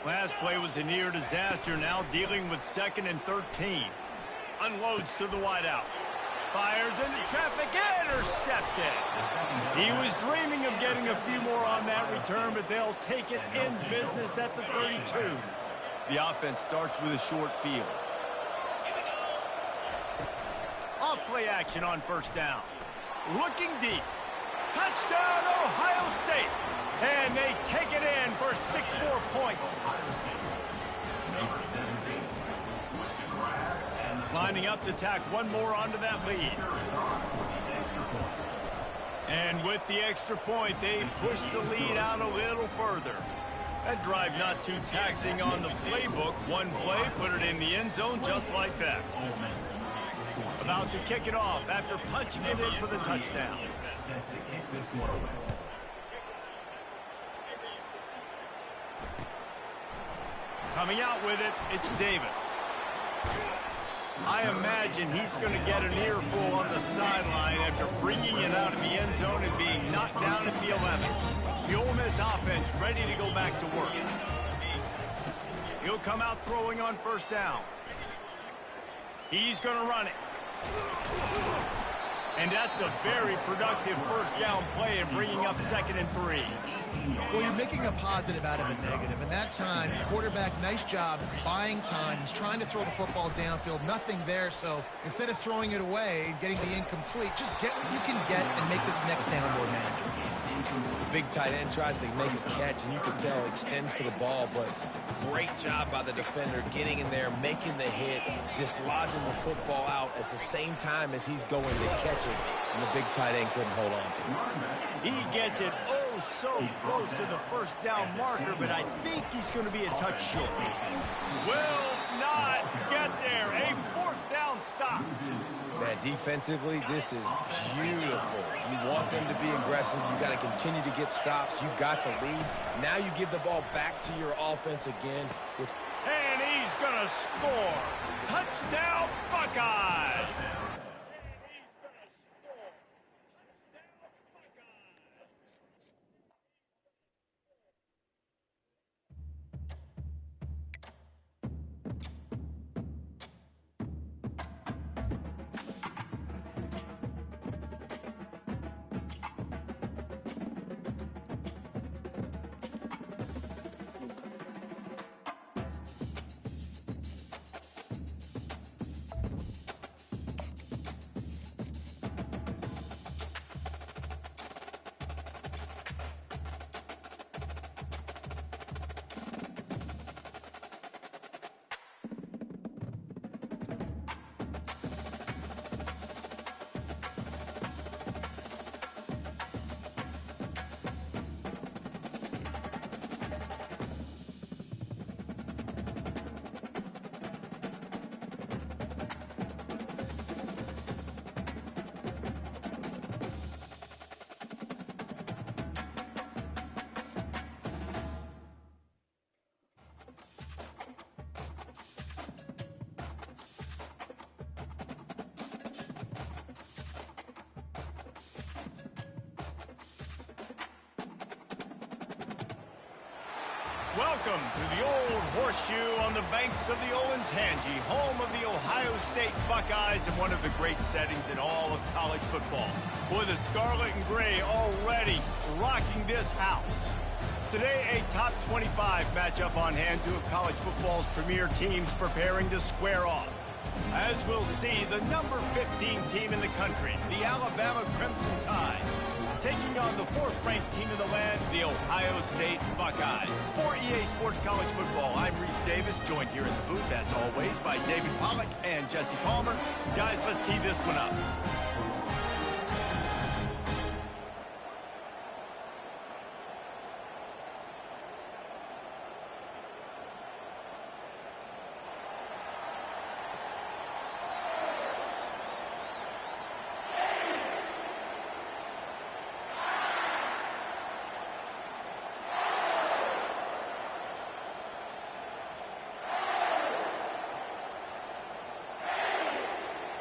Last play was a near disaster, now dealing with 2nd and 13. Unloads to the wideout. Fires into traffic, intercepted. He was dreaming of getting a few more on that return, but they'll take it in business at the 32. The offense starts with a short field. Off play action on first down. Looking deep. Touchdown, Ohio State. And they take it in for 6 more points. Lining up to tack one more onto that lead. And with the extra point, they push the lead out a little further. That drive not too taxing on the playbook. One play, put it in the end zone just like that. About to kick it off after punching it in for the touchdown. Coming out with it, it's Davis. I imagine he's going to get an earful on the sideline after bringing it out of the end zone and being knocked down at the 11. The Ole Miss offense ready to go back to work. He'll come out throwing on first down. He's going to run it. And that's a very productive first down play and bringing up 2nd and 3. Well, you're making a positive out of a negative. And that time, quarterback, nice job buying time. He's trying to throw the football downfield. Nothing there. So instead of throwing it away and getting the incomplete, just get what you can get and make this next down more manageable. The big tight end tries to make a catch, and you can tell extends for the ball, but great job by the defender getting in there, making the hit, dislodging the football out at the same time as he's going to catch it, and the big tight end couldn't hold on to it. He gets it so close to the first down marker, but I think he's going to be a touch short. Will not get there. A 4th down stop. Man, defensively, this is beautiful. You want them to be aggressive. You got to continue to get stops. You got the lead. Now you give the ball back to your offense again. And he's going to score. Touchdown, Buckeyes. Welcome to the Old Horseshoe on the banks of the Olentangy, home of the Ohio State Buckeyes and one of the great settings in all of college football. Boy, the scarlet and gray already rocking this house. Today, a top 25 matchup on hand, two of college football's premier teams preparing to square off. As we'll see, the number 15 team in the country, the Alabama Crimson Tide, taking on the fourth-ranked team in the land, the Ohio State Buckeyes. For EA Sports College Football, I'm Reese Davis, joined here in the booth, as always, by David Pollack and Jesse Palmer. Guys, let's tee this one up.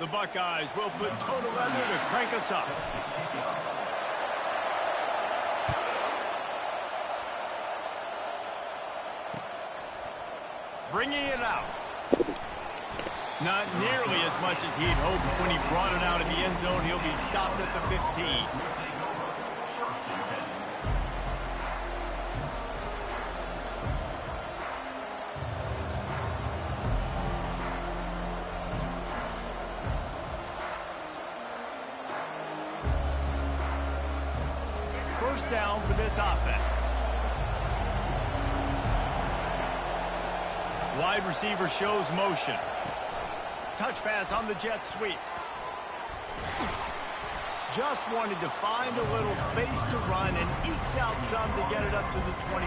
The Buckeyes will put total leather to crank us up. Bringing it out. Not nearly as much as he'd hoped when he brought it out in the end zone. He'll be stopped at the 15. First down for this offense. Wide receiver shows motion. Touch pass on the jet sweep. Just wanted to find a little space to run and ekes out some to get it up to the 21.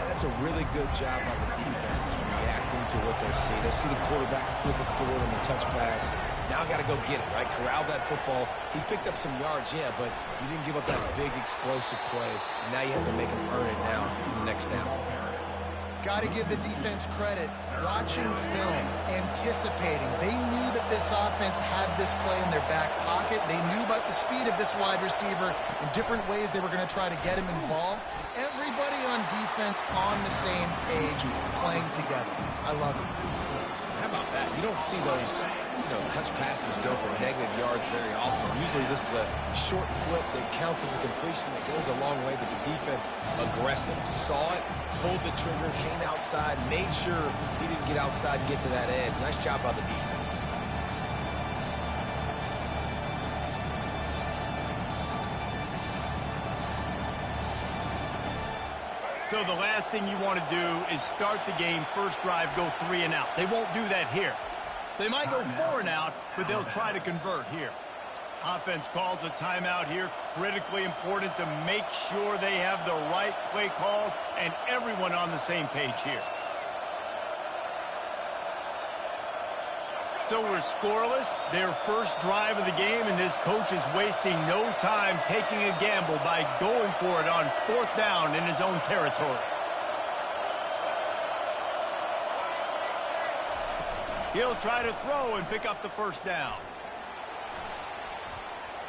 That's a really good job by the defense reacting to what they see. They see the quarterback flip it forward on the touch pass. Now I got to go get it, right? Corral that football. He picked up some yards, yeah, but you didn't give up that big explosive play. And now you have to make him earn it now in the next down. Got to give the defense credit. Watching film, anticipating. They knew that this offense had this play in their back pocket. They knew about the speed of this wide receiver in different ways they were going to try to get him involved. Everybody on defense on the same page, playing together. I love it. How about that? You don't see those, touch passes go for negative yards very often. Usually this is a short clip that counts as a completion that goes a long way, but the defense aggressive. Saw it, pulled the trigger, came outside, made sure he didn't get outside and get to that edge. Nice job by the defense. So the last thing you want to do is start the game, first drive, go 3 and out. They won't do that here. They might go 4 and out, but they'll try to convert here. Offense calls a timeout here. Critically important to make sure they have the right play call and everyone on the same page here. So we're scoreless, their first drive of the game, and this coach is wasting no time taking a gamble by going for it on 4th down in his own territory. He'll try to throw and pick up the first down.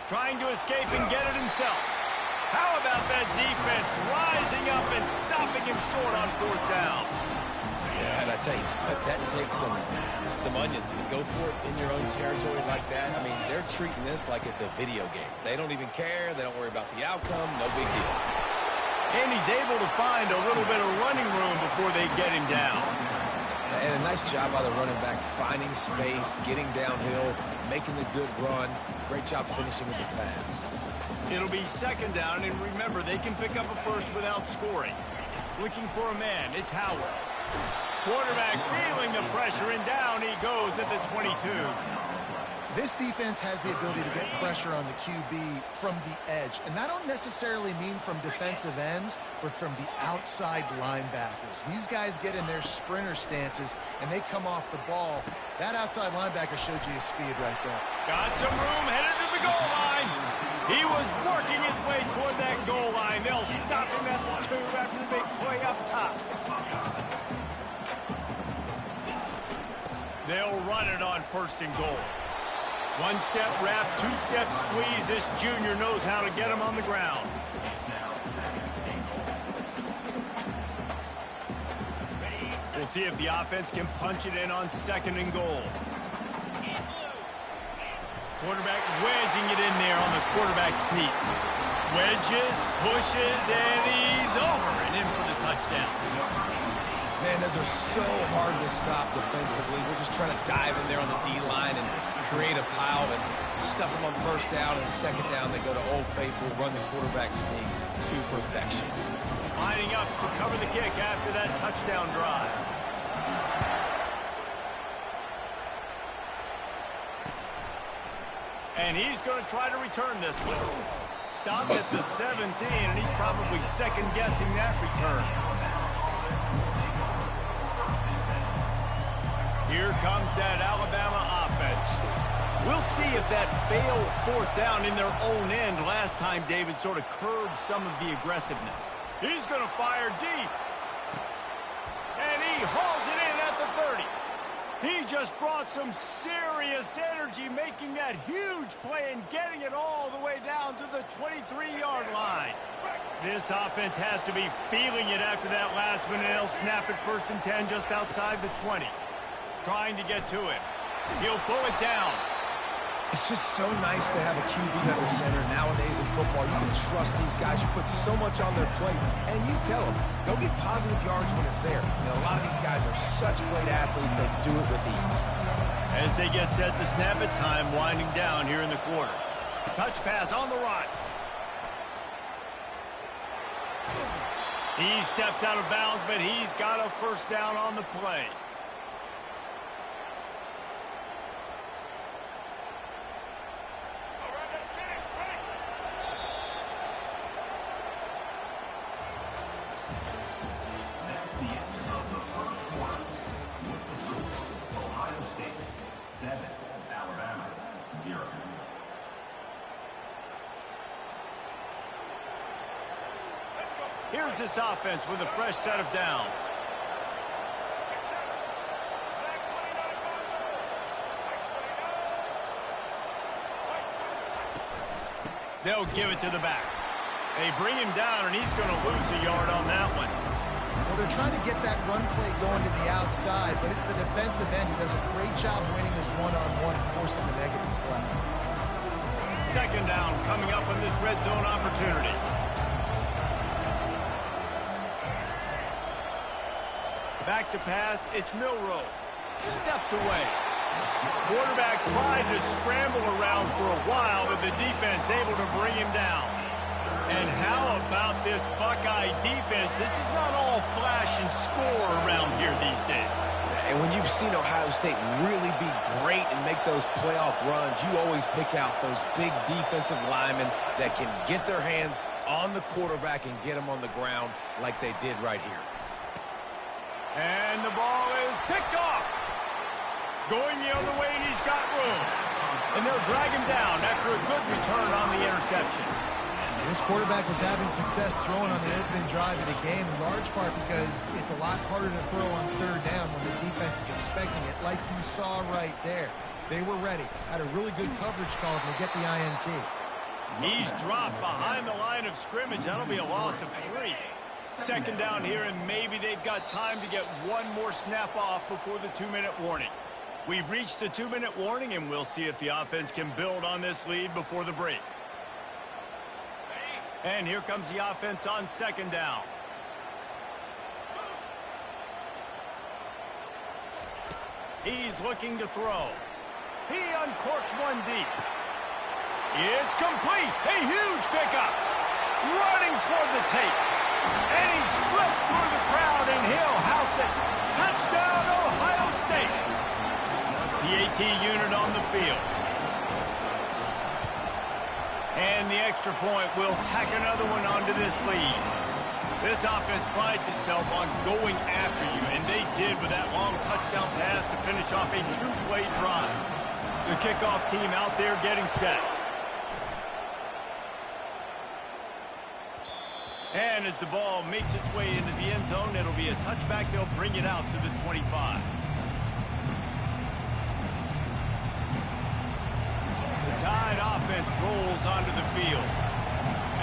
Trying to escape and get it himself. How about that defense rising up and stopping him short on 4th down? Yeah, and I tell you, that takes some onions to go for it in your own territory like that. I mean, they're treating this like it's a video game. They don't even care. They don't worry about the outcome. No big deal. And he's able to find a little bit of running room before they get him down. And a nice job by the running back, finding space, getting downhill, making the good run. Great job finishing with the pads. It'll be 2nd down, and remember, they can pick up a first without scoring. Looking for a man, it's Howard. Quarterback feeling the pressure, and down he goes at the 22. This defense has the ability to get pressure on the QB from the edge. And that don't necessarily mean from defensive ends, but from the outside linebackers. These guys get in their sprinter stances, and they come off the ball. That outside linebacker showed you his speed right there. Got some room, headed to the goal line. He was working his way toward that goal line. They'll stop him at the 2 after the big play up top. They'll run it on 1st and goal. 1-step wrap, 2-step squeeze. This junior knows how to get him on the ground. see if the offense can punch it in on 2nd and goal. Quarterback wedging it in there on the quarterback sneak. Wedges, pushes, and he's over and in for the touchdown. Man, those are so hard to stop defensively. We're just trying to dive in there on the D-line and create a pile and stuff them on 1st down, and 2nd down they go to Old Faithful, run the quarterback sneak to perfection. Lining up to cover the kick after that touchdown drive. And he's going to try to return this one. Stopped at the 17, and he's probably second-guessing that return. Here comes that Alabama offense. We'll see if that failed 4th down in their own end last time David sort of curbed some of the aggressiveness. He's going to fire deep. And he hauls it in at the 30. He just brought some serious energy, making that huge play and getting it all the way down to the 23-yard line. This offense has to be feeling it after that last one, and they'll snap it 1st and 10 just outside the 20. Trying to get to it. He'll pull it down. It's just so nice to have a QB under center. Nowadays in football, you can trust these guys. You put so much on their plate, and you tell them, go get positive yards when it's there. And a lot of these guys are such great athletes, they do it with ease. As they get set to snap it, time winding down here in the quarter. Touch pass on the run. He steps out of bounds, but he's got a 1st down on the play. Here's this offense with a fresh set of downs. They'll give it to the back. They bring him down, and he's going to lose a yard on that one. Well, they're trying to get that run play going to the outside, but it's the defensive end who does a great job winning his one-on-one and forcing the negative play. 2nd down coming up on this red zone opportunity. Back to pass, it's Milroe. Steps away. Quarterback tried to scramble around for a while, but the defense able to bring him down. And how about this Buckeye defense? This is not all flash and score around here these days. And when you've seen Ohio State really be great and make those playoff runs, you always pick out those big defensive linemen that can get their hands on the quarterback and get him on the ground like they did right here. And the ball is picked off. Going the other way, and he's got room. And they'll drag him down after a good return on the interception. This quarterback was having success throwing on the opening drive of the game, in large part because it's a lot harder to throw on 3rd down when the defense is expecting it, like you saw right there. They were ready. Had a really good coverage call to get the INT. He's dropped behind the line of scrimmage. That'll be a loss of 3. 2nd down here, and maybe they've got time to get one more snap off before the 2-minute warning. We've reached the 2-minute warning, and we'll see if the offense can build on this lead before the break. And here comes the offense on 2nd down. He's looking to throw. He uncorks one deep. It's complete. A huge pickup. Running toward the tape. And he slipped through the crowd, and he'll house it. Touchdown, Ohio State. The AT unit on the field. And the extra point will tack another one onto this lead. This offense prides itself on going after you, and they did with that long touchdown pass to finish off a 2-play drive. The kickoff team out there getting set. And as the ball makes its way into the end zone, it'll be a touchback. They'll bring it out to the 25. The Tide offense rolls onto the field.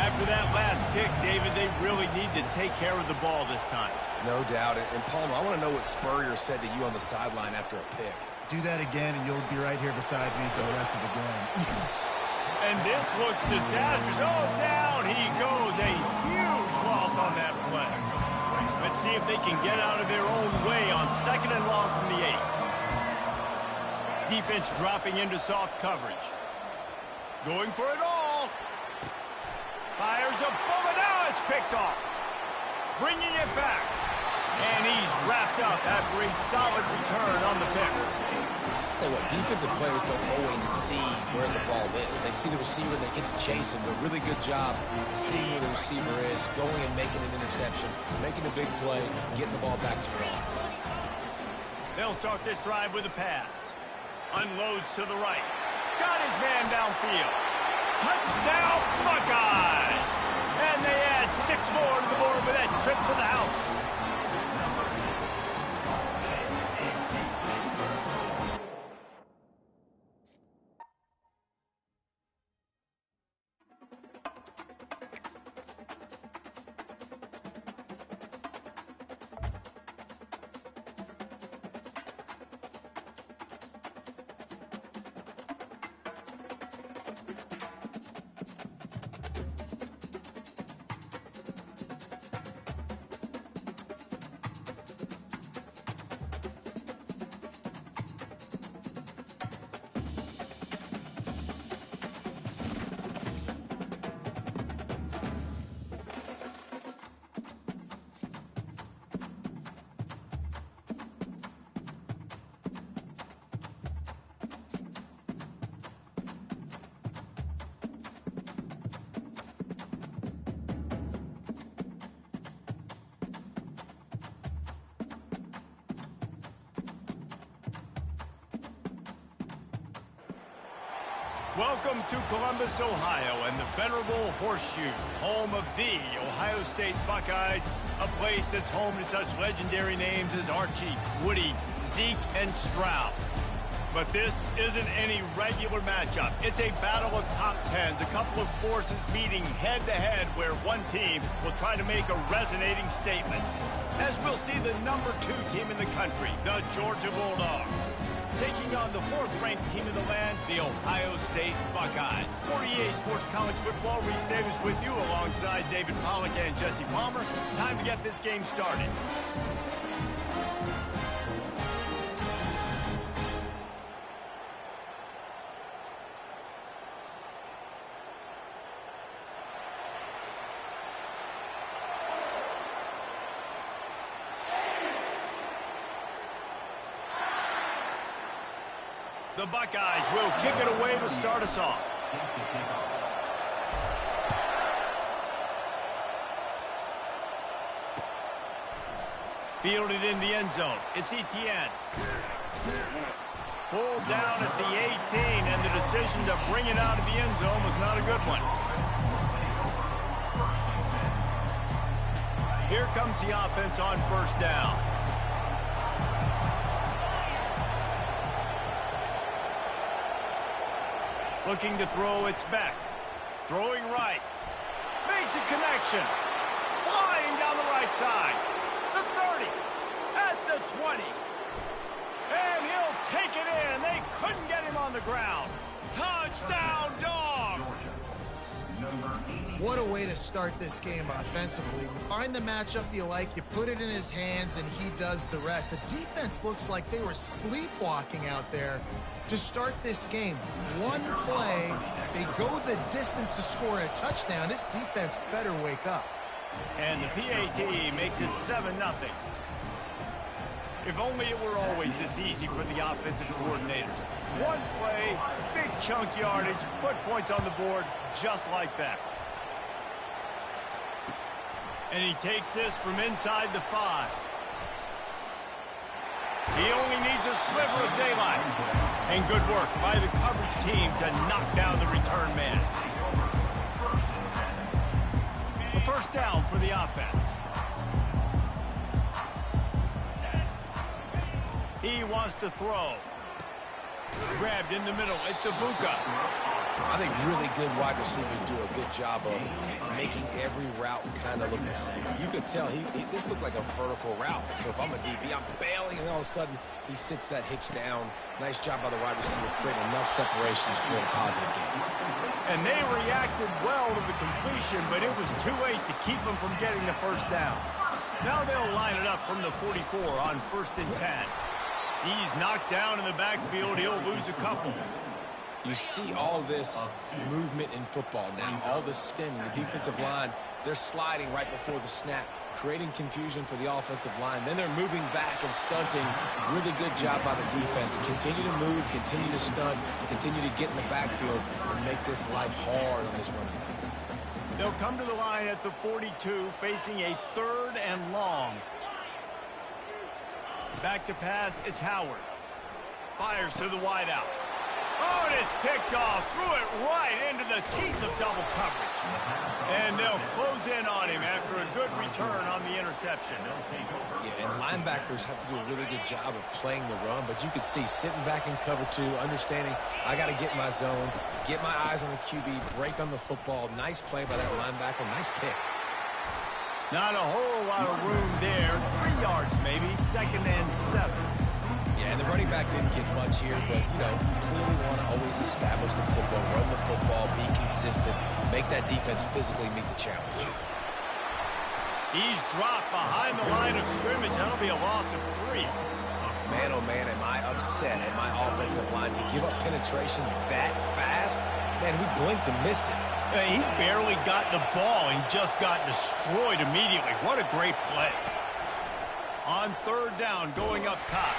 After that last pick, David, they really need to take care of the ball this time. No doubt. And Palmer, I want to know what Spurrier said to you on the sideline after a pick. Do that again, and you'll be right here beside me for the rest of the game. And this looks disastrous. Oh, down he goes. A huge loss on that play. Let's see if they can get out of their own way on 2nd and long from the 8. Defense dropping into soft coverage. Going for it all. Fires a bullet. Now it's picked off. Bringing it back. And he's wrapped up after a solid return on the pick. Tell you what, defensive players don't always see where the ball is. They see the receiver, they get to chase him. Do a really good job seeing where the receiver is, going and making an interception, making a big play, getting the ball back to your offense. They'll start this drive with a pass. Unloads to the right. Got his man downfield. Touchdown, Buckeyes! And they add 6 more to the board with that trip to the house. Welcome to Columbus, Ohio, and the venerable Horseshoe, home of the Ohio State Buckeyes, a place that's home to such legendary names as Archie, Woody, Zeke, and Stroud. But this isn't any regular matchup. It's a battle of top tens, a couple of forces meeting head-to-head where one team will try to make a resonating statement. As we'll see the number 2 team in the country, the Georgia Bulldogs, taking on the 4th-ranked team in the land, the Ohio State Buckeyes. For EA Sports College Football, Reese Davis with you alongside David Pollack and Jesse Palmer. Time to get this game started. The Buckeyes will kick it away to start us off. Fielded in the end zone. It's Etienne. Pulled down at the 18, and the decision to bring it out of the end zone was not a good one. Here comes the offense on 1st down. Looking to throw, it's Beck. Throwing right. Makes a connection. Flying down the right side. The 30. At the 20. And he'll take it in. They couldn't get him on the ground. Touchdown, Dogs! What a way to start this game offensively. You find the matchup you like, you put it in his hands, and he does the rest. The defense looks like they were sleepwalking out there to start this game. One play, they go the distance to score a touchdown. This defense better wake up. And the PAT makes it 7-0. If only it were always this easy for the offensive coordinators. One play, big chunk yardage, put points on the board just like that. And he takes this from inside the 5. He only needs a sliver of daylight. And good work by the coverage team to knock down the return man. The 1st down for the offense. He wants to throw. Grabbed in the middle. It's Ibuka. I think really good wide receivers do a good job of making every route kind of look the same. You could tell this looked like a vertical route. So if I'm a DB, I'm bailing, and all of a sudden he sits that hitch down. Nice job by the wide receiver, creating enough separation to create a positive game. And they reacted well to the completion, but it was too late to keep them from getting the first down. Now they'll line it up from the 44 on 1st and 10. He's knocked down in the backfield. He'll lose a couple. You see all this movement in football now, all this stemming. The defensive line, they're sliding right before the snap, creating confusion for the offensive line. Then they're moving back and stunting. Really good job by the defense. Continue to move, continue to stunt, continue to get in the backfield and make this life hard on this running back. They'll come to the line at the 42, facing a 3rd and long. Back to pass, it's Howard. Fires to the wideout. Oh, and it's picked off. Threw it right into the teeth of double coverage. And they'll close in on him after a good return on the interception. Yeah, and linebackers have to do a really good job of playing the run, but you could see sitting back in cover 2, understanding I got to get my zone, get my eyes on the QB, break on the football. Nice play by that linebacker. Nice pick. Not a whole lot of room there. 3 yards maybe. 2nd and 7. Yeah, and the running back didn't get much here, but, you know, you clearly want to always establish the tempo, run the football, be consistent, make that defense physically meet the challenge. He's dropped behind the line of scrimmage. That'll be a loss of 3. Man, oh, man, am I upset at my offensive line to give up penetration that fast? Man, we blinked and missed it. He barely got the ball and just got destroyed immediately. What a great play. On 3rd down, going up top.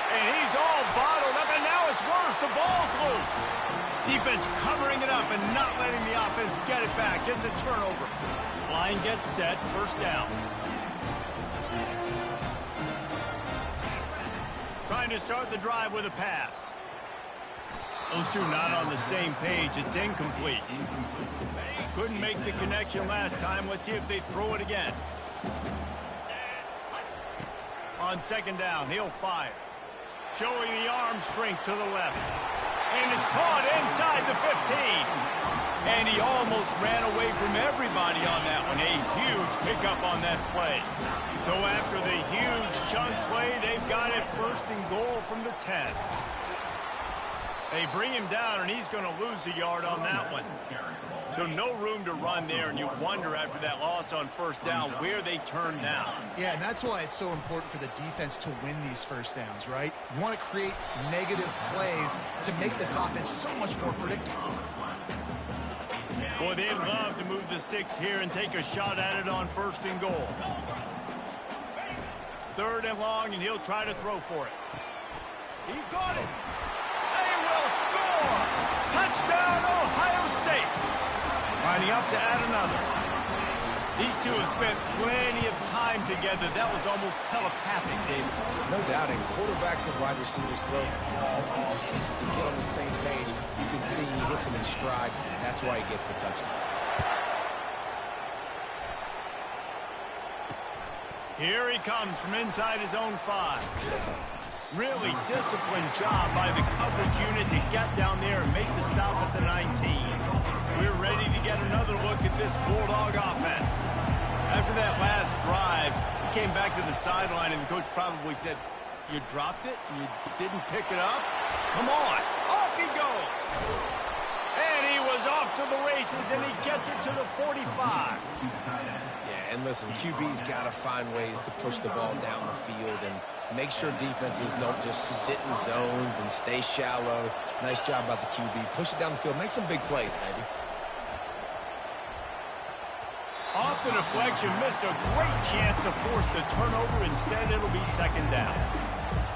And he's all bottled up, and now it's worse. The ball's loose. Defense covering it up and not letting the offense get it back. Gets a turnover. Line gets set. 1st down. Trying to start the drive with a pass. Those two not on the same page. It's incomplete. Couldn't make the connection last time. Let's see if they throw it again. On 2nd down, he'll fire. Showing the arm strength to the left. And it's caught inside the 15. And he almost ran away from everybody on that one. A huge pickup on that play. So after the huge chunk play, they've got it 1st and goal from the 10. They bring him down, and he's going to lose a yard on that one. So no room to run there, and you wonder after that loss on 1st down where they turn down. Yeah, and that's why it's so important for the defense to win these 1st downs, right? You want to create negative plays to make this offense so much more predictable. Boy, they'd love to move the sticks here and take a shot at it on 1st and goal. 3rd and long, and he'll try to throw for it. He got it. They will score. Touchdown, Ohio State. Lining up to add another. These two have spent plenty of time together. That was almost telepathic, David. No doubt, and quarterbacks and wide receivers throw all season to get on the same page. You can see he hits him in stride. That's why he gets the touchdown. Here he comes from inside his own 5. Really disciplined job by the coverage unit to get down there and make the stop at the 19. We're ready to get another look at this Bulldog offense. After that last drive, he came back to the sideline, and the coach probably said, "You dropped it? You didn't pick it up? Come on." Off he goes. And he was off to the races, and he gets it to the 45. Yeah, and listen, QB's got to find ways to push the ball down the field and make sure defenses don't just sit in zones and stay shallow. Nice job by the QB. Push it down the field. Make some big plays, baby. Off the deflection, missed a great chance to force the turnover. Instead, it'll be 2nd down.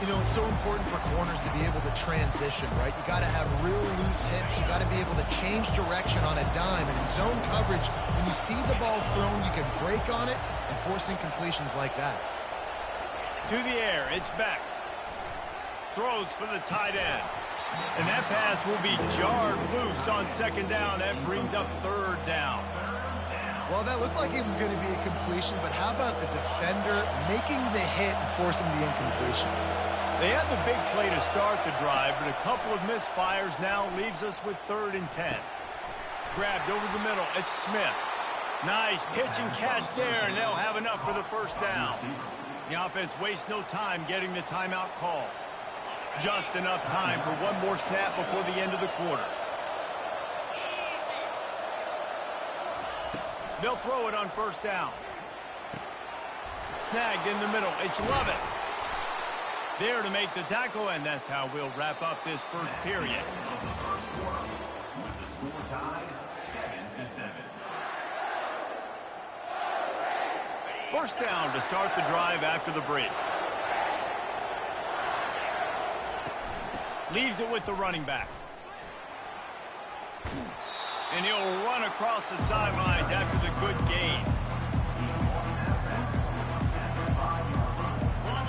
You know, it's so important for corners to be able to transition, right? You got to have real loose hips. You got to be able to change direction on a dime. And in zone coverage, when you see the ball thrown, you can break on it and force incompletions like that. To the air, it's Beck. Throws for the tight end. And that pass will be jarred loose on 2nd down. That brings up 3rd down. Well, that looked like it was going to be a completion, but how about the defender making the hit and forcing the incompletion? They had the big play to start the drive, but a couple of misfires now leaves us with 3rd and 10. Grabbed over the middle. It's Smith. Nice pitch and catch there, and they'll have enough for the first down. The offense wastes no time getting the timeout call. Just enough time for one more snap before the end of the quarter. They'll throw it on 1st down. Snagged in the middle. It's Lovett. There to make the tackle, and that's how we'll wrap up this first period. With the score tied 7-7. First down to start the drive after the break. Leaves it with the running back. And he'll run across the sidelines after the good gain.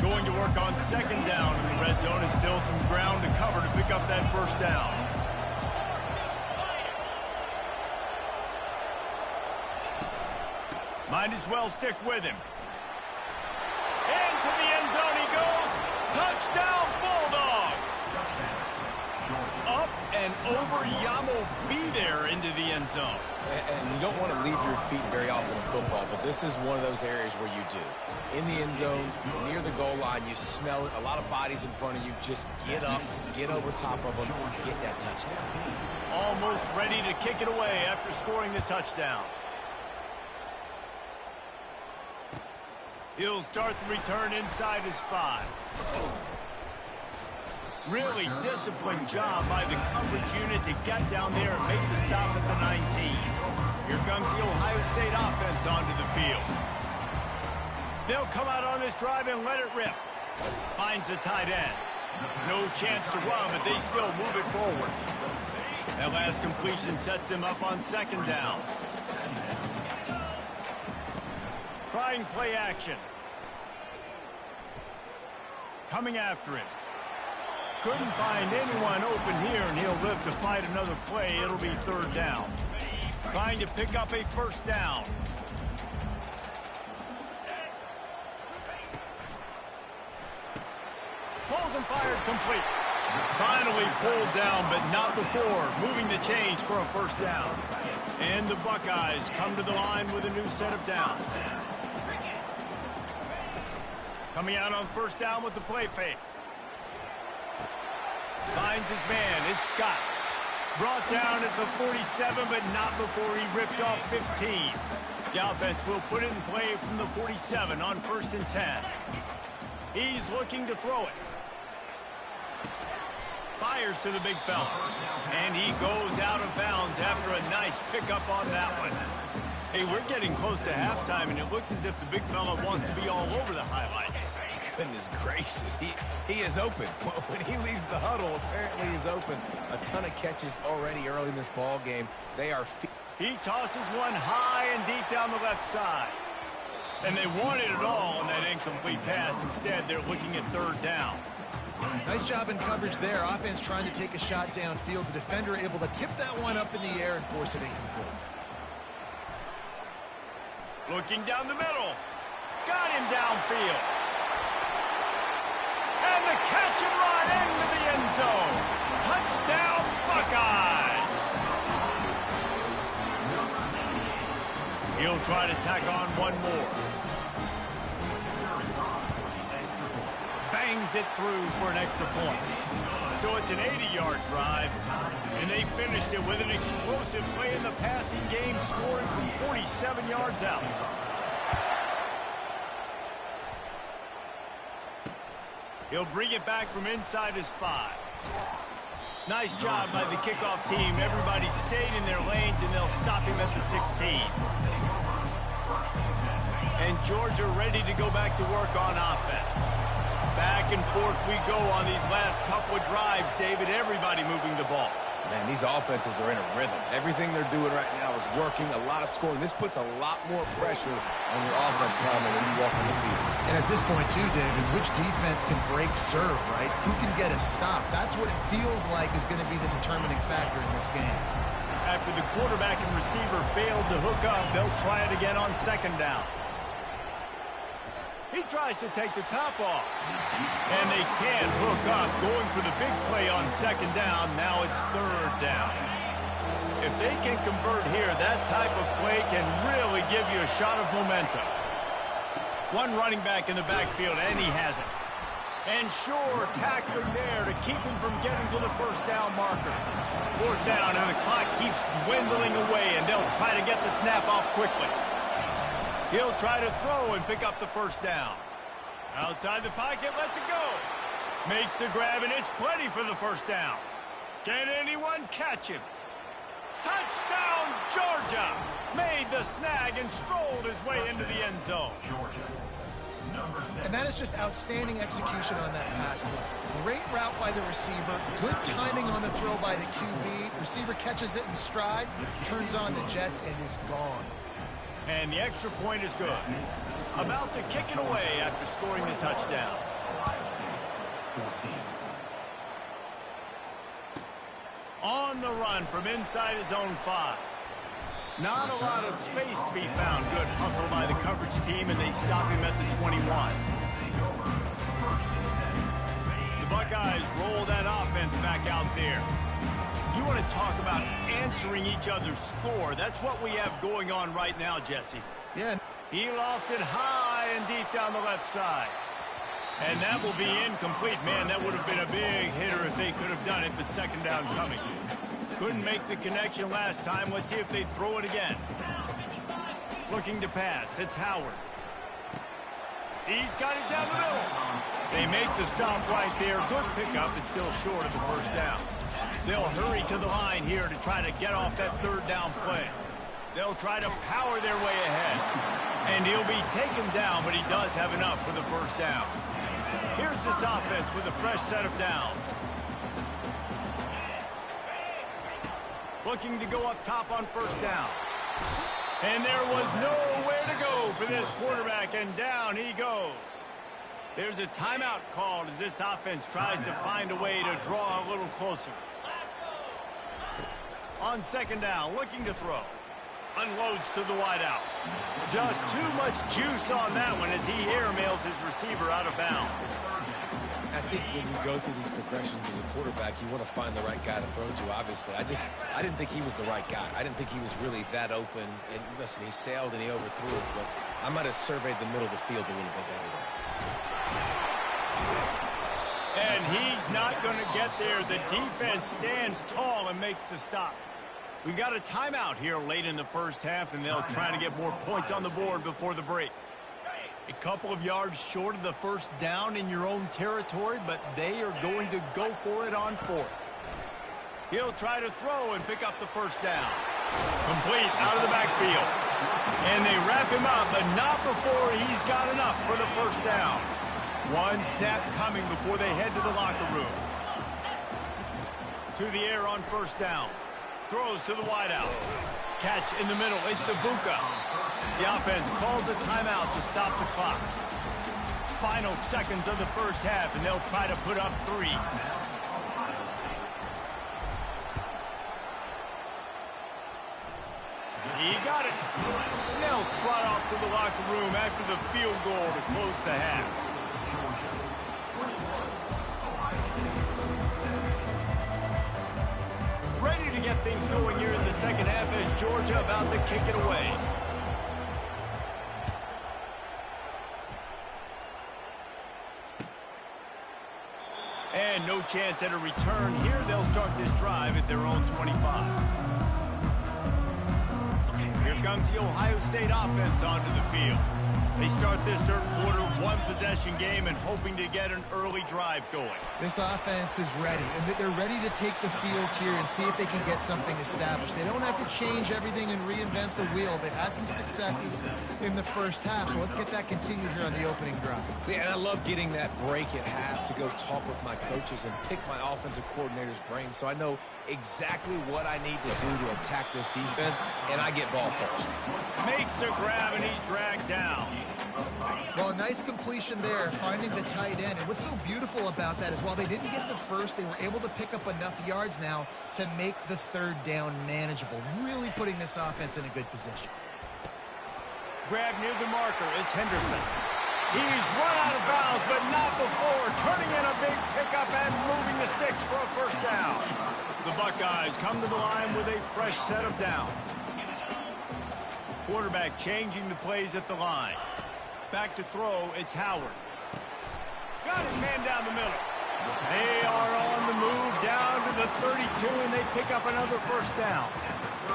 Going to work on 2nd down in the red zone. Is still some ground to cover to pick up that first down. Might as well stick with him. Into the end zone he goes. Touchdown, Bulldogs. Up and over. Yamo be there into the end zone. And you don't want to leave your feet very often in football, but this is one of those areas where you do. In the end zone, near the goal line, you smell it. A lot of bodies in front of you. Just get up, get over top of them, get that touchdown. Almost ready to kick it away after scoring the touchdown. He'll start the return inside his 5. Really disciplined job by the coverage unit to get down there and make the stop at the 19. Here comes the Ohio State offense onto the field. They'll come out on this drive and let it rip. Finds the tight end. No chance to run, but they still move it forward. That last completion sets them up on 2nd down. Trying play action. Coming after him. Couldn't find anyone open here, and he'll live to fight another play. It'll be 3rd down. Trying to pick up a 1st down. Pulls and fired complete. Finally pulled down, but not before. Moving the chains for a 1st down. And the Buckeyes come to the line with a new set of downs. Coming out on 1st down with the play fake. Finds his man. It's Scott. Brought down at the 47, but not before he ripped off 15. The offense will put it in play from the 47 on 1st and 10. He's looking to throw it. Fires to the big fella. And he goes out of bounds after a nice pickup on that one. Hey, we're getting close to halftime, and it looks as if the big fella wants to be all over the highlights. Goodness gracious, he is open. When he leaves the huddle, apparently he's open. A ton of catches already early in this ball game. They are... He tosses one high and deep down the left side. And they wanted it all on that incomplete pass. Instead, they're looking at 3rd down. Nice job in coverage there. Offense trying to take a shot downfield. The defender able to tip that one up in the air and force it incomplete. Looking down the middle. Got him downfield. And the catch and run into the end zone. Touchdown, Buckeyes. He'll try to tack on one more. Bangs it through for an extra point. So it's an 80-yard drive, and they finished it with an explosive play in the passing game, scoring from 47 yards out. He'll bring it back from inside his 5. Nice job by the kickoff team. Everybody stayed in their lanes, and they'll stop him at the 16. And Georgia ready to go back to work on offense. Back and forth we go on these last couple of drives, David. Everybody moving the ball. Man, these offenses are in a rhythm. Everything they're doing right now is working. A lot of scoring. This puts a lot more pressure on your offense, Palmer, when you walk on the field. And at this point, too, David, which defense can break serve, right? Who can get a stop? That's what it feels like is going to be the determining factor in this game. After the quarterback and receiver failed to hook up, they'll try it again on 2nd down. He tries to take the top off. And they can't hook up, going for the big play on second down. Now it's third down. If they can convert here, that type of play can really give you a shot of momentum. One running back in the backfield, and he has it. And sure, tackling there to keep him from getting to the first down marker. Fourth down, and the clock keeps dwindling away, and they'll try to get the snap off quickly. He'll try to throw and pick up the first down. Outside the pocket, lets it go. Makes the grab, and it's plenty for the first down. Can anyone catch him? Touchdown, Georgia! Made the snag and strolled his way into the end zone. And that is just outstanding execution on that pass play. Great route by the receiver. Good timing on the throw by the QB. Receiver catches it in stride, turns on the jets, and is gone. And the extra point is good. About to kick it away after scoring the touchdown. On the run from inside his own 5. Not a lot of space to be found. Good hustle by the coverage team, and they stop him at the 21. The Buckeyes roll that offense back out there. You want to talk about answering each other's score. That's what we have going on right now, Jesse. Yeah. He lost it high and deep down the left side. And that will be incomplete. Man, that would have been a big hitter if they could have done it, but second down coming. Couldn't make the connection last time. Let's see if they throw it again. Looking to pass. It's Howard. He's got it down the middle. They make the stop right there. Good pickup. It's still short of the first down. They'll hurry to the line here to try to get off that third down play. They'll try to power their way ahead. And he'll be taken down, but he does have enough for the first down. Here's this offense with a fresh set of downs. Looking to go up top on first down. And there was nowhere to go for this quarterback, and down he goes. There's a timeout called as this offense tries to find a way to draw a little closer. On second down, looking to throw. Unloads to the wideout. Just too much juice on that one as he airmails his receiver out of bounds. I think when you go through these progressions as a quarterback, you want to find the right guy to throw to, obviously. I didn't think he was the right guy. I didn't think he was really that open. And listen, he sailed and he overthrew it, but I might have surveyed the middle of the field a little bit better there. And he's not going to get there. The defense stands tall and makes the stop. We've got a timeout here late in the first half, and they'll try to get more points on the board before the break. A couple of yards short of the first down in your own territory, but they are going to go for it on fourth. He'll try to throw and pick up the first down. Complete out of the backfield. And they wrap him up, but not before he's got enough for the first down. One snap coming before they head to the locker room. To the air on first down. Throws to the wideout. Catch in the middle. It's Ibuka. The offense calls a timeout to stop the clock. Final seconds of the first half, and they'll try to put up 3. He got it. They'll trot off to the locker room after the field goal to close the half. Ready to get things going here in the second half as Georgia about to kick it away. And no chance at a return here. They'll start this drive at their own 25. Here comes the Ohio State offense onto the field. They start this third quarter, one-possession game, and hoping to get an early drive going. This offense is ready, and they're ready to take the field here and see if they can get something established. They don't have to change everything and reinvent the wheel. They've had some successes in the first half, so let's get that continued here on the opening drive. Yeah, and I love getting that break at half to go talk with my coaches and pick my offensive coordinator's brain so I know exactly what I need to do to attack this defense, and I get ball first. Makes the grab, and he's dragged down. Well, a nice completion there, finding the tight end. And what's so beautiful about that is while they didn't get the first, they were able to pick up enough yards now to make the third down manageable, really putting this offense in a good position. Grab near the marker is Henderson. He's run out of bounds, but not before turning in a big pickup and moving the sticks for a first down. The Buckeyes come to the line with a fresh set of downs. Quarterback changing the plays at the line. Back to throw, it's Howard. Got his man down the middle. They are on the move down to the 32, and they pick up another first down.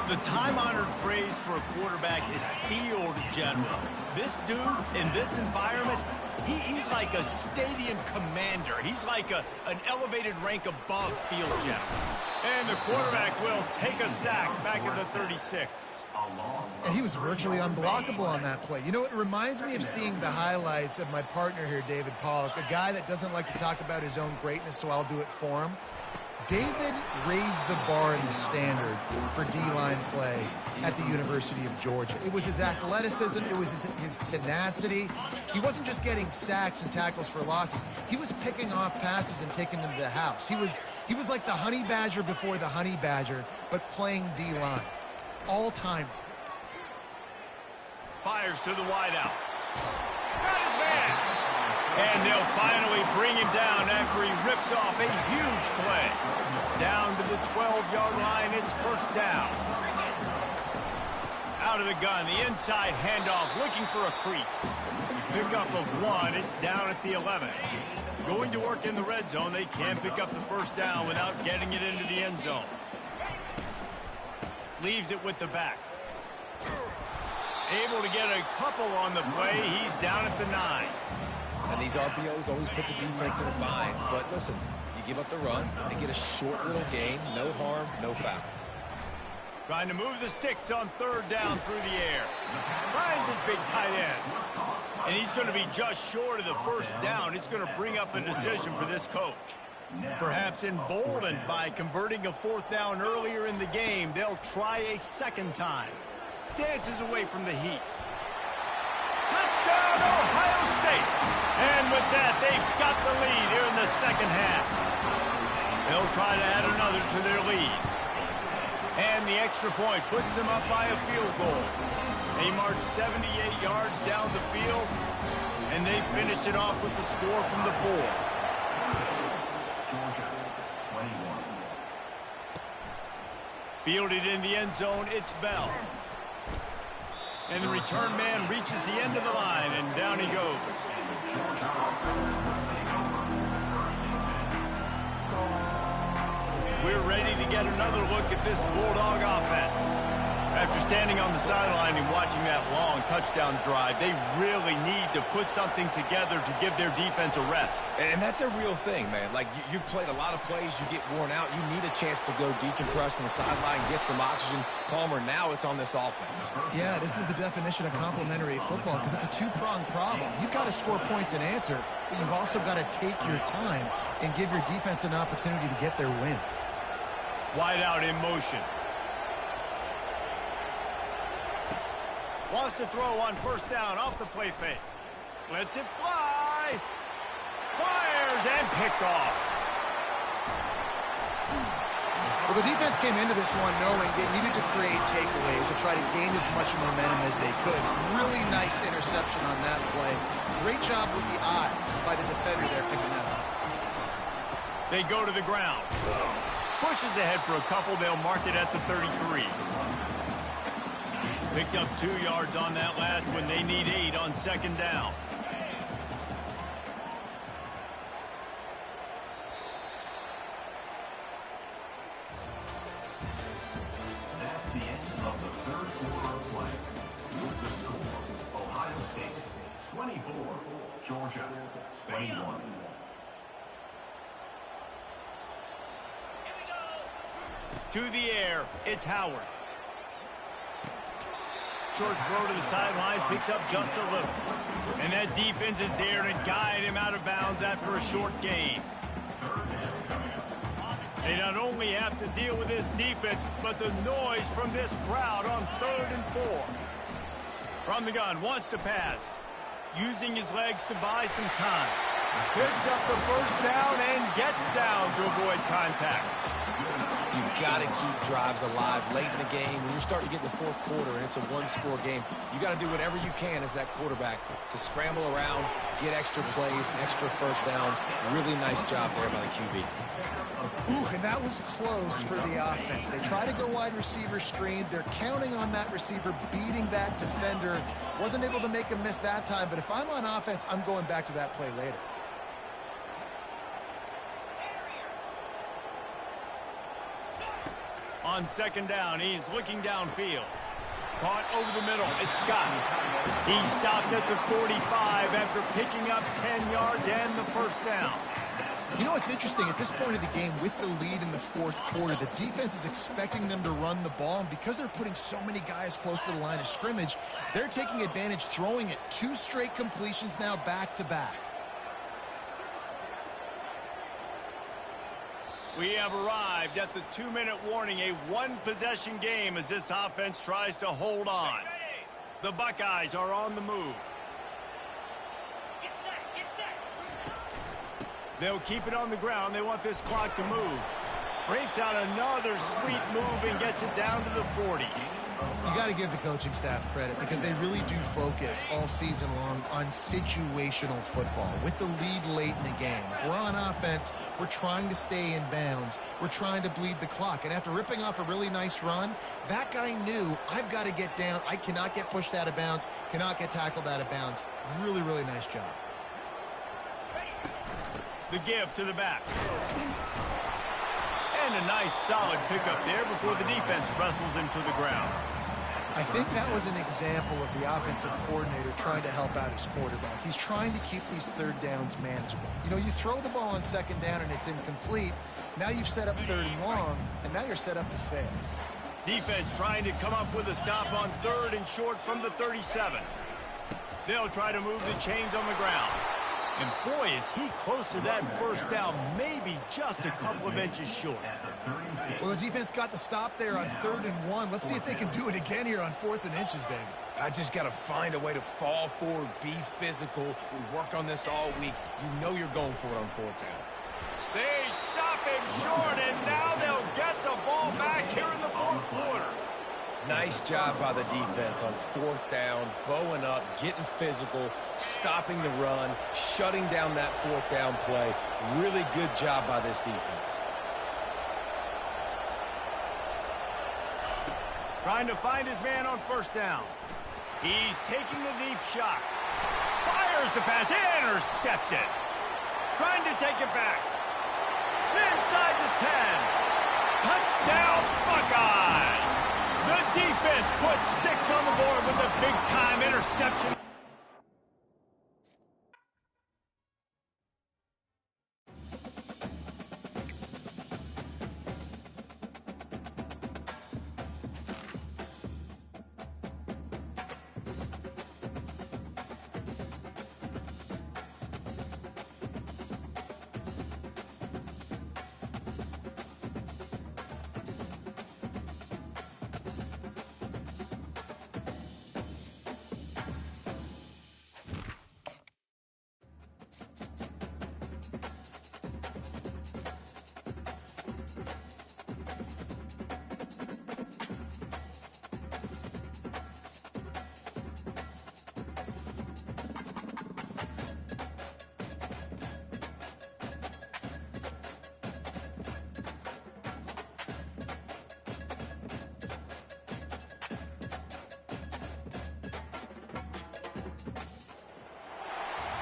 The time-honored phrase for a quarterback is field general. This dude, in this environment, he's like a stadium commander. He's like an elevated rank above field general. And the quarterback will take a sack back at the 36. And he was virtually unblockable on that play. You know, it reminds me of seeing the highlights of my partner here, David Pollock, a guy that doesn't like to talk about his own greatness, so I'll do it for him. David raised the bar in the standard for D-line play at the University of Georgia. It was his athleticism. It was his tenacity. He wasn't just getting sacks and tackles for losses. He was picking off passes and taking them to the house. He was like the honey badger before the honey badger, but playing D-line. All-time. Fires to the wideout. Got his man. And they'll finally bring him down after he rips off a huge play. Down to the 12-yard line, it's first down. Out of the gun, the inside handoff, looking for a crease. Pickup of one, it's down at the 11. Going to work in the red zone, they can't pick up the first down without getting it into the end zone. Leaves it with the back. Able to get a couple on the play. He's down at the 9. And these RPOs always put the defense in a bind. But listen, you give up the run and get a short little gain. No harm, no foul. Trying to move the sticks on third down through the air. Finds his big tight end. And he's going to be just short of the first down. It's going to bring up a decision for this coach. Perhaps emboldened by converting a fourth down earlier in the game, they'll try a second time. Dances away from the heat. Touchdown, Ohio State! And with that, they've got the lead here in the second half. They'll try to add another to their lead. And the extra point puts them up by a field goal. They march 78 yards down the field, and they finish it off with the score from the 4. Fielded in the end zone, it's Bell. And the return man reaches the end of the line, and down he goes. We're ready to get another look at this Bulldog offense. After standing on the sideline and watching that long touchdown drive, they really need to put something together to give their defense a rest. And that's a real thing, man. Like, you played a lot of plays, you get worn out, you need a chance to go decompress on the sideline, get some oxygen, calmer. Now it's on this offense. Yeah, this is the definition of complementary football because it's a two-pronged problem. You've got to score points and answer, but you've also got to take your time and give your defense an opportunity to get their win. Wide out in motion. Wants to throw on first down off the play fake. Lets it fly. Fires and picked off. Well, the defense came into this one knowing they needed to create takeaways to try to gain as much momentum as they could. Really nice interception on that play. Great job with the eyes by the defender there picking that up. They go to the ground. Pushes ahead for a couple. They'll mark it at the 33. Picked up 2 yards on that last one. They need 8 on second down. That's the end of the third quarter of play. With the score, Ohio State 24, Georgia 21. To the air, it's Howard. Short throw to the sideline, picks up just a little. And that defense is there to guide him out of bounds after a short gain. They not only have to deal with this defense, but the noise from this crowd on 3rd and 4. From the gun, wants to pass. Using his legs to buy some time. Picks up the first down and gets down to avoid contact. You've got to keep drives alive late in the game. When you're starting to get in the fourth quarter and it's a one-score game, you got to do whatever you can as that quarterback to scramble around, get extra plays, extra first downs. Really nice job there by the QB. Ooh, and that was close for the offense. They try to go wide receiver screen. They're counting on that receiver beating that defender. Wasn't able to make him miss that time, but if I'm on offense, I'm going back to that play later. On second down, he's looking downfield. Caught over the middle. It's Scott. He stopped at the 45 after picking up 10 yards and the first down. You know, it's interesting. At this point of the game, with the lead in the fourth quarter, the defense is expecting them to run the ball. And because they're putting so many guys close to the line of scrimmage, they're taking advantage, throwing it. 2 straight completions now back-to-back. We have arrived at the 2-minute warning, a one-possession game as this offense tries to hold on. The Buckeyes are on the move. They'll keep it on the ground. They want this clock to move. Breaks out another sweet move and gets it down to the 40. You got to give the coaching staff credit because they really do focus all season long on situational football. With the lead late in the game, if we're on offense, we're trying to stay in bounds. We're trying to bleed the clock. And after ripping off a really nice run, that guy knew, I've got to get down. I cannot get pushed out of bounds, cannot get tackled out of bounds. Really, really nice job. The give to the back. And a nice solid pickup there before the defense wrestles him to the ground. I think that was an example of the offensive coordinator trying to help out his quarterback. He's trying to keep these third downs manageable. You know, you throw the ball on second down and it's incomplete. Now you've set up third and long, and now you're set up to fail. Defense trying to come up with a stop on third and short from the 37. They'll try to move the chains on the ground. And boy, is he close to that first down, maybe just a couple of inches short. Well, the defense got the stop there on 3rd and 1. Let's see if they can do it again here on 4th and inches, David. I just got to find a way to fall forward, be physical. We work on this all week. You know you're going for it on 4th down. They stop him short, and now they'll get the ball back here in the fourth quarter. Nice job by the defense on 4th down, bowing up, getting physical, stopping the run, shutting down that 4th down play. Really good job by this defense. Trying to find his man on first down. He's taking the deep shot. Fires the pass, intercepted. Trying to take it back. Inside the 10. Touchdown, Buckeyes. The defense puts 6 on the board with a big-time interception.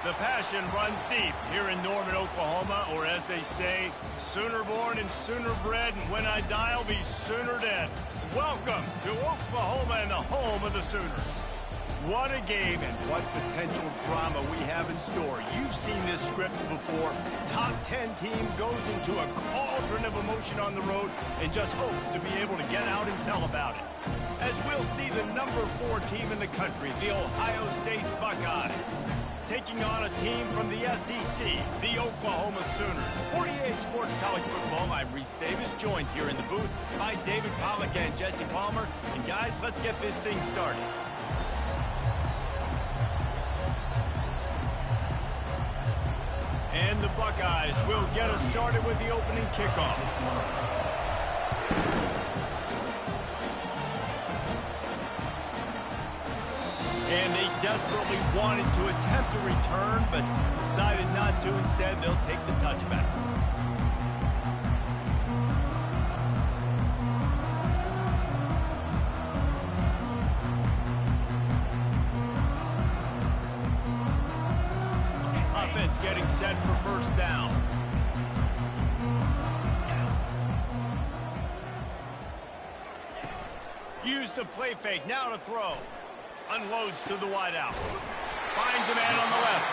The passion runs deep here in Norman, Oklahoma, or as they say, sooner born and sooner bred, and when I die, I'll be sooner dead. Welcome to Oklahoma and the home of the Sooners. What a game and what potential drama we have in store. You've seen this script before. Top 10 team goes into a cauldron of emotion on the road and just hopes to be able to get out and tell about it. As we'll see the number 4 team in the country, the Ohio State Buckeyes, taking on a team from the SEC, the Oklahoma Sooners. For EA Sports College Football, I'm Reese Davis, joined here in the booth by David Pollack and Jesse Palmer. And guys, let's get this thing started. And the Buckeyes will get us started with the opening kickoff. And they desperately wanted to attempt a return, but decided not to. Instead, they'll take the touchback. Offense getting set for first down. Use the play fake, now to throw. Unloads to the wideout. Finds a man on the left.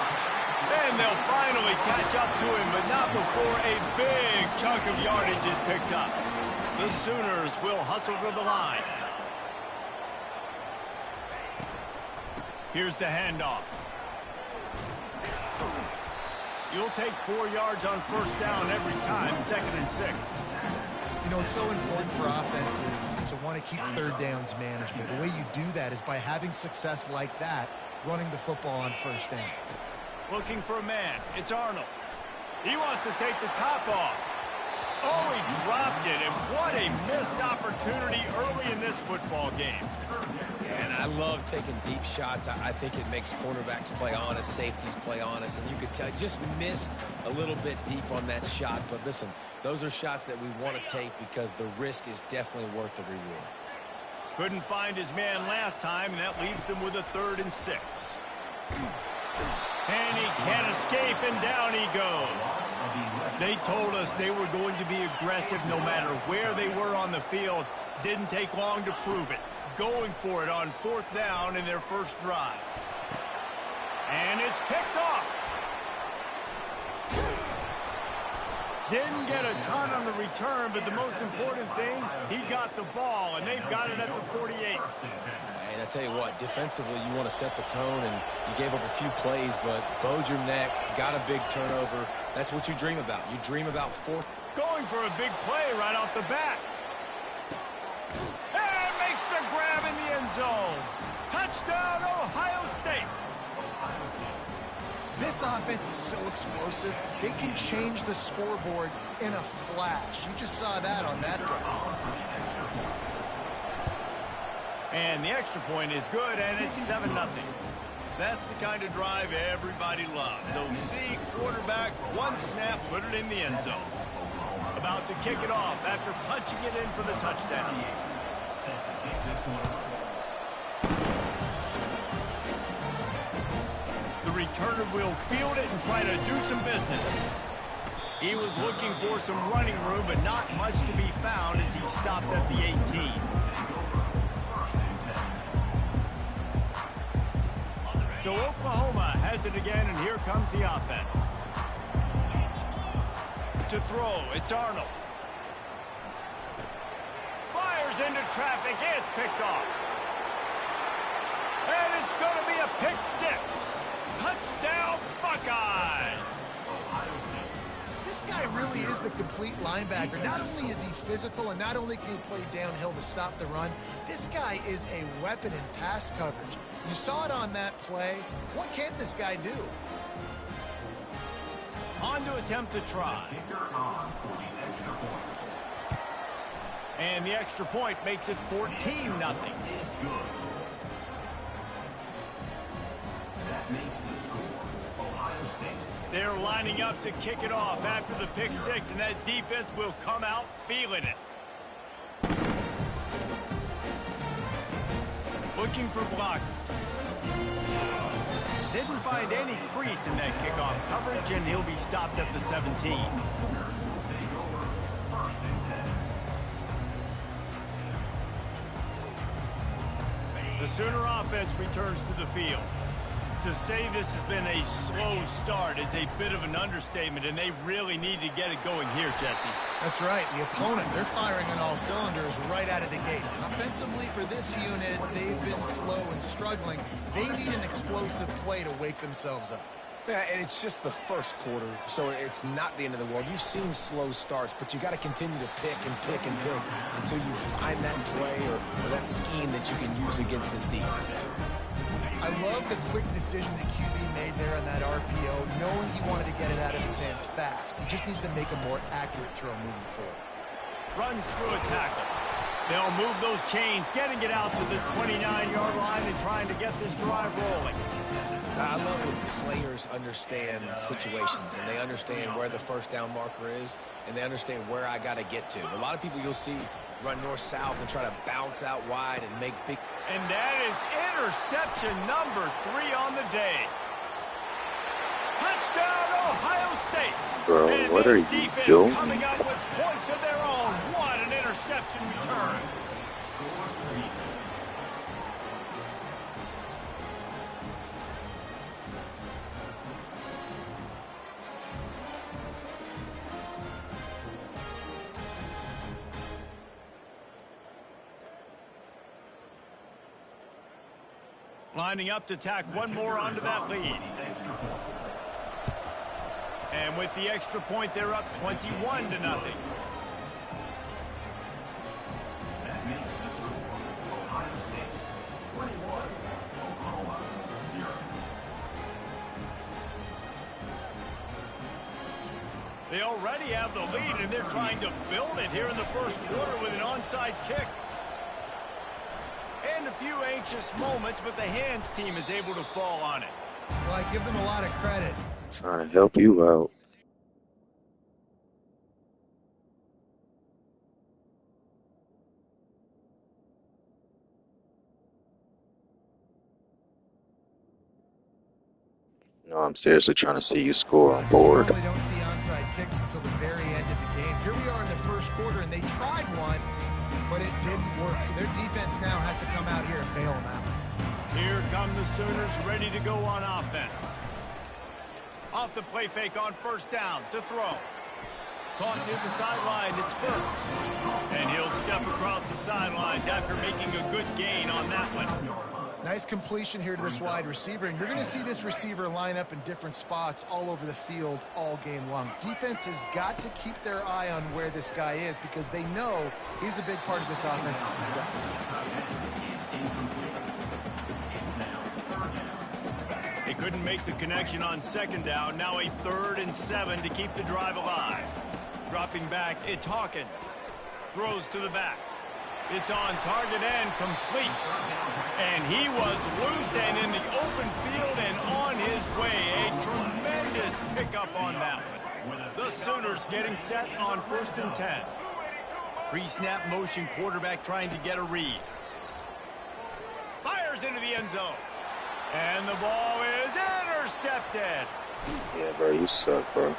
Then they'll finally catch up to him, but not before a big chunk of yardage is picked up. The Sooners will hustle to the line. Here's the handoff. You'll take 4 yards on first down every time, 2nd and 6. You know, it's so important for offenses to want to keep third downs manageable. The way you do that is by having success like that, running the football on first down. Looking for a man. It's Arnold. He wants to take the top off. Oh, he dropped it, and what a missed opportunity early in this football game. Yeah, and I love taking deep shots. I think it makes cornerbacks play honest, safeties play honest, and you could tell just missed a little bit deep on that shot. But listen, those are shots that we want to take because the risk is definitely worth the reward. Couldn't find his man last time, and that leaves him with a 3rd and 6. And he can't escape, and down he goes. They told us they were going to be aggressive no matter where they were on the field. Didn't take long to prove it. Going for it on 4th down in their first drive. And it's picked off. Didn't get a ton on the return, but the most important thing, he got the ball, and they've got it at the 48. And I tell you what, defensively, you want to set the tone, and you gave up a few plays, but bowed your neck, got a big turnover. That's what you dream about. You dream about 4th. Going for a big play right off the bat. And makes the grab in the end zone. Touchdown, Ohio State. This offense is so explosive, they can change the scoreboard in a flash. You just saw that on that drive. And the extra point is good, and it's 7-0. That's the kind of drive everybody loves. OC, quarterback, one snap, put it in the end zone. About to kick it off after punching it in for the touchdown. The returner will field it and try to do some business. He was looking for some running room, but not much to be found as he stopped at the 18. So Oklahoma has it again, and here comes the offense. To throw, it's Arnold. Fires into traffic, it's picked off. And it's going to be a pick 6. Touchdown, Buckeyes! This guy really is the complete linebacker. Not only is he physical and not only can he play downhill to stop the run, this guy is a weapon in pass coverage. You saw it on that play. What can't this guy do? On to attempt the try. And the extra point makes it 14-0. They're lining up to kick it off after the pick 6, and that defense will come out feeling it. Looking for blockers. Didn't find any crease in that kickoff coverage, and he'll be stopped at the 17. The Sooner offense returns to the field. To say this has been a slow start is a bit of an understatement, and they really need to get it going here, Jesse. That's right. The opponent, they're firing on all cylinders right out of the gate. Offensively, for this unit, they've been slow and struggling. They need an explosive play to wake themselves up. Yeah, and it's just the first quarter, so it's not the end of the world. You've seen slow starts, but you got to continue to pick and pick and pick until you find that play or that scheme that you can use against this defense. I love the quick decision that QB made there on that RPO, knowing he wanted to get it out of his hands fast. He just needs to make a more accurate throw moving forward. runs through a tackle. They'll move those chains, getting it out to the 29-yard line and trying to get this drive rolling. I love when players understand situations and they understand where the first down marker is and they understand where I got to get to. A lot of people you'll see run north-south and try to bounce out wide and make big. And that is interception number 3 on the day. Touchdown, Ohio State. Bro, and what this are you defense doing? coming up with points of their own. What an interception return. Lining up to tack one more onto that lead. And with the extra point, they're up 21-0. That makes the score Ohio State 21, Oklahoma 0. They already have the lead, and they're trying to build it here in the first quarter with an onside kick. And a few anxious moments, but the hands team is able to fall on it. Well, I give them a lot of credit. Trying to help you out. No, I'm seriously trying to see you score on board. You normally don't see onside kicks until the very end of the game. Here we are in the first quarter, and they tried one, but it didn't work. So their defense now has to come out here and bail them out. Here come the Sooners ready to go on offense. Off the play fake on first down to throw. Caught near the sideline, it's Burks. And he'll step across the sidelines after making a good gain on that one. Nice completion here to this wide receiver, and you're going to see this receiver line up in different spots all over the field all game long. Defense has got to keep their eye on where this guy is because they know he's a big part of this offense's success. They couldn't make the connection on second down. Now a 3rd and 7 to keep the drive alive. Dropping back, it's Hawkins. Throws to the back. It's on target and complete. And he was loose and in the open field and on his way. A tremendous pickup on that one. The Sooners getting set on 1st and 10. Pre-snap motion, quarterback trying to get a read. Fires into the end zone. And the ball is intercepted. Yeah, bro, you suck, bro.